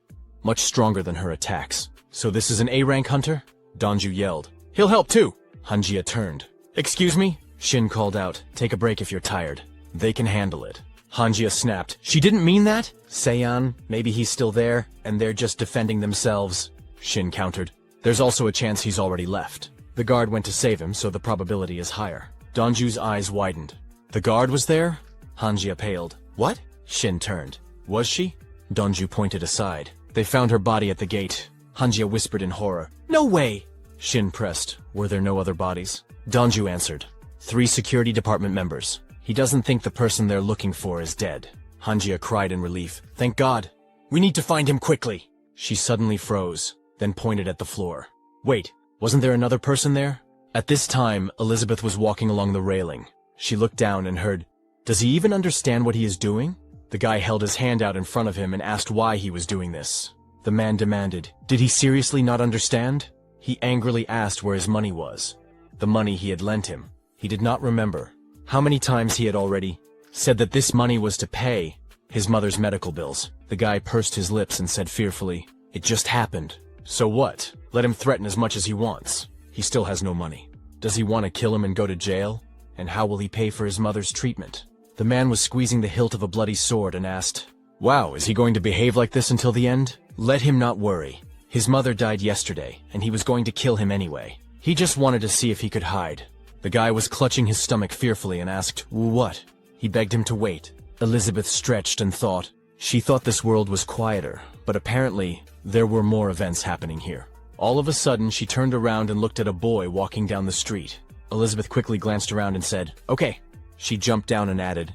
[SPEAKER 1] Much stronger than her attacks." "So this is an A-rank hunter?" Donju yelled. "He'll help too." Hanjia turned. "Excuse me?" Shin called out. "Take a break if you're tired. They can handle it." Hanjia snapped. "She didn't mean that?" "Seiyan, maybe he's still there, and they're just defending themselves." Shin countered. "There's also a chance he's already left. The guard went to save him, so the probability is higher." Donju's eyes widened. "The guard was there?" Hanjia paled. "What?" Shin turned. "Was she?" Donju pointed aside. "They found her body at the gate." Hanjia whispered in horror. "No way!" Shin pressed. "Were there no other bodies?" Donju answered. 3 security department members. He doesn't think the person they're looking for is dead." Hanjia cried in relief. "Thank God. We need to find him quickly." She suddenly froze. then pointed at the floor. Wait, wasn't there another person there? At this time, Elizabeth was walking along the railing. She looked down and heard, "Does he even understand what he is doing?" The guy held his hand out in front of him and asked why he was doing this. The man demanded, "Did he seriously not understand?" He angrily asked where his money was. The money he had lent him. He did not remember how many times he had already said that this money was to pay his mother's medical bills. The guy pursed his lips and said fearfully, "It just happened." So what? Let him threaten as much as he wants. He still has no money. Does he want to kill him and go to jail? And how will he pay for his mother's treatment? The man was squeezing the hilt of a bloody sword and asked, "Wow, is he going to behave like this until the end?" Let him not worry. His mother died yesterday, and he was going to kill him anyway. He just wanted to see if he could hide. The guy was clutching his stomach fearfully and asked, "What?" He begged him to wait. Elizabeth stretched and thought. She thought this world was quieter, but apparently there were more events happening here. All of a sudden, she turned around and looked at a boy walking down the street. Elizabeth quickly glanced around and said, "Okay." She jumped down and added,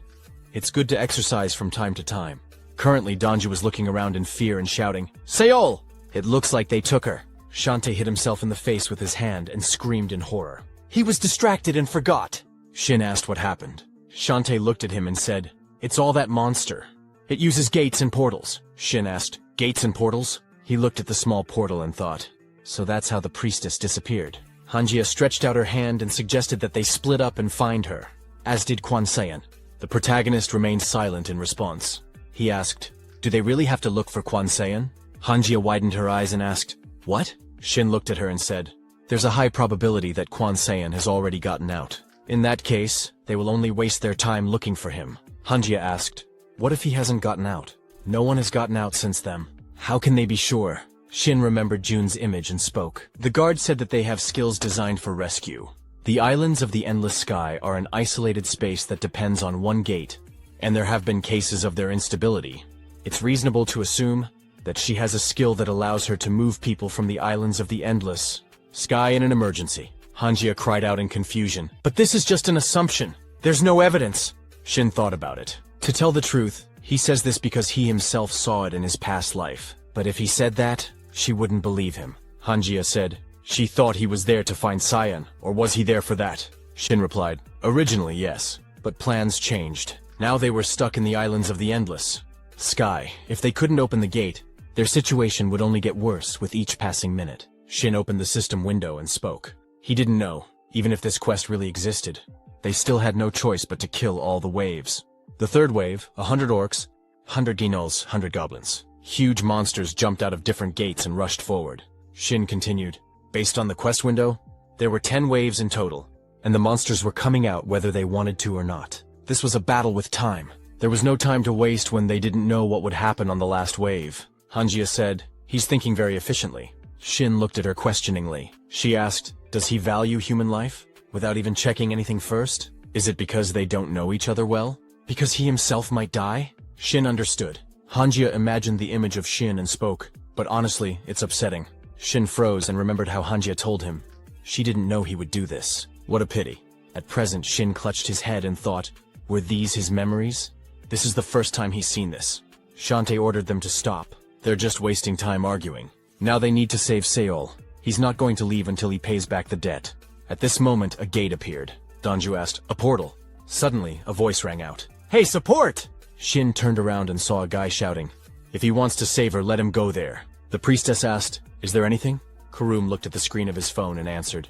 [SPEAKER 1] "It's good to exercise from time to time." Currently, Donju was looking around in fear and shouting, "Seol!" It looks like they took her. Shantae hit himself in the face with his hand and screamed in horror. "He was distracted and forgot." Shin asked what happened. Shantae looked at him and said, "It's all that monster. It uses gates and portals." Shin asked, "Gates and portals?" He looked at the small portal and thought, so that's how the priestess disappeared. Hanjia stretched out her hand and suggested that they split up and find her, as did Kwan Sayan. The protagonist remained silent in response. He asked, "Do they really have to look for Kwan Sayan?" Hanjia widened her eyes and asked, "What?" Shin looked at her and said, "There's a high probability that Kwan Sayan has already gotten out. In that case, they will only waste their time looking for him." Hanjia asked, "What if he hasn't gotten out?" "No one has gotten out since then. How can they be sure?" Shin remembered Jun's image and spoke. "The guard said that they have skills designed for rescue. The islands of the endless sky are an isolated space that depends on one gate, and there have been cases of their instability. It's reasonable to assume that she has a skill that allows her to move people from the islands of the endless sky in an emergency." Hanjia cried out in confusion, "But this is just an assumption. There's no evidence." Shin thought about it. To tell the truth, he says this because he himself saw it in his past life. But if he said that, she wouldn't believe him. Hanjia said, "She thought he was there to find Sayan, or was he there for that?" Shin replied, "Originally, yes. But plans changed. Now they were stuck in the islands of the endless sky. If they couldn't open the gate, their situation would only get worse with each passing minute." Shin opened the system window and spoke. He didn't know, even if this quest really existed, they still had no choice but to kill all the waves. The third wave, 100 orcs, 100 gnolls, 100 goblins. Huge monsters jumped out of different gates and rushed forward. Shin continued, "Based on the quest window, there were 10 waves in total, and the monsters were coming out whether they wanted to or not. This was a battle with time. There was no time to waste when they didn't know what would happen on the last wave." Hanjia said, "He's thinking very efficiently." Shin looked at her questioningly. She asked, "Does he value human life, without even checking anything first? Is it because they don't know each other well? Because he himself might die?" Shin understood. Hanjia imagined the image of Shin and spoke, "But honestly, it's upsetting." Shin froze and remembered how Hanjia told him. She didn't know he would do this. What a pity. At present, Shin clutched his head and thought, were these his memories? This is the first time he's seen this. Shantae ordered them to stop. They're just wasting time arguing. Now they need to save Seol. He's not going to leave until he pays back the debt. At this moment, a gate appeared. Donju asked, "A portal." Suddenly, a voice rang out. "Hey, support!" Shin turned around and saw a guy shouting, "If he wants to save her, let him go there." The priestess asked, "Is there anything?" Karum looked at the screen of his phone and answered,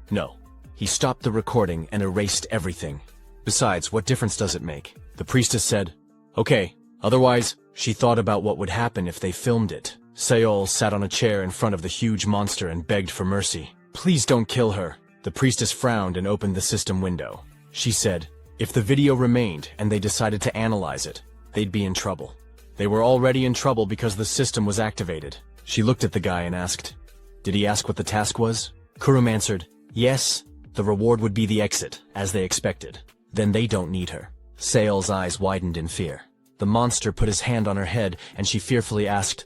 [SPEAKER 1] "No." He stopped the recording and erased everything. "Besides, what difference does it make?" The priestess said, "Okay, otherwise," she thought about what would happen if they filmed it. Seol sat on a chair in front of the huge monster and begged for mercy. "Please don't kill her." The priestess frowned and opened the system window. She said, if the video remained and they decided to analyze it, they'd be in trouble. They were already in trouble because the system was activated. She looked at the guy and asked, "Did he ask what the task was?" Kurum answered, "Yes, the reward would be the exit, as they expected. Then they don't need her." Seol's eyes widened in fear. The monster put his hand on her head and she fearfully asked,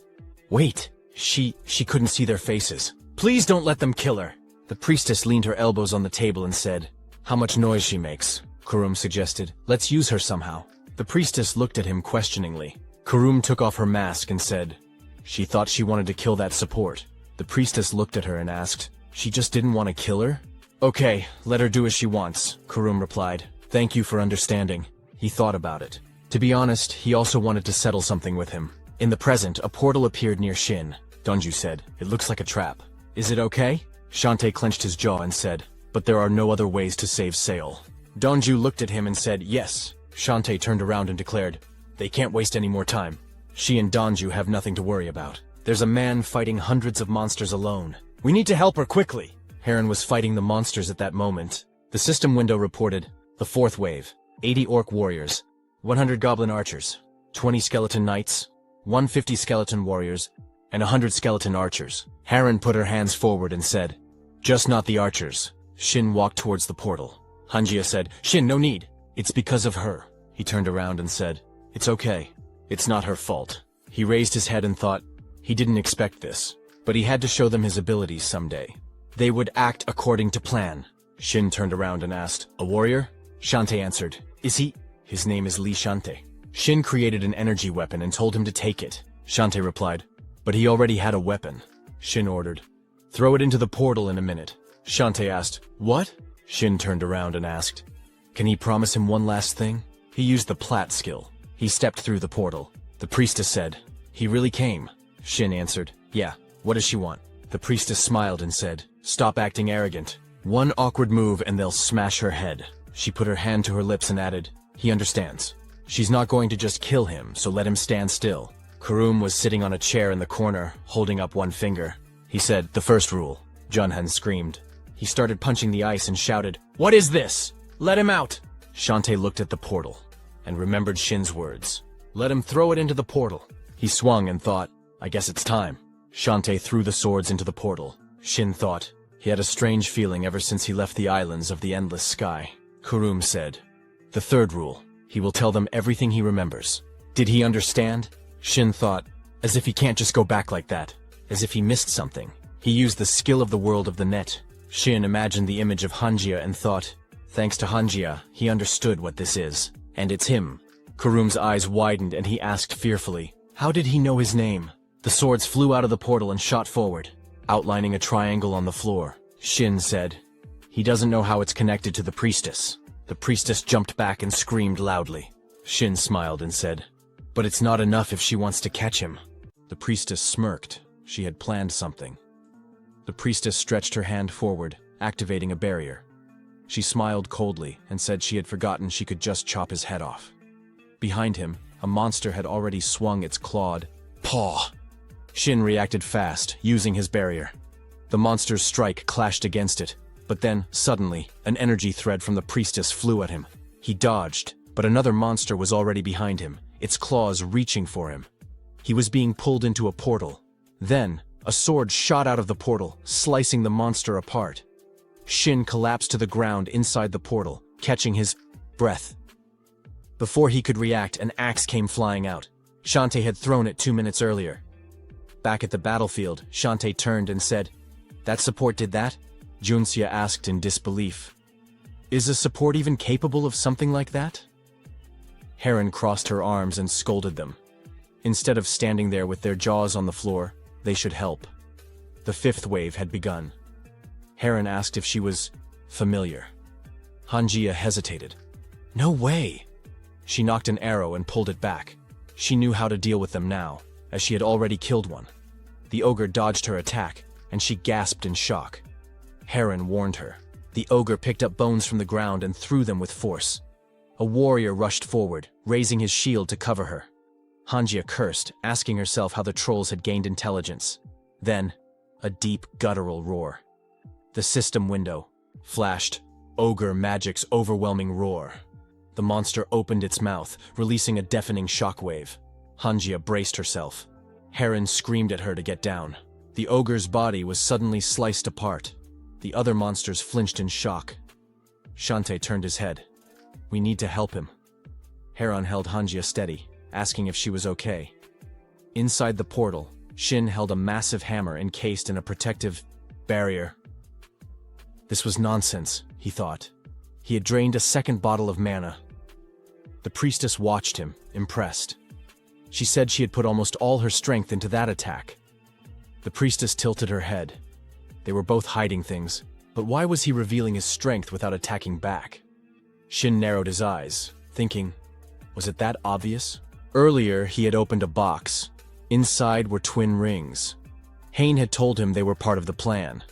[SPEAKER 1] "Wait." She couldn't see their faces. "Please don't let them kill her." The priestess leaned her elbows on the table and said, "How much noise she makes." Kurum suggested, "Let's use her somehow." The priestess looked at him questioningly. Kurum took off her mask and said, "She thought she wanted to kill that support. The priestess looked at her and asked, "She just didn't want to kill her?" "Okay, let her do as she wants," Kurum replied. "Thank you for understanding." He thought about it. To be honest, he also wanted to settle something with him. In the present, a portal appeared near Shin. Donju said, "It looks like a trap." "Is it okay?" Shantae clenched his jaw and said, "But there are no other ways to save Sail." Donju looked at him and said, "Yes." Shantae turned around and declared, "They can't waste any more time. She and Donju have nothing to worry about. There's a man fighting hundreds of monsters alone. We need to help her quickly." Heron was fighting the monsters at that moment. The system window reported, the fourth wave, 80 orc warriors, 100 goblin archers, 20 skeleton knights, 150 skeleton warriors, and 100 skeleton archers. Heron put her hands forward and said, "Just not the archers." Shin walked towards the portal. Hanjia said, "Shin, no need. It's because of her." He turned around and said, "It's okay. It's not her fault." He raised his head and thought, he didn't expect this, but he had to show them his abilities someday. They would act according to plan. Shin turned around and asked, "A warrior?" Shantae answered, "Is he?" "His name is Li Shantae." Shin created an energy weapon and told him to take it. Shantae replied, "But he already had a weapon." Shin ordered, "Throw it into the portal in a minute." Shantae asked, "What?" Shin turned around and asked, "Can he promise him one last thing?" He used the plat skill. He stepped through the portal. The priestess said, "He really came." Shin answered, "Yeah, what does she want?" The priestess smiled and said, "Stop acting arrogant. One awkward move and they'll smash her head." She put her hand to her lips and added, "He understands. She's not going to just kill him, so let him stand still." Kurum was sitting on a chair in the corner, holding up one finger. He said, "The first rule." Junhan screamed. He started punching the ice and shouted, "What is this? Let him out!" Shantae looked at the portal and remembered Shin's words. "Let him throw it into the portal." He swung and thought, "I guess it's time." Shantae threw the swords into the portal. Shin thought, he had a strange feeling ever since he left the islands of the endless sky. Kurum said, "The third rule. He will tell them everything he remembers." Did he understand? Shin thought, as if he can't just go back like that, as if he missed something. He used the skill of the world of the net. Shin imagined the image of Hanjia and thought, thanks to Hanjia, he understood what this is. And it's him. Kurum's eyes widened and he asked fearfully, how did he know his name? The swords flew out of the portal and shot forward, outlining a triangle on the floor. Shin said, he doesn't know how it's connected to the priestess. The priestess jumped back and screamed loudly. Shin smiled and said, but it's not enough if she wants to catch him. The priestess smirked. She had planned something. The priestess stretched her hand forward, activating a barrier. She smiled coldly and said she had forgotten she could just chop his head off. Behind him, a monster had already swung its clawed paw. Shin reacted fast, using his barrier. The monster's strike clashed against it, but then, suddenly, an energy thread from the priestess flew at him. He dodged, but another monster was already behind him, its claws reaching for him. He was being pulled into a portal. Then, a sword shot out of the portal, slicing the monster apart. Shin collapsed to the ground inside the portal, catching his breath. Before he could react, an axe came flying out. Shantae had thrown it 2 minutes earlier. Back at the battlefield, Shantae turned and said, that support did that? Junxia asked in disbelief. Is a support even capable of something like that? Heron crossed her arms and scolded them. Instead of standing there with their jaws on the floor, they should help. The fifth wave had begun. Heron asked if she was familiar. Hanjia hesitated. No way! She knocked an arrow and pulled it back. She knew how to deal with them now, as she had already killed one. The ogre dodged her attack, and she gasped in shock. Heron warned her. The ogre picked up bones from the ground and threw them with force. A warrior rushed forward, raising his shield to cover her. Hanjia cursed, asking herself how the trolls had gained intelligence. Then, a deep, guttural roar. The system window flashed, ogre magic's overwhelming roar. The monster opened its mouth, releasing a deafening shockwave. Hanjia braced herself. Heron screamed at her to get down. The ogre's body was suddenly sliced apart. The other monsters flinched in shock. Shantae turned his head. We need to help him. Heron held Hanjia steady, asking if she was okay. Inside the portal, Shin held a massive hammer encased in a protective barrier. This was nonsense, he thought. He had drained a second bottle of mana. The priestess watched him, impressed. She said she had put almost all her strength into that attack. The priestess tilted her head. They were both hiding things, but why was he revealing his strength without attacking back? Shin narrowed his eyes, thinking, was it that obvious? Earlier, he had opened a box. Inside were twin rings. Hain had told him they were part of the plan.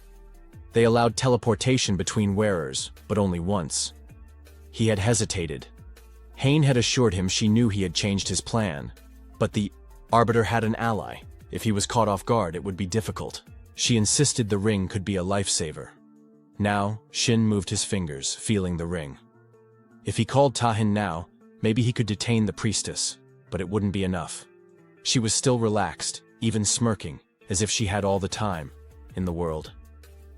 [SPEAKER 1] They allowed teleportation between wearers, but only once. He had hesitated. Hain had assured him she knew he had changed his plan, but the Arbiter had an ally. If he was caught off guard, it would be difficult. She insisted the ring could be a lifesaver. Now, Shin moved his fingers, feeling the ring. If he called Tahin now, maybe he could detain the priestess, but it wouldn't be enough. She was still relaxed, even smirking, as if she had all the time in the world.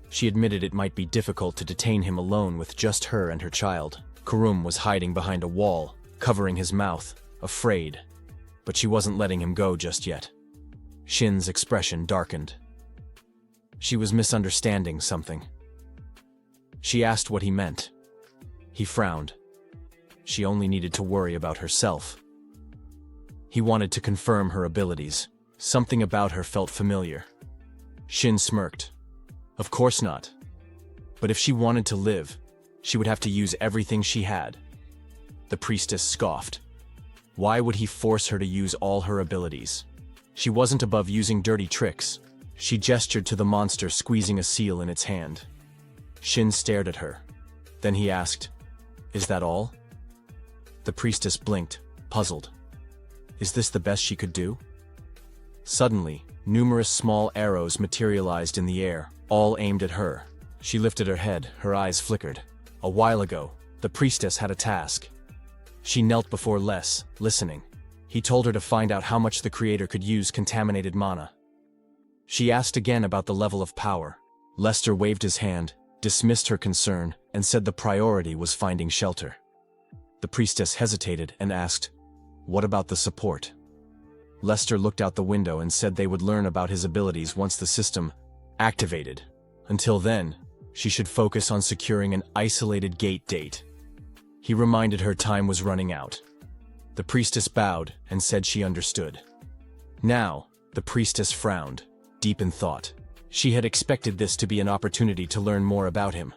[SPEAKER 1] She admitted it might be difficult to detain him alone with just her and her child. Kurum was hiding behind a wall, covering his mouth, afraid. But she wasn't letting him go just yet. Shin's expression darkened. She was misunderstanding something. She asked what he meant. He frowned. She only needed to worry about herself. He wanted to confirm her abilities. Something about her felt familiar. Shin smirked. Of course not. But if she wanted to live, she would have to use everything she had. The priestess scoffed. Why would he force her to use all her abilities? She wasn't above using dirty tricks. She gestured to the monster squeezing a seal in its hand. Shin stared at her. Then he asked, "Is that all?" The priestess blinked, puzzled. Is this the best she could do? Suddenly, numerous small arrows materialized in the air, all aimed at her. She lifted her head, her eyes flickered. A while ago, the priestess had a task. She knelt before Les, listening. He told her to find out how much the creator could use contaminated mana. She asked again about the level of power. Lester waved his hand, dismissed her concern, and said the priority was finding shelter. The priestess hesitated and asked, "What about the support?" Lester looked out the window and said they would learn about his abilities once the system activated. Until then, she should focus on securing an isolated gate date. He reminded her time was running out. The priestess bowed and said she understood. Now, the priestess frowned, deep in thought. She had expected this to be an opportunity to learn more about him.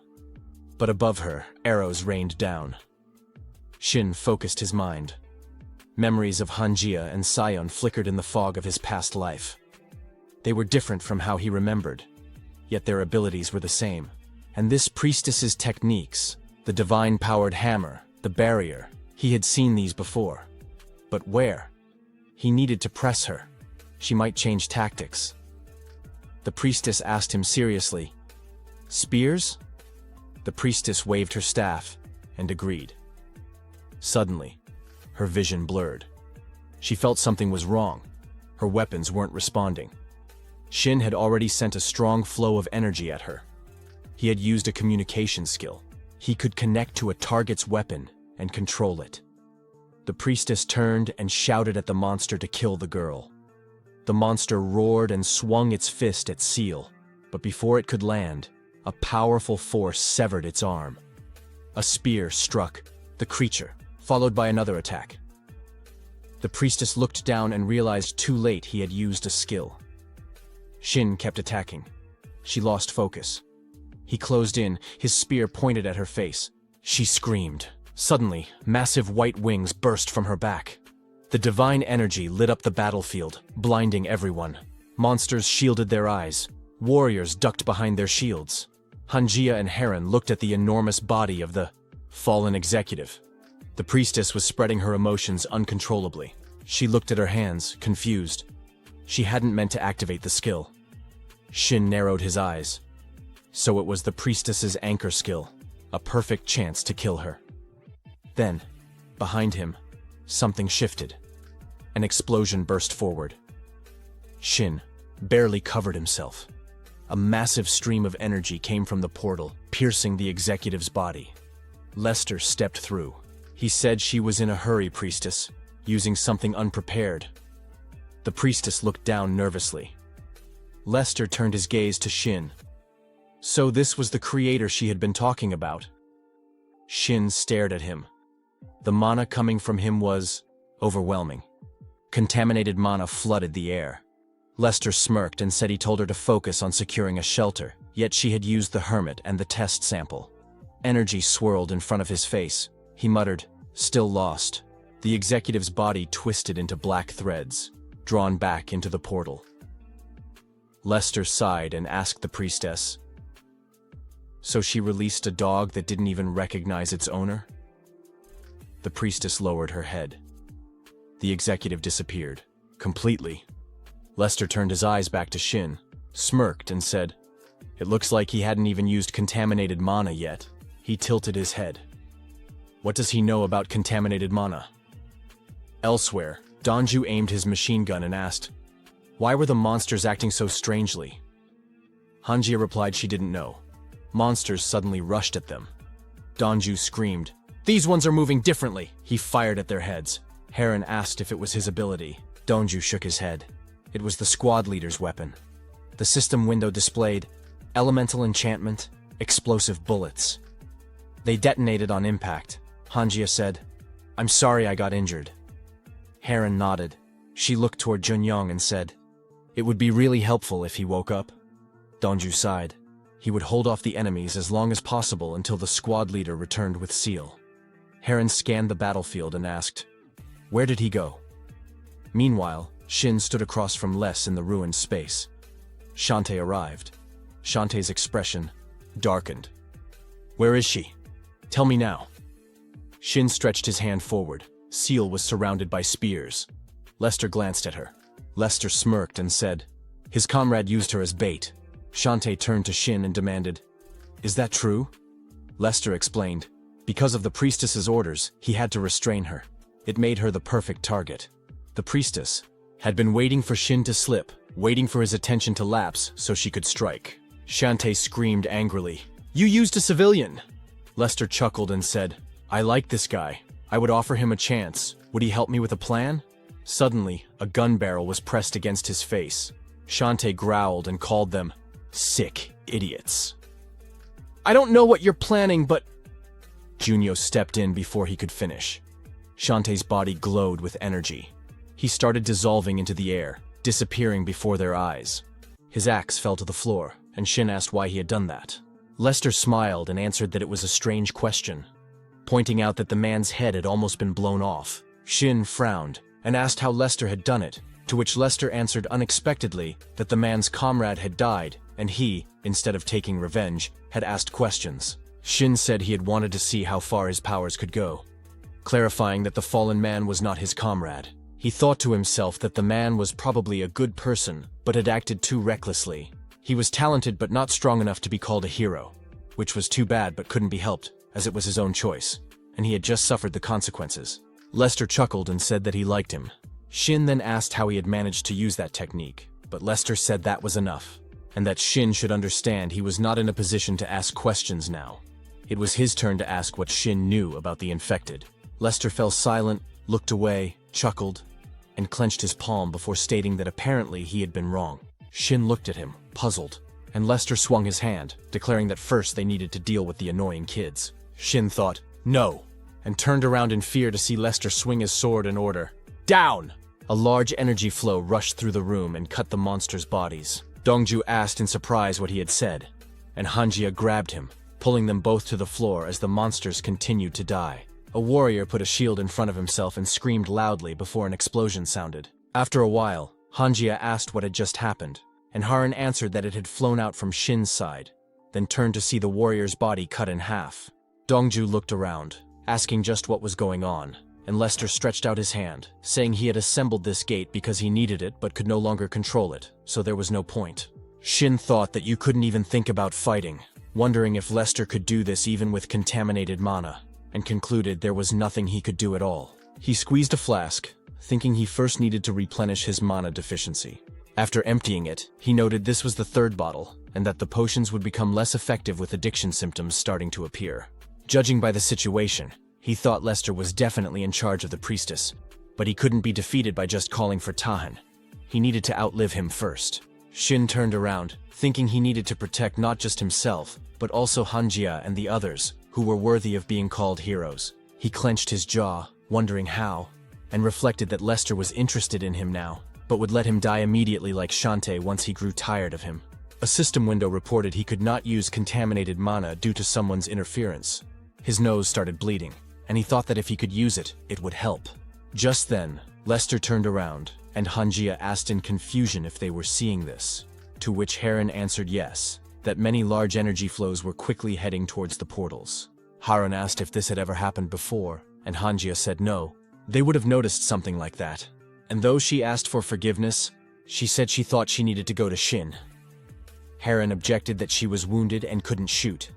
[SPEAKER 1] But above her, arrows rained down. Shin focused his mind. Memories of Hanjia and Sion flickered in the fog of his past life. They were different from how he remembered, yet their abilities were the same. And this priestess's techniques, the divine-powered hammer, the barrier, he had seen these before. But where? He needed to press her. She might change tactics. The priestess asked him seriously, "Spears?" The priestess waved her staff and agreed. Suddenly, her vision blurred. She felt something was wrong. Her weapons weren't responding. Shin had already sent a strong flow of energy at her. He had used a communication skill. He could connect to a target's weapon and control it. The priestess turned and shouted at the monster to kill the girl. The monster roared and swung its fist at Seal, but before it could land, a powerful force severed its arm. A spear struck the creature, followed by another attack. The priestess looked down and realized too late he had used a skill. Shin kept attacking. She lost focus. He closed in, his spear pointed at her face. She screamed. Suddenly, massive white wings burst from her back. The divine energy lit up the battlefield, blinding everyone. Monsters shielded their eyes. Warriors ducked behind their shields. Hanjia and Heron looked at the enormous body of the fallen executive. The priestess was spreading her emotions uncontrollably. She looked at her hands, confused. She hadn't meant to activate the skill. Shin narrowed his eyes. So it was the priestess's anchor skill, a perfect chance to kill her. Then, behind him, something shifted. An explosion burst forward. Shin barely covered himself. A massive stream of energy came from the portal, piercing the executive's body. Lester stepped through. He said she was in a hurry, priestess, using something unprepared. The priestess looked down nervously. Lester turned his gaze to Shin. So this was the creator she had been talking about. Shin stared at him. The mana coming from him was overwhelming. Contaminated mana flooded the air. Lester smirked and said he told her to focus on securing a shelter, yet she had used the hermit and the test sample. Energy swirled in front of his face. He muttered, "Still lost." The executive's body twisted into black threads, drawn back into the portal. Lester sighed and asked the priestess, "So she released a dog that didn't even recognize its owner?" The priestess lowered her head. The executive disappeared, completely. Lester turned his eyes back to Shin, smirked and said, "It looks like he hadn't even used contaminated mana yet." He tilted his head. What does he know about contaminated mana? Elsewhere, Donju aimed his machine gun and asked, "Why were the monsters acting so strangely?" Hanjia replied she didn't know. Monsters suddenly rushed at them. Donju screamed, "These ones are moving differently!" He fired at their heads. Heron asked if it was his ability. Donju shook his head. It was the squad leader's weapon. The system window displayed elemental enchantment, explosive bullets. They detonated on impact. Hanjia said, "I'm sorry I got injured." Heron nodded. She looked toward Junyong and said, "It would be really helpful if he woke up." Donju sighed. He would hold off the enemies as long as possible until the squad leader returned with Seal. Heron scanned the battlefield and asked, "Where did he go?" Meanwhile, Shin stood across from Les in the ruined space. Shantae arrived. Shantae's expression darkened. "Where is she? Tell me now." Shin stretched his hand forward. Seal was surrounded by spears. Lester glanced at her. Lester smirked and said, "His comrade used her as bait." Shantae turned to Shin and demanded, "Is that true?" Lester explained, "Because of the priestess's orders, he had to restrain her. It made her the perfect target." The priestess had been waiting for Shin to slip, waiting for his attention to lapse so she could strike. Shantae screamed angrily, "You used a civilian!" Lester chuckled and said, "I like this guy. I would offer him a chance. Would he help me with a plan?" Suddenly, a gun barrel was pressed against his face. Shantae growled and called them sick idiots. "I don't know what you're planning, but—" Junyo stepped in before he could finish. Shantae's body glowed with energy. He started dissolving into the air, disappearing before their eyes. His axe fell to the floor, and Shin asked why he had done that. Lester smiled and answered that it was a strange question, pointing out that the man's head had almost been blown off. Shin frowned and asked how Lester had done it, to which Lester answered unexpectedly that the man's comrade had died, and he, instead of taking revenge, had asked questions. Shin said he had wanted to see how far his powers could go, clarifying that the fallen man was not his comrade. He thought to himself that the man was probably a good person, but had acted too recklessly. He was talented but not strong enough to be called a hero, which was too bad but couldn't be helped, as it was his own choice, and he had just suffered the consequences. Lester chuckled and said that he liked him. Shin then asked how he had managed to use that technique, but Lester said that was enough, and that Shin should understand he was not in a position to ask questions now. It was his turn to ask what Shin knew about the infected. Lester fell silent, looked away, chuckled, and clenched his palm before stating that apparently he had been wrong. Shin looked at him, puzzled, and Lester swung his hand, declaring that first they needed to deal with the annoying kids. Shin thought, "No," and turned around in fear to see Lester swing his sword and order, "Down!" A large energy flow rushed through the room and cut the monsters' bodies. Dongju asked in surprise what he had said, and Hanjia grabbed him, pulling them both to the floor as the monsters continued to die. A warrior put a shield in front of himself and screamed loudly before an explosion sounded. After a while, Hanjia asked what had just happened, and Haran answered that it had flown out from Shin's side, then turned to see the warrior's body cut in half. Dongju looked around, asking just what was going on, and Lester stretched out his hand, saying he had assembled this gate because he needed it but could no longer control it, so there was no point. Shin thought that you couldn't even think about fighting, wondering if Lester could do this even with contaminated mana, and concluded there was nothing he could do at all. He squeezed a flask, thinking he first needed to replenish his mana deficiency. After emptying it, he noted this was the third bottle, and that the potions would become less effective with addiction symptoms starting to appear. Judging by the situation, he thought Lester was definitely in charge of the priestess, but he couldn't be defeated by just calling for Tahan. He needed to outlive him first. Shin turned around, thinking he needed to protect not just himself, but also Hanjia and the others, who were worthy of being called heroes. He clenched his jaw, wondering how, and reflected that Lester was interested in him now. but would let him die immediately like Shantae once he grew tired of him. A system window reported he could not use contaminated mana due to someone's interference. His nose started bleeding, and he thought that if he could use it, it would help. Just then, Lester turned around, and Hanjia asked in confusion if they were seeing this, to which Harun answered yes, that many large energy flows were quickly heading towards the portals. Harun asked if this had ever happened before, and Hanjia said no. They would have noticed something like that. And though she asked for forgiveness, she said she thought she needed to go to Shin. Harun objected that she was wounded and couldn't shoot.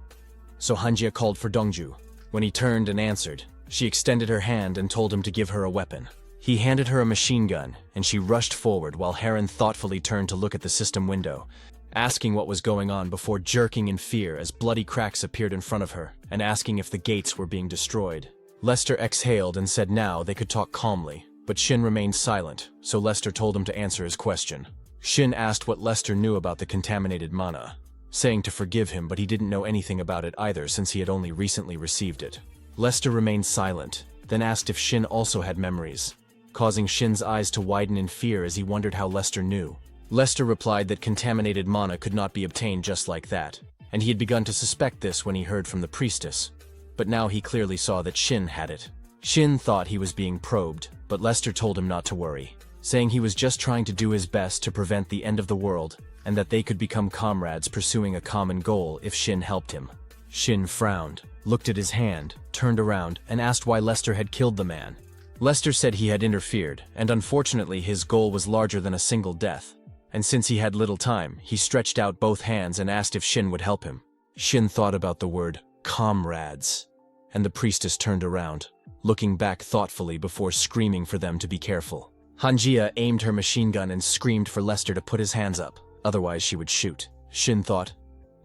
[SPEAKER 1] So Hanjia called for Dongju. When he turned and answered, she extended her hand and told him to give her a weapon. He handed her a machine gun, and she rushed forward while Harun thoughtfully turned to look at the system window, asking what was going on before jerking in fear as bloody cracks appeared in front of her, and asking if the gates were being destroyed. Lester exhaled and said now they could talk calmly, but Shin remained silent, so Lester told him to answer his question. Shin asked what Lester knew about the contaminated mana, saying to forgive him, but he didn't know anything about it either since he had only recently received it. Lester remained silent, then asked if Shin also had memories, causing Shin's eyes to widen in fear as he wondered how Lester knew. Lester replied that contaminated mana could not be obtained just like that, and he had begun to suspect this when he heard from the priestess. But now he clearly saw that Shin had it. Shin thought he was being probed, but Lester told him not to worry, saying he was just trying to do his best to prevent the end of the world, and that they could become comrades pursuing a common goal if Shin helped him. Shin frowned, looked at his hand, turned around, and asked why Lester had killed the man. Lester said he had interfered, and unfortunately his goal was larger than a single death. And since he had little time, he stretched out both hands and asked if Shin would help him. Shin thought about the word comrades, and the priestess turned around, looking back thoughtfully before screaming for them to be careful. Hanjia aimed her machine gun and screamed for Lester to put his hands up, otherwise she would shoot. Shin thought,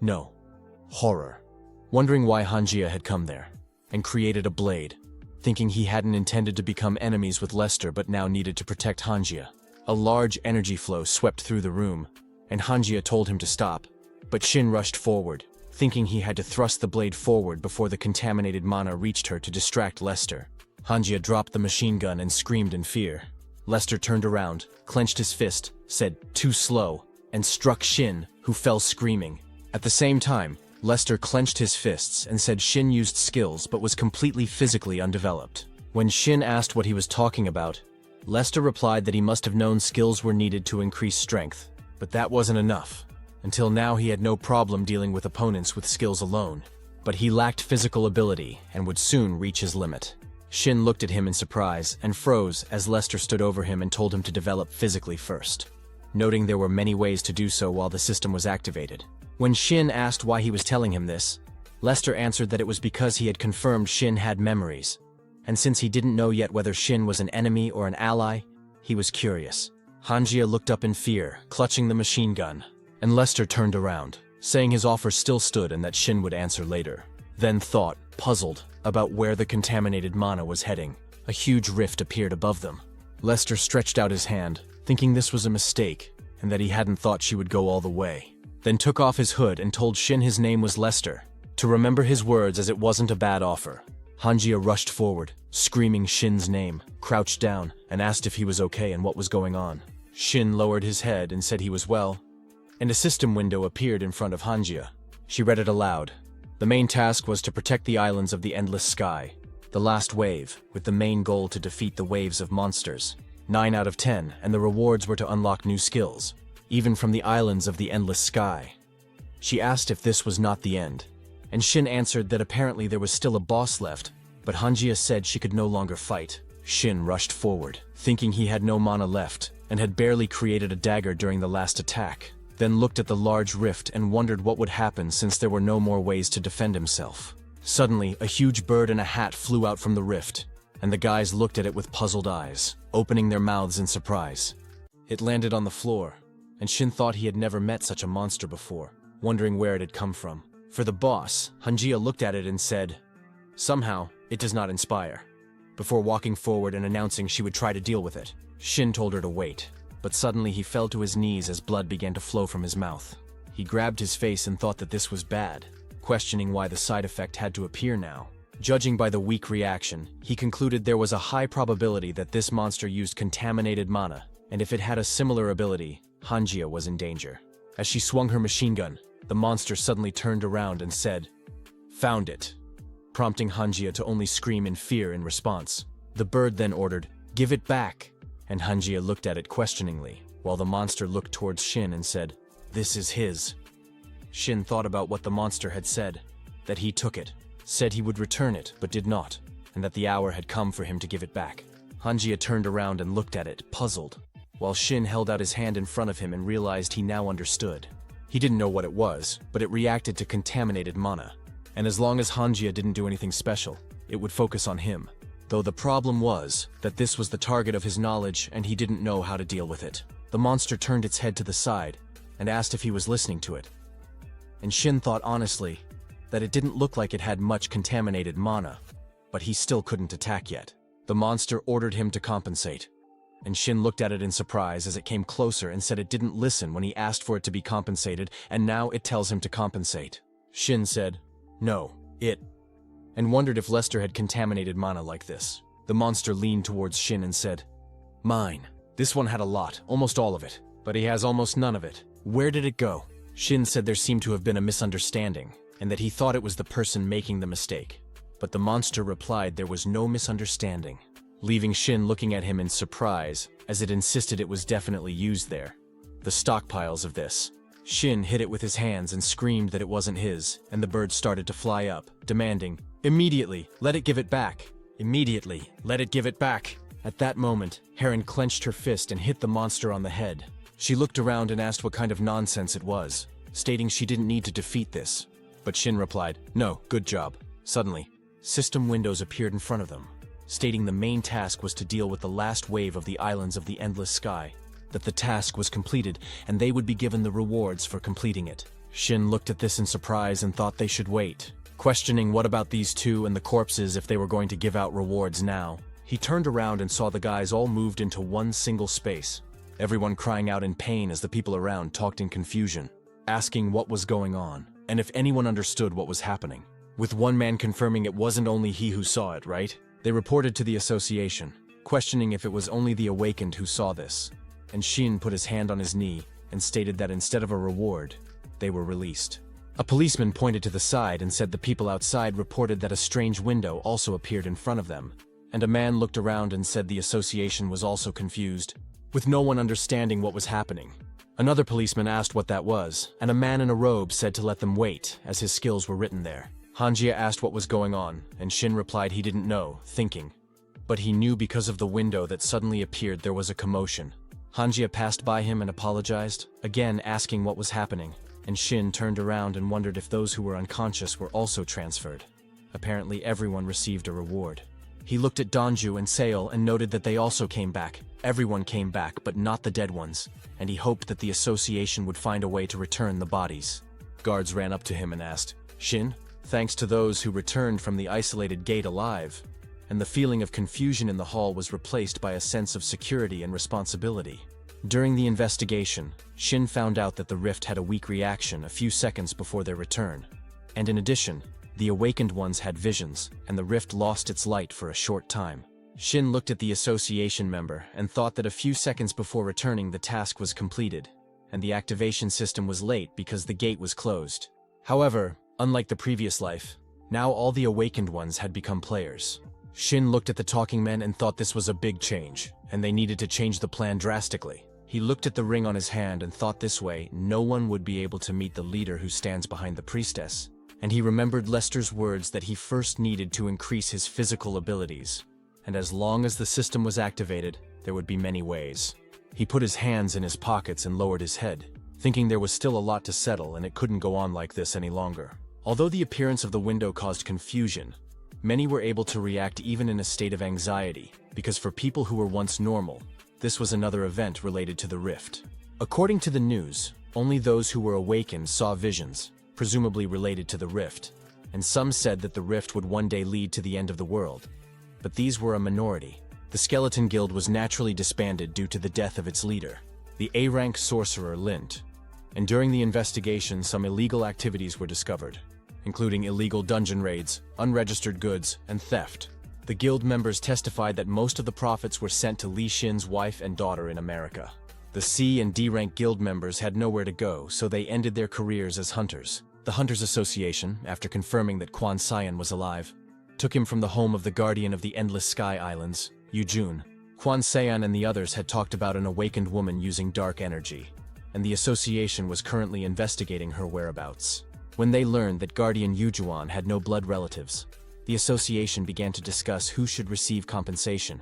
[SPEAKER 1] no. Horror. Wondering why Hanjia had come there, and created a blade, thinking he hadn't intended to become enemies with Lester but now needed to protect Hanjia. A large energy flow swept through the room, and Hanjia told him to stop, but Shin rushed forward, thinking he had to thrust the blade forward before the contaminated mana reached her to distract Lester. Hanjia dropped the machine gun and screamed in fear. Lester turned around, clenched his fist, said, "Too slow," and struck Shin, who fell screaming. At the same time, Lester clenched his fists and said Shin used skills but was completely physically undeveloped. When Shin asked what he was talking about, Lester replied that he must have known skills were needed to increase strength, but that wasn't enough. Until now he had no problem dealing with opponents with skills alone, but he lacked physical ability and would soon reach his limit. Shin looked at him in surprise and froze as Lester stood over him and told him to develop physically first, noting there were many ways to do so while the system was activated. When Shin asked why he was telling him this, Lester answered that it was because he had confirmed Shin had memories, and since he didn't know yet whether Shin was an enemy or an ally, he was curious. Hanjia looked up in fear, clutching the machine gun, and Lester turned around, saying his offer still stood and that Shin would answer later. Then thought, puzzled, about where the contaminated mana was heading. A huge rift appeared above them. Lester stretched out his hand, thinking this was a mistake, and that he hadn't thought she would go all the way. Then took off his hood and told Shin his name was Lester, to remember his words as it wasn't a bad offer. Hanjia rushed forward, screaming Shin's name, crouched down, and asked if he was okay and what was going on. Shin lowered his head and said he was well, and a system window appeared in front of Hanjia. She read it aloud. The main task was to protect the islands of the Endless Sky, the last wave, with the main goal to defeat the waves of monsters. 9 out of 10, and the rewards were to unlock new skills, even from the islands of the Endless Sky. She asked if this was not the end, and Shin answered that apparently there was still a boss left, but Hanjia said she could no longer fight. Shin rushed forward, thinking he had no mana left, and had barely created a dagger during the last attack, then looked at the large rift and wondered what would happen since there were no more ways to defend himself. Suddenly, a huge bird and a hat flew out from the rift, and the guys looked at it with puzzled eyes, opening their mouths in surprise. It landed on the floor, and Shin thought he had never met such a monster before, wondering where it had come from. For the boss, Hanjia looked at it and said, "Somehow, it does not inspire," before walking forward and announcing she would try to deal with it. Shin told her to wait, but suddenly he fell to his knees as blood began to flow from his mouth. He grabbed his face and thought that this was bad, questioning why the side effect had to appear now. Judging by the weak reaction, he concluded there was a high probability that this monster used contaminated mana, and if it had a similar ability, Hanjia was in danger. As she swung her machine gun, the monster suddenly turned around and said, "Found it," prompting Hanjia to only scream in fear in response. The bird then ordered, "Give it back," and Hanjia looked at it questioningly, while the monster looked towards Shin and said, "This is his." Shin thought about what the monster had said, that he took it, said he would return it but did not, and that the hour had come for him to give it back. Hanjia turned around and looked at it, puzzled, while Shin held out his hand in front of him and realized he now understood. He didn't know what it was, but it reacted to contaminated mana, and as long as Hanjia didn't do anything special, it would focus on him. Though the problem was that this was the target of his knowledge and he didn't know how to deal with it. The monster turned its head to the side and asked if he was listening to it. And Shin thought honestly that it didn't look like it had much contaminated mana, but he still couldn't attack yet. The monster ordered him to compensate, and Shin looked at it in surprise as it came closer and said it didn't listen when he asked for it to be compensated, and now it tells him to compensate. Shin said, "No, it," and wondered if Lester had contaminated mana like this. The monster leaned towards Shin and said, "Mine. This one had a lot, almost all of it, but he has almost none of it. Where did it go?" Shin said there seemed to have been a misunderstanding, and that he thought it was the person making the mistake. But the monster replied there was no misunderstanding, leaving Shin looking at him in surprise as it insisted it was definitely used there. The stockpiles of this. Shin hit it with his hands and screamed that it wasn't his, and the bird started to fly up, demanding, "Immediately, let it give it back. Immediately, let it give it back." At that moment, Heron clenched her fist and hit the monster on the head. She looked around and asked what kind of nonsense it was, stating she didn't need to defeat this. But Shin replied, "No, good job." Suddenly, system windows appeared in front of them, stating the main task was to deal with the last wave of the islands of the endless sky, that the task was completed and they would be given the rewards for completing it. Shin looked at this in surprise and thought they should wait, questioning what about these two and the corpses if they were going to give out rewards now. He turned around and saw the guys all moved into one single space, everyone crying out in pain as the people around talked in confusion, asking what was going on and if anyone understood what was happening. With one man confirming it wasn't only he who saw it, right? They reported to the association, questioning if it was only the awakened who saw this, and Shin put his hand on his knee and stated that instead of a reward, they were released. A policeman pointed to the side and said the people outside reported that a strange window also appeared in front of them, and a man looked around and said the association was also confused, with no one understanding what was happening. Another policeman asked what that was, and a man in a robe said to let them wait, as his skills were written there. Hanjia asked what was going on, and Shin replied he didn't know, thinking. But he knew because of the window that suddenly appeared there was a commotion. Hanjia passed by him and apologized, again asking what was happening, and Shin turned around and wondered if those who were unconscious were also transferred. Apparently everyone received a reward. He looked at Donju and Sail and noted that they also came back. Everyone came back, but not the dead ones, and he hoped that the association would find a way to return the bodies. Guards ran up to him and asked, "Shin, thanks to those who returned from the isolated gate alive," and the feeling of confusion in the hall was replaced by a sense of security and responsibility. During the investigation, Shin found out that the rift had a weak reaction a few seconds before their return, and in addition, the awakened ones had visions, and the rift lost its light for a short time. Shin looked at the association member and thought that a few seconds before returning the task was completed, and the activation system was late because the gate was closed. However, unlike the previous life, now all the awakened ones had become players. Shin looked at the talking men and thought this was a big change, and they needed to change the plan drastically. He looked at the ring on his hand and thought this way no one would be able to meet the leader who stands behind the priestess. And he remembered Lester's words that he first needed to increase his physical abilities, and as long as the system was activated, there would be many ways. He put his hands in his pockets and lowered his head, thinking there was still a lot to settle and it couldn't go on like this any longer. Although the appearance of the window caused confusion, many were able to react even in a state of anxiety, because for people who were once normal, this was another event related to the rift. According to the news, only those who were awakened saw visions, presumably related to the rift, and some said that the rift would one day lead to the end of the world. But these were a minority. The Skeleton Guild was naturally disbanded due to the death of its leader, the A-rank sorcerer Lint, and during the investigation some illegal activities were discovered, including illegal dungeon raids, unregistered goods, and theft. The guild members testified that most of the profits were sent to Li Xin's wife and daughter in America. The C and D rank guild members had nowhere to go, so they ended their careers as hunters. The Hunters Association, after confirming that Quan Xian was alive, took him from the home of the Guardian of the Endless Sky Islands, Yujun. Quan Xian and the others had talked about an awakened woman using dark energy, and the association was currently investigating her whereabouts. When they learned that Guardian Yujuan had no blood relatives, the association began to discuss who should receive compensation,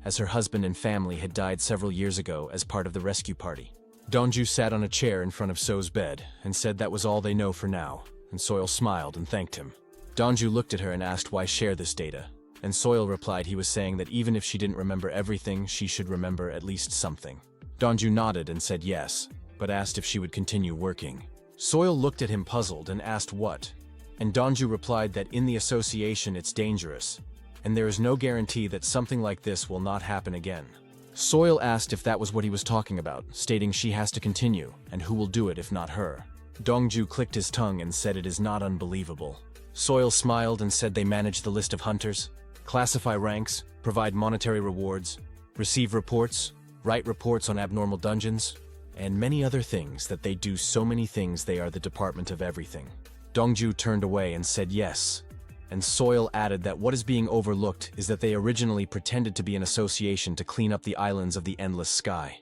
[SPEAKER 1] as her husband and family had died several years ago as part of the rescue party. Dongju sat on a chair in front of So's bed and said that was all they know for now, and Soil smiled and thanked him. Dongju looked at her and asked why share this data, and Soil replied he was saying that even if she didn't remember everything, she should remember at least something. Dongju nodded and said yes, but asked if she would continue working. Soil looked at him puzzled and asked what, and Dongju replied that in the association it's dangerous, and there is no guarantee that something like this will not happen again. Soil asked if that was what he was talking about, stating she has to continue, and who will do it if not her. Dongju clicked his tongue and said it is not unbelievable. Soil smiled and said they manage the list of hunters, classify ranks, provide monetary rewards, receive reports, write reports on abnormal dungeons, and many other things that they do so many things they are the department of everything. Dongju turned away and said yes, and Soil added that what is being overlooked is that they originally pretended to be an association to clean up the islands of the Endless Sky.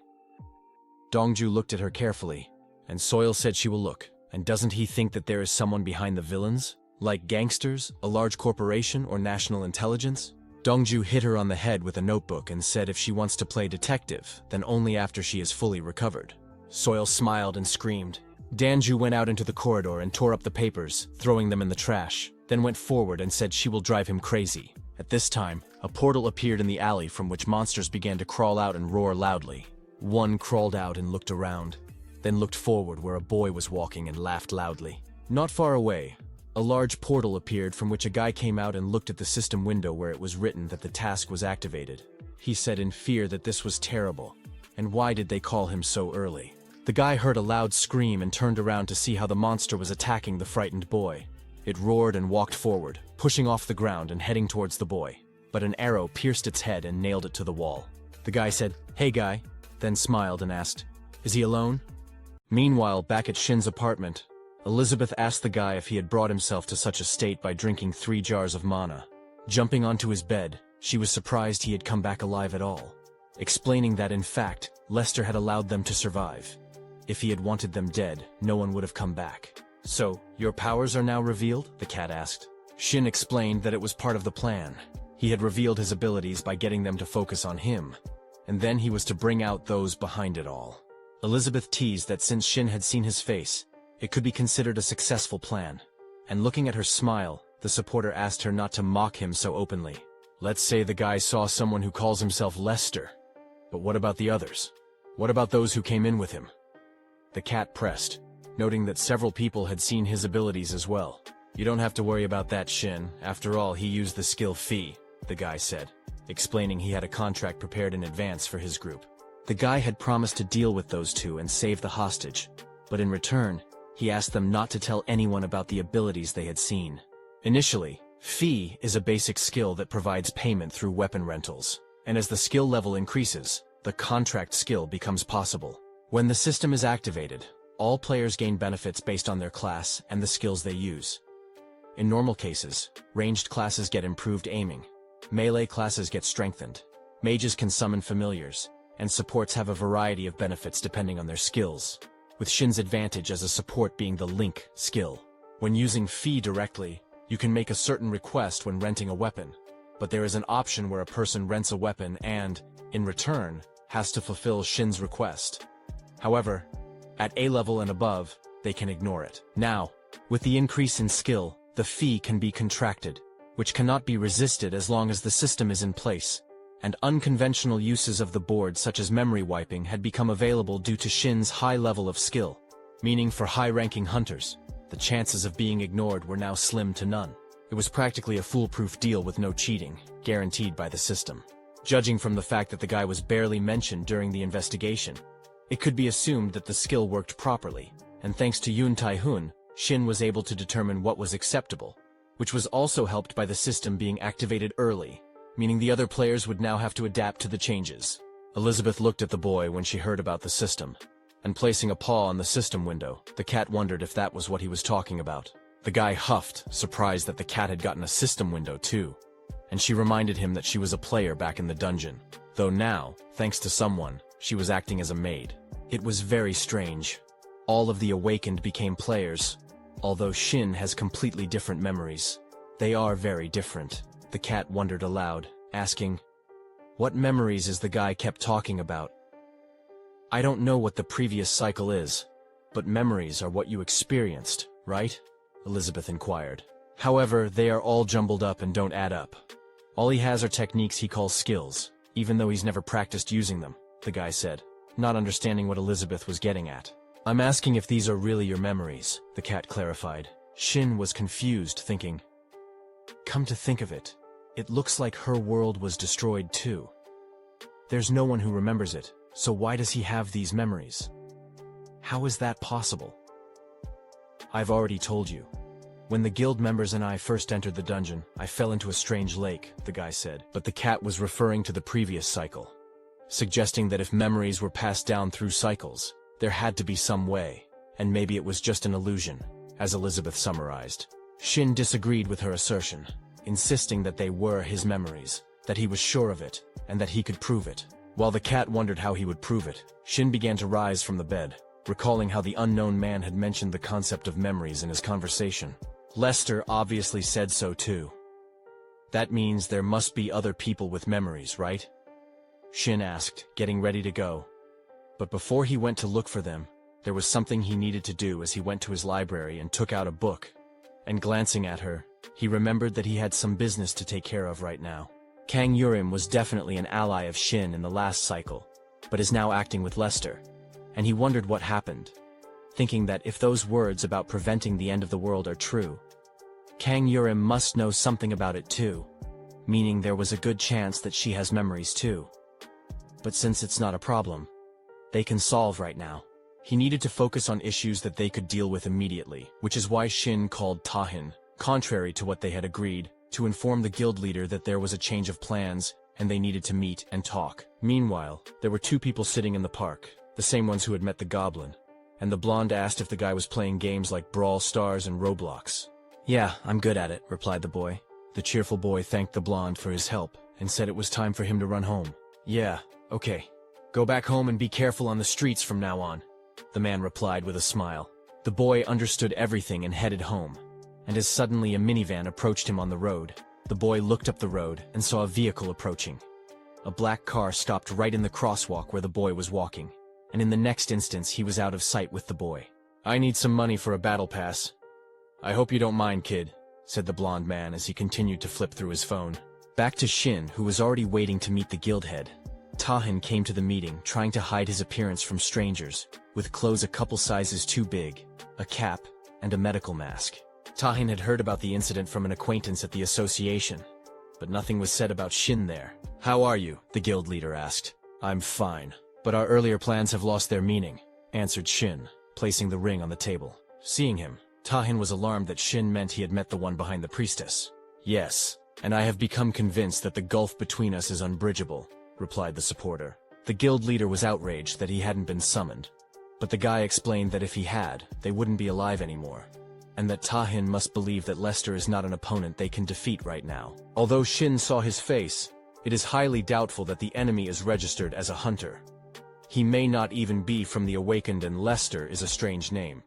[SPEAKER 1] Dongju looked at her carefully, and Soil said she will look, and doesn't he think that there is someone behind the villains? Like gangsters, a large corporation, or national intelligence? Dongju hit her on the head with a notebook and said if she wants to play detective, then only after she is fully recovered. Soil smiled and screamed. Danju went out into the corridor and tore up the papers, throwing them in the trash, then went forward and said she will drive him crazy. At this time, a portal appeared in the alley from which monsters began to crawl out and roar loudly. One crawled out and looked around, then looked forward where a boy was walking and laughed loudly. Not far away, a large portal appeared from which a guy came out and looked at the system window where it was written that the task was activated. He said in fear that this was terrible, and why did they call him so early? The guy heard a loud scream and turned around to see how the monster was attacking the frightened boy. It roared and walked forward, pushing off the ground and heading towards the boy, but an arrow pierced its head and nailed it to the wall. The guy said, "Hey guy," then smiled and asked, "Is he alone?" Meanwhile, back at Shin's apartment, Elizabeth asked the guy if he had brought himself to such a state by drinking 3 jars of mana. Jumping onto his bed, she was surprised he had come back alive at all, explaining that in fact, Lester had allowed them to survive. If he had wanted them dead, no one would have come back. "So, your powers are now revealed?" the cat asked. Shin explained that it was part of the plan. He had revealed his abilities by getting them to focus on him, and then he was to bring out those behind it all. Elizabeth teased that since Shin had seen his face, it could be considered a successful plan, and looking at her smile, the supporter asked her not to mock him so openly. Let's say the guy saw someone who calls himself Lester, but what about the others? What about those who came in with him? The cat pressed, noting that several people had seen his abilities as well. "You don't have to worry about that, Shin. After all, he used the skill fee," the guy said, explaining he had a contract prepared in advance for his group. The guy had promised to deal with those two and save the hostage, but in return, he asked them not to tell anyone about the abilities they had seen. Initially, fee is a basic skill that provides payment through weapon rentals, and as the skill level increases, the contract skill becomes possible. When the system is activated, all players gain benefits based on their class and the skills they use. In normal cases, ranged classes get improved aiming, melee classes get strengthened, mages can summon familiars, and supports have a variety of benefits depending on their skills, with Shin's advantage as a support being the link skill. When using fee directly, you can make a certain request when renting a weapon, but there is an option where a person rents a weapon and, in return, has to fulfill Shin's request. However, at A level and above, they can ignore it. Now, with the increase in skill, the fee can be contracted, which cannot be resisted as long as the system is in place, and unconventional uses of the board such as memory wiping had become available due to Shin's high level of skill, meaning for high-ranking hunters, the chances of being ignored were now slim to none. It was practically a foolproof deal with no cheating, guaranteed by the system. Judging from the fact that the guy was barely mentioned during the investigation, it could be assumed that the skill worked properly, and thanks to Yun Tai-hun, Shin was able to determine what was acceptable, which was also helped by the system being activated early, meaning the other players would now have to adapt to the changes. Elizabeth looked at the boy when she heard about the system, and placing a paw on the system window, the cat wondered if that was what he was talking about. The guy huffed, surprised that the cat had gotten a system window too, and she reminded him that she was a player back in the dungeon, though now, thanks to someone, she was acting as a maid. It was very strange. All of the awakened became players, although Shin has completely different memories. They are very different. The cat wondered aloud, asking, "What memories is the guy kept talking about?" "I don't know what the previous cycle is, but memories are what you experienced, right?" Elizabeth inquired. "However, they are all jumbled up and don't add up. All he has are techniques he calls skills, even though he's never practiced using them," the guy said, not understanding what Elizabeth was getting at. "I'm asking if these are really your memories," the cat clarified. Shin was confused, thinking, "Come to think of it, it looks like her world was destroyed too. There's no one who remembers it, so why does he have these memories? How is that possible?" "I've already told you. When the guild members and I first entered the dungeon, I fell into a strange lake," the guy said, but the cat was referring to the previous cycle, suggesting that if memories were passed down through cycles, there had to be some way, and maybe it was just an illusion, as Elizabeth summarized. Shin disagreed with her assertion, insisting that they were his memories, that he was sure of it, and that he could prove it. While the cat wondered how he would prove it, Shin began to rise from the bed, recalling how the unknown man had mentioned the concept of memories in his conversation. Lester obviously said so too. "That means there must be other people with memories, right?" Shin asked, getting ready to go. But before he went to look for them, there was something he needed to do as he went to his library and took out a book. And glancing at her, he remembered that he had some business to take care of right now. Kang Yurim was definitely an ally of Shin in the last cycle, but is now acting with Lester, and he wondered what happened, thinking that if those words about preventing the end of the world are true, Kang Yurim must know something about it too, meaning there was a good chance that she has memories too. But since it's not a problem they can solve right now, he needed to focus on issues that they could deal with immediately, which is why Shin called Tahin, contrary to what they had agreed, to inform the guild leader that there was a change of plans and they needed to meet and talk. Meanwhile, there were two people sitting in the park, the same ones who had met the goblin, and the blonde asked if the guy was playing games like Brawl Stars and Roblox. "Yeah, I'm good at it," replied the boy. The cheerful boy thanked the blonde for his help and said it was time for him to run home. "Yeah, okay. Go back home and be careful on the streets from now on," the man replied with a smile. The boy understood everything and headed home, and as suddenly a minivan approached him on the road, the boy looked up the road and saw a vehicle approaching. A black car stopped right in the crosswalk where the boy was walking, and in the next instance he was out of sight with the boy. "I need some money for a battle pass. I hope you don't mind, kid," said the blonde man as he continued to flip through his phone. Back to Shin, who was already waiting to meet the guild head. Tahin came to the meeting, trying to hide his appearance from strangers, with clothes a couple sizes too big, a cap, and a medical mask. Tahin had heard about the incident from an acquaintance at the association, but nothing was said about Shin there. "How are you?" the guild leader asked. "I'm fine, but our earlier plans have lost their meaning," answered Shin, placing the ring on the table. Seeing him, Tahin was alarmed that Shin meant he had met the one behind the priestess. "Yes, and I have become convinced that the gulf between us is unbridgeable," replied the supporter. The guild leader was outraged that he hadn't been summoned, but the guy explained that if he had, they wouldn't be alive anymore, and that Tahin must believe that Lester is not an opponent they can defeat right now. Although Shin saw his face, it is highly doubtful that the enemy is registered as a hunter. He may not even be from the Awakened, and Lester is a strange name.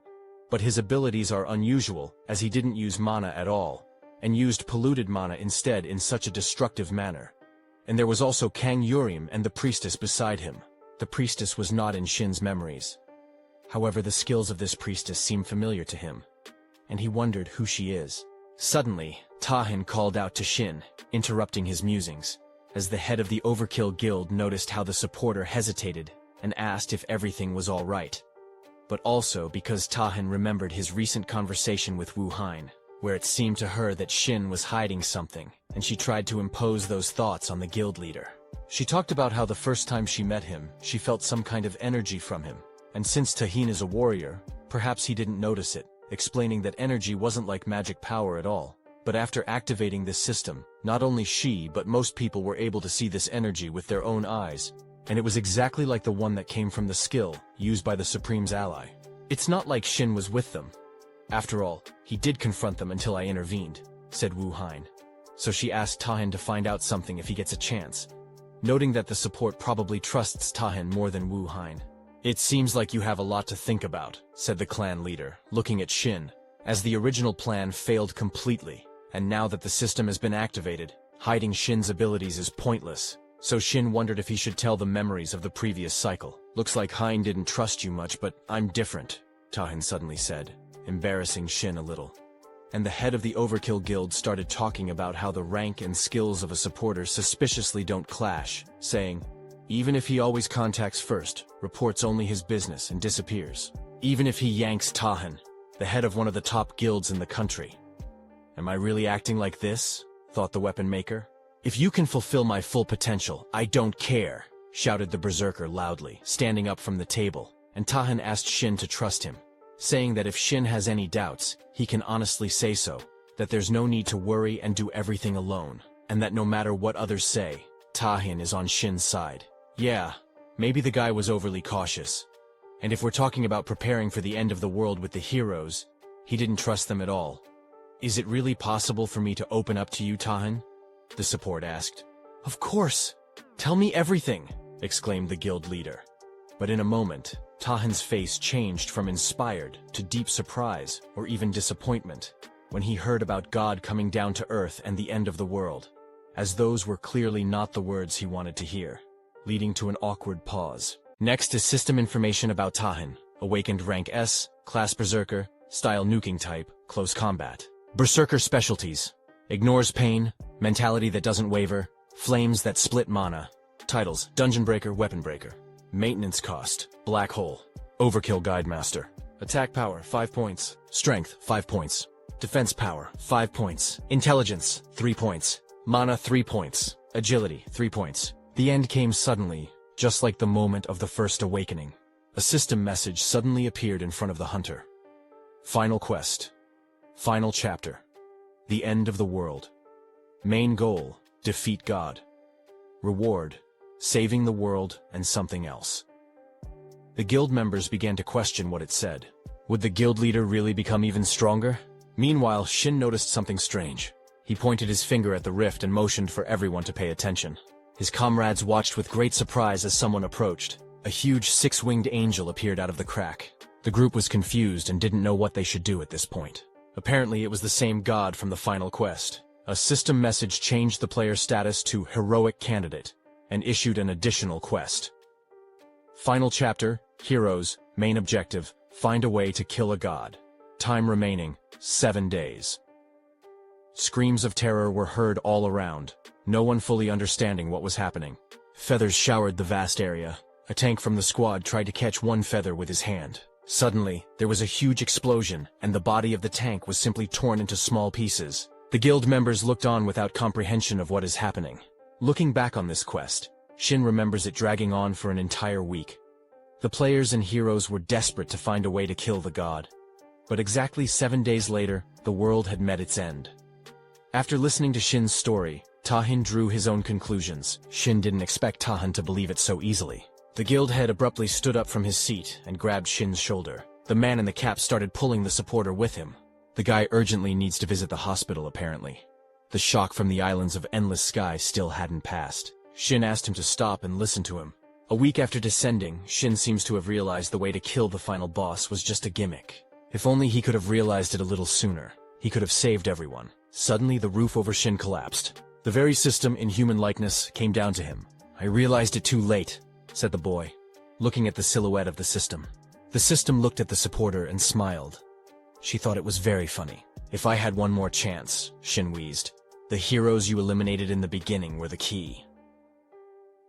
[SPEAKER 1] But his abilities are unusual, as he didn't use mana at all, and used polluted mana instead in such a destructive manner. And there was also Kang Yurim and the priestess beside him. The priestess was not in Shin's memories. However, the skills of this priestess seemed familiar to him, and he wondered who she is. Suddenly, Tahin called out to Shin, interrupting his musings, as the head of the Overkill Guild noticed how the supporter hesitated and asked if everything was all right. But also because Tahin remembered his recent conversation with Wu Hein, where it seemed to her that Shin was hiding something, and she tried to impose those thoughts on the guild leader. She talked about how the first time she met him, she felt some kind of energy from him, and since Tahin is a warrior, perhaps he didn't notice it, explaining that energy wasn't like magic power at all. But after activating this system, not only she but most people were able to see this energy with their own eyes, and it was exactly like the one that came from the skill used by the Supreme's ally. It's not like Shin was with them. After all, he did confront them until I intervened, said Wu Hein. So she asked Tahan to find out something if he gets a chance, noting that the support probably trusts Tahan more than Wu Hein. It seems like you have a lot to think about, said the clan leader, looking at Shin, as the original plan failed completely, and now that the system has been activated, hiding Shin's abilities is pointless. So Shin wondered if he should tell the memories of the previous cycle. Looks like Hein didn't trust you much, but I'm different, Tahan suddenly said, embarrassing Shin a little. And the head of the Overkill Guild started talking about how the rank and skills of a supporter suspiciously don't clash, saying, even if he always contacts first, reports only his business and disappears. Even if he yanks Tahan, the head of one of the top guilds in the country. Am I really acting like this? Thought the weapon maker. If you can fulfill my full potential, I don't care, shouted the berserker loudly, standing up from the table, and Tahan asked Shin to trust him, saying that if Shin has any doubts, he can honestly say so, that there's no need to worry and do everything alone, and that no matter what others say, Tahan is on Shin's side. Yeah, maybe the guy was overly cautious. And if we're talking about preparing for the end of the world with the heroes, he didn't trust them at all. Is it really possible for me to open up to you, Tahan? The support asked. Of course! Tell me everything! Exclaimed the guild leader. But in a moment, Tahan's face changed from inspired to deep surprise or even disappointment when he heard about God coming down to earth and the end of the world, as those were clearly not the words he wanted to hear, leading to an awkward pause. Next is system information about Tahan: awakened rank S, class berserker, style nuking type, close combat. Berserker specialties: ignores pain, mentality that doesn't waver, flames that split mana. Titles: Dungeon Breaker, Weapon Breaker. Maintenance cost: Black Hole. Overkill Guide Master. Attack power, 5 points. Strength, 5 points. Defense power, 5 points. Intelligence, 3 points. Mana, 3 points. Agility, 3 points. The end came suddenly, just like the moment of the first awakening. A system message suddenly appeared in front of the hunter. Final quest. Final chapter. The end of the world. Main goal: defeat God. Reward: saving the world and something else. The guild members began to question what it said. Would the guild leader really become even stronger? Meanwhile, Shin noticed something strange. He pointed his finger at the rift and motioned for everyone to pay attention. His comrades watched with great surprise as someone approached. A huge six-winged angel appeared out of the crack. The group was confused and didn't know what they should do at this point. Apparently it was the same god from the final quest. A system message changed the player's status to Heroic Candidate and issued an additional quest. Final chapter, Heroes, main objective, find a way to kill a god. Time remaining, 7 days. Screams of terror were heard all around, no one fully understanding what was happening. Feathers showered the vast area. A tank from the squad tried to catch one feather with his hand. Suddenly, there was a huge explosion, and the body of the tank was simply torn into small pieces. The guild members looked on without comprehension of what is happening. Looking back on this quest, Shin remembers it dragging on for an entire week. The players and heroes were desperate to find a way to kill the god. But exactly 7 days later, the world had met its end. After listening to Shin's story, Tahan drew his own conclusions. Shin didn't expect Tahan to believe it so easily. The guild head abruptly stood up from his seat and grabbed Shin's shoulder. The man in the cap started pulling the supporter with him. The guy urgently needs to visit the hospital, apparently. The shock from the islands of Endless Sky still hadn't passed. Shin asked him to stop and listen to him. A week after descending, Shin seems to have realized the way to kill the final boss was just a gimmick. If only he could have realized it a little sooner, he could have saved everyone. Suddenly, the roof over Shin collapsed. The very system in human likeness came down to him. I realized it too late, said the boy, looking at the silhouette of the system. The system looked at the supporter and smiled. She thought it was very funny. If I had one more chance, Shin wheezed. The heroes you eliminated in the beginning were the key.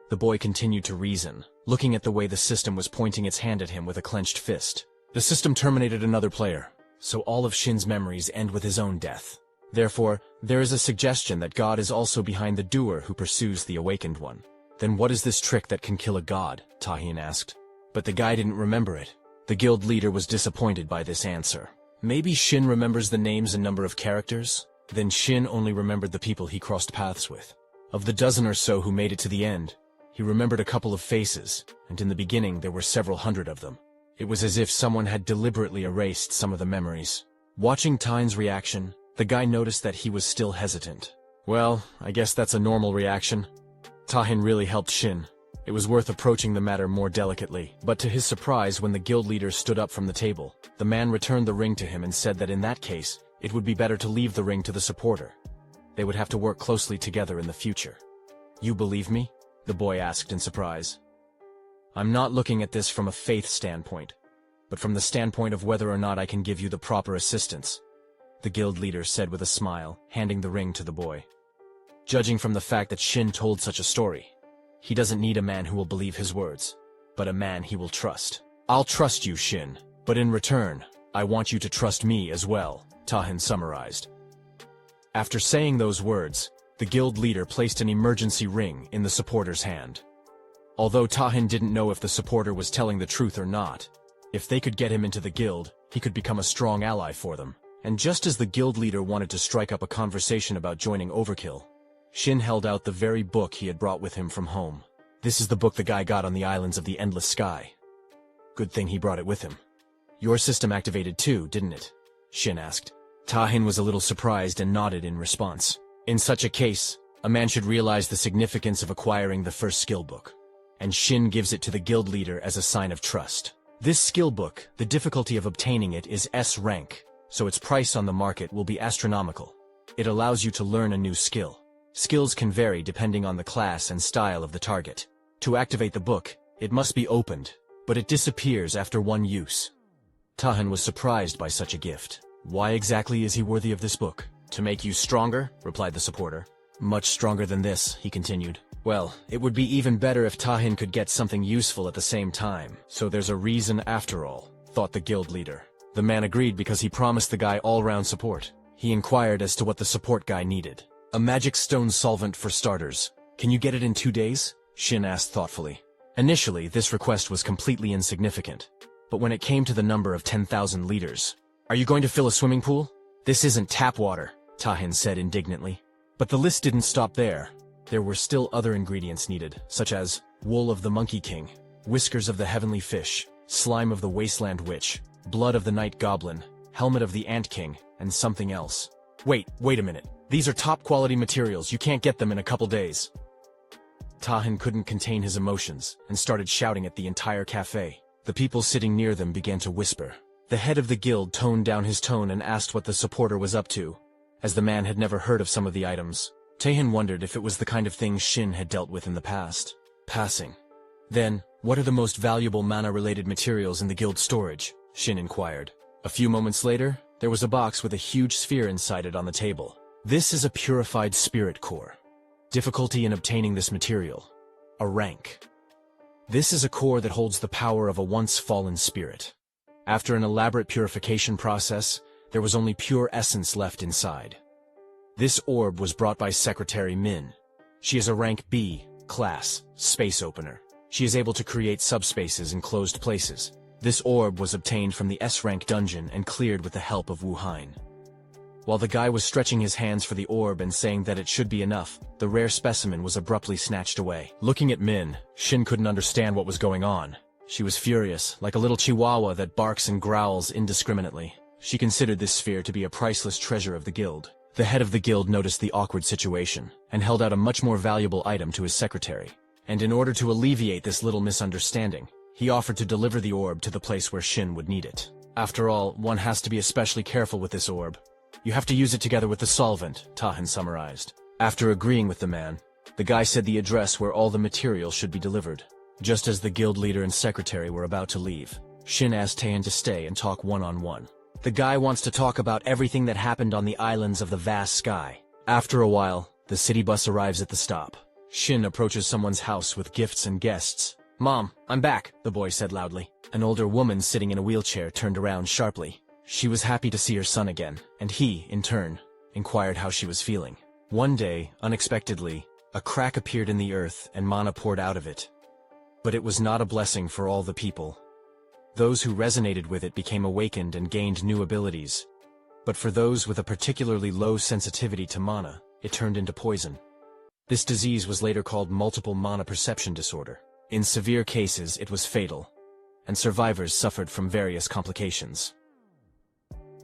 [SPEAKER 1] The boy continued to reason, looking at the way the system was pointing its hand at him with a clenched fist. The system terminated another player, so all of Shin's memories end with his own death. Therefore, there is a suggestion that God is also behind the doer who pursues the awakened one. Then what is this trick that can kill a god? Tahan asked. But the guy didn't remember it. The guild leader was disappointed by this answer. Maybe Shin remembers the names and number of characters? Then Shin only remembered the people he crossed paths with. Of the dozen or so who made it to the end, he remembered a couple of faces, and in the beginning there were several hundred of them. It was as if someone had deliberately erased some of the memories. Watching Tyne's reaction, the guy noticed that he was still hesitant. Well, I guess that's a normal reaction. Tahin really helped Shin. It was worth approaching the matter more delicately. But to his surprise, when the guild leader stood up from the table, the man returned the ring to him and said that in that case, it would be better to leave the ring to the supporter. They would have to work closely together in the future. You believe me? The boy asked in surprise. I'm not looking at this from a faith standpoint, but from the standpoint of whether or not I can give you the proper assistance, the guild leader said with a smile, handing the ring to the boy. Judging from the fact that Shin told such a story, he doesn't need a man who will believe his words, but a man he will trust. I'll trust you, Shin, but in return, I want you to trust me as well, Tahin summarized. After saying those words, the guild leader placed an emergency ring in the supporter's hand. Although Tahin didn't know if the supporter was telling the truth or not, if they could get him into the guild, he could become a strong ally for them. And just as the guild leader wanted to strike up a conversation about joining Overkill, Shin held out the very book he had brought with him from home. This is the book the guy got on the islands of the Endless Sky. Good thing he brought it with him. Your system activated too, didn't it? Shin asked. Tahin was a little surprised and nodded in response. In such a case, a man should realize the significance of acquiring the first skill book, and Shin gives it to the guild leader as a sign of trust. This skill book, the difficulty of obtaining it is S rank, so its price on the market will be astronomical. It allows you to learn a new skill. Skills can vary depending on the class and style of the target. To activate the book, it must be opened, but it disappears after one use. Tahin was surprised by such a gift. Why exactly is he worthy of this book? To make you stronger, replied the supporter. Much stronger than this, he continued. Well, it would be even better if Tahin could get something useful at the same time. So there's a reason after all, thought the guild leader. The man agreed because he promised the guy all-round support. He inquired as to what the support guy needed. A magic stone solvent for starters. Can you get it in 2 days? Shin asked thoughtfully. Initially, this request was completely insignificant. But when it came to the number of 10,000 liters, are you going to fill a swimming pool? This isn't tap water, Tahin said indignantly. But the list didn't stop there. There were still other ingredients needed, such as wool of the Monkey King, whiskers of the Heavenly Fish, slime of the Wasteland Witch, blood of the Night Goblin, helmet of the Ant King, and something else. Wait a minute. These are top-quality materials. You can't get them in a couple days. Tahin couldn't contain his emotions and started shouting at the entire cafe. The people sitting near them began to whisper. The head of the guild toned down his tone and asked what the supporter was up to, as the man had never heard of some of the items. Tahin wondered if it was the kind of thing Shin had dealt with in the past. Passing. Then, what are the most valuable mana-related materials in the guild storage? Shin inquired. A few moments later, there was a box with a huge sphere inside it on the table. This is a purified spirit core. Difficulty in obtaining this material. A rank. This is a core that holds the power of a once-fallen spirit. After an elaborate purification process, there was only pure essence left inside. This orb was brought by Secretary Min. She is a rank B, class, space opener. She is able to create subspaces in closed places. This orb was obtained from the S-rank dungeon and cleared with the help of Wu Hein. While the guy was stretching his hands for the orb and saying that it should be enough, the rare specimen was abruptly snatched away. Looking at Min, Shin couldn't understand what was going on. She was furious, like a little chihuahua that barks and growls indiscriminately. She considered this sphere to be a priceless treasure of the guild. The head of the guild noticed the awkward situation, and held out a much more valuable item to his secretary. And in order to alleviate this little misunderstanding, he offered to deliver the orb to the place where Shin would need it. After all, one has to be especially careful with this orb. You have to use it together with the solvent, Tahin summarized. After agreeing with the man, the guy said the address where all the material should be delivered. Just as the guild leader and secretary were about to leave, Shin asked Tahin to stay and talk one-on-one. The guy wants to talk about everything that happened on the islands of the vast sky. After a while, the city bus arrives at the stop. Shin approaches someone's house with gifts and guests. "Mom, I'm back," the boy said loudly. An older woman sitting in a wheelchair turned around sharply. She was happy to see her son again, and he, in turn, inquired how she was feeling. One day, unexpectedly, a crack appeared in the earth and mana poured out of it. But it was not a blessing for all the people. Those who resonated with it became awakened and gained new abilities. but for those with a particularly low sensitivity to mana, it turned into poison. This disease was later called multiple mana perception disorder. In severe cases, it was fatal, and survivors suffered from various complications.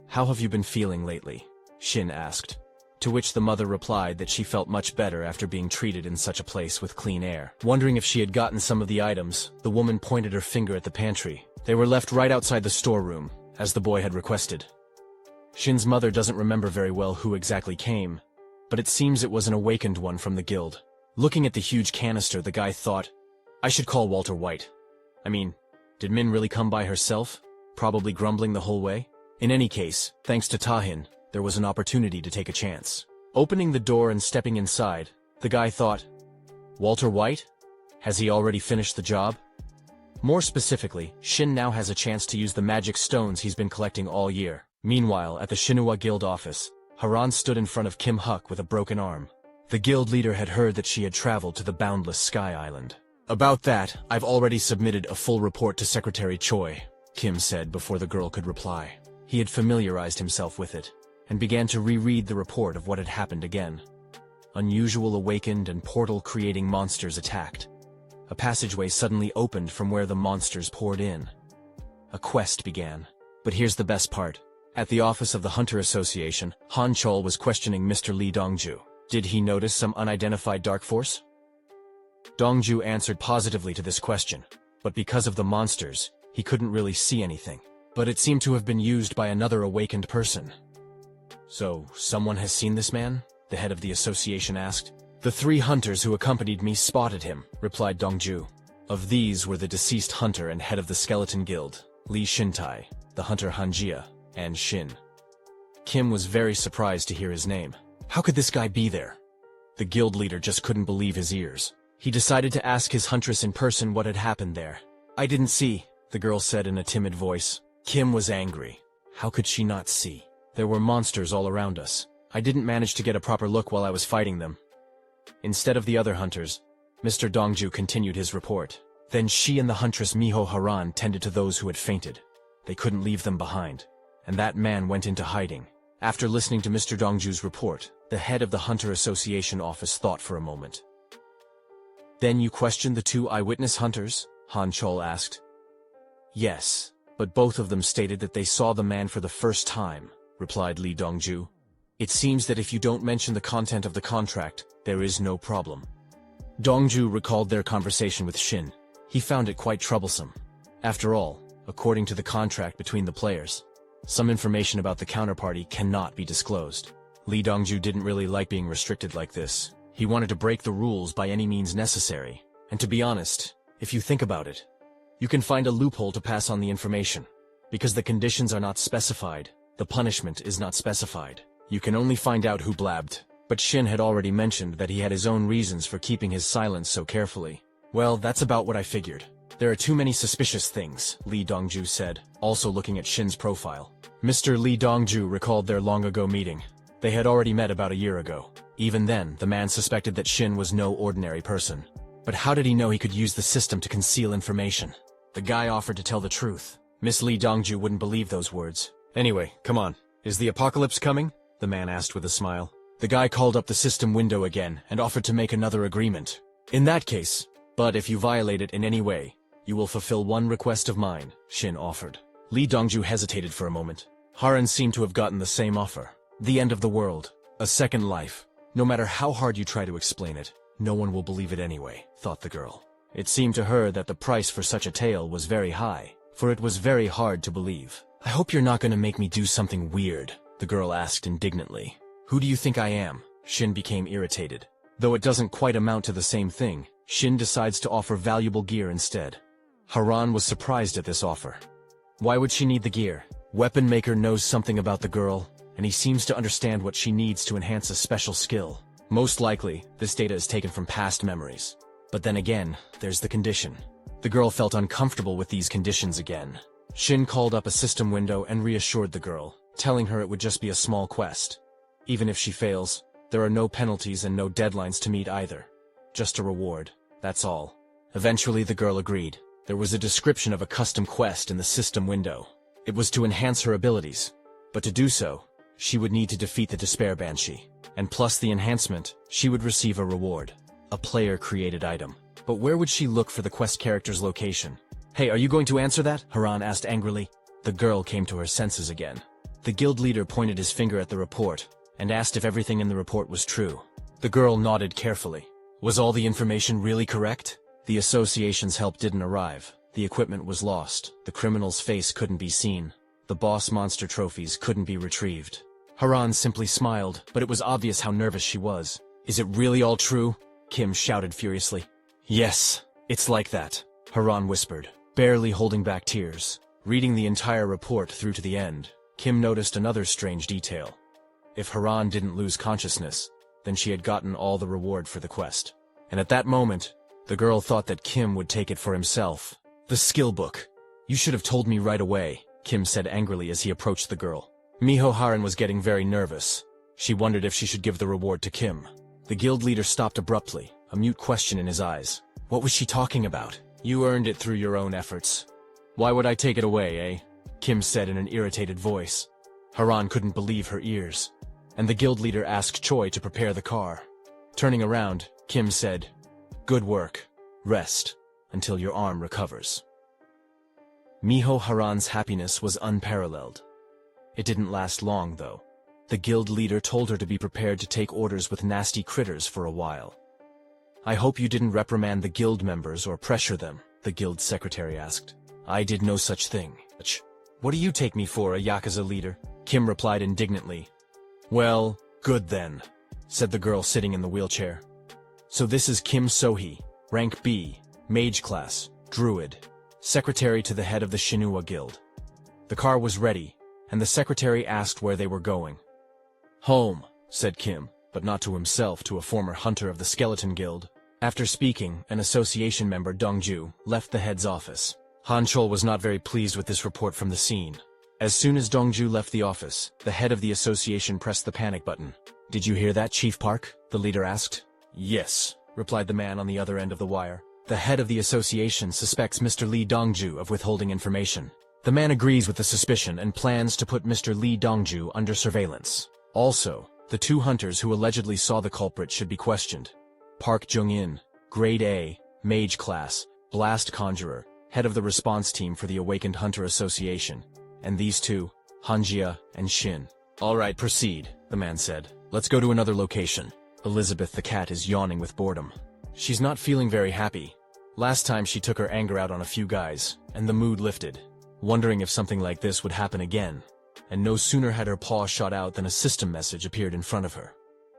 [SPEAKER 1] "How have you been feeling lately?" Shin asked, to which the mother replied that she felt much better after being treated in such a place with clean air. Wondering if she had gotten some of the items, the woman pointed her finger at the pantry. They were left right outside the storeroom, as the boy had requested. Shin's mother doesn't remember very well who exactly came, but it seems it was an awakened one from the guild. Looking at the huge canister, the guy thought, "I should call Walter White. I mean, did Min really come by herself? Probably grumbling the whole way?" In any case, thanks to Tahin, there was an opportunity to take a chance. Opening the door and stepping inside, the guy thought, "Walter White? Has he already finished the job?" More specifically, Shin now has a chance to use the magic stones he's been collecting all year. Meanwhile, at the Shinhwa Guild office, Haran stood in front of Kim Huk with a broken arm. The guild leader had heard that she had traveled to the boundless Sky Island. "About that, I've already submitted a full report to Secretary Choi," Kim said before the girl could reply. He had familiarized himself with it, and began to reread the report of what had happened again. Unusual awakened and portal-creating monsters attacked. A passageway suddenly opened from where the monsters poured in. A quest began. But here's the best part. At the office of the Hunter Association, Han Chol was questioning Mr. Lee Dongju. Did he notice some unidentified dark force? Dongju answered positively to this question, but because of the monsters, he couldn't really see anything. But it seemed to have been used by another awakened person. "So, someone has seen this man?" the head of the association asked. "The 3 hunters who accompanied me spotted him," replied Dongju. Of these were the deceased hunter and head of the Skeleton Guild, Li Shintai, the hunter Hanjia, and Shin. Kim was very surprised to hear his name. How could this guy be there? The guild leader just couldn't believe his ears. He decided to ask his huntress in person what had happened there. "I didn't see," the girl said in a timid voice. Kim was angry. How could she not see? There were monsters all around us. I didn't manage to get a proper look while I was fighting them. Instead of the other hunters, Mr. Dongju continued his report. Then she and the huntress Miho Haran tended to those who had fainted. They couldn't leave them behind, and that man went into hiding. After listening to Mr. Dongju's report, the head of the Hunter Association office thought for a moment. "Then you questioned the 2 eyewitness hunters?" Han Chol asked. "Yes, but both of them stated that they saw the man for the first time," replied Lee Dongju. "It seems that if you don't mention the content of the contract, there is no problem." Dongju recalled their conversation with Shin. He found it quite troublesome. After all, according to the contract between the players, some information about the counterparty cannot be disclosed. Lee Dongju didn't really like being restricted like this. He wanted to break the rules by any means necessary. And to be honest, if you think about it, you can find a loophole to pass on the information. Because the conditions are not specified, the punishment is not specified. You can only find out who blabbed. But Shin had already mentioned that he had his own reasons for keeping his silence so carefully. "Well, that's about what I figured. There are too many suspicious things," Lee Dongju said, also looking at Shin's profile. Mr. Lee Dongju recalled their long-ago meeting. They had already met about a year ago. Even then, the man suspected that Shin was no ordinary person. But how did he know he could use the system to conceal information? The guy offered to tell the truth. Miss Lee Dongju wouldn't believe those words. "Anyway, come on. Is the apocalypse coming?" the man asked with a smile. The guy called up the system window again and offered to make another agreement. "In that case, but if you violate it in any way, you will fulfill one request of mine," Shin offered. Lee Dongju hesitated for a moment. Haran seemed to have gotten the same offer. The end of the world. A second life. No matter how hard you try to explain it, no one will believe it anyway, thought the girl. It seemed to her that the price for such a tale was very high, for it was very hard to believe. "I hope you're not going to make me do something weird," the girl asked indignantly. "Who do you think I am?" Shin became irritated. Though it doesn't quite amount to the same thing, Shin decides to offer valuable gear instead. Haran was surprised at this offer. Why would she need the gear? Weapon Maker knows something about the girl, and he seems to understand what she needs to enhance a special skill. Most likely, this data is taken from past memories. But then again, there's the condition. The girl felt uncomfortable with these conditions again. Shin called up a system window and reassured the girl, telling her it would just be a small quest. Even if she fails, there are no penalties and no deadlines to meet either. Just a reward, that's all. Eventually the girl agreed. There was a description of a custom quest in the system window. It was to enhance her abilities. But to do so, she would need to defeat the Despair Banshee. And plus the enhancement, she would receive a reward. A player-created item. But where would she look for the quest character's location? Hey, are you going to answer that? Haran asked angrily. The girl came to her senses again. The guild leader pointed his finger at the report and asked if everything in the report was true. The girl nodded carefully. Was all the information really correct? The association's help didn't arrive. The equipment was lost. The criminal's face couldn't be seen. The boss monster trophies couldn't be retrieved. Haran simply smiled, but it was obvious how nervous she was. Is it really all true? Kim shouted furiously. Yes, it's like that, Haran whispered, barely holding back tears. Reading the entire report through to the end, Kim noticed another strange detail. If Haran didn't lose consciousness, then she had gotten all the reward for the quest. And at that moment, the girl thought that Kim would take it for himself. The skill book. You should have told me right away, Kim said angrily as he approached the girl. Miho Haran was getting very nervous. She wondered if she should give the reward to Kim. The guild leader stopped abruptly, a mute question in his eyes. What was she talking about? You earned it through your own efforts. Why would I take it away, eh? Kim said in an irritated voice. Haran couldn't believe her ears. And the guild leader asked Choi to prepare the car. Turning around, Kim said, Good work. Rest until your arm recovers. Miho Haran's happiness was unparalleled. It didn't last long, though. The guild leader told her to be prepared to take orders with nasty critters for a while. I hope you didn't reprimand the guild members or pressure them, the guild secretary asked. I did no such thing. What do you take me for, a Yakuza leader? Kim replied indignantly. Well, good then, said the girl sitting in the wheelchair. So this is Kim Sohee, rank B, mage class, druid, secretary to the head of the Shinua Guild. The car was ready, and the secretary asked where they were going. Home, said Kim, but not to himself, to a former hunter of the Skeleton Guild. After speaking, an association member, Dongju, left the head's office. Han Chol was not very pleased with this report from the scene. As soon as Dongju left the office, the head of the association pressed the panic button. Did you hear that, Chief Park? The leader asked. Yes, replied the man on the other end of the wire. The head of the association suspects Mr. Lee Dongju of withholding information. The man agrees with the suspicion and plans to put Mr. Lee Dongju under surveillance. Also, the two hunters who allegedly saw the culprit should be questioned. Park Jung-in, Grade A, Mage Class, Blast Conjurer, head of the response team for the Awakened Hunter Association. And these two, Hanjia and Shin. All right, proceed, the man said. Let's go to another location. Elizabeth the cat is yawning with boredom. She's not feeling very happy. Last time she took her anger out on a few guys, and the mood lifted. Wondering if something like this would happen again. And no sooner had her paw shot out than a system message appeared in front of her.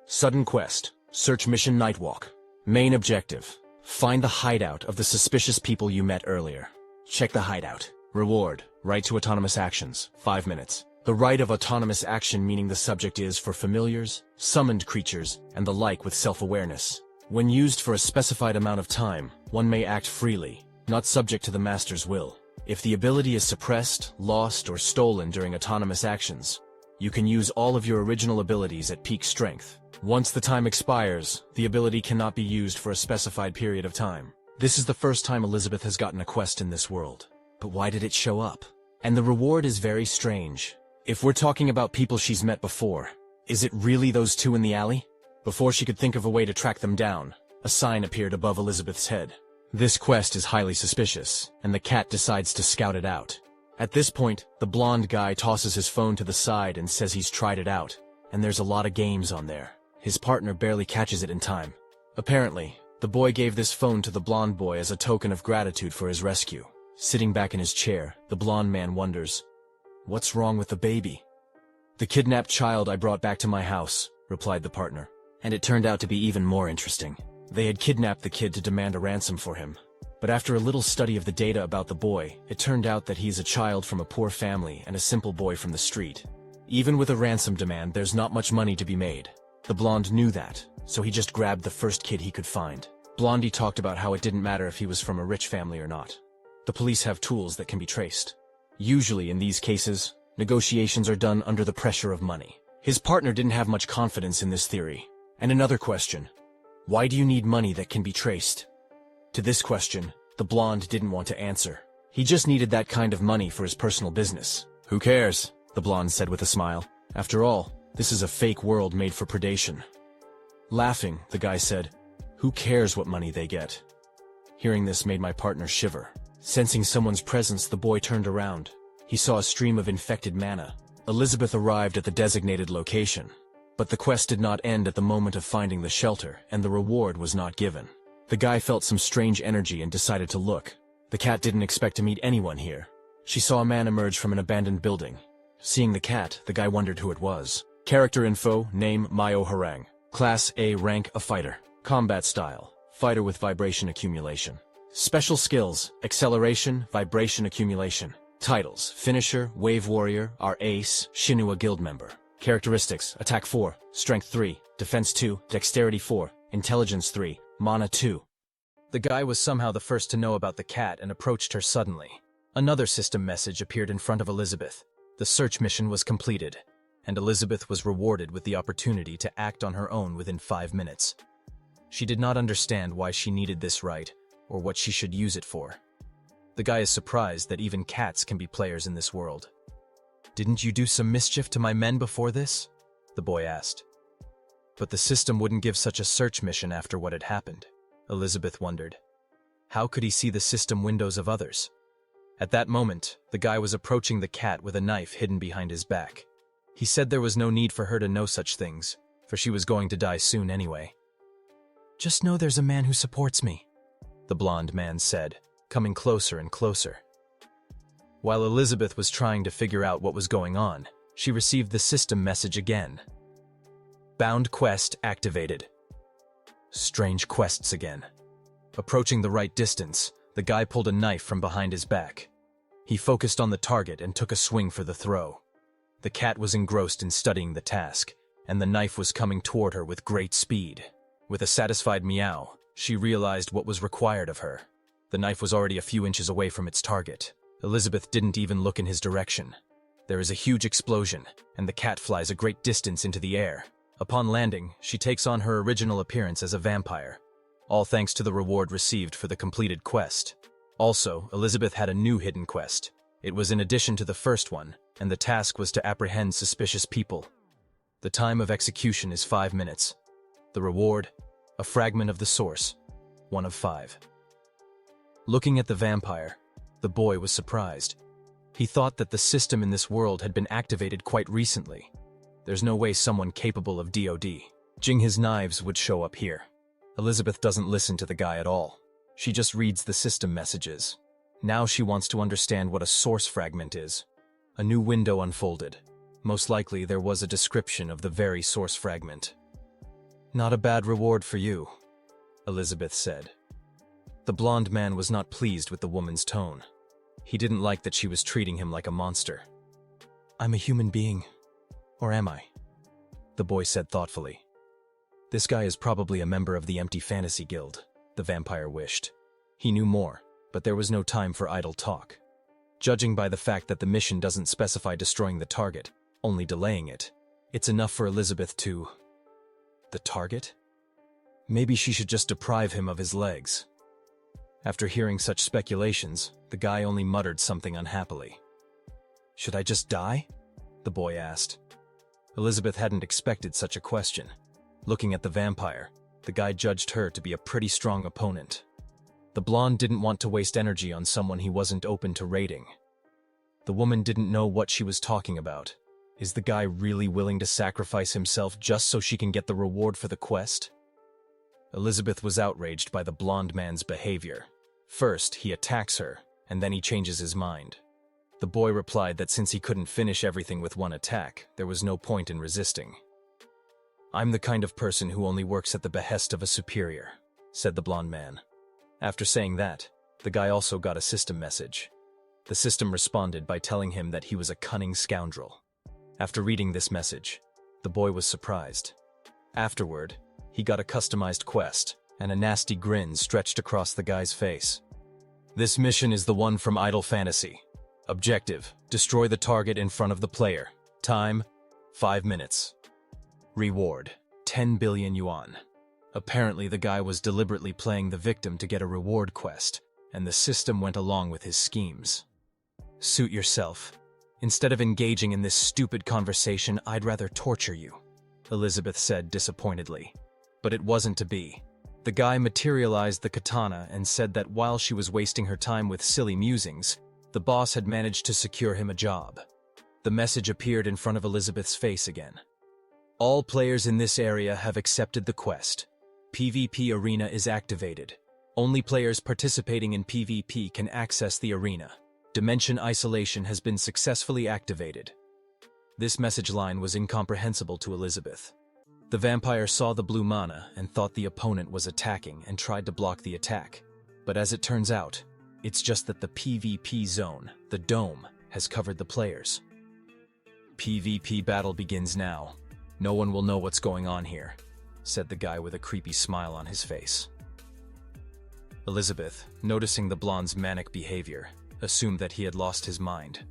[SPEAKER 1] Sudden quest. Search mission Nightwalk. Main objective. Find the hideout of the suspicious people you met earlier. Check the hideout. Reward. Right to autonomous actions. 5 minutes. The right of autonomous action meaning the subject is for familiars, summoned creatures, and the like with self-awareness. When used for a specified amount of time, one may act freely, not subject to the master's will. If the ability is suppressed, lost, or stolen during autonomous actions, you can use all of your original abilities at peak strength. Once the time expires, the ability cannot be used for a specified period of time. This is the first time Elizabeth has gotten a quest in this world. But why did it show up? And the reward is very strange. If we're talking about people she's met before, is it really those two in the alley? Before she could think of a way to track them down, a sign appeared above Elizabeth's head. This quest is highly suspicious, and the cat decides to scout it out. At this point, the blonde guy tosses his phone to the side and says he's tried it out, and there's a lot of games on there. His partner barely catches it in time. Apparently, the boy gave this phone to the blonde boy as a token of gratitude for his rescue. Sitting back in his chair, the blonde man wonders, what's wrong with the baby? The kidnapped child I brought back to my house, replied the partner. And it turned out to be even more interesting. They had kidnapped the kid to demand a ransom for him. But after a little study of the data about the boy, it turned out that he's a child from a poor family and a simple boy from the street. Even with a ransom demand, there's not much money to be made. The blonde knew that, so he just grabbed the first kid he could find. Blondie talked about how it didn't matter if he was from a rich family or not. The police have tools that can be traced. Usually in these cases, negotiations are done under the pressure of money. His partner didn't have much confidence in this theory. And another question. Why do you need money that can be traced? To this question, the blonde didn't want to answer. He just needed that kind of money for his personal business. Who cares? The blonde said with a smile. After all, this is a fake world made for predation. Laughing, the guy said, "Who cares what money they get?" Hearing this made my partner shiver. Sensing someone's presence, the boy turned around. He saw a stream of infected mana. Elizabeth arrived at the designated location. But the quest did not end at the moment of finding the shelter, and the reward was not given. The guy felt some strange energy and decided to look. The cat didn't expect to meet anyone here. She saw a man emerge from an abandoned building. Seeing the cat, the guy wondered who it was. Character info, name Mayo Harang. Class A, rank a fighter. Combat style, fighter with vibration accumulation. Special skills, acceleration, vibration accumulation. Titles, finisher, wave warrior, our ace, Shinua guild member. Characteristics, attack 4, strength 3, defense 2, dexterity 4, intelligence 3, mana 2. The guy was somehow the first to know about the cat and approached her suddenly. Another system message appeared in front of Elizabeth. The search mission was completed, and Elizabeth was rewarded with the opportunity to act on her own within 5 minutes. She did not understand why she needed this right, or what she should use it for. The guy is surprised that even cats can be players in this world. "Didn't you do some mischief to my men before this?" the boy asked. But the system wouldn't give such a search mission after what had happened. Elizabeth wondered. How could he see the system windows of others? At that moment, the guy was approaching the cat with a knife hidden behind his back. He said there was no need for her to know such things, for she was going to die soon anyway. "Just know there's a man who supports me," the blonde man said, coming closer and closer. While Elizabeth was trying to figure out what was going on, she received the system message again. Bound quest activated. Strange quests again. Approaching the right distance, the guy pulled a knife from behind his back. He focused on the target and took a swing for the throw. The cat was engrossed in studying the task, and the knife was coming toward her with great speed. With a satisfied meow, she realized what was required of her. The knife was already a few inches away from its target. Elizabeth didn't even look in his direction. There is a huge explosion, and the cat flies a great distance into the air. Upon landing, she takes on her original appearance as a vampire, all thanks to the reward received for the completed quest. Also, Elizabeth had a new hidden quest. It was in addition to the first one, and the task was to apprehend suspicious people. The time of execution is 5 minutes. The reward, a fragment of the source, 1 of 5. Looking at the vampire, the boy was surprised. He thought that the system in this world had been activated quite recently. There's no way someone capable of DOD. His knives would show up here. Elizabeth doesn't listen to the guy at all. She just reads the system messages. Now she wants to understand what a source fragment is. A new window unfolded. Most likely there was a description of the very source fragment. "Not a bad reward for you," Elizabeth said. The blonde man was not pleased with the woman's tone. He didn't like that she was treating him like a monster. "I'm a human being. Or am I?" the boy said thoughtfully. "This guy is probably a member of the Empty Fantasy Guild," the vampire wished. He knew more, but there was no time for idle talk. Judging by the fact that the mission doesn't specify destroying the target, only delaying it, it's enough for Elizabeth to... The target? Maybe she should just deprive him of his legs. After hearing such speculations, the guy only muttered something unhappily. "Should I just die?" the boy asked. Elizabeth hadn't expected such a question. Looking at the vampire, the guy judged her to be a pretty strong opponent. The blonde didn't want to waste energy on someone he wasn't open to raiding. The woman didn't know what she was talking about. Is the guy really willing to sacrifice himself just so she can get the reward for the quest? Elizabeth was outraged by the blonde man's behavior. First, he attacks her, and then he changes his mind. The boy replied that since he couldn't finish everything with one attack, there was no point in resisting. "I'm the kind of person who only works at the behest of a superior," said the blonde man. After saying that, the guy also got a system message. The system responded by telling him that he was a cunning scoundrel. After reading this message, the boy was surprised. Afterward, he got a customized quest, and a nasty grin stretched across the guy's face. "This mission is the one from Idle Fantasy. Objective: destroy the target in front of the player. Time: 5 minutes. Reward: 10 billion yuan. Apparently the guy was deliberately playing the victim to get a reward quest, and the system went along with his schemes. "Suit yourself," Instead of engaging in this stupid conversation, I'd rather torture you, Elizabeth said disappointedly. But it wasn't to be. The guy materialized the katana and said that while she was wasting her time with silly musings, the boss had managed to secure him a job. The message appeared in front of Elizabeth's face again. All players in this area have accepted the quest. PvP arena is activated. Only players participating in PvP can access the arena. Dimension isolation has been successfully activated. This message line was incomprehensible to Elizabeth. The vampire saw the blue mana and thought the opponent was attacking and tried to block the attack. But as it turns out, it's just that the PvP zone, the dome, has covered the players. PvP battle begins now. No one will know what's going on here, said the guy with a creepy smile on his face. Elizabeth, noticing the blonde's manic behavior, assumed that he had lost his mind.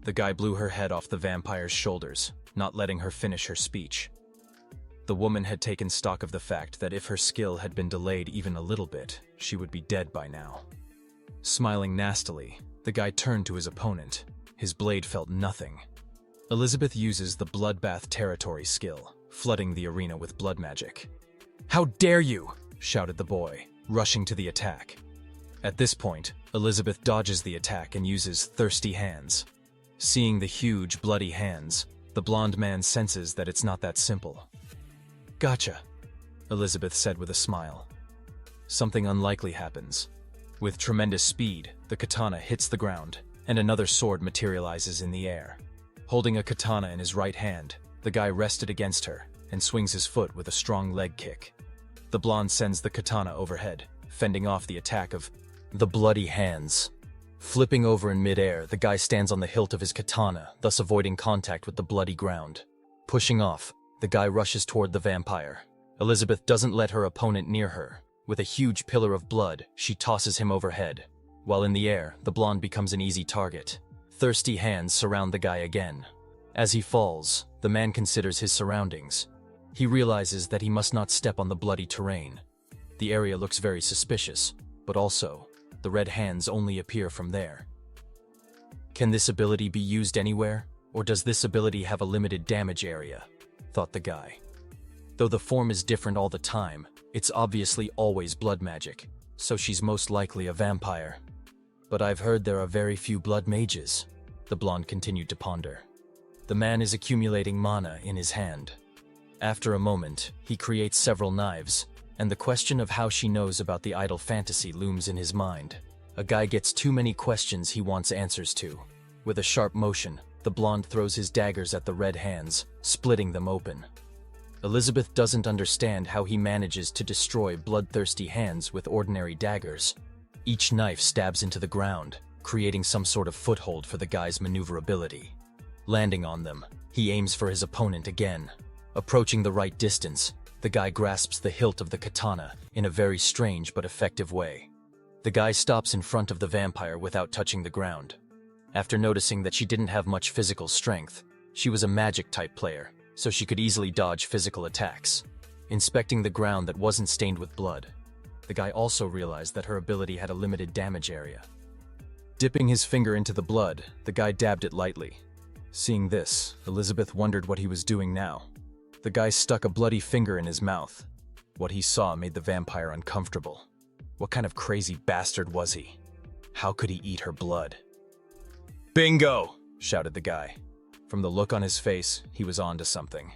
[SPEAKER 1] The guy blew her head off the vampire's shoulders, not letting her finish her speech. The woman had taken stock of the fact that if her skill had been delayed even a little bit, she would be dead by now. Smiling nastily, the guy turned to his opponent. His blade felt nothing. Elizabeth uses the Bloodbath Territory skill, flooding the arena with blood magic. "How dare you!" shouted the boy, rushing to the attack. At this point, Elizabeth dodges the attack and uses Thirsty Hands. Seeing the huge, bloody hands, the blonde man senses that it's not that simple. "Gotcha," Elizabeth said with a smile. Something unlikely happens. With tremendous speed, the katana hits the ground, and another sword materializes in the air. Holding a katana in his right hand, the guy rested against her and swings his foot with a strong leg kick. The blonde sends the katana overhead, fending off the attack of the bloody hands. Flipping over in midair, the guy stands on the hilt of his katana, thus avoiding contact with the bloody ground. Pushing off, the guy rushes toward the vampire. Elizabeth doesn't let her opponent near her. With a huge pillar of blood, she tosses him overhead. While in the air, the blonde becomes an easy target. Thirsty hands surround the guy again. As he falls, the man considers his surroundings. He realizes that he must not step on the bloody terrain. The area looks very suspicious, but also, the red hands only appear from there. Can this ability be used anywhere, or does this ability have a limited damage area? Thought the guy. Though the form is different all the time, it's obviously always blood magic, so she's most likely a vampire. But I've heard there are very few blood mages, the blonde continued to ponder. The man is accumulating mana in his hand. After a moment, he creates several knives, and the question of how she knows about the idle fantasy looms in his mind. A guy gets too many questions he wants answers to. With a sharp motion, the blonde throws his daggers at the red hands, splitting them open. Elizabeth doesn't understand how he manages to destroy bloodthirsty hands with ordinary daggers. Each knife stabs into the ground, creating some sort of foothold for the guy's maneuverability. Landing on them, he aims for his opponent again. Approaching the right distance, the guy grasps the hilt of the katana in a very strange but effective way. The guy stops in front of the vampire without touching the ground. After noticing that she didn't have much physical strength, she was a magic-type player, so she could easily dodge physical attacks. Inspecting the ground that wasn't stained with blood, the guy also realized that her ability had a limited damage area. Dipping his finger into the blood, the guy dabbed it lightly. Seeing this, Elizabeth wondered what he was doing now. The guy stuck a bloody finger in his mouth. What he saw made the vampire uncomfortable. What kind of crazy bastard was he? How could he eat her blood? "Bingo!" shouted the guy. From the look on his face, he was on to something.